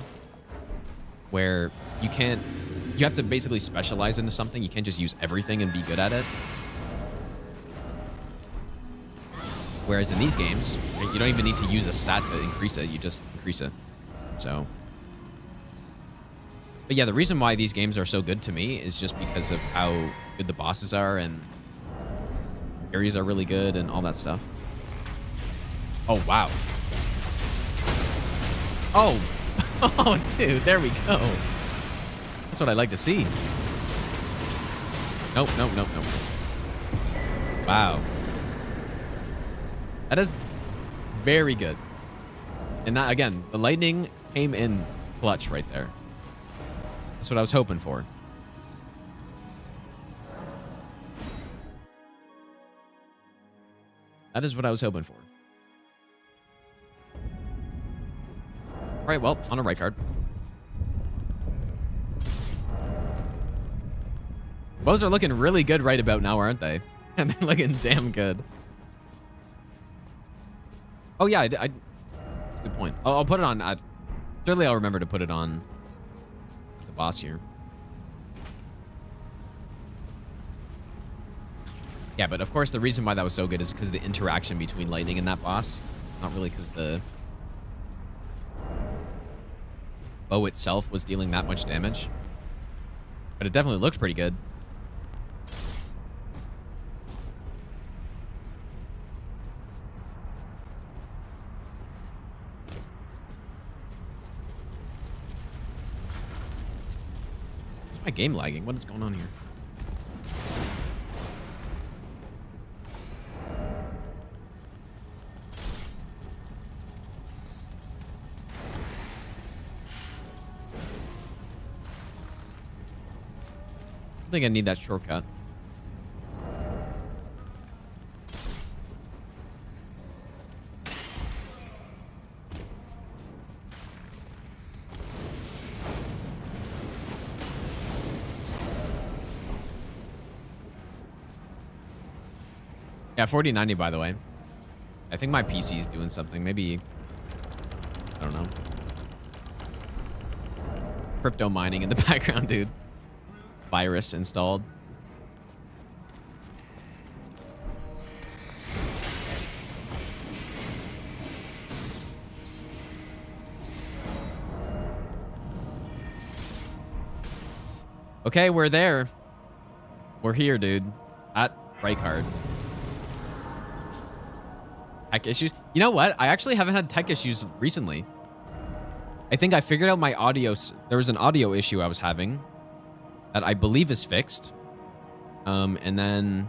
where you have to basically specialize into something. You can't just use everything and be good at it. Whereas in these games, you don't even need to use a stat to increase it. You just increase it. So, but yeah, the reason why these games are so good to me is just because of how good the bosses are and areas are really good and all that stuff. Oh, wow. Oh, oh, dude, there we go. That's what I like to see. Nope, nope, nope, nope. Wow. That is very good. And that, again, the lightning came in clutch right there. That's what I was hoping for. That is what I was hoping for. All right, well, on a right card. Bows are looking really good right about now, aren't they? And they're looking damn good. Oh, yeah, that's a good point. I'll put it on. Surely I'll remember to put it on the boss here. Yeah, but of course, the reason why that was so good is because of the interaction between lightning and that boss. Not really because the bow itself was dealing that much damage. But it definitely looks pretty good. My game lagging. What is going on here? I think I need that shortcut. Yeah, 4090, by the way. I think my PC is doing something. Maybe, I don't know. Crypto mining in the background, dude. Virus installed. Okay, we're there. We're here, dude. At right card. Tech issues. You know what? I actually haven't had tech issues recently. I think I figured out my audio. There was an audio issue I was having that I believe is fixed. And then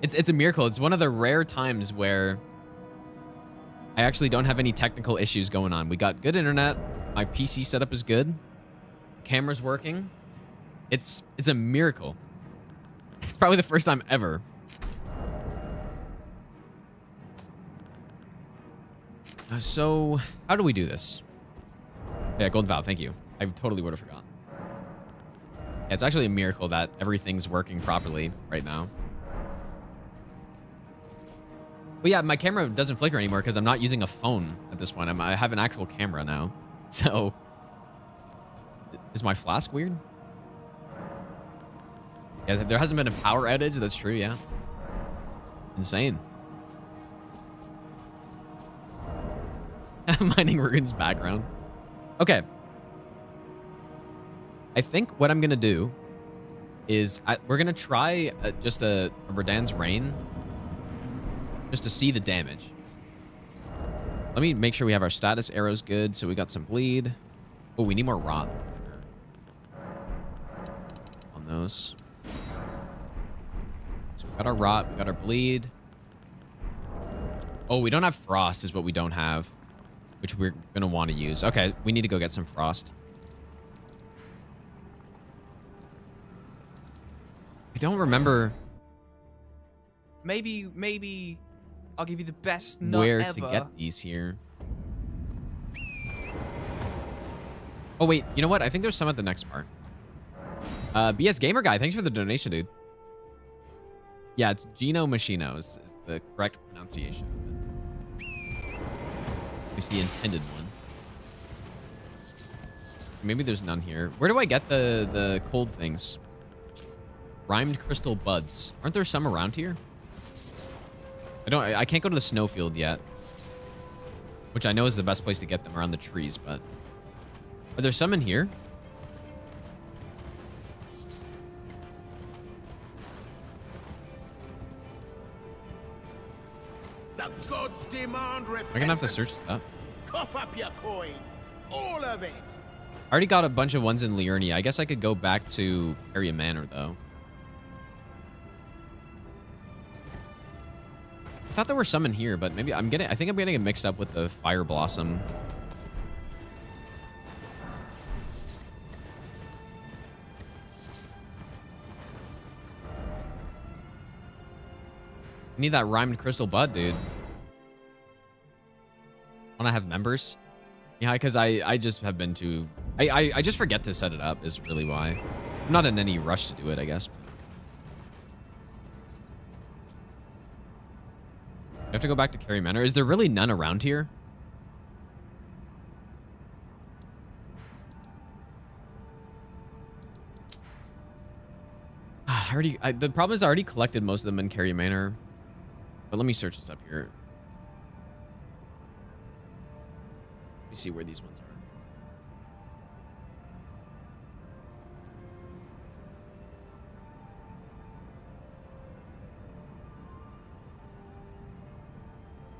it's a miracle. It's one of the rare times where I actually don't have any technical issues going on. We got good internet. My PC setup is good. Camera's working. It's a miracle. It's probably the first time ever. So, how do we do this? Yeah, Golden Valve, thank you. I totally would have forgotten. Yeah, it's actually a miracle that everything's working properly right now. But yeah, my camera doesn't flicker anymore because I'm not using a phone at this point. I have an actual camera now. So, is my flask weird? Yeah, there hasn't been a power outage. That's true, yeah. Insane. Mining runes background. Okay. I think what I'm going to do is we're going to try just a Redan's Rain just to see the damage. Let me make sure we have our status arrows good. So we got some bleed. Oh, we need more rot on those. So we got our rot. We got our bleed. Oh, we don't have frost is what we don't have, which we're going to want to use. Okay, we need to go get some frost. I don't remember Maybe I'll give you the best nut where ever. to get these here. Oh, wait. You know what? I think there's some at the next part. BS Gamer Guy, thanks for the donation, dude. Yeah, it's Gino Machino is the correct pronunciation. At least the intended one. Maybe there's none here. Where do I get the cold things? Rhymed crystal buds. Aren't there some around here? I can't go to the snowfield yet. Which I know is the best place to get them, around the trees, but... Are there some in here? The gods demand repentance. I'm gonna have to search that. Cough up your coin. All of it. I already got a bunch of ones in Liurnia. I guess I could go back to Area Manor, though. I thought there were some in here, but maybe I think I'm getting it mixed up with the Fire Blossom. I need that rhymed crystal bud, dude. Want to have members? Yeah, because I just have been too... I just forget to set it up is really why. I'm not in any rush to do it, I guess. I have to go back to Carry Manor. Is there really none around here? The problem is I already collected most of them in Carry Manor. But let me search this up here. Let me see where these ones are.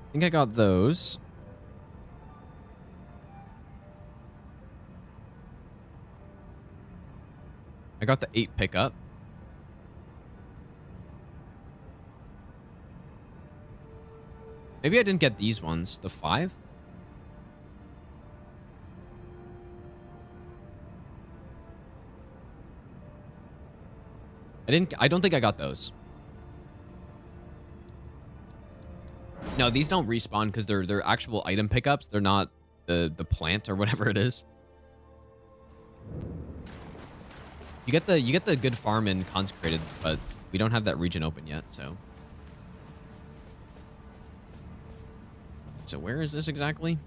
I think I got those. I got the 8 pickup. Maybe I didn't get these ones. The 5? I don't think I got those. No, these don't respawn because they're actual item pickups. They're not the plant or whatever it is. You get the good farm in Consecrated, but we don't have that region open yet, so. So where is this exactly?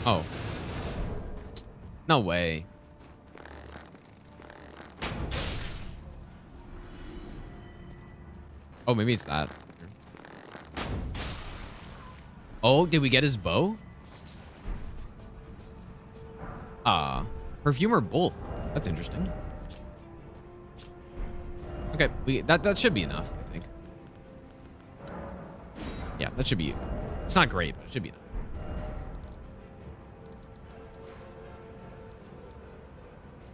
Oh. No way. Oh, maybe it's that. Oh, did we get his bow? Perfumer bolt. That's interesting. Okay, that should be enough, I think. Yeah, that should be... It's not great, but it should be enough.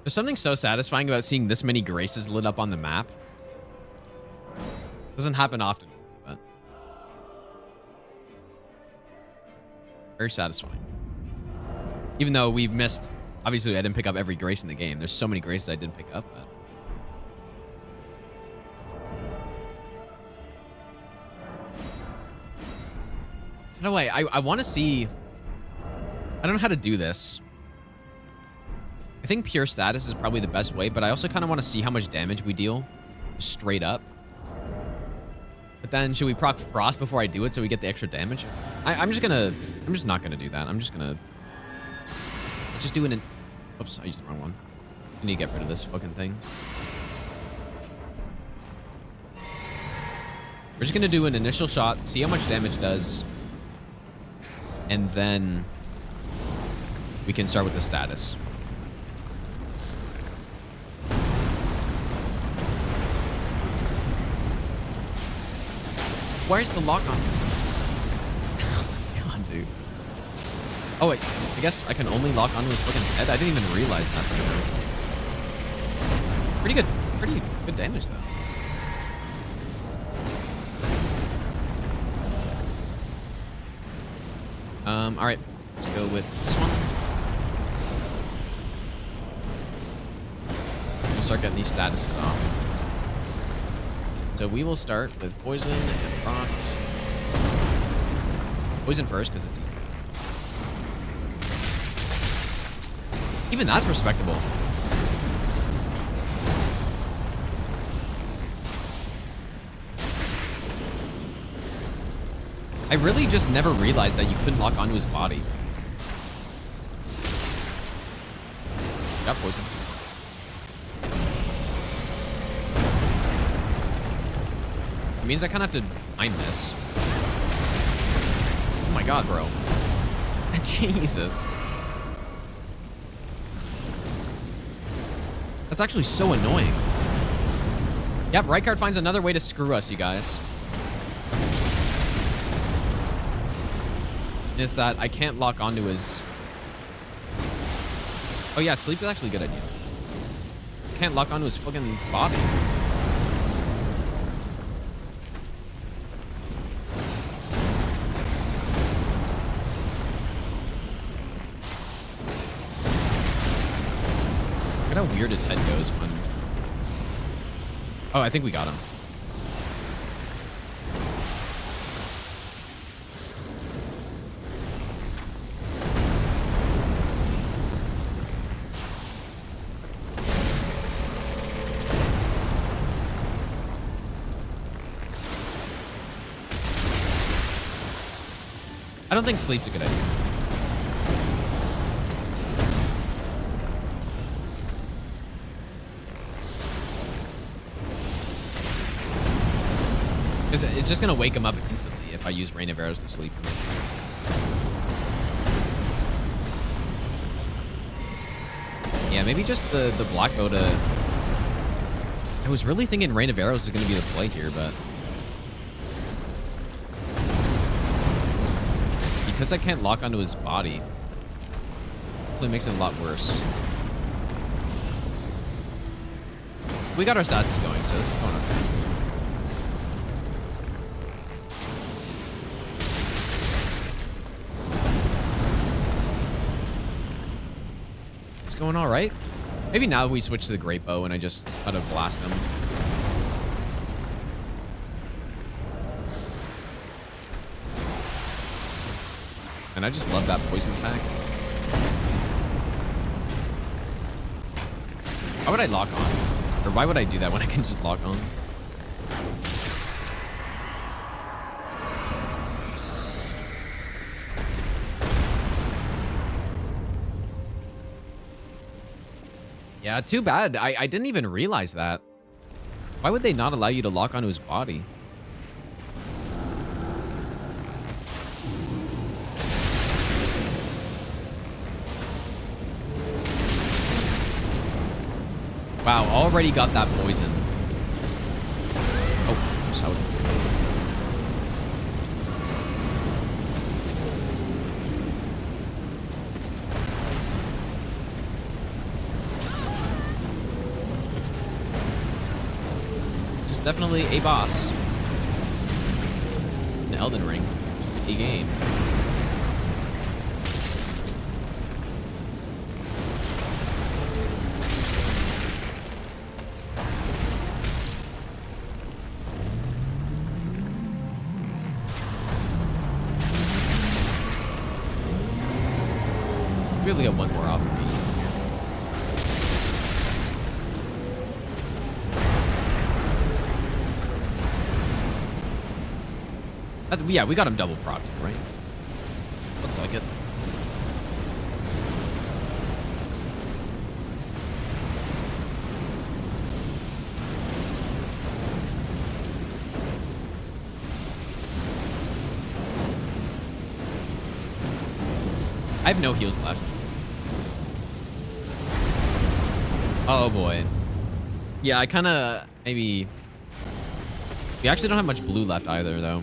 There's something so satisfying about seeing this many graces lit up on the map. Doesn't happen often, but... Very satisfying. Even though we missed... Obviously, I didn't pick up every grace in the game. There's so many graces I didn't pick up, but... No way. I want to see... I don't know how to do this. I think pure status is probably the best way, but I also kind of want to see how much damage we deal. Straight up. But then, should we proc Frost before I do it so we get the extra damage? I'm just not gonna do that. I'm just gonna... Just do an... Oops, I used the wrong one. I need to get rid of this fucking thing. We're just gonna do an initial shot, see how much damage it does. And then... we can start with the status. Where's the lock on? Oh my god, dude. Oh wait, I guess I can only lock onto his fucking head. I didn't even realize that's good. Pretty good damage though. All right, let's go with this one. start getting these statuses off. So we will start with poison and procs. Poison first, because it's easy. Even that's respectable. I really just never realized that you couldn't lock onto his body. Got poison. It means I kind of have to mine this. Oh my god, bro. Jesus. That's actually so annoying. Yep, Rykard finds another way to screw us, you guys. Is that I can't lock onto his... Oh yeah, sleep is actually a good idea. Can't lock onto his fucking body. Look at how weird his head goes when... Oh, I think we got him. I don't think sleep's a good idea. Because it's just going to wake him up instantly if I use Rain of Arrows to sleep. Yeah, maybe just the Black Bow to... I was really thinking Rain of Arrows was going to be the play here, but... Because I can't lock onto his body, hopefully makes it a lot worse. We got our stats going, so this is going okay. It's going all right. Maybe now we switch to the Great Bow and I just try to blast him. And I just love that poison attack. Why would I lock on? Or why would I do that when I can just lock on? Yeah, too bad. I didn't even realize that. Why would they not allow you to lock onto his body? Wow, already got that poison. Oh, oops, I was... This is definitely a boss. An Elden Ring. Just a game. We only got one more off of these. Yeah, we got him double propped, right? Looks like it. I have no heals left. Oh boy. Yeah, I kind of maybe... We actually don't have much blue left either, though.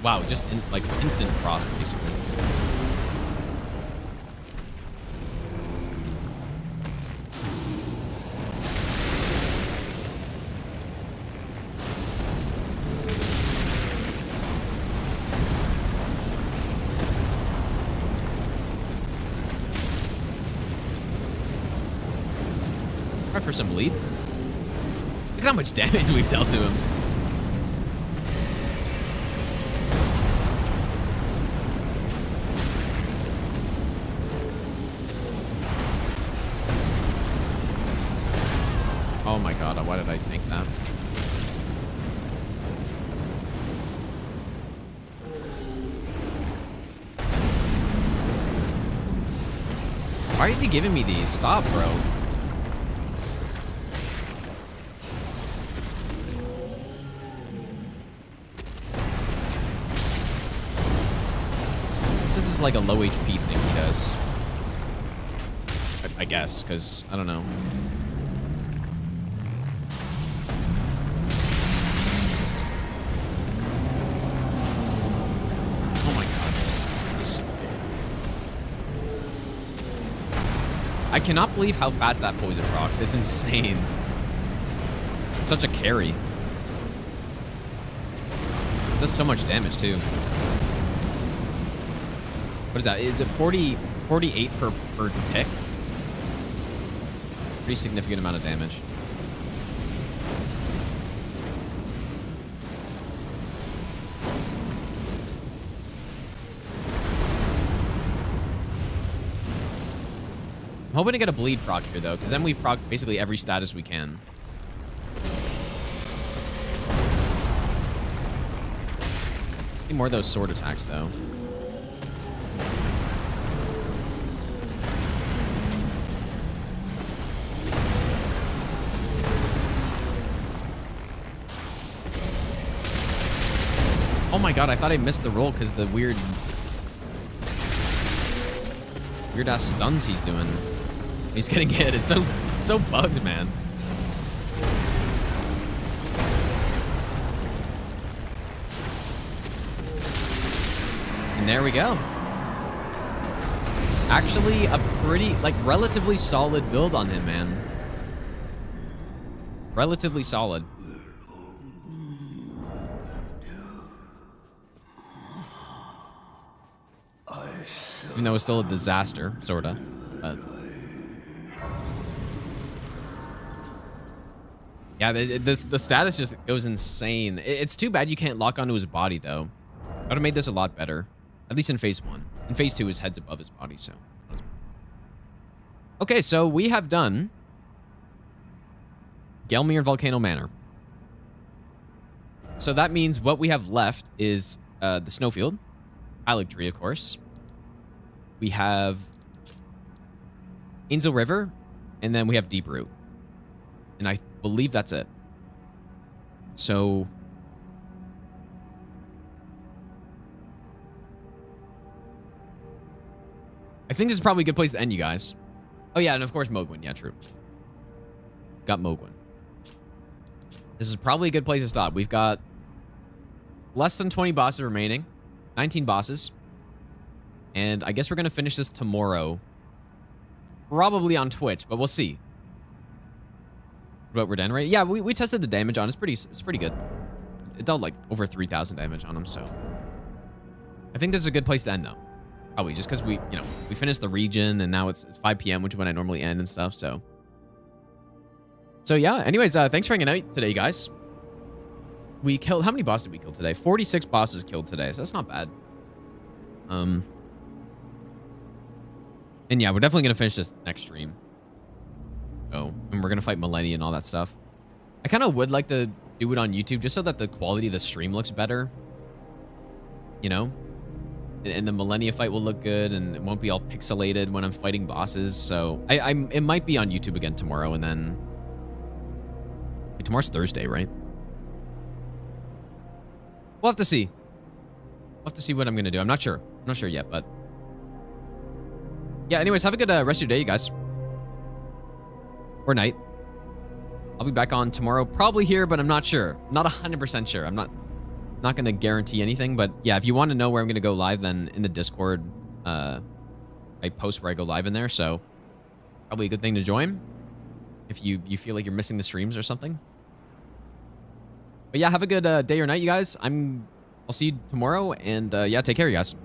Wow, just like instant frost, basically. Magma for some bleed. Look at how much damage we've dealt to him. Oh my god, why did I tank that? Why is he giving me these? Stop, bro. This is like a low HP thing he does. I guess, because I don't know. I cannot believe how fast that poison procs. It's insane. It's such a carry. It does so much damage, too. What is that? Is it 48 per tick? Pretty significant amount of damage. I'm hoping to get a bleed proc here, though, because then we proc basically every status we can. Need more of those sword attacks, though. Oh my god, I thought I missed the roll because the weird-ass stuns he's doing. He's getting hit. It's so bugged, man. And there we go. Actually, a pretty, like, relatively solid build on him, man. Relatively solid. Even though it's still a disaster, sorta. But yeah, the status just goes insane. It's too bad you can't lock onto his body, though. I would have made this a lot better. At least in phase 1. In phase 2, his head's above his body, so. Okay, so we have done Gelmir Volcano Manor. So that means what we have left is the snowfield. Erdtree, of course. We have Ainzel River, and then we have Deep Root. And I believe that's it. So I think this is probably a good place to end, you guys. Oh yeah, and of course Mogwin. Yeah, true. Got Mogwin. This is probably a good place to stop. We've got less than 20 bosses remaining. 19 bosses. And I guess we're going to finish this tomorrow. Probably on Twitch, but we'll see. But we're done, right? Yeah, we tested the damage on. It's pretty good. It dealt like over 3,000 damage on him, so. I think this is a good place to end, though. Probably just because we finished the region, and now it's 5 p.m., which is when I normally end and stuff, so. So yeah, anyways, thanks for hanging out today, guys. We killed, how many bosses did we kill today? 46 bosses killed today, so that's not bad. And yeah, we're definitely going to finish this next stream. So, and we're going to fight Millennia and all that stuff. I kind of would like to do it on YouTube just so that the quality of the stream looks better. You know? And the Millennia fight will look good and it won't be all pixelated when I'm fighting bosses. So, it might be on YouTube again tomorrow and then... Wait, tomorrow's Thursday, right? We'll have to see. We'll have to see what I'm going to do. I'm not sure. I'm not sure yet, but... Yeah, anyways, have a good rest of your day, you guys. Or night. I'll be back on tomorrow, probably here, but I'm not sure. Not 100% sure. I'm not going to guarantee anything, but yeah, if you want to know where I'm going to go live, then in the Discord, I post where I go live in there, so probably a good thing to join if you feel like you're missing the streams or something. But yeah, have a good day or night, you guys. I'll see you tomorrow, and yeah, take care, you guys.